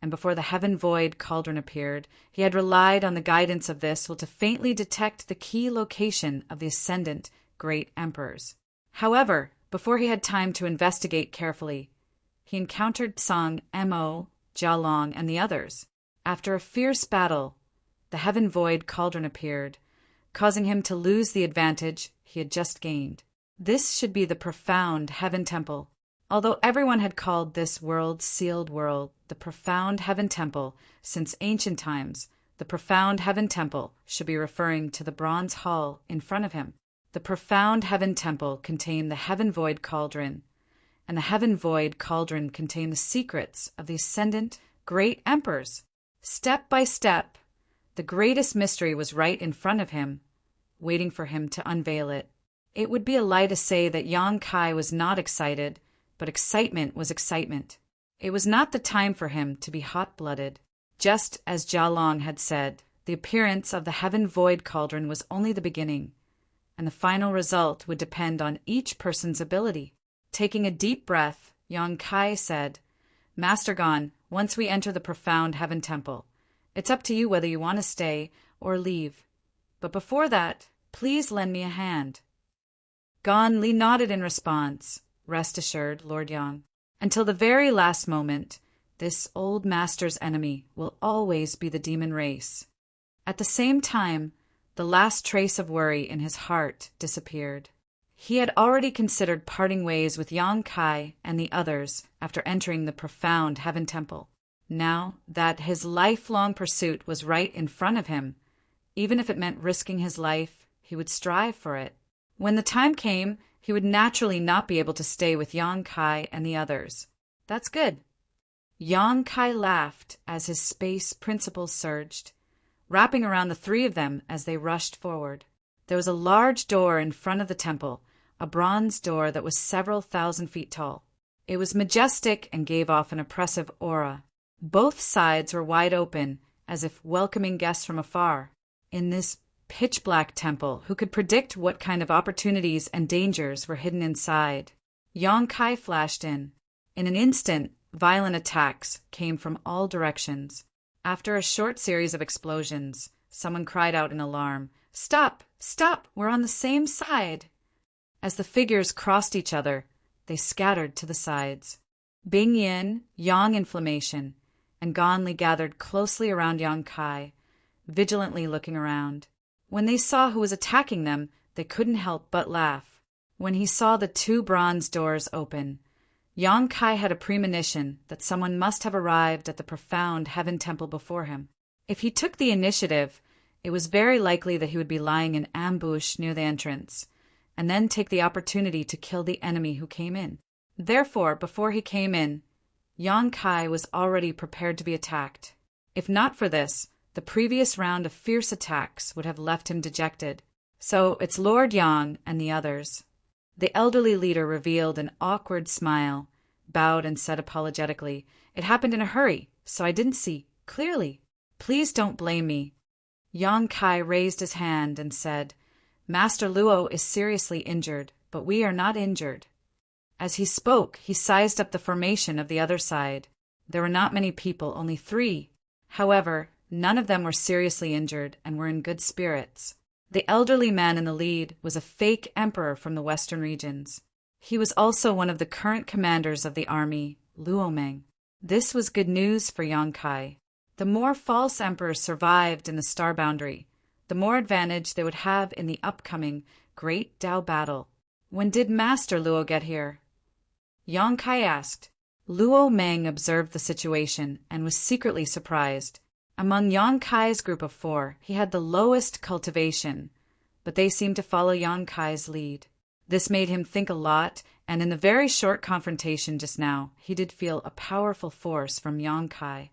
and before the heaven-void cauldron appeared, he had relied on the guidance of this will to faintly detect the key location of the ascendant great emperors. However, before he had time to investigate carefully, he encountered Song Mo, Jialong, and the others. After a fierce battle, the heaven-void cauldron appeared, causing him to lose the advantage he had just gained. This should be the profound heaven temple. Although everyone had called this world-sealed world the profound heaven temple since ancient times, the profound heaven temple should be referring to the bronze hall in front of him. The profound heaven temple contained the heaven-void cauldron, and the heaven void cauldron contained the secrets of the ascendant great emperors. Step by step, the greatest mystery was right in front of him, waiting for him to unveil it. It would be a lie to say that Yang Kai was not excited, but excitement was excitement. It was not the time for him to be hot-blooded. Just as Jia Long had said, the appearance of the heaven void cauldron was only the beginning, and the final result would depend on each person's ability. Taking a deep breath, Yang Kai said, "Master Gon, once we enter the profound heaven temple, it's up to you whether you want to stay or leave. But before that, please lend me a hand." Gon Li nodded in response. "Rest assured, Lord Yang. Until the very last moment, this old master's enemy will always be the demon race." At the same time, the last trace of worry in his heart disappeared. He had already considered parting ways with Yang Kai and the others after entering the profound heaven temple. Now that his lifelong pursuit was right in front of him, even if it meant risking his life, he would strive for it. When the time came, he would naturally not be able to stay with Yang Kai and the others. That's good. Yang Kai laughed as his space principles surged, wrapping around the three of them as they rushed forward. There was a large door in front of the temple, a bronze door that was several thousand feet tall. It was majestic and gave off an oppressive aura. Both sides were wide open, as if welcoming guests from afar. In this pitch-black temple, who could predict what kind of opportunities and dangers were hidden inside? Yang Kai flashed in. In an instant, violent attacks came from all directions. After a short series of explosions, someone cried out in alarm, "Stop! Stop! We're on the same side!" As the figures crossed each other, they scattered to the sides. Bing Yin, Yang Inflammation, and Gon Li gathered closely around Yang Kai, vigilantly looking around. When they saw who was attacking them, they couldn't help but laugh. When he saw the two bronze doors open, Yang Kai had a premonition that someone must have arrived at the profound heaven temple before him. If he took the initiative, it was very likely that he would be lying in ambush near the entrance, and then take the opportunity to kill the enemy who came in. Therefore, before he came in, Yang Kai was already prepared to be attacked. If not for this, the previous round of fierce attacks would have left him dejected. So it's Lord Yang and the others. The elderly leader revealed an awkward smile, bowed and said apologetically, "It happened in a hurry, so I didn't see clearly. Please don't blame me." Yang Kai raised his hand and said, "Master Luo is seriously injured, but we are not injured." As he spoke, he sized up the formation of the other side. There were not many people, only 3. However, none of them were seriously injured and were in good spirits. The elderly man in the lead was a fake emperor from the western regions. He was also one of the current commanders of the army, Luo Meng. This was good news for Yang Kai. The more false emperors survived in the star boundary, the more advantage they would have in the upcoming Great Dao battle. "When did Master Luo get here?" Yang Kai asked. Luo Meng observed the situation and was secretly surprised. Among Yang Kai's group of 4, he had the lowest cultivation, but they seemed to follow Yang Kai's lead. This made him think a lot, and in the very short confrontation just now, he did feel a powerful force from Yang Kai.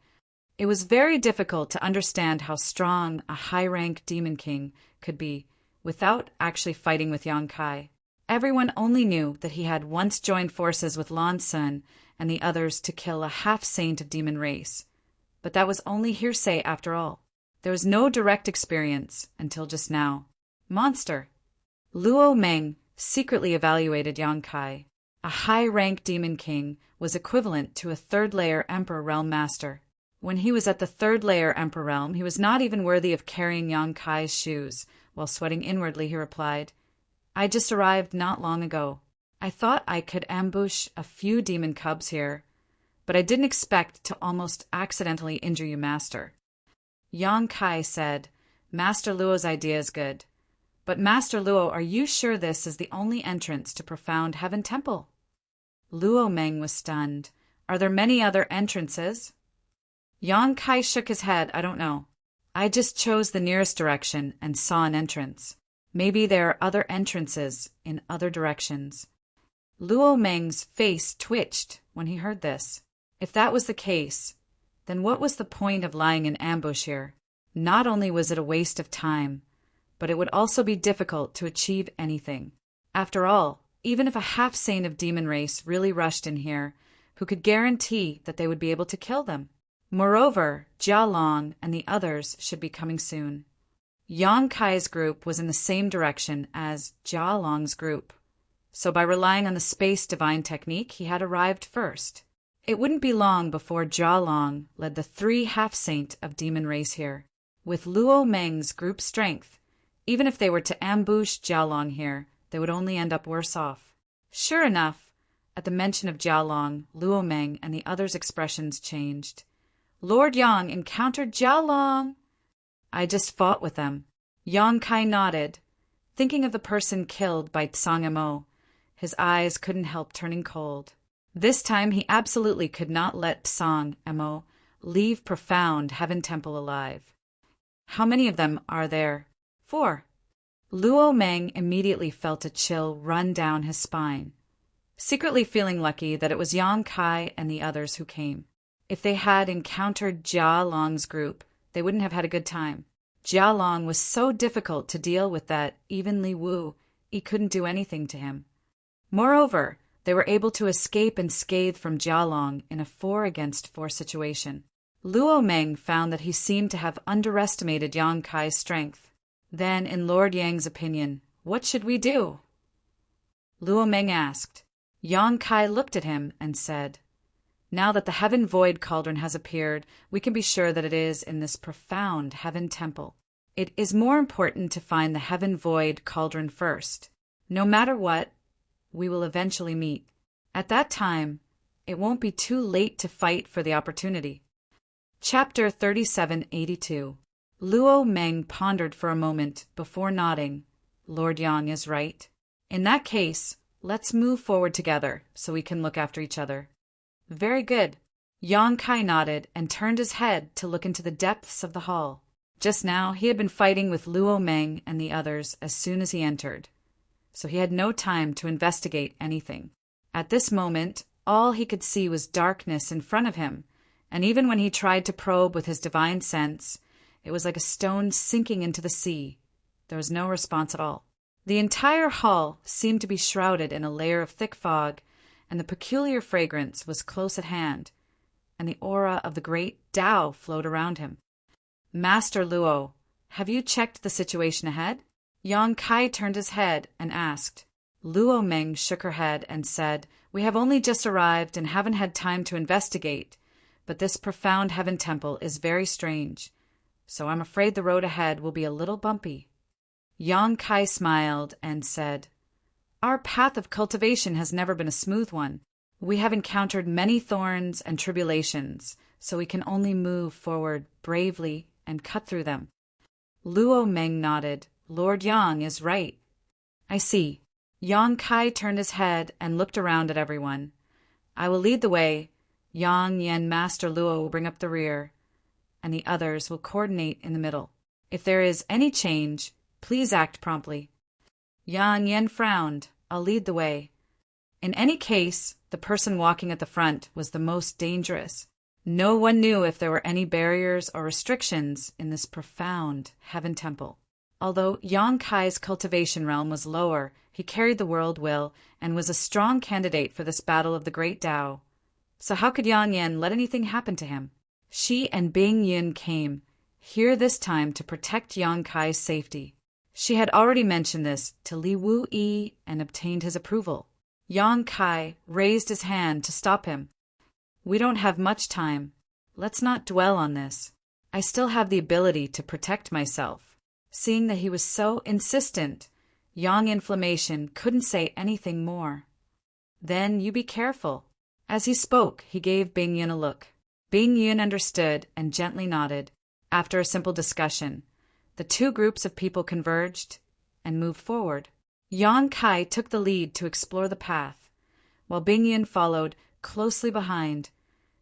It was very difficult to understand how strong a high-rank demon king could be without actually fighting with Yang Kai. Everyone only knew that he had once joined forces with Lan Sun and the others to kill a half-saint of demon race. But that was only hearsay after all. There was no direct experience until just now. Monster. Luo Meng secretly evaluated Yang Kai. A high-rank demon king was equivalent to a third-layer Emperor Realm Master. When he was at the third-layer Emperor Realm, he was not even worthy of carrying Yang Kai's shoes. While sweating inwardly, he replied, "I just arrived not long ago. I thought I could ambush a few demon cubs here, but I didn't expect to almost accidentally injure you, Master." Yang Kai said, "Master Luo's idea is good. But Master Luo, are you sure this is the only entrance to Profound Heaven Temple?" Luo Meng was stunned. "Are there many other entrances?" Yang Kai shook his head. "I don't know. I just chose the nearest direction and saw an entrance. Maybe there are other entrances in other directions." Luo Meng's face twitched when he heard this. If that was the case, then what was the point of lying in ambush here? Not only was it a waste of time, but it would also be difficult to achieve anything. After all, even if a half-saint of demon race really rushed in here, who could guarantee that they would be able to kill them? Moreover, Jia Long and the others should be coming soon. Yang Kai's group was in the same direction as Jia Long's group, so by relying on the space divine technique, he had arrived first. It wouldn't be long before Jia Long led the 3 half-saint of demon race here. With Luo Meng's group strength, even if they were to ambush Jia Long here, they would only end up worse off. Sure enough, at the mention of Jia Long, Luo Meng and the others' expressions changed. Lord Yang encountered Jia Long. I just fought with them. Yang Kai nodded, thinking of the person killed by Tsang Mo. His eyes couldn't help turning cold. This time he absolutely could not let Tsang Mo leave Profound Heaven Temple alive. How many of them are there? 4. Luo Meng immediately felt a chill run down his spine, secretly feeling lucky that it was Yang Kai and the others who came. If they had encountered Jia Long's group, they wouldn't have had a good time. Jia Long was so difficult to deal with that even Li Wu, he couldn't do anything to him. Moreover, they were able to escape unscathed from Jia Long in a 4-against-4 situation. Luo Meng found that he seemed to have underestimated Yang Kai's strength. Then, in Lord Yang's opinion, what should we do? Luo Meng asked. Yang Kai looked at him and said, now that the Heaven Void Cauldron has appeared, we can be sure that it is in this profound Heaven Temple. It is more important to find the Heaven Void Cauldron first. No matter what, we will eventually meet. At that time, it won't be too late to fight for the opportunity. Chapter 3782. Luo Meng pondered for a moment before nodding. Lord Yang is right. In that case, let's move forward together so we can look after each other. Very good. Yang Kai nodded and turned his head to look into the depths of the hall. Just now, he had been fighting with Luo Meng and the others as soon as he entered, so he had no time to investigate anything. At this moment, all he could see was darkness in front of him, and even when he tried to probe with his divine sense, it was like a stone sinking into the sea. There was no response at all. The entire hall seemed to be shrouded in a layer of thick fog, and the peculiar fragrance was close at hand, and the aura of the great Tao flowed around him. Master Luo, have you checked the situation ahead? Yang Kai turned his head and asked. Luo Meng shook her head and said, we have only just arrived and haven't had time to investigate, but this profound Heaven Temple is very strange, so I'm afraid the road ahead will be a little bumpy. Yang Kai smiled and said, our path of cultivation has never been a smooth one. We have encountered many thorns and tribulations, so we can only move forward bravely and cut through them. Luo Meng nodded. Lord Yang is right. I see. Yang Kai turned his head and looked around at everyone. I will lead the way. Yang Yen Master Luo will bring up the rear, and the others will coordinate in the middle. If there is any change, please act promptly. Yang Yen frowned. I'll lead the way. In any case, the person walking at the front was the most dangerous. No one knew if there were any barriers or restrictions in this profound Heaven Temple. Although Yang Kai's cultivation realm was lower, he carried the world will and was a strong candidate for this battle of the great Tao. So how could Yang Yen let anything happen to him? She and Bing Yun came, here this time to protect Yang Kai's safety. She had already mentioned this to Li Wu Yi and obtained his approval. Yang Kai raised his hand to stop him. We don't have much time. Let's not dwell on this. I still have the ability to protect myself. Seeing that he was so insistent, Yang Inflammation couldn't say anything more. Then you be careful. As he spoke, he gave Bing Yun a look. Bing Yun understood and gently nodded. After a simple discussion, the 2 groups of people converged and moved forward. Yang Kai took the lead to explore the path, while Bing Yun followed closely behind,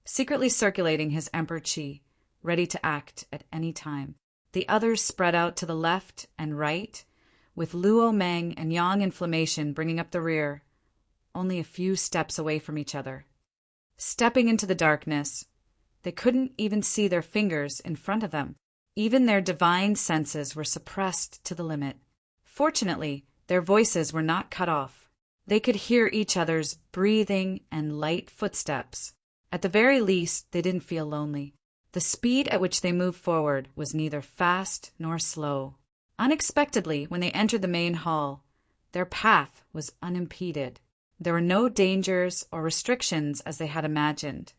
secretly circulating his Emperor Qi, ready to act at any time. The others spread out to the left and right, with Luo Meng and Yang Inflammation bringing up the rear. only a few steps away from each other. Stepping into the darkness, they couldn't even see their fingers in front of them. Even their divine senses were suppressed to the limit. Fortunately, their voices were not cut off. They could hear each other's breathing and light footsteps. At the very least, they didn't feel lonely. The speed at which they moved forward was neither fast nor slow. Unexpectedly, when they entered the main hall, their path was unimpeded. There were no dangers or restrictions as they had imagined,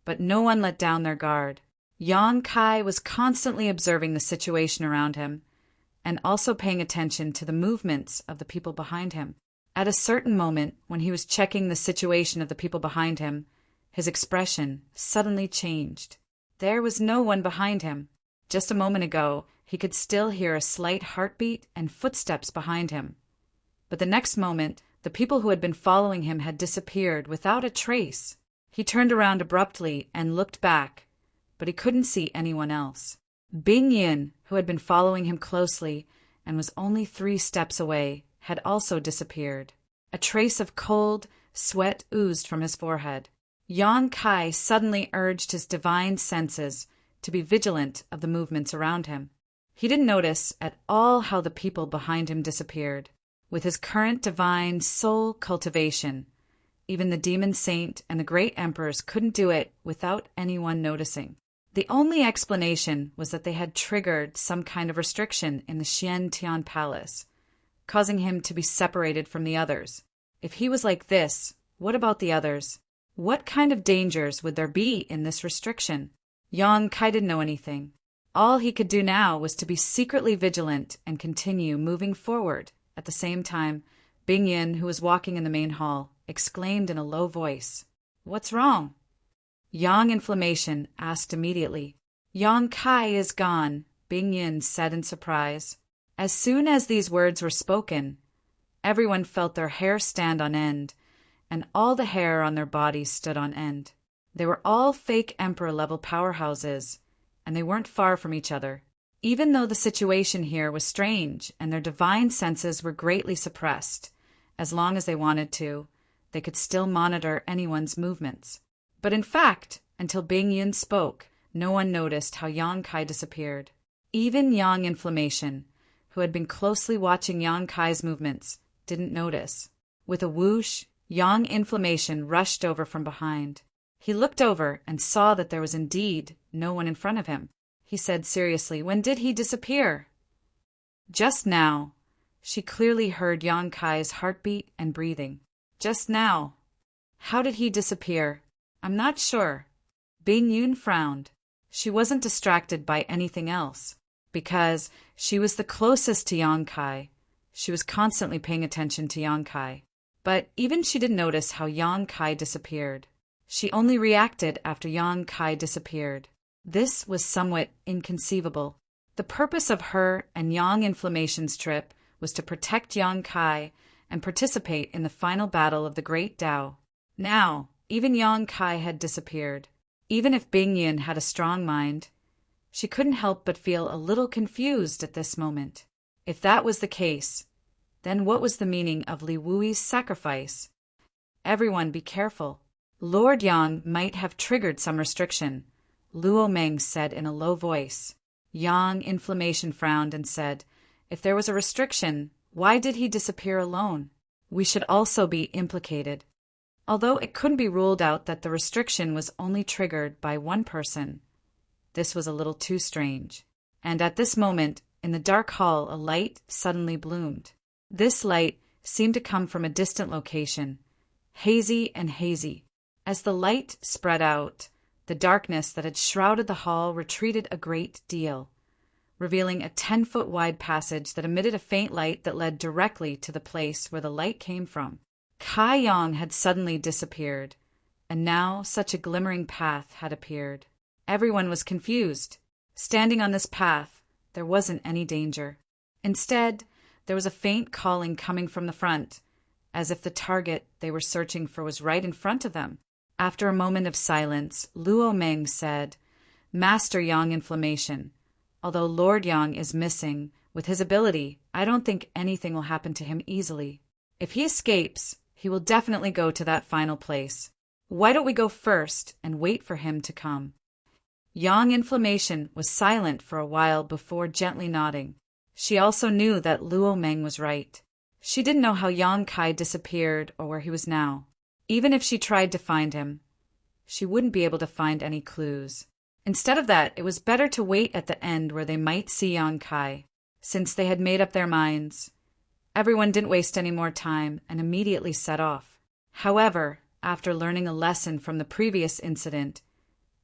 but no one let down their guard. Yang Kai was constantly observing the situation around him and also paying attention to the movements of the people behind him. At a certain moment, when he was checking the situation of the people behind him, his expression suddenly changed. There was no one behind him. Just a moment ago, he could still hear a slight heartbeat and footsteps behind him. But the next moment, the people who had been following him had disappeared without a trace. He turned around abruptly and looked back, but he couldn't see anyone else. Bing Yin, who had been following him closely and was only 3 steps away, had also disappeared. A trace of cold sweat oozed from his forehead. Yang Kai suddenly urged his divine senses to be vigilant of the movements around him. He didn't notice at all how the people behind him disappeared. With his current divine soul cultivation, even the demon saint and the great emperors couldn't do it without anyone noticing. The only explanation was that they had triggered some kind of restriction in the Xian Tian Palace, causing him to be separated from the others. If he was like this, what about the others? What kind of dangers would there be in this restriction? Yang Kai didn't know anything. All he could do now was to be secretly vigilant and continue moving forward. At the same time, Bing Yin, who was walking in the main hall, exclaimed in a low voice, "What's wrong?" Yang Inflammation asked immediately. "Yang Kai is gone," Bing Yin said in surprise. As soon as these words were spoken, everyone felt their hair stand on end, and all the hair on their bodies stood on end. They were all fake emperor-level powerhouses, and they weren't far from each other. Even though the situation here was strange and their divine senses were greatly suppressed, as long as they wanted to, they could still monitor anyone's movements. But in fact, until Bing Yin spoke, no one noticed how Yang Kai disappeared. Even Yang Inflammation, who had been closely watching Yang Kai's movements, didn't notice. With a whoosh, Yang Inflammation rushed over from behind. He looked over and saw that there was indeed no one in front of him. He said seriously, "When did he disappear?" "Just now." She clearly heard Yang Kai's heartbeat and breathing. "Just now." "How did he disappear?" "I'm not sure." Bing Yun frowned. She wasn't distracted by anything else. Because she was the closest to Yang Kai, she was constantly paying attention to Yang Kai. But even she didn't notice how Yang Kai disappeared. She only reacted after Yang Kai disappeared. This was somewhat inconceivable. The purpose of her and Yang Inflammation's trip was to protect Yang Kai and participate in the final battle of the Great Tao. Now, even Yang Kai had disappeared. Even if Bing Yin had a strong mind, she couldn't help but feel a little confused at this moment. If that was the case, then what was the meaning of Li Wui's sacrifice? Everyone be careful. Lord Yang might have triggered some restriction, Luo Meng said in a low voice. Yang Inflammation frowned and said, "If there was a restriction, why did he disappear alone? We should also be implicated." Although it couldn't be ruled out that the restriction was only triggered by one person, this was a little too strange. And at this moment, in the dark hall, a light suddenly bloomed. This light seemed to come from a distant location, hazy and hazy. As the light spread out, the darkness that had shrouded the hall retreated a great deal, revealing a 10-foot wide passage that emitted a faint light that led directly to the place where the light came from. Kai Yang had suddenly disappeared, and now such a glimmering path had appeared. Everyone was confused. Standing on this path, there wasn't any danger. Instead, there was a faint calling coming from the front, as if the target they were searching for was right in front of them. After a moment of silence, Luo Meng said, "Master Yang Inflammation, although Lord Yang is missing, with his ability, I don't think anything will happen to him easily. If he escapes, He will definitely go to that final place. Why don't we go first and wait for him to come? Yang Inflammation was silent for a while before gently nodding. She also knew that Luo Meng was right. She didn't know how Yang Kai disappeared or where he was now. Even if she tried to find him, she wouldn't be able to find any clues. Instead of that, it was better to wait at the end where they might see Yang Kai. Since they had made up their minds, everyone didn't waste any more time and immediately set off. However, after learning a lesson from the previous incident,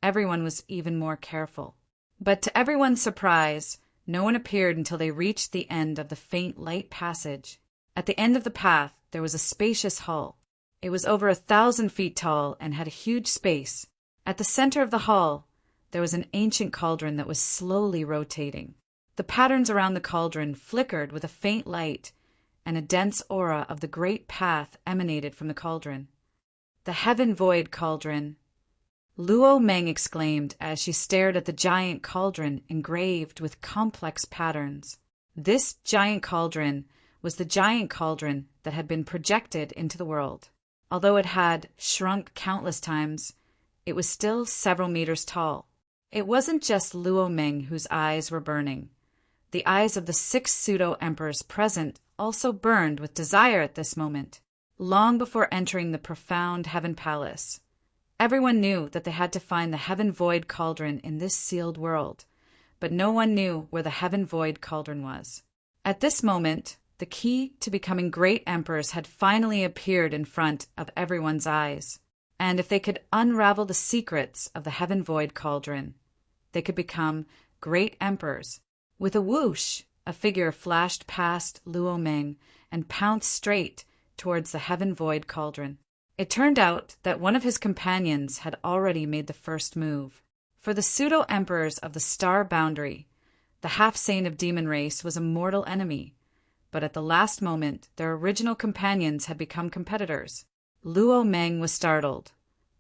everyone was even more careful. But to everyone's surprise, no one appeared until they reached the end of the faint light passage. At the end of the path, there was a spacious hall. It was over 1,000 feet tall and had a huge space. At the center of the hall, there was an ancient cauldron that was slowly rotating. The patterns around the cauldron flickered with a faint light, and a dense aura of the great path emanated from the cauldron. The Heaven Void Cauldron, Luo Meng exclaimed as she stared at the giant cauldron engraved with complex patterns. This giant cauldron was the giant cauldron that had been projected into the world. Although it had shrunk countless times, it was still several meters tall. It wasn't just Luo Meng whose eyes were burning. The eyes of the 6 pseudo-emperors present also burned with desire at this moment. Long before entering the profound Heaven Palace, everyone knew that they had to find the Heaven Void Cauldron in this sealed world, but no one knew where the Heaven Void Cauldron was. At this moment, the key to becoming great emperors had finally appeared in front of everyone's eyes, and if they could unravel the secrets of the Heaven Void Cauldron, they could become great emperors. With a whoosh, a figure flashed past Luo Meng and pounced straight towards the Heaven Void Cauldron. It turned out that one of his companions had already made the first move. For the pseudo-emperors of the Star Boundary, the half-saint of demon race was a mortal enemy, but at the last moment their original companions had become competitors. Luo Meng was startled,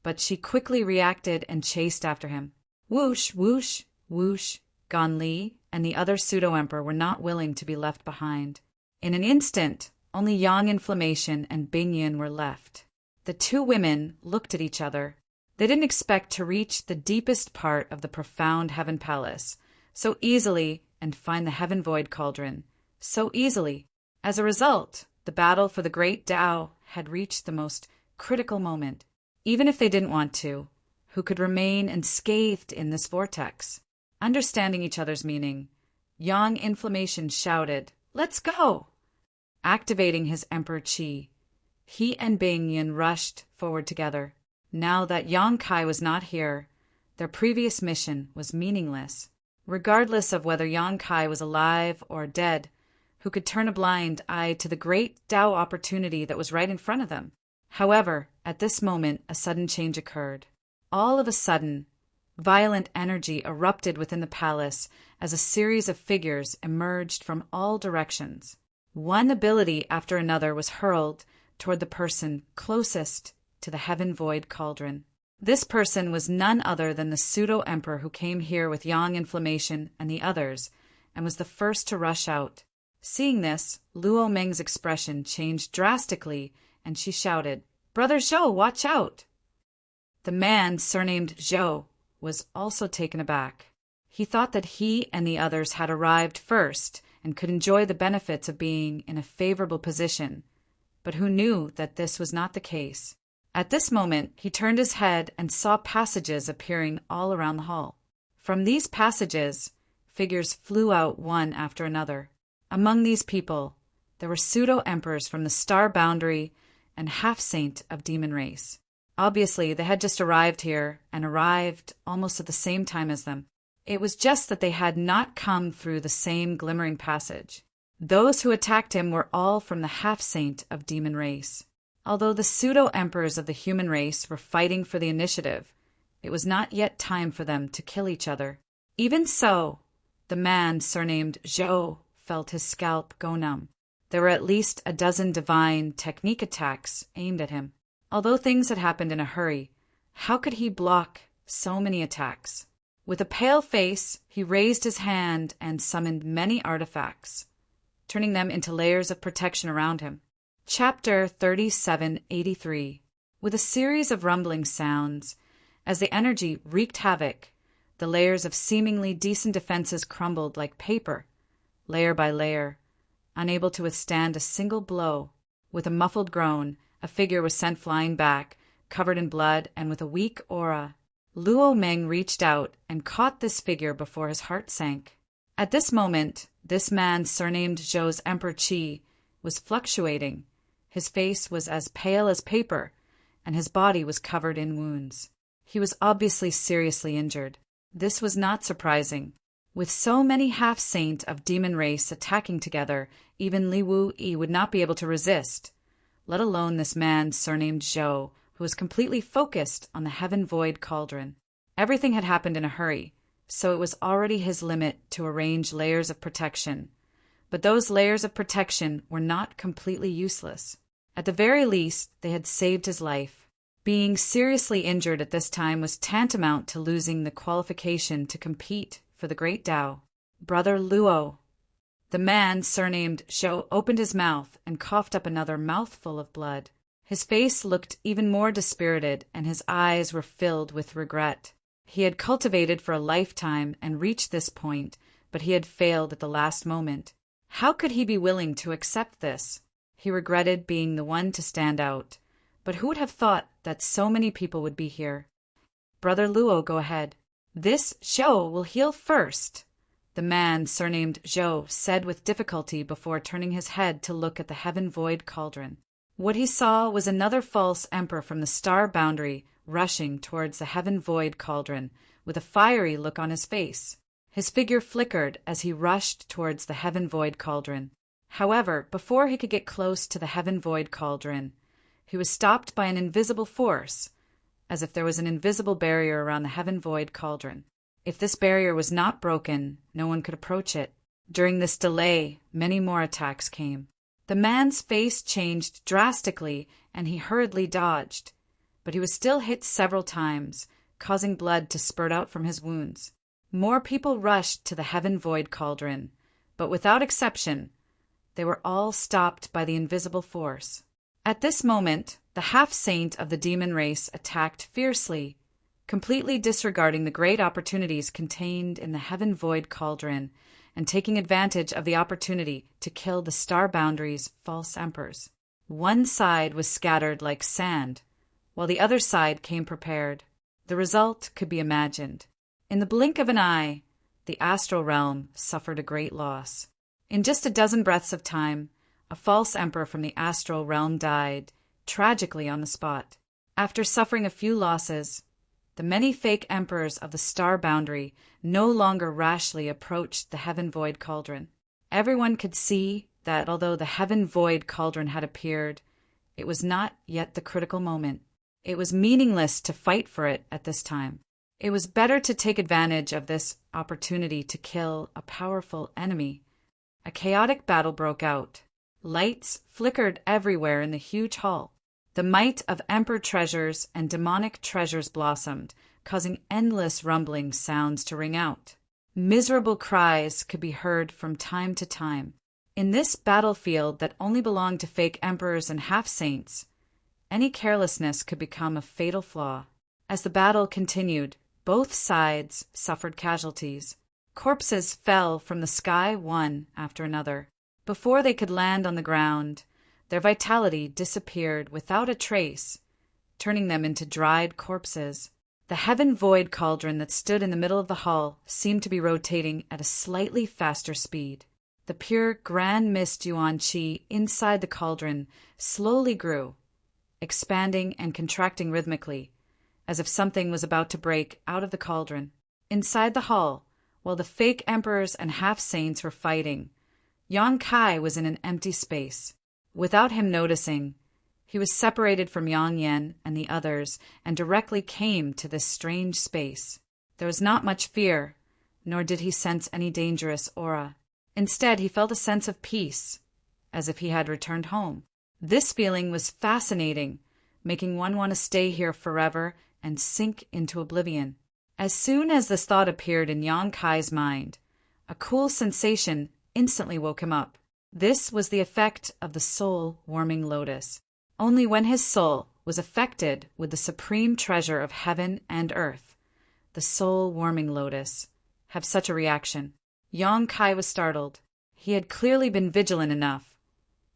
but she quickly reacted and chased after him. Whoosh, whoosh, whoosh. Gan Li and the other pseudo-emperor were not willing to be left behind. In an instant, only Yang Inflammation and Bing Yin were left. The 2 women looked at each other. They didn't expect to reach the deepest part of the profound Heaven Palace so easily and find the Heaven Void Cauldron so easily. As a result, the battle for the Great Tao had reached the most critical moment. Even if they didn't want to, who could remain unscathed in this vortex? Understanding each other's meaning, Yang Inflammation shouted, "Let's go!" Activating his Emperor Qi, he and Bing Yin rushed forward together. Now that Yang Kai was not here, their previous mission was meaningless. Regardless of whether Yang Kai was alive or dead, who could turn a blind eye to the great Tao opportunity that was right in front of them? However, at this moment, a sudden change occurred. All of a sudden, violent energy erupted within the palace as a series of figures emerged from all directions. One ability after another was hurled toward the person closest to the Heaven Void Cauldron. This person was none other than the pseudo-emperor who came here with Yang Inflammation and the others, and was the first to rush out. Seeing this, Luo Meng's expression changed drastically, and she shouted, "Brother Zhou, watch out!" The man, surnamed Zhou, was also taken aback. He thought that he and the others had arrived first and could enjoy the benefits of being in a favorable position, but who knew that this was not the case. At this moment, he turned his head and saw passages appearing all around the hall. From these passages, figures flew out one after another. Among these people, there were pseudo-emperors from the Star Boundary and half-saint of demon race. Obviously, they had just arrived here and arrived almost at the same time as them. It was just that they had not come through the same glimmering passage. Those who attacked him were all from the half-saint of demon race. Although the pseudo-emperors of the human race were fighting for the initiative, it was not yet time for them to kill each other. Even so, the man surnamed Zhou felt his scalp go numb. There were at least a dozen divine technique attacks aimed at him. Although things had happened in a hurry, how could he block so many attacks? With a pale face, he raised his hand and summoned many artifacts, turning them into layers of protection around him. Chapter 3783. With a series of rumbling sounds, as the energy wreaked havoc, the layers of seemingly decent defenses crumbled like paper, layer by layer, unable to withstand a single blow. With a muffled groan, a figure was sent flying back, covered in blood and with a weak aura. Luo Meng reached out and caught this figure before his heart sank. At this moment, this man, surnamed Zhou's Emperor Qi, was fluctuating. His face was as pale as paper, and his body was covered in wounds. He was obviously seriously injured. This was not surprising. With so many half-saint of demon race attacking together, even Li Wu-Yi would not be able to resist, let alone this man surnamed Zhou, who was completely focused on the heaven-void cauldron. Everything had happened in a hurry, so it was already his limit to arrange layers of protection. But those layers of protection were not completely useless. At the very least, they had saved his life. Being seriously injured at this time was tantamount to losing the qualification to compete for the great Tao. Brother Luo. The man, surnamed Zhou, opened his mouth and coughed up another mouthful of blood. His face looked even more dispirited, and his eyes were filled with regret. He had cultivated for a lifetime and reached this point, but he had failed at the last moment. How could he be willing to accept this? He regretted being the one to stand out. But who would have thought that so many people would be here? Brother Luo, go ahead. This Zhou will heal first, the man, surnamed Zhou, said with difficulty before turning his head to look at the heaven-void cauldron. What he saw was another false emperor from the star boundary rushing towards the heaven-void cauldron with a fiery look on his face. His figure flickered as he rushed towards the heaven-void cauldron. However, before he could get close to the heaven-void cauldron, he was stopped by an invisible force, as if there was an invisible barrier around the heaven-void cauldron. If this barrier was not broken, no one could approach it. During this delay, many more attacks came. The man's face changed drastically, and he hurriedly dodged, but he was still hit several times, causing blood to spurt out from his wounds. More people rushed to the heaven-void cauldron, but without exception, they were all stopped by the invisible force. At this moment, the half-saint of the demon race attacked fiercely, completely disregarding the great opportunities contained in the heaven-void cauldron and taking advantage of the opportunity to kill the star boundary's false emperors. One side was scattered like sand, while the other side came prepared. The result could be imagined. In the blink of an eye, the astral realm suffered a great loss. In just a dozen breaths of time, a false emperor from the astral realm died, tragically on the spot. After suffering a few losses, the many fake emperors of the star boundary no longer rashly approached the heaven-void cauldron. Everyone could see that although the heaven-void cauldron had appeared, it was not yet the critical moment. It was meaningless to fight for it at this time. It was better to take advantage of this opportunity to kill a powerful enemy. A chaotic battle broke out. Lights flickered everywhere in the huge hall. The might of emperor treasures and demonic treasures blossomed, causing endless rumbling sounds to ring out. Miserable cries could be heard from time to time. In this battlefield that only belonged to fake emperors and half-saints, any carelessness could become a fatal flaw. As the battle continued, both sides suffered casualties. Corpses fell from the sky one after another. Before they could land on the ground, their vitality disappeared without a trace, turning them into dried corpses. The heaven-void cauldron that stood in the middle of the hall seemed to be rotating at a slightly faster speed. The pure grand mist yuan qi inside the cauldron slowly grew, expanding and contracting rhythmically, as if something was about to break out of the cauldron. Inside the hall, while the fake emperors and half-saints were fighting, Yang Kai was in an empty space. Without him noticing, he was separated from Yang Yan and the others and directly came to this strange space. There was not much fear, nor did he sense any dangerous aura. Instead, he felt a sense of peace, as if he had returned home. This feeling was fascinating, making one want to stay here forever and sink into oblivion. As soon as this thought appeared in Yang Kai's mind, a cool sensation instantly woke him up. This was the effect of the soul-warming lotus. Only when his soul was affected with the supreme treasure of heaven and earth, the soul-warming lotus, have such a reaction. Yang Kai was startled. He had clearly been vigilant enough,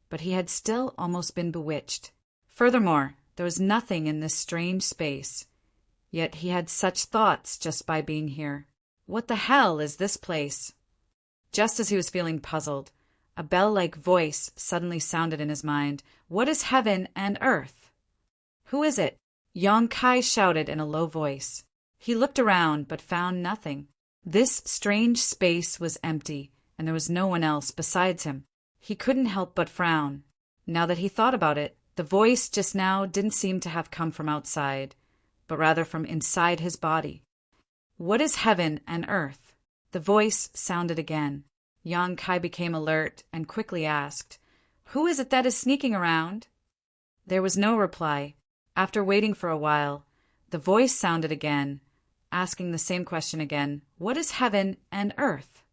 but he had still almost been bewitched. Furthermore, there was nothing in this strange space, yet he had such thoughts just by being here. What the hell is this place? Just as he was feeling puzzled, a bell-like voice suddenly sounded in his mind. What is heaven and earth? Who is it? Yang Kai shouted in a low voice. He looked around but found nothing. This strange space was empty, and there was no one else besides him. He couldn't help but frown. Now that he thought about it, the voice just now didn't seem to have come from outside, but rather from inside his body. What is heaven and earth? The voice sounded again. Yang Kai became alert and quickly asked, Who is it that is sneaking around? There was no reply. After waiting for a while, the voice sounded again, asking the same question again. What is heaven and earth?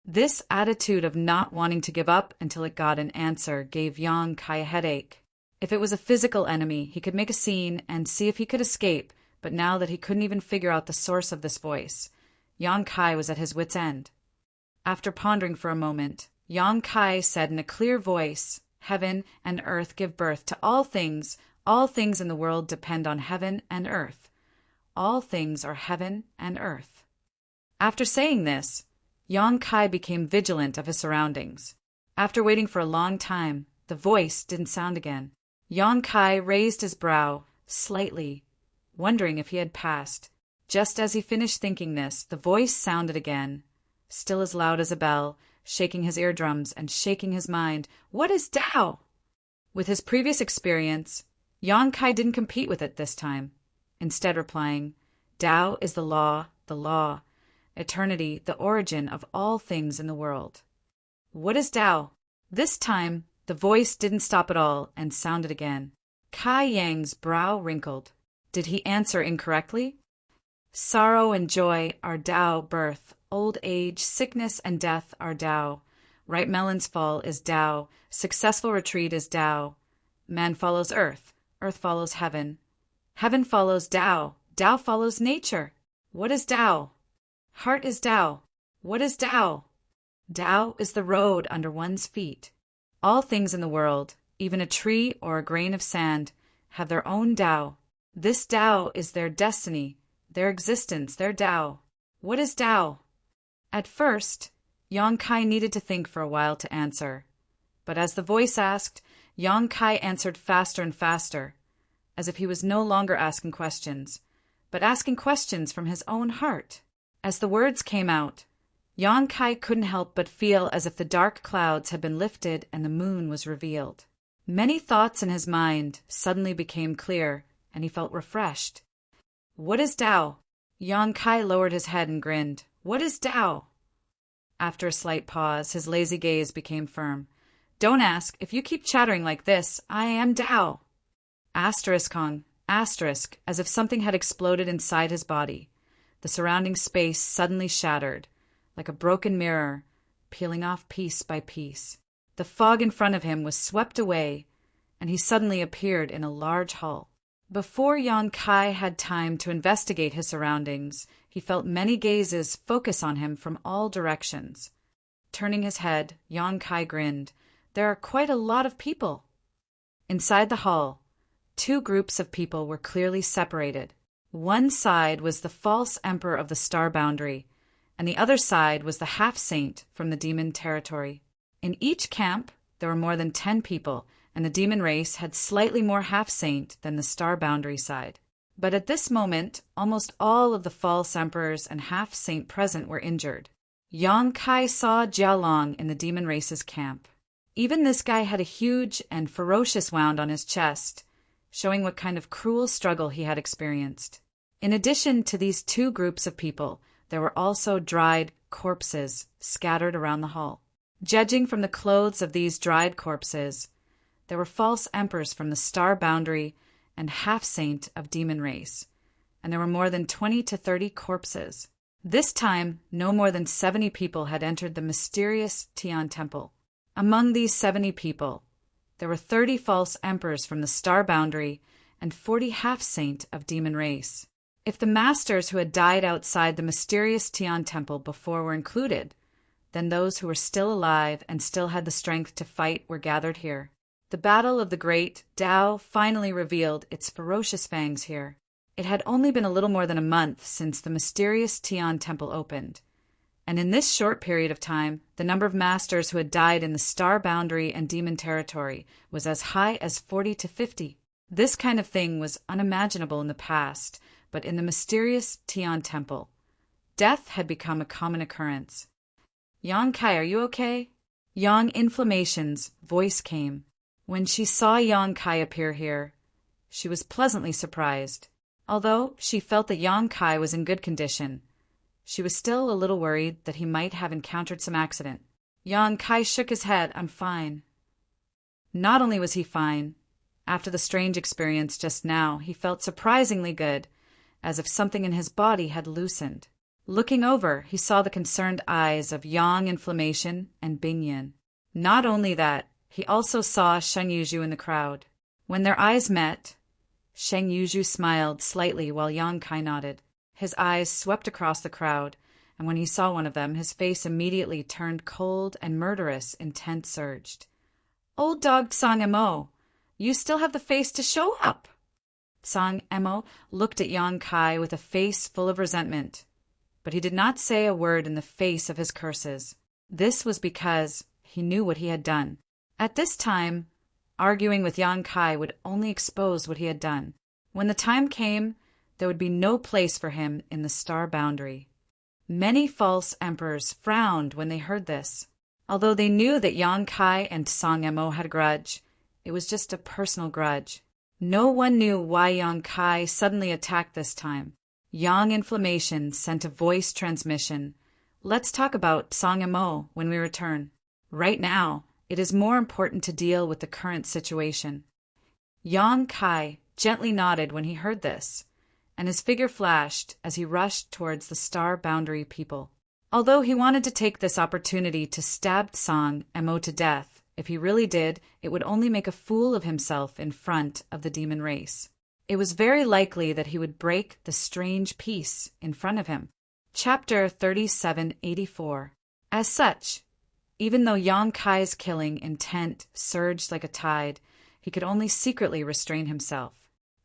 This attitude of not wanting to give up until it got an answer gave Yang Kai a headache. If it was a physical enemy, he could make a scene and see if he could escape, but now that he couldn't even figure out the source of this voice, Yang Kai was at his wit's end. After pondering for a moment, Yang Kai said in a clear voice, Heaven and earth give birth to all things. All things in the world depend on heaven and earth. All things are heaven and earth. After saying this, Yang Kai became vigilant of his surroundings. After waiting for a long time, the voice didn't sound again. Yang Kai raised his brow slightly, wondering if he had passed. Just as he finished thinking this, the voice sounded again, still as loud as a bell, shaking his eardrums and shaking his mind. What is Tao? With his previous experience, Yang Kai didn't compete with it this time, instead replying, Tao is the law, eternity, the origin of all things in the world. What is Tao? This time, the voice didn't stop at all and sounded again. Kai Yang's brow wrinkled. Did he answer incorrectly? Sorrow and joy are Tao birth, old age, sickness and death are Tao. Ripe melons fall is Tao, successful retreat is Tao. Man follows earth, earth follows heaven. Heaven follows Tao, Tao follows nature. What is Tao? Heart is Tao. What is Tao? Tao is the road under one's feet. All things in the world, even a tree or a grain of sand, have their own Tao. This Tao is their destiny, their existence, their Tao. What is Tao? At first, Yang Kai needed to think for a while to answer. But as the voice asked, Yang Kai answered faster and faster, as if he was no longer asking questions, but asking questions from his own heart. As the words came out, Yang Kai couldn't help but feel as if the dark clouds had been lifted and the moon was revealed. Many thoughts in his mind suddenly became clear, and he felt refreshed. What is Tao? Yang Kai lowered his head and grinned. What is Tao? After a slight pause, his lazy gaze became firm. Don't ask. If you keep chattering like this, I am Tao. Asterisk Kong, asterisk, as if something had exploded inside his body. The surrounding space suddenly shattered, like a broken mirror, peeling off piece by piece. The fog in front of him was swept away, and he suddenly appeared in a large hall. Before Yang Kai had time to investigate his surroundings, he felt many gazes focus on him from all directions. Turning his head, Yang Kai grinned. There are quite a lot of people. Inside the hall, two groups of people were clearly separated. One side was the false emperor of the star boundary, and the other side was the half-saint from the demon territory. In each camp, there were more than 10 people, and the demon race had slightly more half-saint than the star boundary side. But at this moment, almost all of the false emperors and half-saint present were injured. Yang Kai saw Jialong in the demon race's camp. Even this guy had a huge and ferocious wound on his chest, showing what kind of cruel struggle he had experienced. In addition to these two groups of people, there were also dried corpses scattered around the hall. Judging from the clothes of these dried corpses, there were false emperors from the star boundary and half-saint of demon race, and there were more than 20 to 30 corpses. This time, no more than 70 people had entered the mysterious Tian temple. Among these 70 people, there were 30 false emperors from the star boundary and 40 half-saint of demon race. If the masters who had died outside the mysterious Tian temple before were included, then those who were still alive and still had the strength to fight were gathered here. The battle of the great Tao finally revealed its ferocious fangs here. It had only been a little more than a month since the mysterious Tian temple opened, and in this short period of time, the number of masters who had died in the star boundary and demon territory was as high as 40 to 50. This kind of thing was unimaginable in the past, but in the mysterious Tian temple, death had become a common occurrence. Yang Kai, are you okay? Yang Inflammation's voice came. When she saw Yang Kai appear here, she was pleasantly surprised. Although she felt that Yang Kai was in good condition, she was still a little worried that he might have encountered some accident. Yang Kai shook his head. I'm fine. Not only was he fine, after the strange experience just now, he felt surprisingly good, as if something in his body had loosened. Looking over, he saw the concerned eyes of Yang Inflammation and Bing Yin. Not only that, he also saw Sheng Yuzhu in the crowd. When their eyes met, Sheng Yuzhu smiled slightly while Yang Kai nodded. His eyes swept across the crowd, and when he saw one of them, his face immediately turned cold and murderous intent surged. Old dog Tsang Mo, you still have the face to show up! Tsang Mo looked at Yang Kai with a face full of resentment, but he did not say a word in the face of his curses. This was because he knew what he had done. At this time, arguing with Yang Kai would only expose what he had done. When the time came, there would be no place for him in the star boundary. Many false emperors frowned when they heard this. Although they knew that Yang Kai and Tsang Mo had a grudge, it was just a personal grudge. No one knew why Yang Kai suddenly attacked this time. Yang Inflammation sent a voice transmission. Let's talk about Tsang Mo when we return. Right now, it is more important to deal with the current situation. Yang Kai gently nodded when he heard this, and his figure flashed as he rushed towards the star boundary people. Although he wanted to take this opportunity to stab Tsang Mo to death, if he really did, it would only make a fool of himself in front of the demon race. It was very likely that he would break the strange peace in front of him. Chapter 3784. As such, even though Yang Kai's killing intent surged like a tide, he could only secretly restrain himself.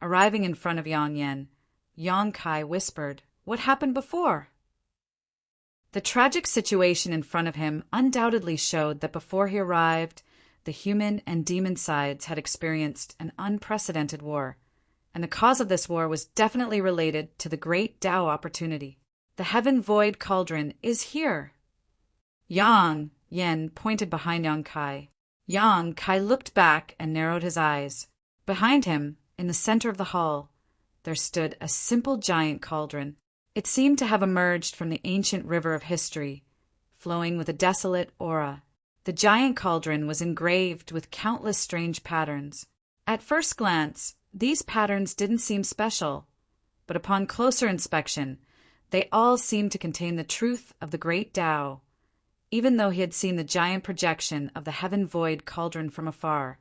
Arriving in front of Yang Yen, Yang Kai whispered, "What happened before?" The tragic situation in front of him undoubtedly showed that before he arrived, the human and demon sides had experienced an unprecedented war, and the cause of this war was definitely related to the great Tao opportunity. The Heaven Void Cauldron is here. Yang Yen pointed behind Yang Kai. Yang Kai looked back and narrowed his eyes. Behind him, in the center of the hall, there stood a simple giant cauldron. It seemed to have emerged from the ancient river of history, flowing with a desolate aura. The giant cauldron was engraved with countless strange patterns. At first glance, these patterns didn't seem special, but upon closer inspection, they all seemed to contain the truth of the great Tao. Even though he had seen the giant projection of the Heaven Void Cauldron from afar,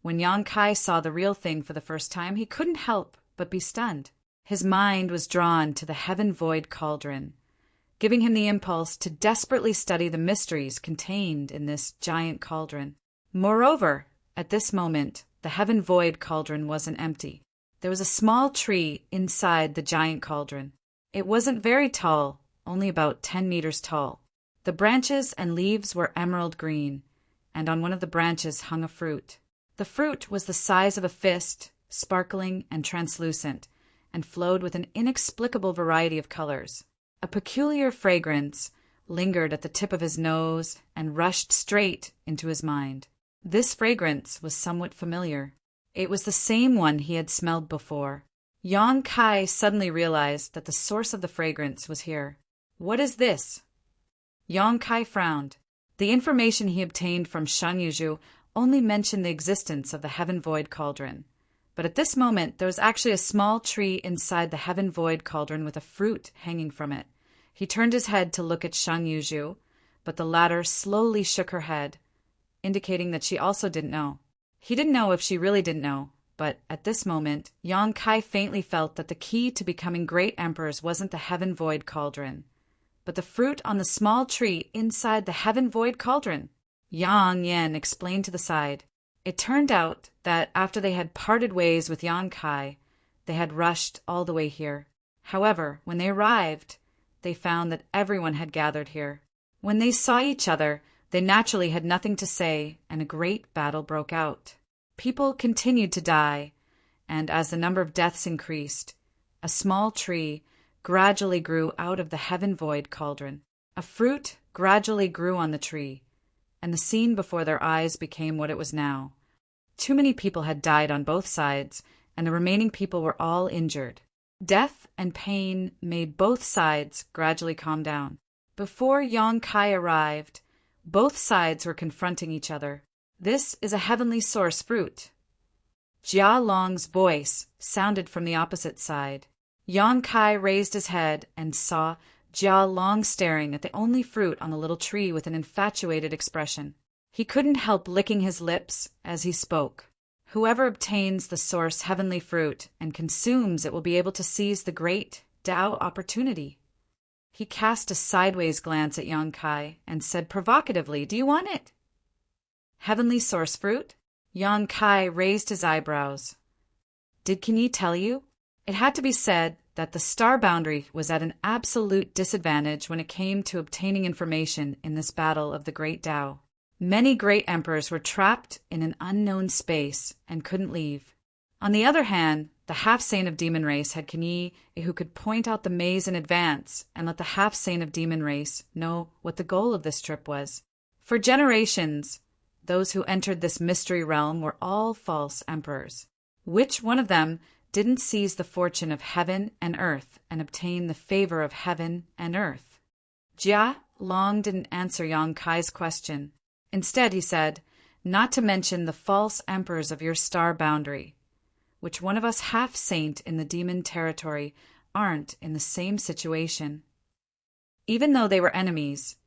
when Yang Kai saw the real thing for the first time, he couldn't help but be stunned. His mind was drawn to the Heaven Void Cauldron, giving him the impulse to desperately study the mysteries contained in this giant cauldron. Moreover, at this moment, the Heaven Void Cauldron wasn't empty. There was a small tree inside the giant cauldron. It wasn't very tall, only about 10 meters tall. The branches and leaves were emerald green, and on one of the branches hung a fruit. The fruit was the size of a fist, sparkling and translucent, and flowed with an inexplicable variety of colors. A peculiar fragrance lingered at the tip of his nose and rushed straight into his mind. This fragrance was somewhat familiar. It was the same one he had smelled before. Yang Kai suddenly realized that the source of the fragrance was here. What is this? Yang Kai frowned. The information he obtained from Sheng Yuzhu only mentioned the existence of the Heaven Void Cauldron. But at this moment, there was actually a small tree inside the Heaven Void Cauldron with a fruit hanging from it. He turned his head to look at Sheng Yuzhu, but the latter slowly shook her head. indicating that she also didn't know. He didn't know if she really didn't know, but at this moment, Yang Kai faintly felt that the key to becoming great emperors wasn't the heaven void cauldron, but the fruit on the small tree inside the heaven void cauldron. Yang Yan explained to the side. It turned out that after they had parted ways with Yang Kai, they had rushed all the way here. However, when they arrived, they found that everyone had gathered here. When they saw each other, they naturally had nothing to say, and a great battle broke out. People continued to die, and as the number of deaths increased, a small tree gradually grew out of the heaven void cauldron. A fruit gradually grew on the tree, and the scene before their eyes became what it was now. Too many people had died on both sides, and the remaining people were all injured. Death and pain made both sides gradually calm down. Before Yang Kai arrived, both sides were confronting each other. This is a heavenly source fruit. Jia Long's voice sounded from the opposite side. Yang Kai raised his head and saw Jia Long staring at the only fruit on the little tree with an infatuated expression. He couldn't help licking his lips as he spoke. Whoever obtains the source heavenly fruit and consumes it will be able to seize the great Tao opportunity. He cast a sideways glance at Yang Kai and said provocatively, "Do you want it?" Heavenly source fruit? Yang Kai raised his eyebrows. Did Kinyi tell you? It had to be said that the star boundary was at an absolute disadvantage when it came to obtaining information in this battle of the great Tao. Many great emperors were trapped in an unknown space and couldn't leave. On the other hand, the half-saint of demon race had Kinyi who could point out the maze in advance and let the half-saint of demon race know what the goal of this trip was. For generations, those who entered this mystery realm were all false emperors. Which one of them didn't seize the fortune of heaven and earth and obtain the favor of heaven and earth? Jia Long didn't answer Yang Kai's question. Instead, he said, "Not to mention the false emperors of your star boundary. Which one of us half-saint in the demon territory aren't in the same situation?" Even though they were enemies,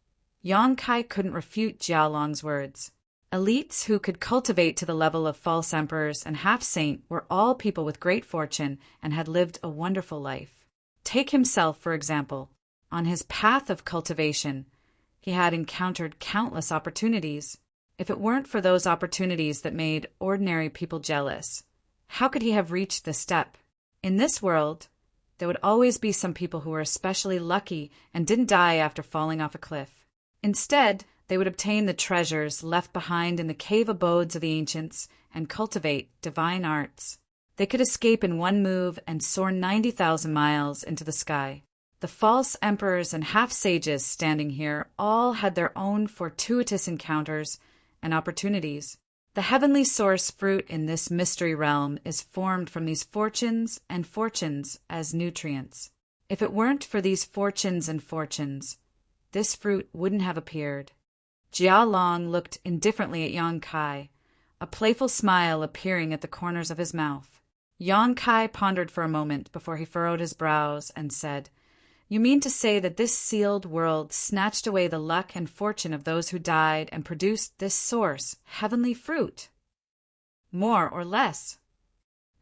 Yang Kai couldn't refute Jia Long's words. Elites who could cultivate to the level of false emperors and half-saint were all people with great fortune and had lived a wonderful life. Take himself, for example. On his path of cultivation, he had encountered countless opportunities. If it weren't for those opportunities that made ordinary people jealous, how could he have reached this step? In this world, there would always be some people who were especially lucky and didn't die after falling off a cliff. Instead, they would obtain the treasures left behind in the cave abodes of the ancients and cultivate divine arts. They could escape in one move and soar 90,000 miles into the sky. The false emperors and half-sages standing here all had their own fortuitous encounters and opportunities. The heavenly source fruit in this mystery realm is formed from these fortunes and fortunes as nutrients. If it weren't for these fortunes and fortunes, this fruit wouldn't have appeared. Jia Long looked indifferently at Yang Kai, a playful smile appearing at the corners of his mouth. Yang Kai pondered for a moment before he furrowed his brows and said, "You mean to say that this sealed world snatched away the luck and fortune of those who died and produced this source, heavenly fruit?" "More or less."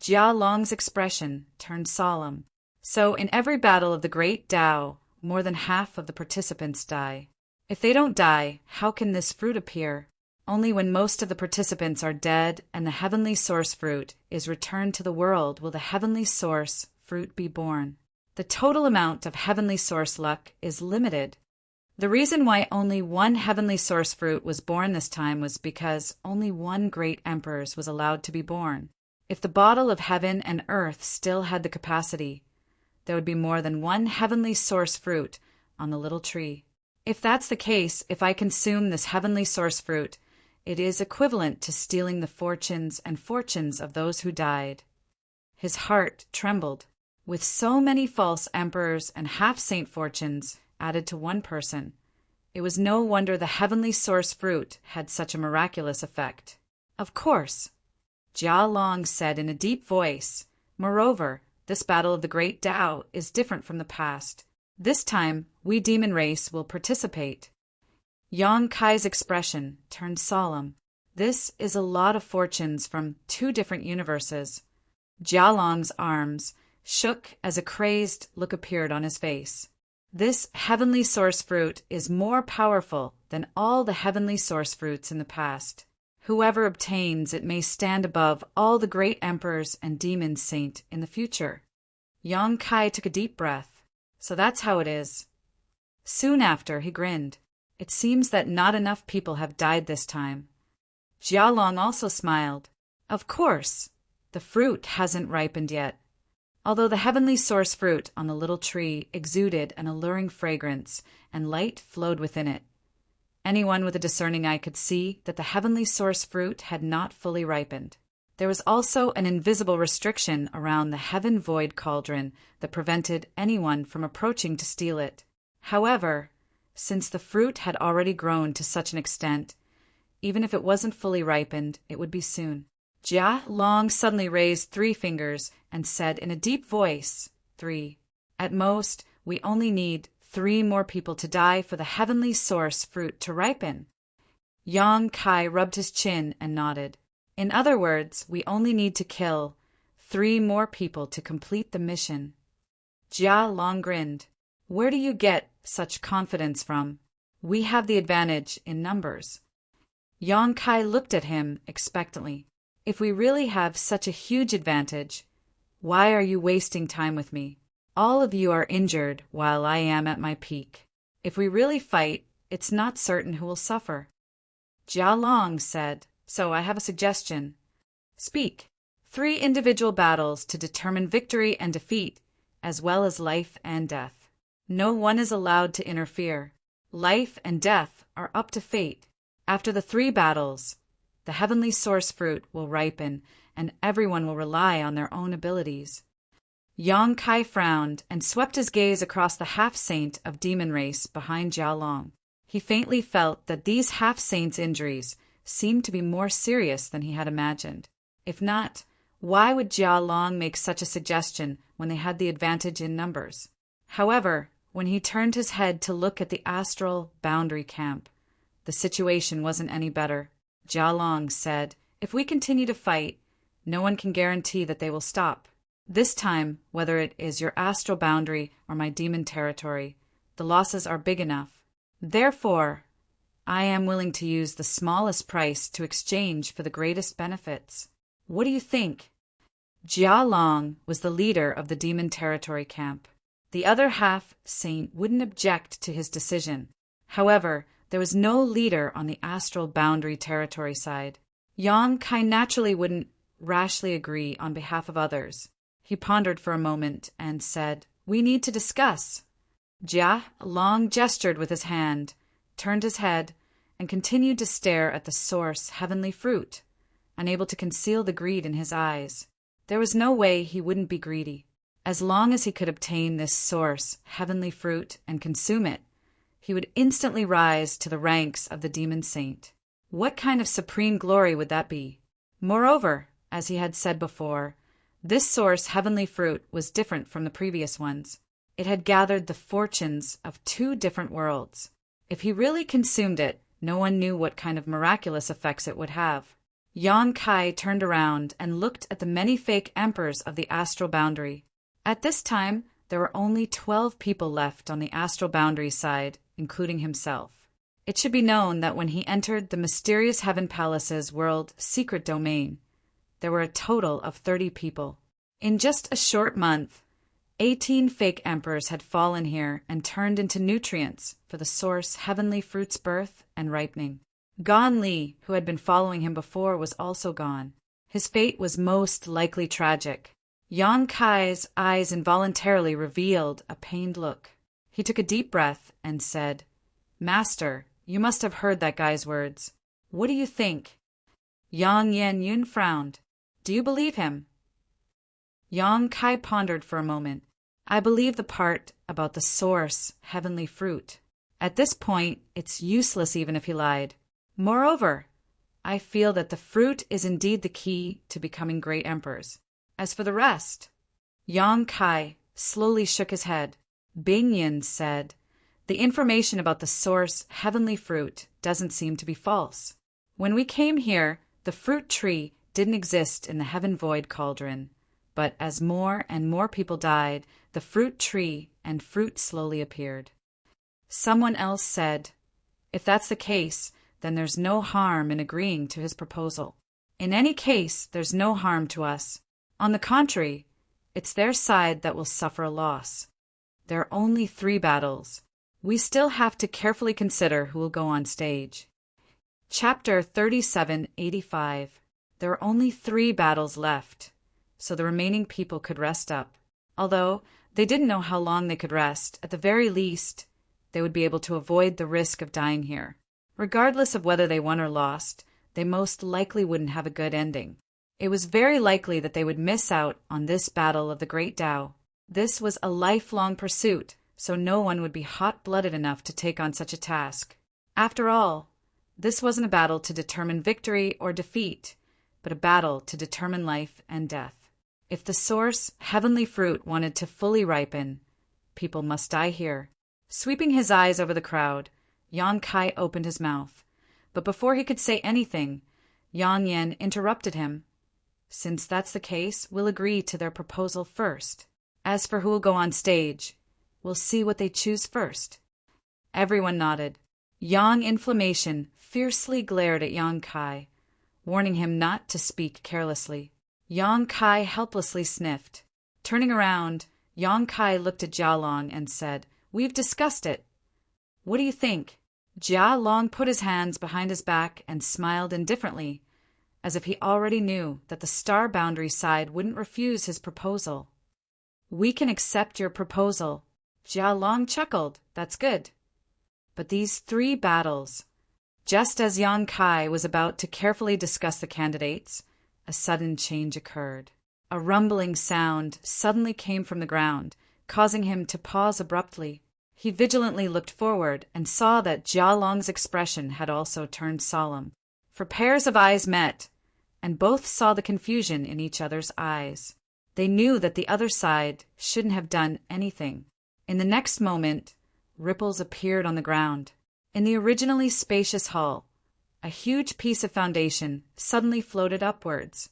Jia Long's expression turned solemn. "So in every battle of the great Tao, more than half of the participants die. If they don't die, how can this fruit appear? Only when most of the participants are dead and the heavenly source fruit is returned to the world will the heavenly source fruit be born. The total amount of heavenly source luck is limited. The reason why only one heavenly source fruit was born this time was because only one great emperor was allowed to be born. If the bottle of heaven and earth still had the capacity, there would be more than one heavenly source fruit on the little tree. If that's the case, if I consume this heavenly source fruit, it is equivalent to stealing the fortunes and fortunes of those who died." His heart trembled. With so many false emperors and half-saint fortunes added to one person, it was no wonder the heavenly source fruit had such a miraculous effect. "Of course," Jia Long said in a deep voice. "Moreover, this battle of the great Tao is different from the past. This time, we demon race will participate." Yang Kai's expression turned solemn. This is a lot of fortunes from two different universes. Jialong's arms shook as a crazed look appeared on his face. This heavenly source fruit is more powerful than all the heavenly source fruits in the past. Whoever obtains it may stand above all the great emperors and demon saint in the future. Yang Kai took a deep breath. So that's how it is. Soon after, he grinned. It seems that not enough people have died this time. Jialong also smiled. Of course, the fruit hasn't ripened yet. Although the heavenly source fruit on the little tree exuded an alluring fragrance, and light flowed within it. Anyone with a discerning eye could see that the heavenly source fruit had not fully ripened. There was also an invisible restriction around the heaven void cauldron that prevented anyone from approaching to steal it. However, since the fruit had already grown to such an extent, even if it wasn't fully ripened, it would be soon. Jia Long suddenly raised 3 fingers and said in a deep voice, 3. At most, we only need 3 more people to die for the heavenly source fruit to ripen. Yang Kai rubbed his chin and nodded. In other words, we only need to kill 3 more people to complete the mission. Jia Long grinned. Where do you get such confidence from? We have the advantage in numbers. Yang Kai looked at him expectantly. If we really have such a huge advantage, why are you wasting time with me? All of you are injured while I am at my peak. If we really fight, it's not certain who will suffer. Jia Long said, so I have a suggestion. Speak. 3 individual battles to determine victory and defeat, as well as life and death. No one is allowed to interfere. Life and death are up to fate. After the 3 battles, the heavenly source fruit will ripen, and everyone will rely on their own abilities. Yang Kai frowned and swept his gaze across the half-saint of demon race behind Jia Long. He faintly felt that these half-saints' injuries seemed to be more serious than he had imagined. If not, why would Jia Long make such a suggestion when they had the advantage in numbers? However, when he turned his head to look at the astral boundary camp, the situation wasn't any better. Jia Long said, if we continue to fight, no one can guarantee that they will stop. This time, whether it is your astral boundary or my demon territory, the losses are big enough. Therefore, I am willing to use the smallest price to exchange for the greatest benefits. What do you think? Jia Long was the leader of the demon territory camp. The other half-saint wouldn't object to his decision. However, there was no leader on the astral boundary territory side. Yang Kai naturally wouldn't rashly agree on behalf of others. He pondered for a moment and said, we need to discuss. Jia Long gestured with his hand, turned his head, and continued to stare at the source heavenly fruit, unable to conceal the greed in his eyes. There was no way he wouldn't be greedy. As long as he could obtain this source heavenly fruit and consume it, he would instantly rise to the ranks of the demon saint. What kind of supreme glory would that be? Moreover, as he had said before, this source heavenly fruit was different from the previous ones. It had gathered the fortunes of 2 different worlds. If he really consumed it, no one knew what kind of miraculous effects it would have. Yang Kai turned around and looked at the many fake emperors of the astral boundary. At this time, there were only 12 people left on the astral boundary side, including himself. It should be known that when he entered the mysterious Heaven Palace's world secret domain, there were a total of 30 people. In just a short month, 18 fake emperors had fallen here and turned into nutrients for the source heavenly fruit's birth and ripening. Gan Li, who had been following him before, was also gone. His fate was most likely tragic. Yang Kai's eyes involuntarily revealed a pained look. He took a deep breath and said, Master, you must have heard that guy's words. What do you think? Yang Yun frowned. Do you believe him? Yang Kai pondered for a moment. I believe the part about the source, heavenly fruit. At this point, it's useless even if he lied. Moreover, I feel that the fruit is indeed the key to becoming great emperors. As for the rest, Yang Kai slowly shook his head. Bingyan said, the information about the source, heavenly fruit, doesn't seem to be false. When we came here, the fruit tree didn't exist in the heaven void cauldron, but as more and more people died, the fruit tree and fruit slowly appeared. Someone else said, "If that's the case, then there's no harm in agreeing to his proposal. In any case, there's no harm to us. On the contrary, it's their side that will suffer a loss. There are only 3 battles. We still have to carefully consider who will go on stage." Chapter 3785. There are only 3 battles left, so the remaining people could rest up. Although they didn't know how long they could rest, at the very least, they would be able to avoid the risk of dying here. Regardless of whether they won or lost, they most likely wouldn't have a good ending. It was very likely that they would miss out on this battle of the Great Tao. This was a lifelong pursuit, so no one would be hot-blooded enough to take on such a task. After all, this wasn't a battle to determine victory or defeat, but a battle to determine life and death. If the source, heavenly fruit, wanted to fully ripen, people must die here. Sweeping his eyes over the crowd, Yang Kai opened his mouth. But before he could say anything, Yang Yan interrupted him. "Since that's the case, we'll agree to their proposal first. As for who will go on stage, we'll see what they choose first." Everyone nodded. Yang Inflammation fiercely glared at Yang Kai, warning him not to speak carelessly. Yang Kai helplessly sniffed. Turning around, Yang Kai looked at Jia Long and said, "We've discussed it. What do you think?" Jia Long put his hands behind his back and smiled indifferently, as if he already knew that the Star Boundary side wouldn't refuse his proposal. "We can accept your proposal." Jia Long chuckled. "That's good. But these 3 battles..." Just as Yang Kai was about to carefully discuss the candidates, a sudden change occurred. A rumbling sound suddenly came from the ground, causing him to pause abruptly. He vigilantly looked forward and saw that Jia Long's expression had also turned solemn. For pairs of eyes met, and both saw the confusion in each other's eyes. They knew that the other side shouldn't have done anything. In the next moment, ripples appeared on the ground. In the originally spacious hall, a huge piece of foundation suddenly floated upwards,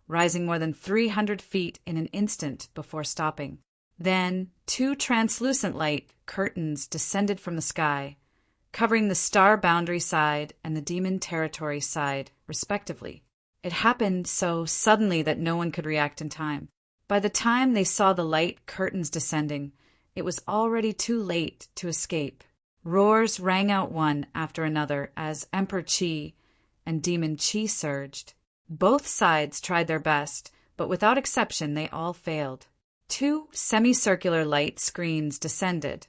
rising more than 300 feet in an instant before stopping. Then 2 translucent light curtains descended from the sky, covering the Star Boundary side and the Demon Territory side, respectively. It happened so suddenly that no one could react in time. By the time they saw the light curtains descending, it was already too late to escape. Roars rang out one after another as Emperor Qi and Demon Qi surged. Both sides tried their best, but without exception they all failed. 2 semicircular light screens descended,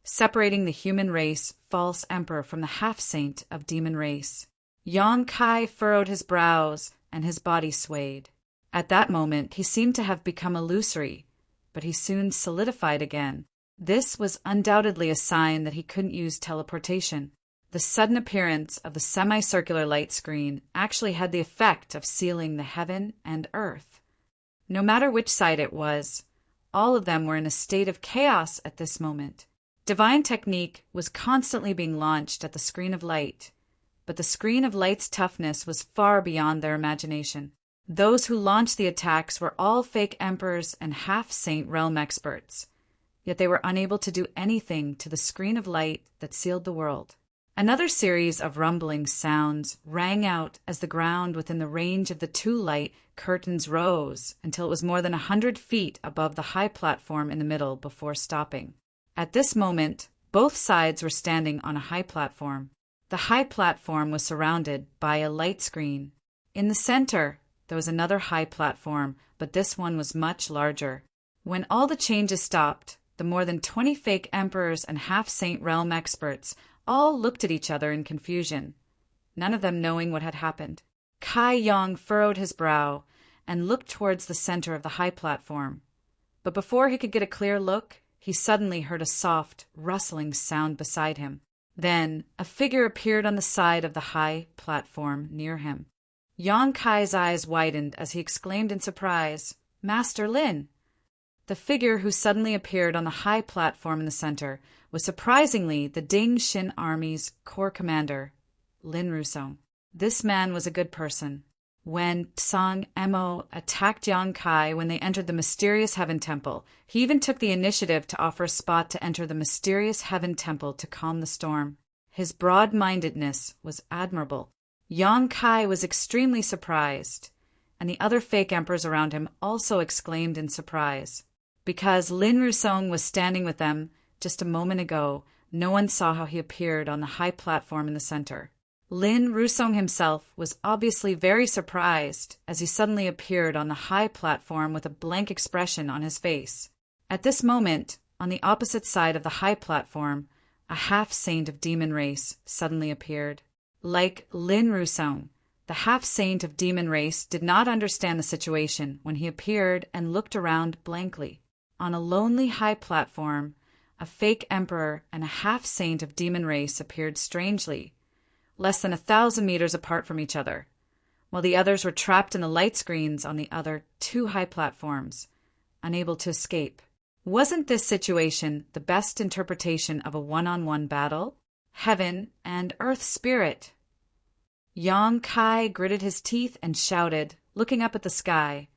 separating the human race false emperor from the half-saint of demon race. Yang Kai furrowed his brows and his body swayed. At that moment he seemed to have become illusory, but he soon solidified again. This was undoubtedly a sign that he couldn't use teleportation. The sudden appearance of the semicircular light screen actually had the effect of sealing the heaven and earth. No matter which side it was, all of them were in a state of chaos at this moment. Divine technique was constantly being launched at the screen of light, but the screen of light's toughness was far beyond their imagination. Those who launched the attacks were all fake emperors and half-saint realm experts, yet they were unable to do anything to the screen of light that sealed the world. Another series of rumbling sounds rang out as the ground within the range of the 2 light curtains rose until it was more than 100 feet above the high platform in the middle before stopping. At this moment, both sides were standing on a high platform. The high platform was surrounded by a light screen. In the center, there was another high platform, but this one was much larger. When all the changes stopped, the more than 20 fake emperors and half-saint realm experts all looked at each other in confusion, none of them knowing what had happened. Kai Yang furrowed his brow and looked towards the center of the high platform. But before he could get a clear look, he suddenly heard a soft, rustling sound beside him. Then a figure appeared on the side of the high platform near him. Yang Kai's eyes widened as he exclaimed in surprise, "Master Lin!" The figure who suddenly appeared on the high platform in the center was surprisingly the Ding Xin Army's corps commander, Lin Rusong. This man was a good person. When Tsang Emo attacked Yang Kai when they entered the mysterious Heaven Temple, he even took the initiative to offer a spot to enter the mysterious Heaven Temple to calm the storm. His broad-mindedness was admirable. Yang Kai was extremely surprised, and the other fake emperors around him also exclaimed in surprise. Because Lin Rusong was standing with them just a moment ago, no one saw how he appeared on the high platform in the center. Lin Rusong himself was obviously very surprised as he suddenly appeared on the high platform with a blank expression on his face. At this moment, on the opposite side of the high platform, a half-saint of demon race suddenly appeared. Like Lin Rusong, the half-saint of demon race did not understand the situation when he appeared and looked around blankly. On a lonely high platform, a fake emperor and a half-saint of demon race appeared strangely, less than 1,000 meters apart from each other, while the others were trapped in the light screens on the other 2 high platforms, unable to escape. Wasn't this situation the best interpretation of a one-on-one battle? Heaven and Earth spirit. Yang Kai gritted his teeth and shouted, looking up at the sky,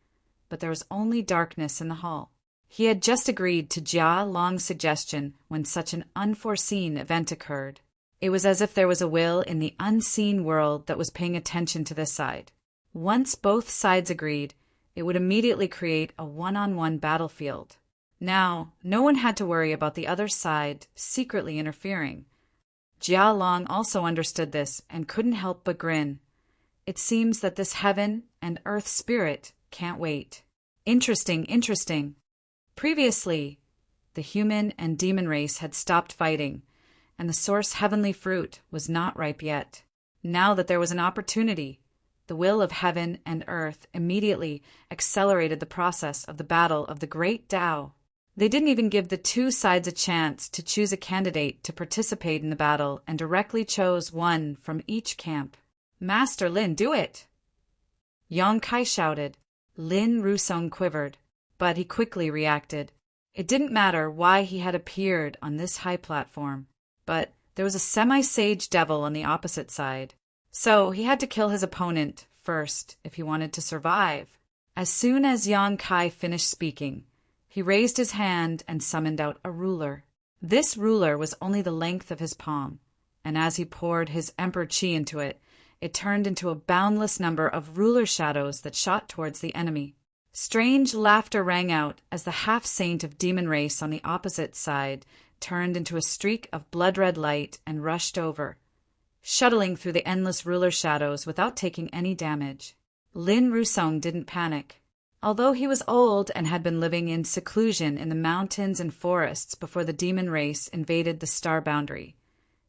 but there was only darkness in the hall. He had just agreed to Jia Long's suggestion when such an unforeseen event occurred. It was as if there was a will in the unseen world that was paying attention to this side. Once both sides agreed, it would immediately create a one-on-one battlefield. Now, no one had to worry about the other side secretly interfering. Jia Long also understood this and couldn't help but grin. It seems that this heaven and earth spirit can't wait. Interesting. Previously, the human and demon race had stopped fighting, and the source heavenly fruit was not ripe yet. Now that there was an opportunity, the will of heaven and earth immediately accelerated the process of the battle of the great Tao. They didn't even give the 2 sides a chance to choose a candidate to participate in the battle and directly chose one from each camp. Master Lin, do it! Yang Kai shouted. Lin Rusong quivered, but he quickly reacted. It didn't matter why he had appeared on this high platform, but there was a semi-sage devil on the opposite side. So he had to kill his opponent first if he wanted to survive. As soon as Yang Kai finished speaking, he raised his hand and summoned out a ruler. This ruler was only the length of his palm, and as he poured his emperor chi into it, it turned into a boundless number of ruler shadows that shot towards the enemy. Strange laughter rang out as the half-saint of demon race on the opposite side turned into a streak of blood-red light and rushed over, shuttling through the endless ruler shadows without taking any damage. Lin Rusong didn't panic. Although he was old and had been living in seclusion in the mountains and forests before the demon race invaded the star boundary,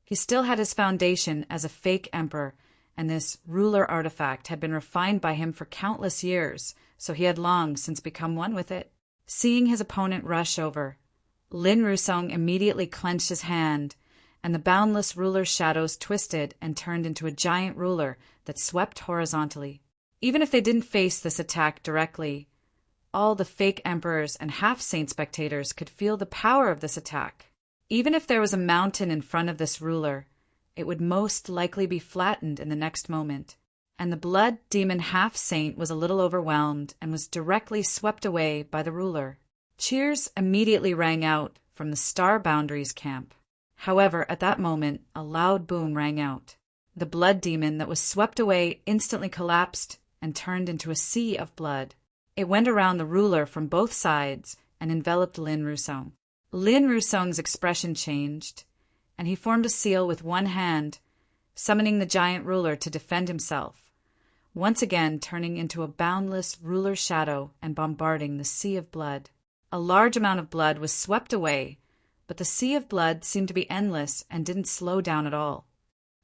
he still had his foundation as a fake emperor, and this ruler artifact had been refined by him for countless years, so he had long since become one with it. Seeing his opponent rush over, Lin Rusong immediately clenched his hand, and the boundless ruler's shadows twisted and turned into a giant ruler that swept horizontally. Even if they didn't face this attack directly, all the fake emperors and half-saint spectators could feel the power of this attack. Even if there was a mountain in front of this ruler, it would most likely be flattened in the next moment, and the blood demon half-saint was a little overwhelmed and was directly swept away by the ruler. Cheers immediately rang out from the Star Boundaries camp. However, at that moment, a loud boom rang out. The blood demon that was swept away instantly collapsed and turned into a sea of blood. It went around the ruler from both sides and enveloped Lin Rusong. Lin Rusong's expression changed, and he formed a seal with one hand, summoning the giant ruler to defend himself, once again turning into a boundless ruler shadow and bombarding the sea of blood. A large amount of blood was swept away, but the sea of blood seemed to be endless and didn't slow down at all.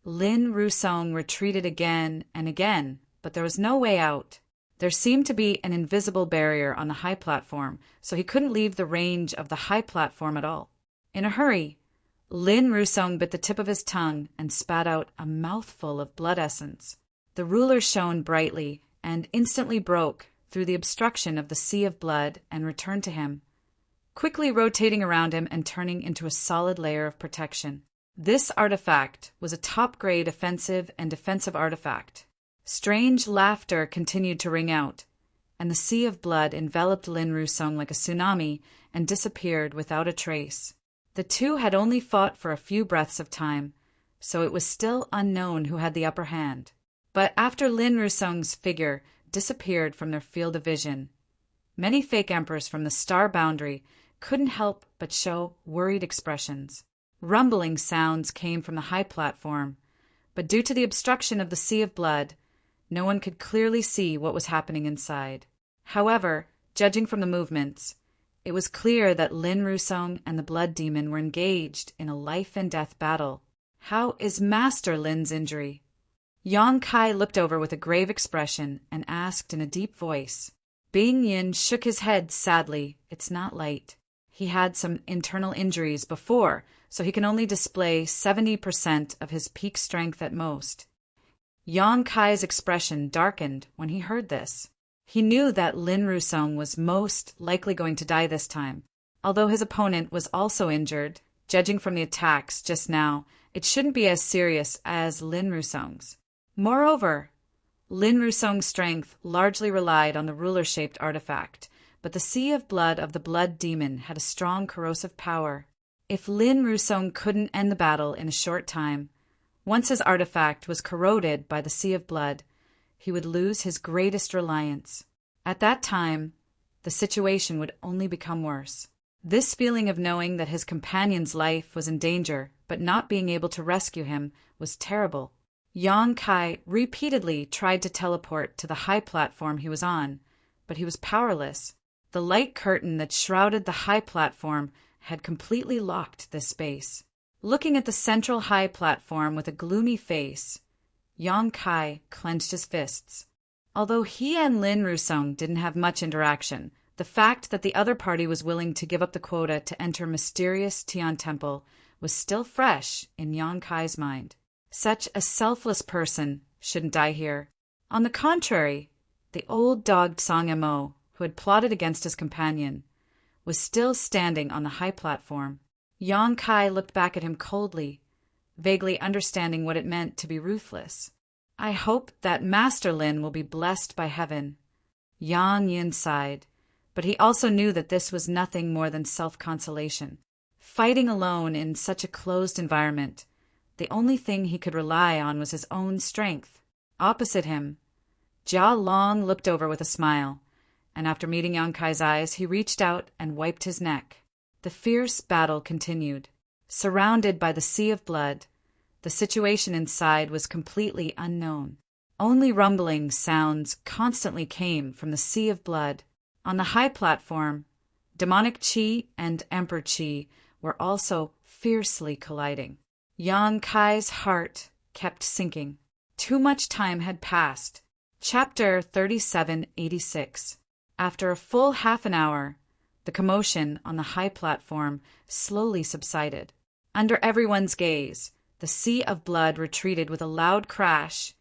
Lin Rusong retreated again and again, but there was no way out. There seemed to be an invisible barrier on the high platform, so he couldn't leave the range of the high platform at all. In a hurry, Lin Rusong bit the tip of his tongue and spat out a mouthful of blood essence. The ruler shone brightly and instantly broke through the obstruction of the sea of blood and returned to him, quickly rotating around him and turning into a solid layer of protection. This artifact was a top-grade offensive and defensive artifact. Strange laughter continued to ring out, and the sea of blood enveloped Lin Rusong like a tsunami and disappeared without a trace. The two had only fought for a few breaths of time, so it was still unknown who had the upper hand. But after Lin Rusong's figure disappeared from their field of vision, many fake emperors from the star boundary couldn't help but show worried expressions. Rumbling sounds came from the high platform, but due to the obstruction of the sea of blood, no one could clearly see what was happening inside. However, judging from the movements, it was clear that Lin Rusong and the Blood Demon were engaged in a life-and-death battle. How is Master Lin's injury? Yang Kai looked over with a grave expression and asked in a deep voice. Bing Yin shook his head sadly. It's not light. He had some internal injuries before, so he can only display 70% of his peak strength at most. Yang Kai's expression darkened when he heard this. He knew that Lin Rusong was most likely going to die this time. Although his opponent was also injured, judging from the attacks just now, it shouldn't be as serious as Lin Rusong's. Moreover, Lin Rusong's strength largely relied on the ruler-shaped artifact, but the sea of blood of the Blood Demon had a strong corrosive power. If Lin Rusong couldn't end the battle in a short time, once his artifact was corroded by the sea of blood, he would lose his greatest reliance. At that time, the situation would only become worse. This feeling of knowing that his companion's life was in danger, but not being able to rescue him, was terrible. Yang Kai repeatedly tried to teleport to the high platform he was on, but he was powerless. The light curtain that shrouded the high platform had completely locked this space. Looking at the central high platform with a gloomy face, Yang Kai clenched his fists. Although he and Lin Rusong didn't have much interaction, the fact that the other party was willing to give up the quota to enter mysterious Tian Temple was still fresh in Yang Kai's mind. Such a selfless person shouldn't die here. On the contrary, the old dog Song Mo, who had plotted against his companion, was still standing on the high platform. Yang Kai looked back at him coldly, vaguely understanding what it meant to be ruthless. I hope that Master Lin will be blessed by heaven. Yang Yin sighed, but he also knew that this was nothing more than self-consolation. Fighting alone in such a closed environment, the only thing he could rely on was his own strength. Opposite him, Jia Long looked over with a smile, and after meeting Yang Kai's eyes, he reached out and wiped his neck. The fierce battle continued. Surrounded by the sea of blood, the situation inside was completely unknown. Only rumbling sounds constantly came from the sea of blood. On the high platform, demonic qi and emperor qi were also fiercely colliding. Yang Kai's heart kept sinking. Too much time had passed. Chapter 3786. After a full half an hour, the commotion on the high platform slowly subsided. Under everyone's gaze, the sea of blood retreated with a loud crash,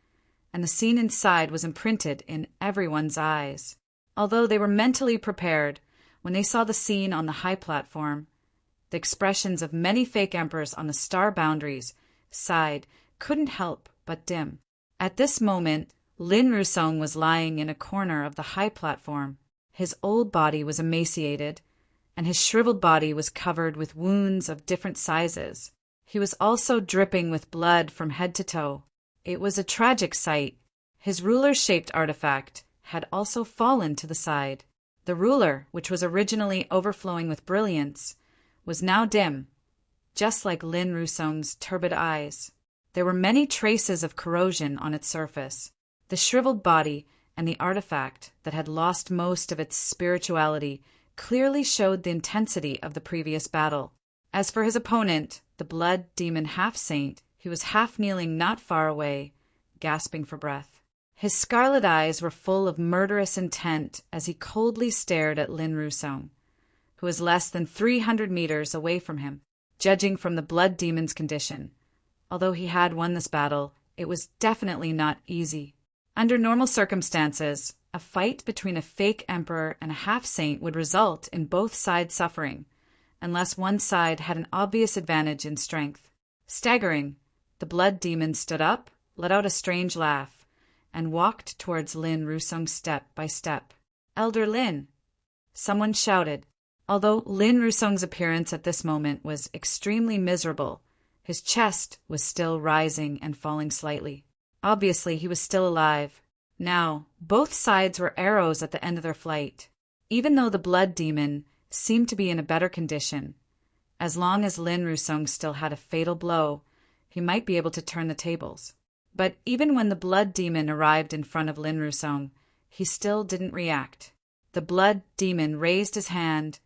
and the scene inside was imprinted in everyone's eyes. Although they were mentally prepared, when they saw the scene on the high platform, the expressions of many fake emperors on the star boundaries side couldn't help but dim. At this moment, Lin Rusong was lying in a corner of the high platform. His old body was emaciated, and his shriveled body was covered with wounds of different sizes. He was also dripping with blood from head to toe. It was a tragic sight. His ruler-shaped artifact had also fallen to the side. The ruler, which was originally overflowing with brilliance, was now dim, just like Lin Rusong's turbid eyes. There were many traces of corrosion on its surface. The shriveled body and the artifact that had lost most of its spirituality clearly showed the intensity of the previous battle. As for his opponent, the Blood Demon half-saint, he was half-kneeling not far away, gasping for breath. His scarlet eyes were full of murderous intent as he coldly stared at Lin Rusong, who was less than 300 meters away from him. Judging from the Blood Demon's condition, although he had won this battle, it was definitely not easy. Under normal circumstances, a fight between a fake emperor and a half-saint would result in both sides suffering, unless one side had an obvious advantage in strength. Staggering, the blood demon stood up, let out a strange laugh, and walked towards Lin Rusong step by step. "Elder Lin!" someone shouted. Although Lin Rusong's appearance at this moment was extremely miserable, his chest was still rising and falling slightly. Obviously, he was still alive. Now, both sides were arrows at the end of their flight. Even though the blood demon seemed to be in a better condition, as long as Lin Rusong still had a fatal blow, he might be able to turn the tables. But even when the blood demon arrived in front of Lin Rusong, he still didn't react. The blood demon raised his hand,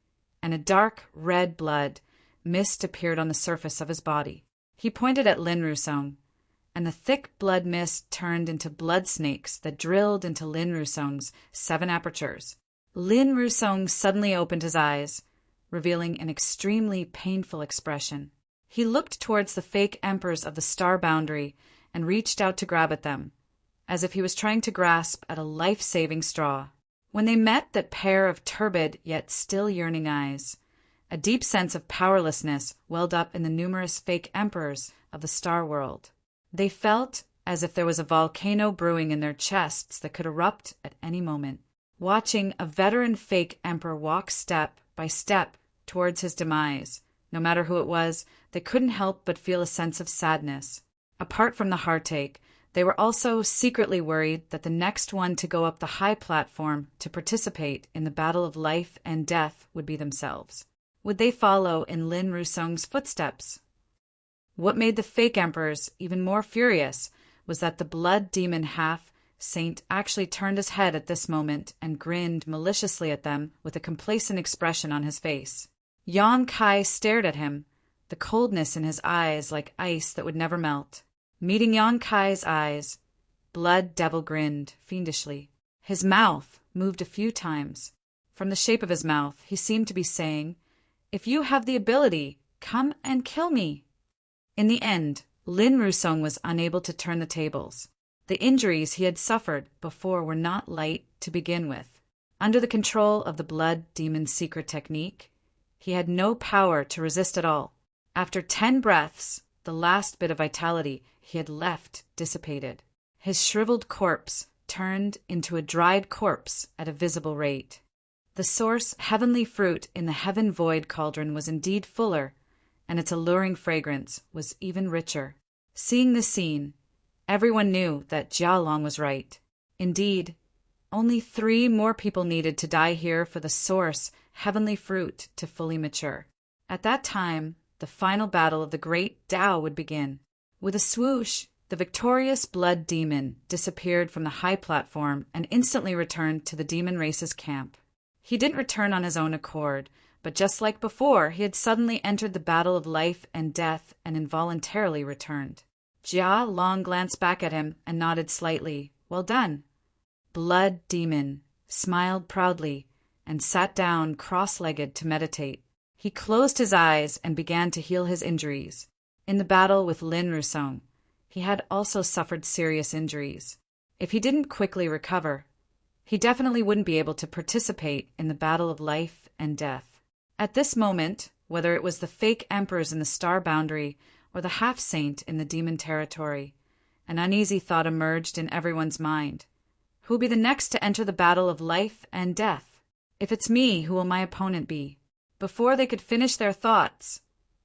and a dark red blood mist appeared on the surface of his body. He pointed at Lin Rusong, and the thick blood mist turned into blood snakes that drilled into Lin Rusong's 7 apertures. Lin Rusong suddenly opened his eyes, revealing an extremely painful expression. He looked towards the fake emperors of the star boundary and reached out to grab at them, as if he was trying to grasp at a life-saving straw. When they met that pair of turbid yet still yearning eyes, a deep sense of powerlessness welled up in the numerous fake emperors of the star world. They felt as if there was a volcano brewing in their chests that could erupt at any moment. Watching a veteran fake emperor walk step by step towards his demise, no matter who it was, they couldn't help but feel a sense of sadness. Apart from the heartache, they were also secretly worried that the next one to go up the high platform to participate in the battle of life and death would be themselves. Would they follow in Lin Rusong's footsteps? What made the fake emperors even more furious was that the blood demon half-saint actually turned his head at this moment and grinned maliciously at them with a complacent expression on his face. Yang Kai stared at him, the coldness in his eyes like ice that would never melt. Meeting Yang Kai's eyes, Blood Devil grinned fiendishly. His mouth moved a few times. From the shape of his mouth, he seemed to be saying, "If you have the ability, come and kill me." In the end, Lin Rusong was unable to turn the tables. The injuries he had suffered before were not light to begin with. Under the control of the blood demon's secret technique, he had no power to resist at all. After 10 breaths, the last bit of vitality he had left dissipated. His shriveled corpse turned into a dried corpse at a visible rate. The source heavenly fruit in the heaven void cauldron was indeed fuller, and its alluring fragrance was even richer. Seeing this scene, everyone knew that Jia Long was right. Indeed, only 3 more people needed to die here for the source heavenly fruit to fully mature. At that time, the final battle of the great Tao would begin. With a swoosh, the victorious blood demon disappeared from the high platform and instantly returned to the demon race's camp. He didn't return on his own accord, but just like before, he had suddenly entered the battle of life and death and involuntarily returned. Jia Long glanced back at him and nodded slightly. "Well done." Blood demon smiled proudly and sat down cross-legged to meditate. He closed his eyes and began to heal his injuries. In the battle with Lin Rusong, he had also suffered serious injuries. If he didn't quickly recover, he definitely wouldn't be able to participate in the battle of life and death. At this moment, whether it was the fake emperors in the star boundary or the half-saint in the demon territory, an uneasy thought emerged in everyone's mind. Who will be the next to enter the battle of life and death? If it's me, who will my opponent be? Before they could finish their thoughts,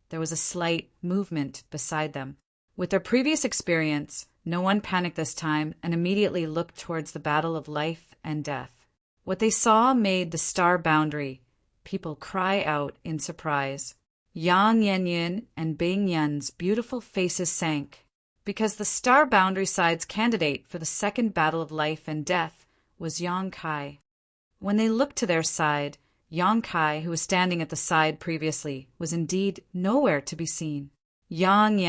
there was a slight movement beside them. With their previous experience, no one panicked this time and immediately looked towards the battle of life and death. What they saw made the star boundary people cry out in surprise. Yang Yanyin and Bing Yan's beautiful faces sank, because the star boundary side's candidate for the second battle of life and death was Yang Kai. When they looked to their side, Yang Kai, who was standing at the side previously, was indeed nowhere to be seen. Yang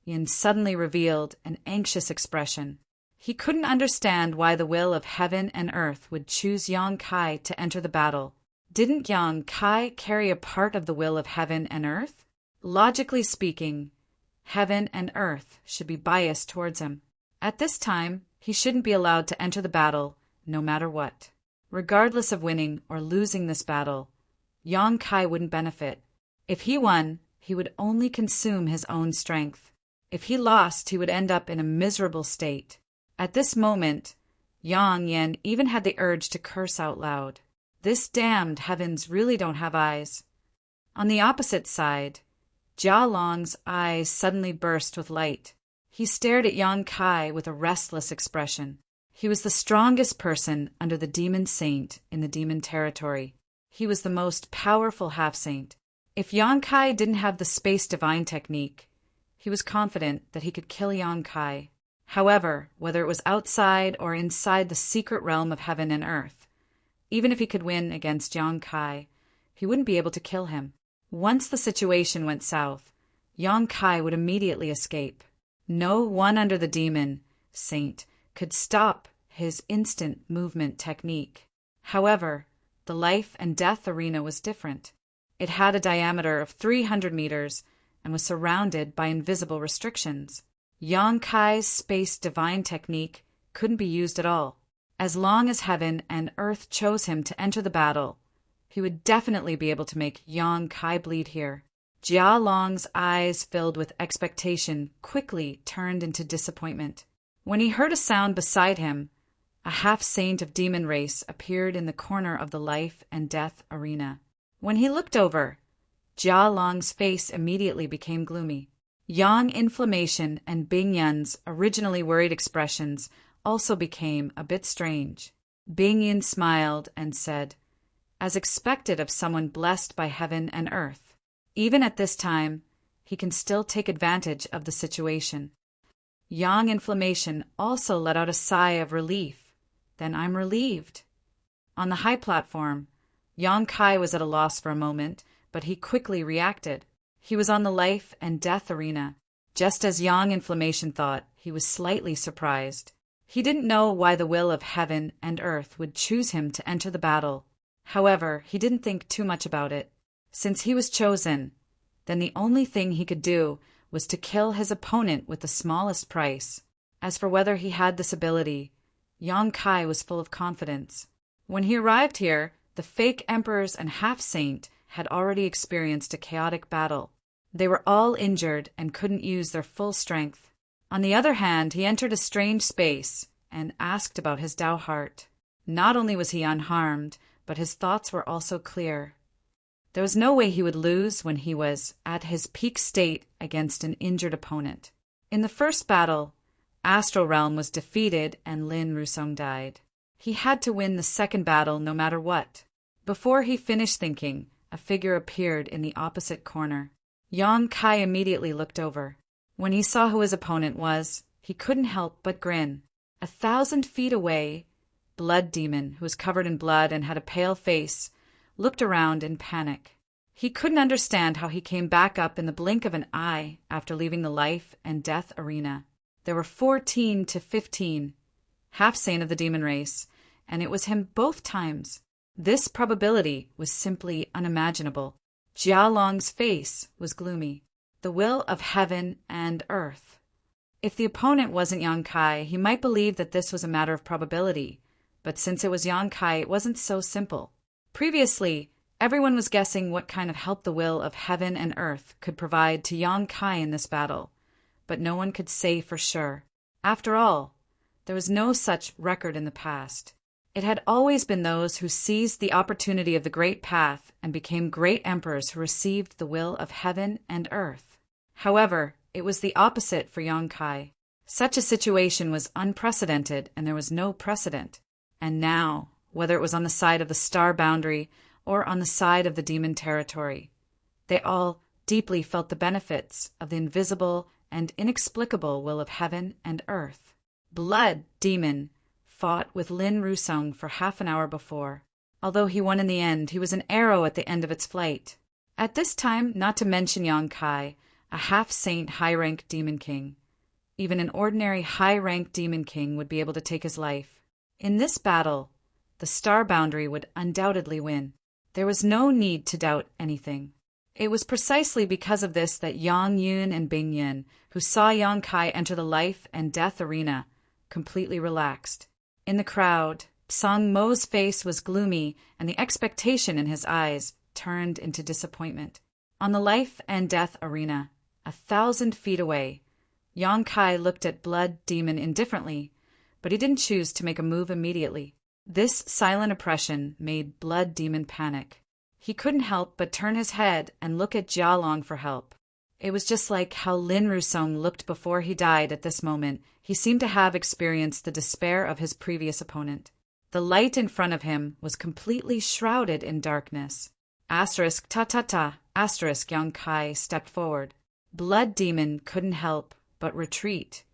Yan suddenly revealed an anxious expression. He couldn't understand why the will of heaven and earth would choose Yang Kai to enter the battle. Didn't Yang Kai carry a part of the will of heaven and earth? Logically speaking, heaven and earth should be biased towards him. At this time, he shouldn't be allowed to enter the battle, no matter what. Regardless of winning or losing this battle, Yang Kai wouldn't benefit. If he won, he would only consume his own strength. If he lost, he would end up in a miserable state. At this moment, Yang Yan even had the urge to curse out loud. This damned heavens really don't have eyes. On the opposite side, Jia Long's eyes suddenly burst with light. He stared at Yang Kai with a restless expression. He was the strongest person under the demon saint in the demon territory. He was the most powerful half-saint. If Yang Kai didn't have the space divine technique, he was confident that he could kill Yang Kai. However, whether it was outside or inside the secret realm of heaven and earth, even if he could win against Yang Kai, he wouldn't be able to kill him. Once the situation went south, Yang Kai would immediately escape. No one under the demon saint could stop his instant movement technique. However, the life and death arena was different. It had a diameter of 300 meters and was surrounded by invisible restrictions. Yang Kai's space divine technique couldn't be used at all. As long as heaven and earth chose him to enter the battle, he would definitely be able to make Yang Kai bleed here. Jia Long's eyes, filled with expectation, quickly turned into disappointment. When he heard a sound beside him, a half-saint of demon race appeared in the corner of the life and death arena. When he looked over, Jia Long's face immediately became gloomy. Yang Inflammation and Bing Yun's originally worried expressions also became a bit strange. Bing Yun smiled and said, as expected of someone blessed by heaven and earth, even at this time, he can still take advantage of the situation. Yang Inflammation also let out a sigh of relief. Then I'm relieved. On the high platform, Yang Kai was at a loss for a moment, but he quickly reacted. He was on the life and death arena. Just as Yang Inflammation thought, he was slightly surprised. He didn't know why the will of heaven and earth would choose him to enter the battle. However, he didn't think too much about it. Since he was chosen, then the only thing he could do was to kill his opponent with the smallest price. As for whether he had this ability, Yang Kai was full of confidence. When he arrived here, the fake emperors and half-saint had already experienced a chaotic battle. They were all injured and couldn't use their full strength. On the other hand, he entered a strange space and asked about his Tao heart. Not only was he unharmed, but his thoughts were also clear. There was no way he would lose when he was at his peak state against an injured opponent. In the first battle, Astral Realm was defeated and Lin Rusong died. He had to win the second battle no matter what. Before he finished thinking, a figure appeared in the opposite corner. Yang Kai immediately looked over. When he saw who his opponent was, he couldn't help but grin. 1,000 feet away, Blood Demon, who was covered in blood and had a pale face, looked around in panic. He couldn't understand how he came back up in the blink of an eye after leaving the life and death arena. There were 14 to 15, half-saint of the demon race, and it was him both times. This probability was simply unimaginable. Jia Long's face was gloomy. The will of heaven and earth. If the opponent wasn't Yang Kai, he might believe that this was a matter of probability, but since it was Yang Kai, it wasn't so simple. Previously, everyone was guessing what kind of help the will of heaven and earth could provide to Yang Kai in this battle, but no one could say for sure. After all, there was no such record in the past. It had always been those who seized the opportunity of the great path and became great emperors who received the will of heaven and earth. However, it was the opposite for Yang Kai. Such a situation was unprecedented and there was no precedent. And now, whether it was on the side of the star boundary or on the side of the demon territory, they all deeply felt the benefits of the invisible and inexplicable will of heaven and earth. Blood Demon fought with Lin Rusong for half an hour before. Although he won in the end, he was an arrow at the end of its flight. At this time, not to mention Yang Kai, a half-saint high-rank demon king. Even an ordinary high-rank demon king would be able to take his life. In this battle, the star boundary would undoubtedly win. There was no need to doubt anything. It was precisely because of this that Yang Yun and Bing Yun, who saw Yang Kai enter the life and death arena, completely relaxed. In the crowd, Song Mo's face was gloomy and the expectation in his eyes turned into disappointment. On the life and death arena, 1,000 feet away, Yang Kai looked at Blood Demon indifferently, but he didn't choose to make a move immediately. This silent oppression made Blood Demon panic. He couldn't help but turn his head and look at Jialong for help. It was just like how Lin Rusong looked before he died at this moment. He seemed to have experienced the despair of his previous opponent. The light in front of him was completely shrouded in darkness. Asterisk ta-ta-ta, asterisk Yang Kai stepped forward. Blood Demon couldn't help but retreat.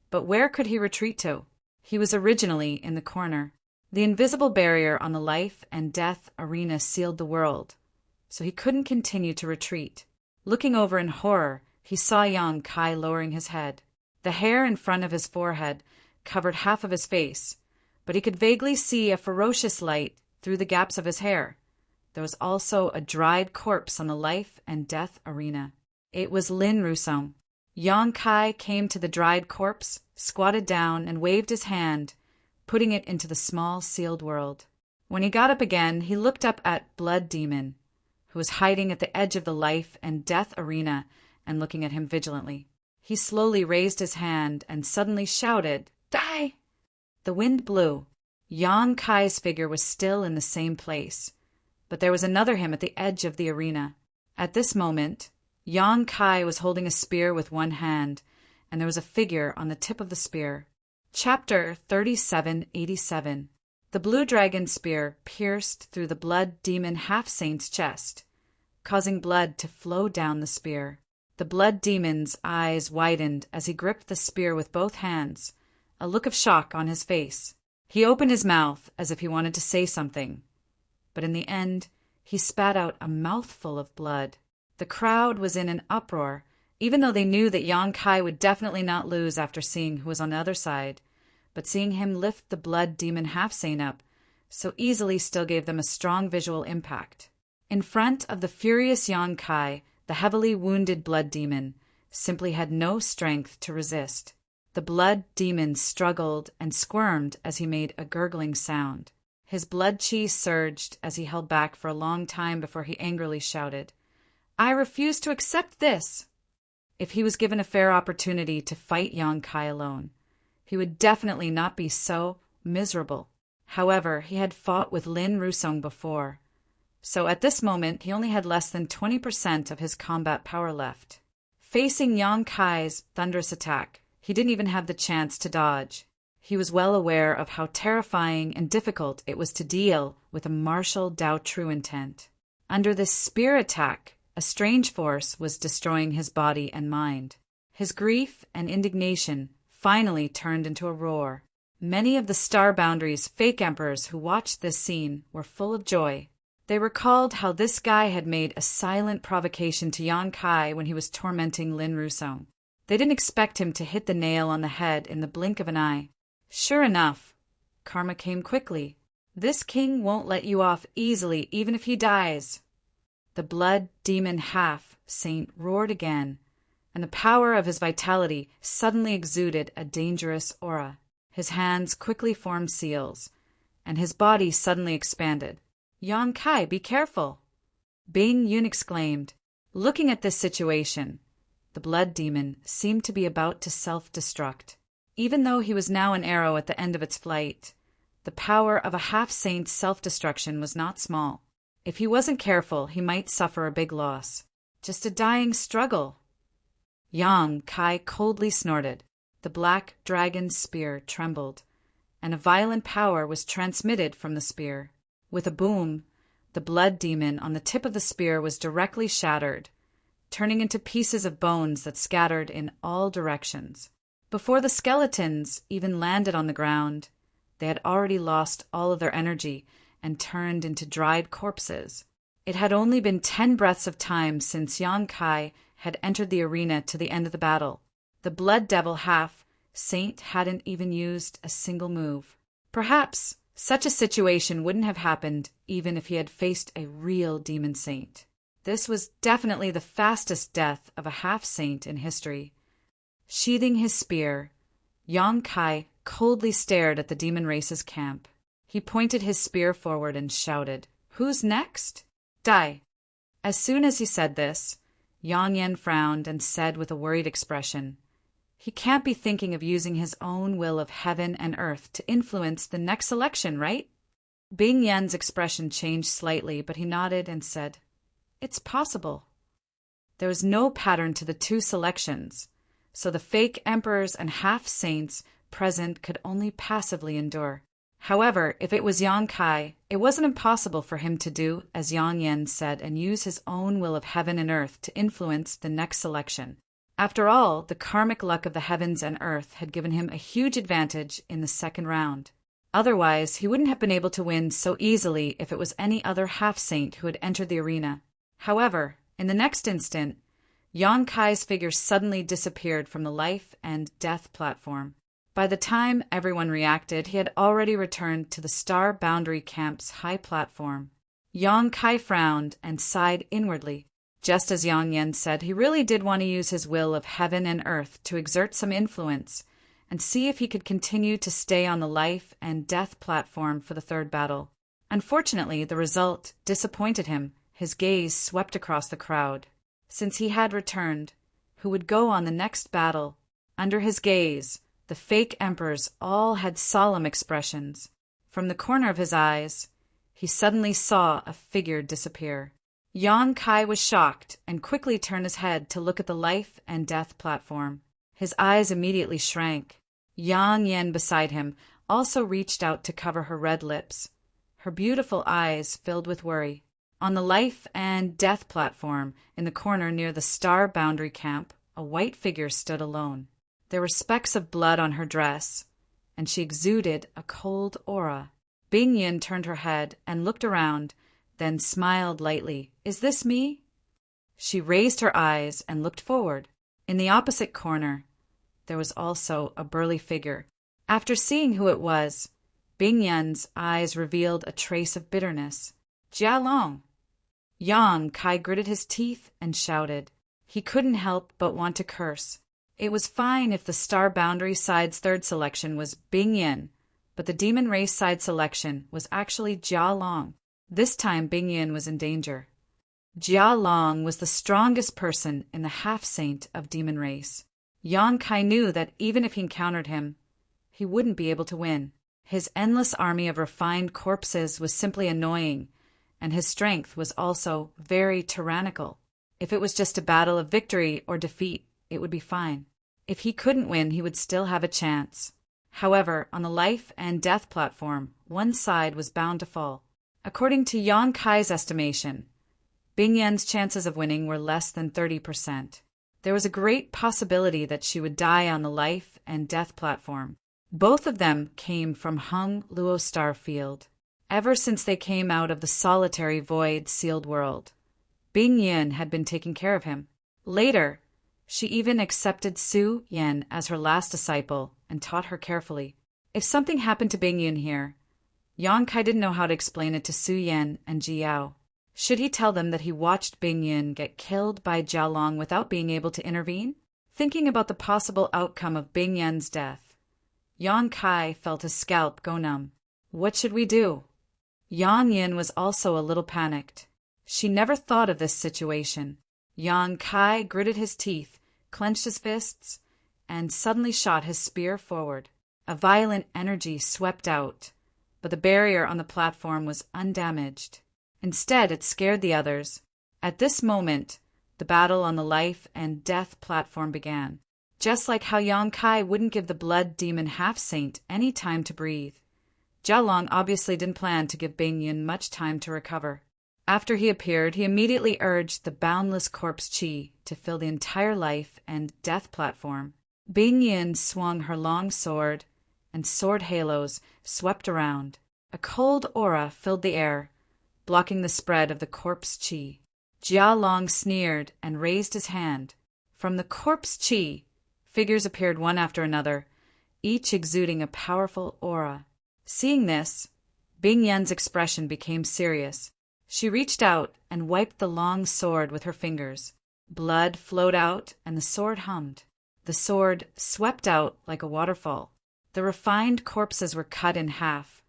But where could he retreat to? He was originally in the corner. The invisible barrier on the life and death arena sealed the world, so he couldn't continue to retreat. Looking over in horror, he saw Yang Kai lowering his head. The hair in front of his forehead covered half of his face, but he could vaguely see a ferocious light through the gaps of his hair. There was also a dried corpse on the life and death arena. It was Lin Rusong. Yang Kai came to the dried corpse, squatted down, and waved his hand, putting it into the small sealed world. When he got up again, he looked up at Blood Demon, who was hiding at the edge of the life and death arena and looking at him vigilantly. He slowly raised his hand and suddenly shouted, "Die!" The wind blew. Yang Kai's figure was still in the same place, but there was another him at the edge of the arena. At this moment, Yang Kai was holding a spear with one hand, and there was a figure on the tip of the spear. Chapter 3787. The blue dragon spear pierced through the Blood Demon half-saint's chest, causing blood to flow down the spear. The Blood Demon's eyes widened as he gripped the spear with both hands, a look of shock on his face. He opened his mouth as if he wanted to say something, but in the end, he spat out a mouthful of blood. The crowd was in an uproar, even though they knew that Yang Kai would definitely not lose after seeing who was on the other side. But seeing him lift the Blood Demon half-saint up so easily still gave them a strong visual impact. In front of the furious Yang Kai, the heavily wounded Blood Demon simply had no strength to resist. The Blood Demon struggled and squirmed as he made a gurgling sound. His blood chi surged as he held back for a long time before he angrily shouted, "I refuse to accept this!" If he was given a fair opportunity to fight Yang Kai alone, he would definitely not be so miserable. However, he had fought with Lin Rusong before, so at this moment he only had less than 20% of his combat power left. Facing Yang Kai's thunderous attack, he didn't even have the chance to dodge. He was well aware of how terrifying and difficult it was to deal with a martial Dao true intent. Under this spear attack, a strange force was destroying his body and mind. His grief and indignation finally turned into a roar. Many of the Star Boundary's fake emperors who watched this scene were full of joy. They recalled how this guy had made a silent provocation to Yang Kai when he was tormenting Lin Rusong. They didn't expect him to hit the nail on the head in the blink of an eye. Sure enough, karma came quickly. This king won't let you off easily even if he dies. The Blood Demon half-saint roared again, and the power of his vitality suddenly exuded a dangerous aura. His hands quickly formed seals, and his body suddenly expanded. "Yang Kai, be careful!" Bing Yun exclaimed. Looking at this situation, the Blood Demon seemed to be about to self-destruct. Even though he was now an arrow at the end of its flight, the power of a half-saint's self-destruction was not small. If he wasn't careful, he might suffer a big loss. Just a dying struggle. Yang Kai coldly snorted. The black dragon's spear trembled, and a violent power was transmitted from the spear. With a boom, the Blood Demon on the tip of the spear was directly shattered, turning into pieces of bones that scattered in all directions. Before the skeletons even landed on the ground, they had already lost all of their energy and turned into dried corpses. It had only been 10 breaths of time since Yang Kai had entered the arena to the end of the battle. The Blood Devil half-saint hadn't even used a single move. Perhaps such a situation wouldn't have happened even if he had faced a real demon saint. This was definitely the fastest death of a half-saint in history. Sheathing his spear, Yang Kai coldly stared at the demon race's camp. He pointed his spear forward and shouted, "Who's next? Die!" As soon as he said this, Yang Yan frowned and said with a worried expression, "He can't be thinking of using his own will of heaven and earth to influence the next election, right?" Bing Yan's expression changed slightly, but he nodded and said, "It's possible." There was no pattern to the two selections, so the fake emperors and half-saints present could only passively endure. However, if it was Yang Kai, it wasn't impossible for him to do as Yang Yan said and use his own will of heaven and earth to influence the next selection. After all, the karmic luck of the heavens and earth had given him a huge advantage in the second round. Otherwise, he wouldn't have been able to win so easily if it was any other half-saint who had entered the arena. However, in the next instant, Yang Kai's figure suddenly disappeared from the life and death platform. By the time everyone reacted, he had already returned to the Star Boundary Camp's high platform. Yang Kai frowned and sighed inwardly. Just as Yang Yan said, he really did want to use his will of heaven and earth to exert some influence and see if he could continue to stay on the life and death platform for the third battle. Unfortunately, the result disappointed him. His gaze swept across the crowd. Since he had returned, who would go on the next battle? Under his gaze, the fake emperors all had solemn expressions. From the corner of his eyes, he suddenly saw a figure disappear. Yang Kai was shocked and quickly turned his head to look at the life and death platform. His eyes immediately shrank. Yang Yan beside him also reached out to cover her red lips. Her beautiful eyes filled with worry. On the life and death platform, in the corner near the Star Boundary Camp, a white figure stood alone. There were specks of blood on her dress, and she exuded a cold aura. Bing Yin turned her head and looked around, then smiled lightly. "Is this me?" She raised her eyes and looked forward. In the opposite corner, there was also a burly figure. After seeing who it was, Bing Yin's eyes revealed a trace of bitterness. "Jia Long!" Yang Kai gritted his teeth and shouted. He couldn't help but want to curse. It was fine if the Star Boundary side's third selection was Bing Yin, but the Demon Race side selection was actually Jia Long. This time Bing Yin was in danger. Jia Long was the strongest person in the half-saint of Demon Race. Yang Kai knew that even if he encountered him, he wouldn't be able to win. His endless army of refined corpses was simply annoying, and his strength was also very tyrannical. If it was just a battle of victory or defeat, it would be fine. If he couldn't win, he would still have a chance. However, on the life and death platform, one side was bound to fall. According to Yang Kai's estimation, Bing Yan's chances of winning were less than 30%. There was a great possibility that she would die on the life and death platform. Both of them came from Hung Luo Star Field. Ever since they came out of the solitary void-sealed world, Bing Yin had been taking care of him. Later, she even accepted Su Yan as her last disciple and taught her carefully. If something happened to Bing Yin here, Yang Kai didn't know how to explain it to Su Yan and Ji Yao. Should he tell them that he watched Bing Yin get killed by Jia Long without being able to intervene? Thinking about the possible outcome of Bing Yan's death, Yang Kai felt his scalp go numb. What should we do? Yang Yin was also a little panicked. She never thought of this situation. Yang Kai gritted his teeth, clenched his fists, and suddenly shot his spear forward. A violent energy swept out, but the barrier on the platform was undamaged. Instead, it scared the others. At this moment, the battle on the life and death platform began. Just like how Yang Kai wouldn't give the blood demon half-saint any time to breathe, Jia Long obviously didn't plan to give Bing Yin much time to recover. After he appeared, he immediately urged the boundless corpse chi to fill the entire life and death platform. Bing Yin swung her long sword, and sword halos swept around. A cold aura filled the air, blocking the spread of the corpse chi. Jia Long sneered and raised his hand. From the corpse chi, figures appeared one after another, each exuding a powerful aura. Seeing this, Bing Yin's expression became serious. She reached out and wiped the long sword with her fingers. Blood flowed out and the sword hummed. The sword swept out like a waterfall. The refined corpses were cut in half,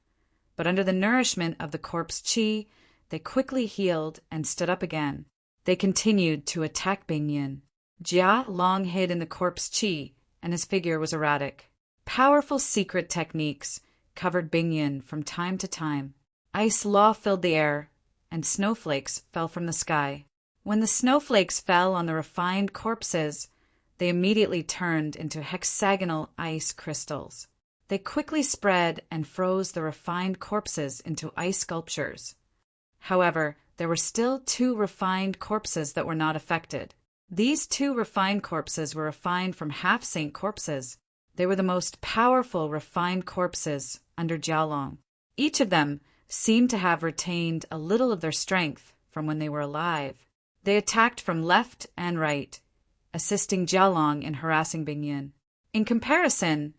but under the nourishment of the corpse chi, they quickly healed and stood up again. They continued to attack Bingyan. Jia Long hid in the corpse chi, and his figure was erratic. Powerful secret techniques covered Bingyan from time to time. Ice law filled the air, and snowflakes fell from the sky. When the snowflakes fell on the refined corpses, they immediately turned into hexagonal ice crystals. They quickly spread and froze the refined corpses into ice sculptures. However, there were still 2 refined corpses that were not affected. These 2 refined corpses were refined from half-saint corpses. They were the most powerful refined corpses under Jialong. Each of them seemed to have retained a little of their strength from when they were alive. They attacked from left and right, assisting Jialong in harassing Bingyan. In comparison,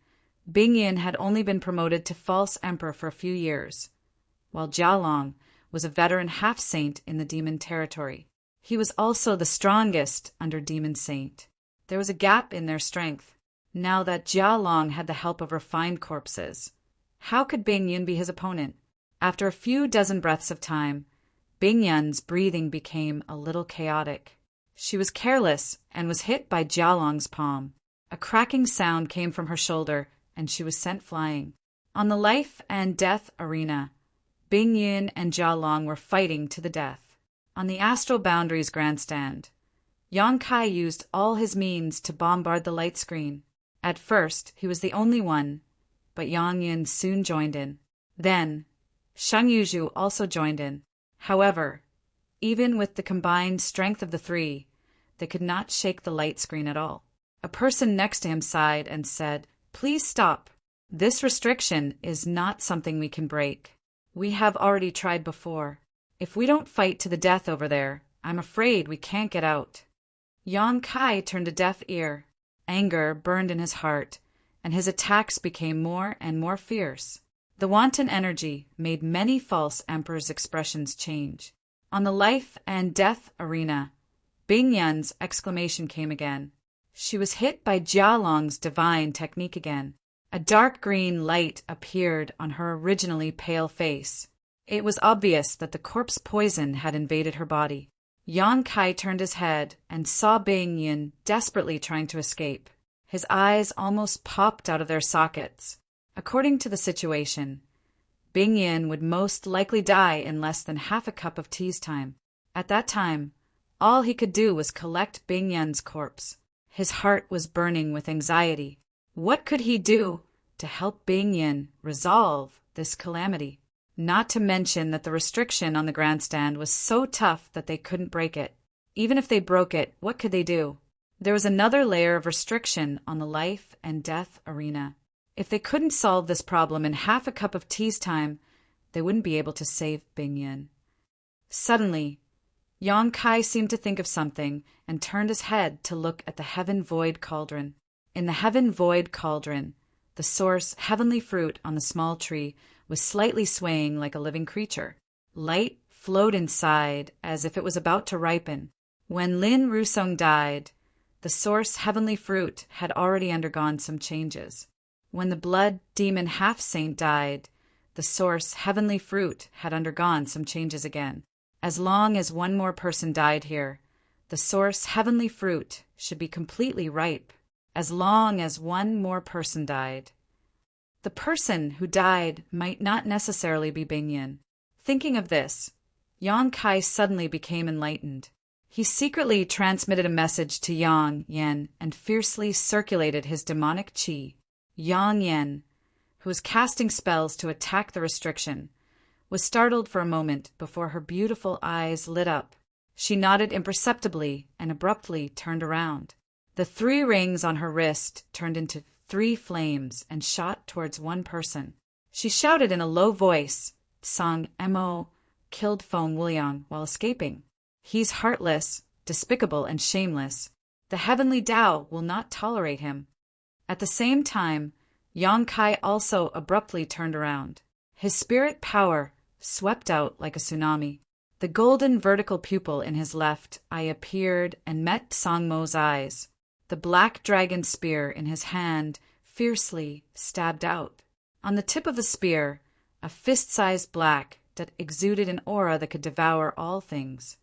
Bingyan had only been promoted to false emperor for a few years, while Jialong was a veteran half-saint in the demon territory. He was also the strongest under Demon Saint. There was a gap in their strength. Now that Jialong had the help of refined corpses, how could Bingyan be his opponent? After a few dozen breaths of time, Bingyan's breathing became a little chaotic. She was careless and was hit by Jialong's palm. A cracking sound came from her shoulder, and she was sent flying. On the life and death arena, Bingyan and Jialong were fighting to the death. On the Astral Boundaries grandstand, Yang Kai used all his means to bombard the light screen. At first, he was the only one, but Yang Yin soon joined in. Then, Shang Yuzhu also joined in. However, even with the combined strength of the 3, they could not shake the light screen at all. A person next to him sighed and said, "Please stop. This restriction is not something we can break. We have already tried before. If we don't fight to the death over there, I'm afraid we can't get out." Yang Kai turned a deaf ear. Anger burned in his heart, and his attacks became more and more fierce. The wanton energy made many false emperors' expressions change. On the life and death arena, Bingyan's exclamation came again. She was hit by Jialong's divine technique again. A dark green light appeared on her originally pale face. It was obvious that the corpse poison had invaded her body. Yang Kai turned his head and saw Bingyan desperately trying to escape. His eyes almost popped out of their sockets. According to the situation, Bingyan would most likely die in less than half a cup of tea's time. At that time, all he could do was collect Bingyan's corpse. His heart was burning with anxiety. What could he do to help Bingyan resolve this calamity? Not to mention that the restriction on the grandstand was so tough that they couldn't break it. Even if they broke it, what could they do? There was another layer of restriction on the life and death arena. If they couldn't solve this problem in half a cup of tea's time, they wouldn't be able to save Bingyan. Suddenly, Yang Kai seemed to think of something and turned his head to look at the Heaven Void Cauldron. In the Heaven Void Cauldron, the source heavenly fruit on the small tree was slightly swaying like a living creature. Light flowed inside as if it was about to ripen. When Lin Rusong died, the source heavenly fruit had already undergone some changes. When the blood demon half-saint died, the source heavenly fruit had undergone some changes again. As long as one more person died here, the source heavenly fruit should be completely ripe. As long as one more person died. The person who died might not necessarily be Bingyan. Thinking of this, Yang Kai suddenly became enlightened. He secretly transmitted a message to Yang Yen and fiercely circulated his demonic qi. Yang Yen, who was casting spells to attack the restriction, was startled for a moment before her beautiful eyes lit up. She nodded imperceptibly and abruptly turned around. The 3 rings on her wrist turned into 3 flames and shot towards one person. She shouted in a low voice, "Song Mo killed Feng Wuliang while escaping. He's heartless, despicable, and shameless. The heavenly Tao will not tolerate him." At the same time, Yang Kai also abruptly turned around. His spirit power swept out like a tsunami. The golden vertical pupil in his left eye appeared and met Song Mo's eyes. The black dragon spear in his hand fiercely stabbed out. On the tip of the spear, a fist-sized black that exuded an aura that could devour all things.